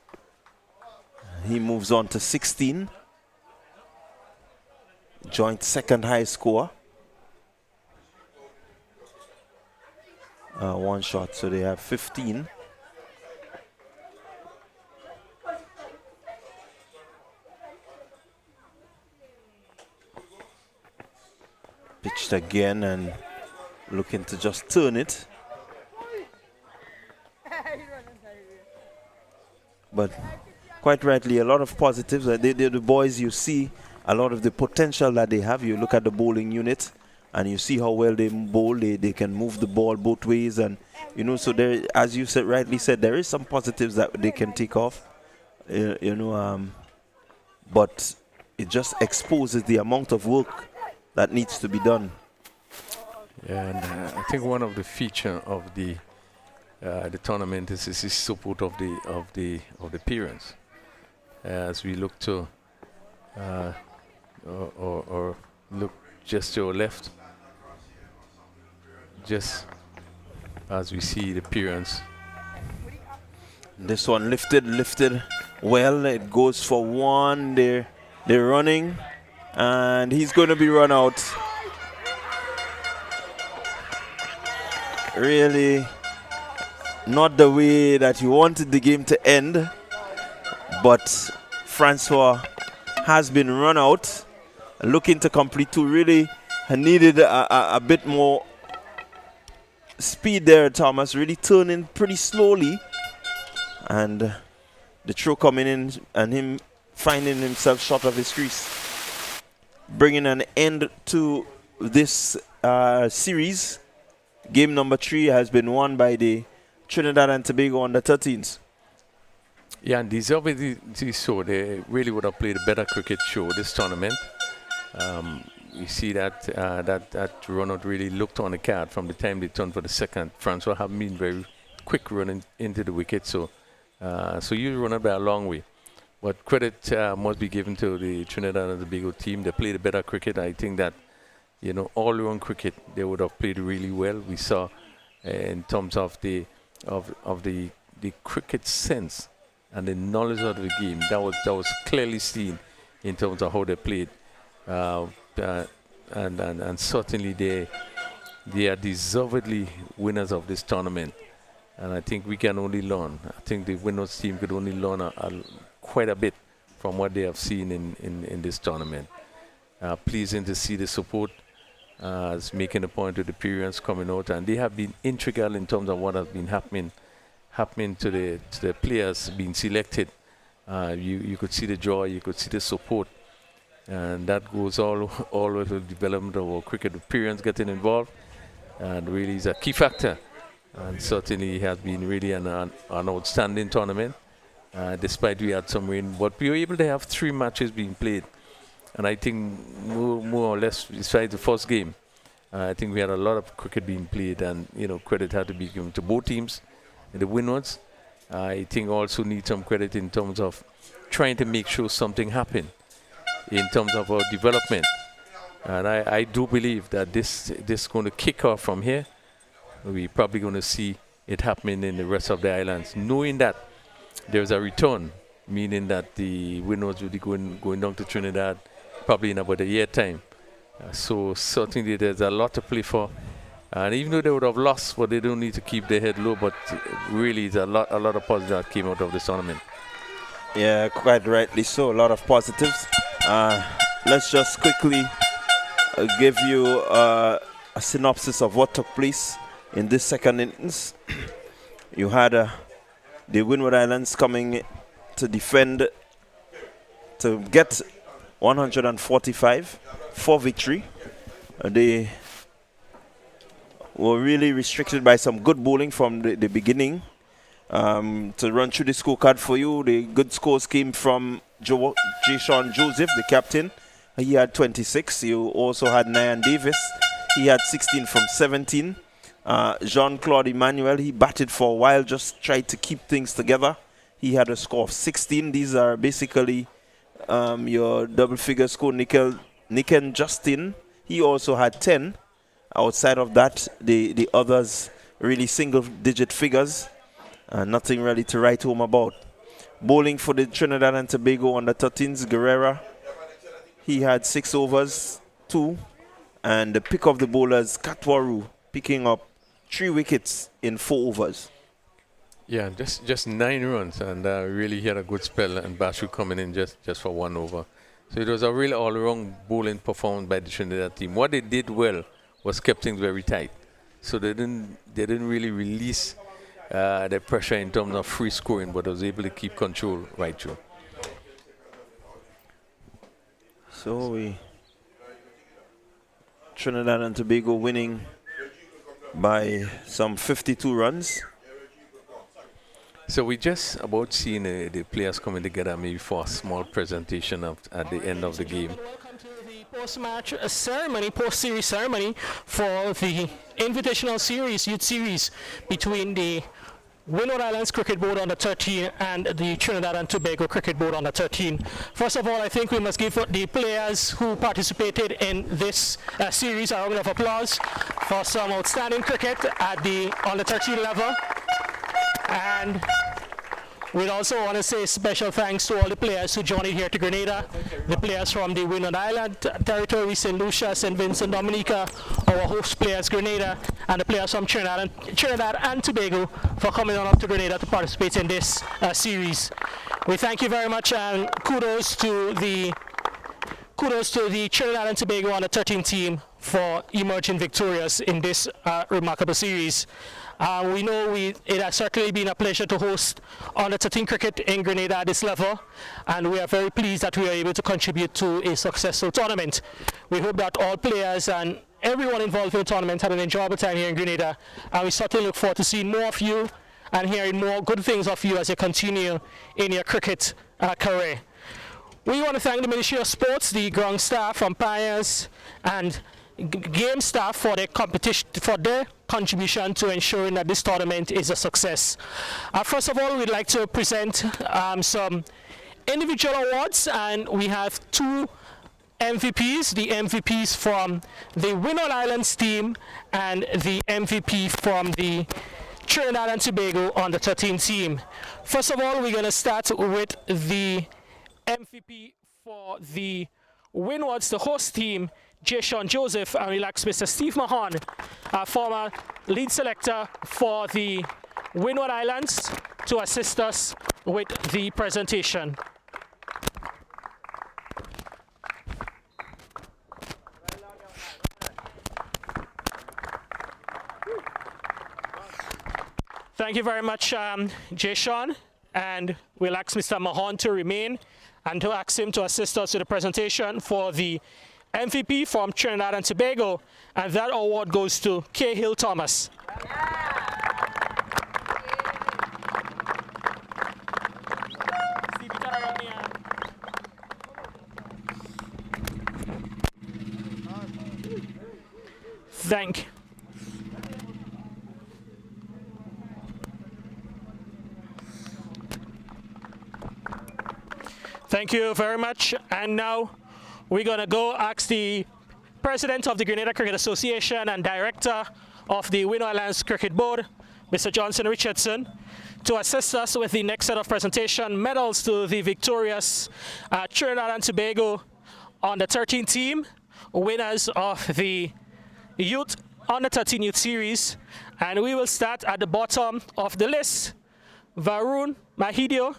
He moves on to 16. joint second high score. One shot, so they have 15. Pitched again and looking to just turn it. But quite rightly, a lot of positives. The boys, you see a lot of the potential that they have. You look at the bowling unit and you see how well they bowl. They can move the ball both ways. And, you know, so there, as you said, rightly said, there is some positives that they can take off. But it just exposes the amount of work that needs to be done. Yeah, and I think one of the feature of the tournament is the support of the parents. As we look to or look just to our left, just as we see the parents. This one lifted well. It goes for one. They're running, and he's going to be run out. Really not the way that you wanted the game to end, but Francois has been run out, looking to complete two. Really needed a bit more speed there, Thomas, really turning pretty slowly, and the throw coming in and him finding himself short of his crease, bringing an end to this series. Game number 3 has been won by the Trinidad and Tobago under 13s. Yeah, and deservedly so. They really would have played a better cricket show this tournament. You see that that run out really looked on the card from the time they turned for the second. Francois have been very quick running into the wicket, so you run it by a long way. But credit must be given to the Trinidad and Tobago team. They played a better cricket. I think that, you know, all-round cricket, they would have played really well. We saw in terms of the cricket sense and the knowledge of the game, that was clearly seen in terms of how they played. And certainly they are deservedly winners of this tournament. And I think we can only learn. I think the winners team could only learn quite a bit from what they have seen in this tournament. Pleasing to see the support as making a point to the parents coming out, and they have been integral in terms of what has been happening to the players being selected. You could see the joy, you could see the support, and that goes all with the development of our cricket. The parents getting involved, and really is a key factor. And certainly it has been really an outstanding tournament, despite we had some rain. But we were able to have 3 matches being played. And I think more or less, besides the first game, I think we had a lot of cricket being played, and, you know, credit had to be given to both teams. And the Windwards, I think, also need some credit in terms of trying to make sure something happened in terms of our development. And I do believe that this is going to kick off from here. We're probably going to see it happening in the rest of the islands, knowing that there's a return, meaning that the Windwards will be going down to Trinidad probably in about a year time. So certainly there's a lot to play for. And even though they would have lost, but they don't need to keep their head low. But really, it's a lot of positives that came out of this tournament. Yeah, quite rightly so. A lot of positives. Let's just quickly give you a synopsis of what took place in this second innings. You had the Windward Islands coming to defend to get 145 for victory. They were really restricted by some good bowling from the beginning. To run through the scorecard for you, the good scores came from Jason Joseph, the captain. He had 26. You also had Nyan Davis. He had 16 from 17. Jean-Claude Emmanuel, he batted for a while, just tried to keep things together. He had a score of 16. These are basically your double-figure score. Niken Justin, he also had 10. Outside of that, the others really single-digit figures. Nothing really to write home about. Bowling for the Trinidad and Tobago under 13s, Guerrera. he had 6 overs, 2. And the pick of the bowlers, Katwaru, picking up 3 wickets in 4 overs. Yeah, just 9 runs, and really he had a good spell, and Bashu coming in just for 1 over. So it was a real all-around bowling performance by the Trinidad team. What they did well was kept things very tight. So they didn't really release the pressure in terms of free scoring, but was able to keep control right through. So Trinidad and Tobago winning by some 52 runs. So we just about seeing the players coming together maybe for a small presentation at the end of the game. Welcome to the post-match ceremony, post-series ceremony for the Invitational Series, Youth Series between the Windward Islands Cricket Board under 13 and the Trinidad and Tobago Cricket Board under 13. First of all, I think we must give the players who participated in this series a round of applause for some outstanding cricket at the under 13 level. And we'd also want to say special thanks to all the players who joined here to Grenada, the players from the Windward Island territory, St. Lucia, St. Vincent, Dominica, our host players Grenada, and the players from Trinidad and Tobago for coming on up to Grenada to participate in this series. We thank you very much, and kudos to the Trinidad and Tobago under 13 team for emerging victorious in this remarkable series. We know it has certainly been a pleasure to host under 13 cricket in Grenada at this level, and we are very pleased that we are able to contribute to a successful tournament. We hope that all players and everyone involved in the tournament had an enjoyable time here in Grenada, and we certainly look forward to seeing more of you and hearing more good things of you as you continue in your cricket career. We want to thank the Ministry of Sports, the ground staff, umpires, and game staff for their contribution to ensuring that this tournament is a success. First of all, we'd like to present some individual awards, and we have 2 MVPs, the MVPs from the Windward Islands team and the MVP from the Trinidad and Tobago under 13 team. First of all, we're going to start with the MVP for the Windwards, the host team, J. Sean Joseph, and relax Mr. Steve Mahon, former lead selector for the Windward Islands, to assist us with the presentation. Thank you very much, J. Sean, and we'll ask Mr. Mahon to remain and to ask him to assist us with the presentation for the MVP from Trinidad and Tobago, and that award goes to Cahill Thomas. Thank you very much, and now we're going to go ask the President of the Grenada Cricket Association and Director of the Windward Islands Cricket Board, Mr. Johnson Richardson, to assist us with the next set of presentation medals to the victorious Trinidad and Tobago under 13 team, winners of the Youth Under 13 Youth Series. And we will start at the bottom of the list. Varun Mahidio.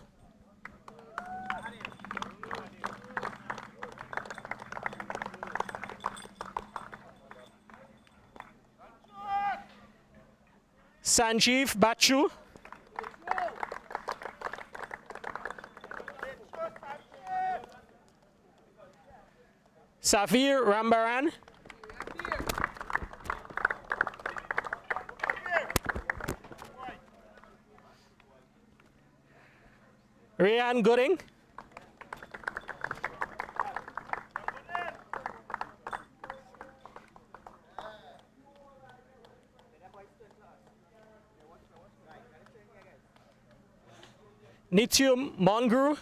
Sanjeev Bachu. Savir Rambaran. Rian Gooding. Nityum Mongru.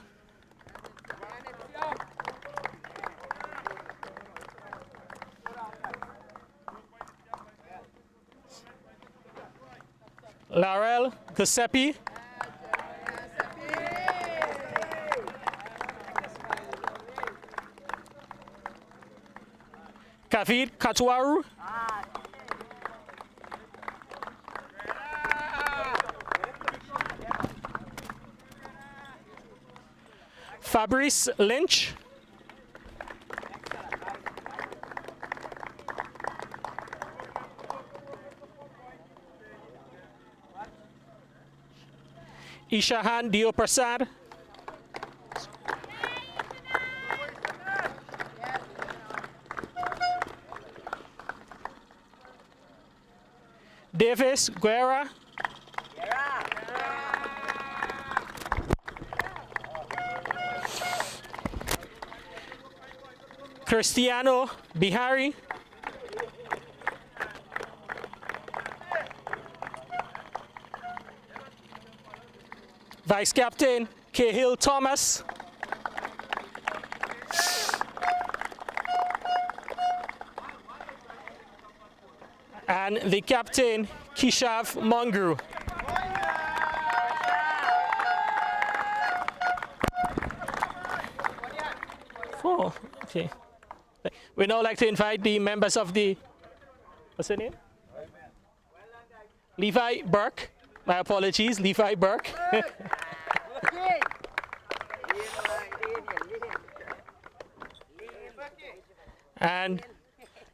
Larel Giuseppe. Kavid Katuaru. Fabrice Lynch. Ishahan Dio Prasad. Davis Guerra. Cristiano Bihari. Vice Captain Cahill Thomas. And the captain Kishav Mongru. Oh, okay. We'd now like to invite the members of the, what's her name? Levi Burke. My apologies, Levi Burke. And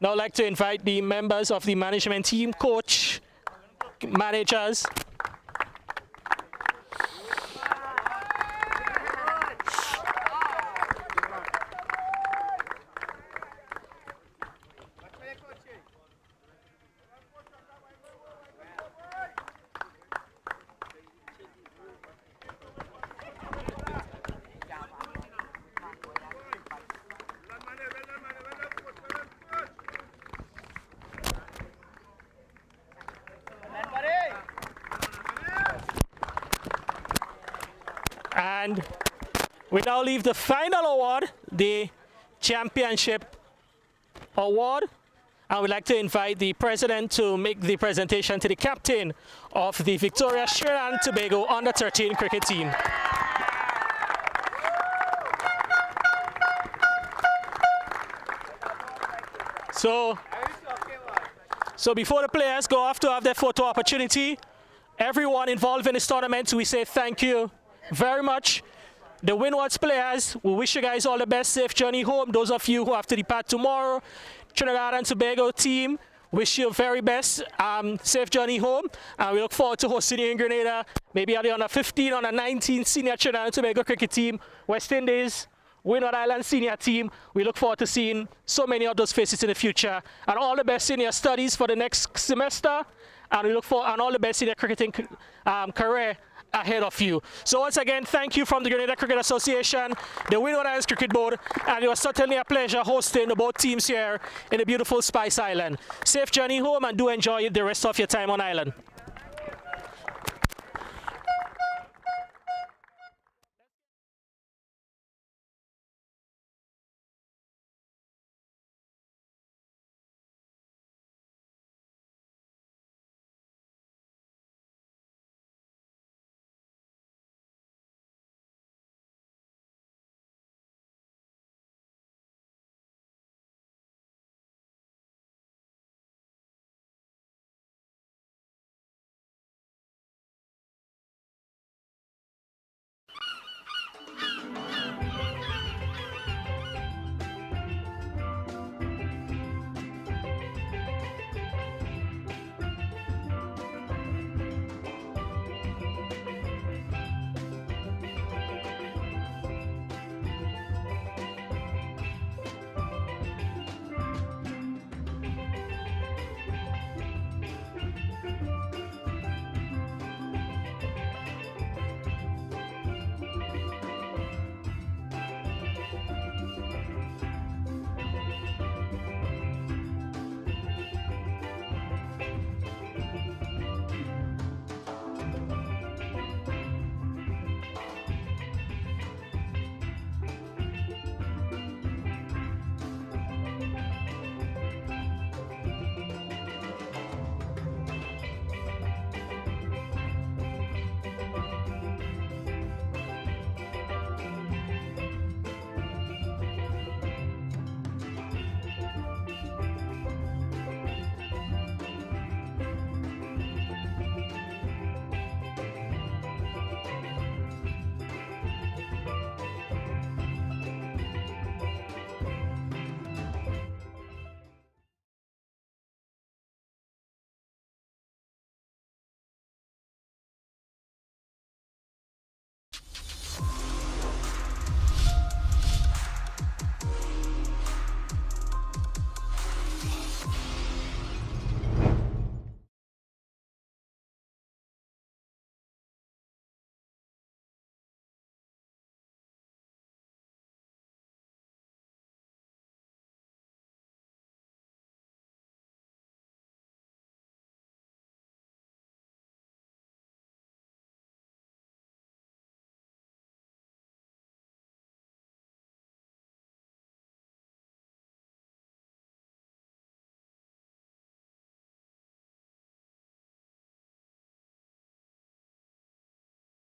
now I'd like to invite the members of the management team, coach, managers. And we now leave the final award, the championship award. I would like to invite the president to make the presentation to the captain of the victorious Trinidad and Tobago under-13 cricket team. So before the players go off to have their photo opportunity, everyone involved in this tournament, we say thank you very much. The Windwards players, we wish you guys all the best, safe journey home. Those of you who have to depart tomorrow, Trinidad and Tobago team, wish you very best, safe journey home. And we look forward to hosting you in Grenada, maybe at the under 15, under 19 senior Trinidad and Tobago cricket team, West Indies, Windward Island senior team. We look forward to seeing so many of those faces in the future. And all the best in your studies for the next semester. And we look forward, and all the best in your cricketing career ahead of you. So once again, thank you from the Grenada Cricket Association, the Windward Islands Cricket Board, and it was certainly a pleasure hosting both teams here in the beautiful Spice Island. Safe journey home and do enjoy the rest of your time on island.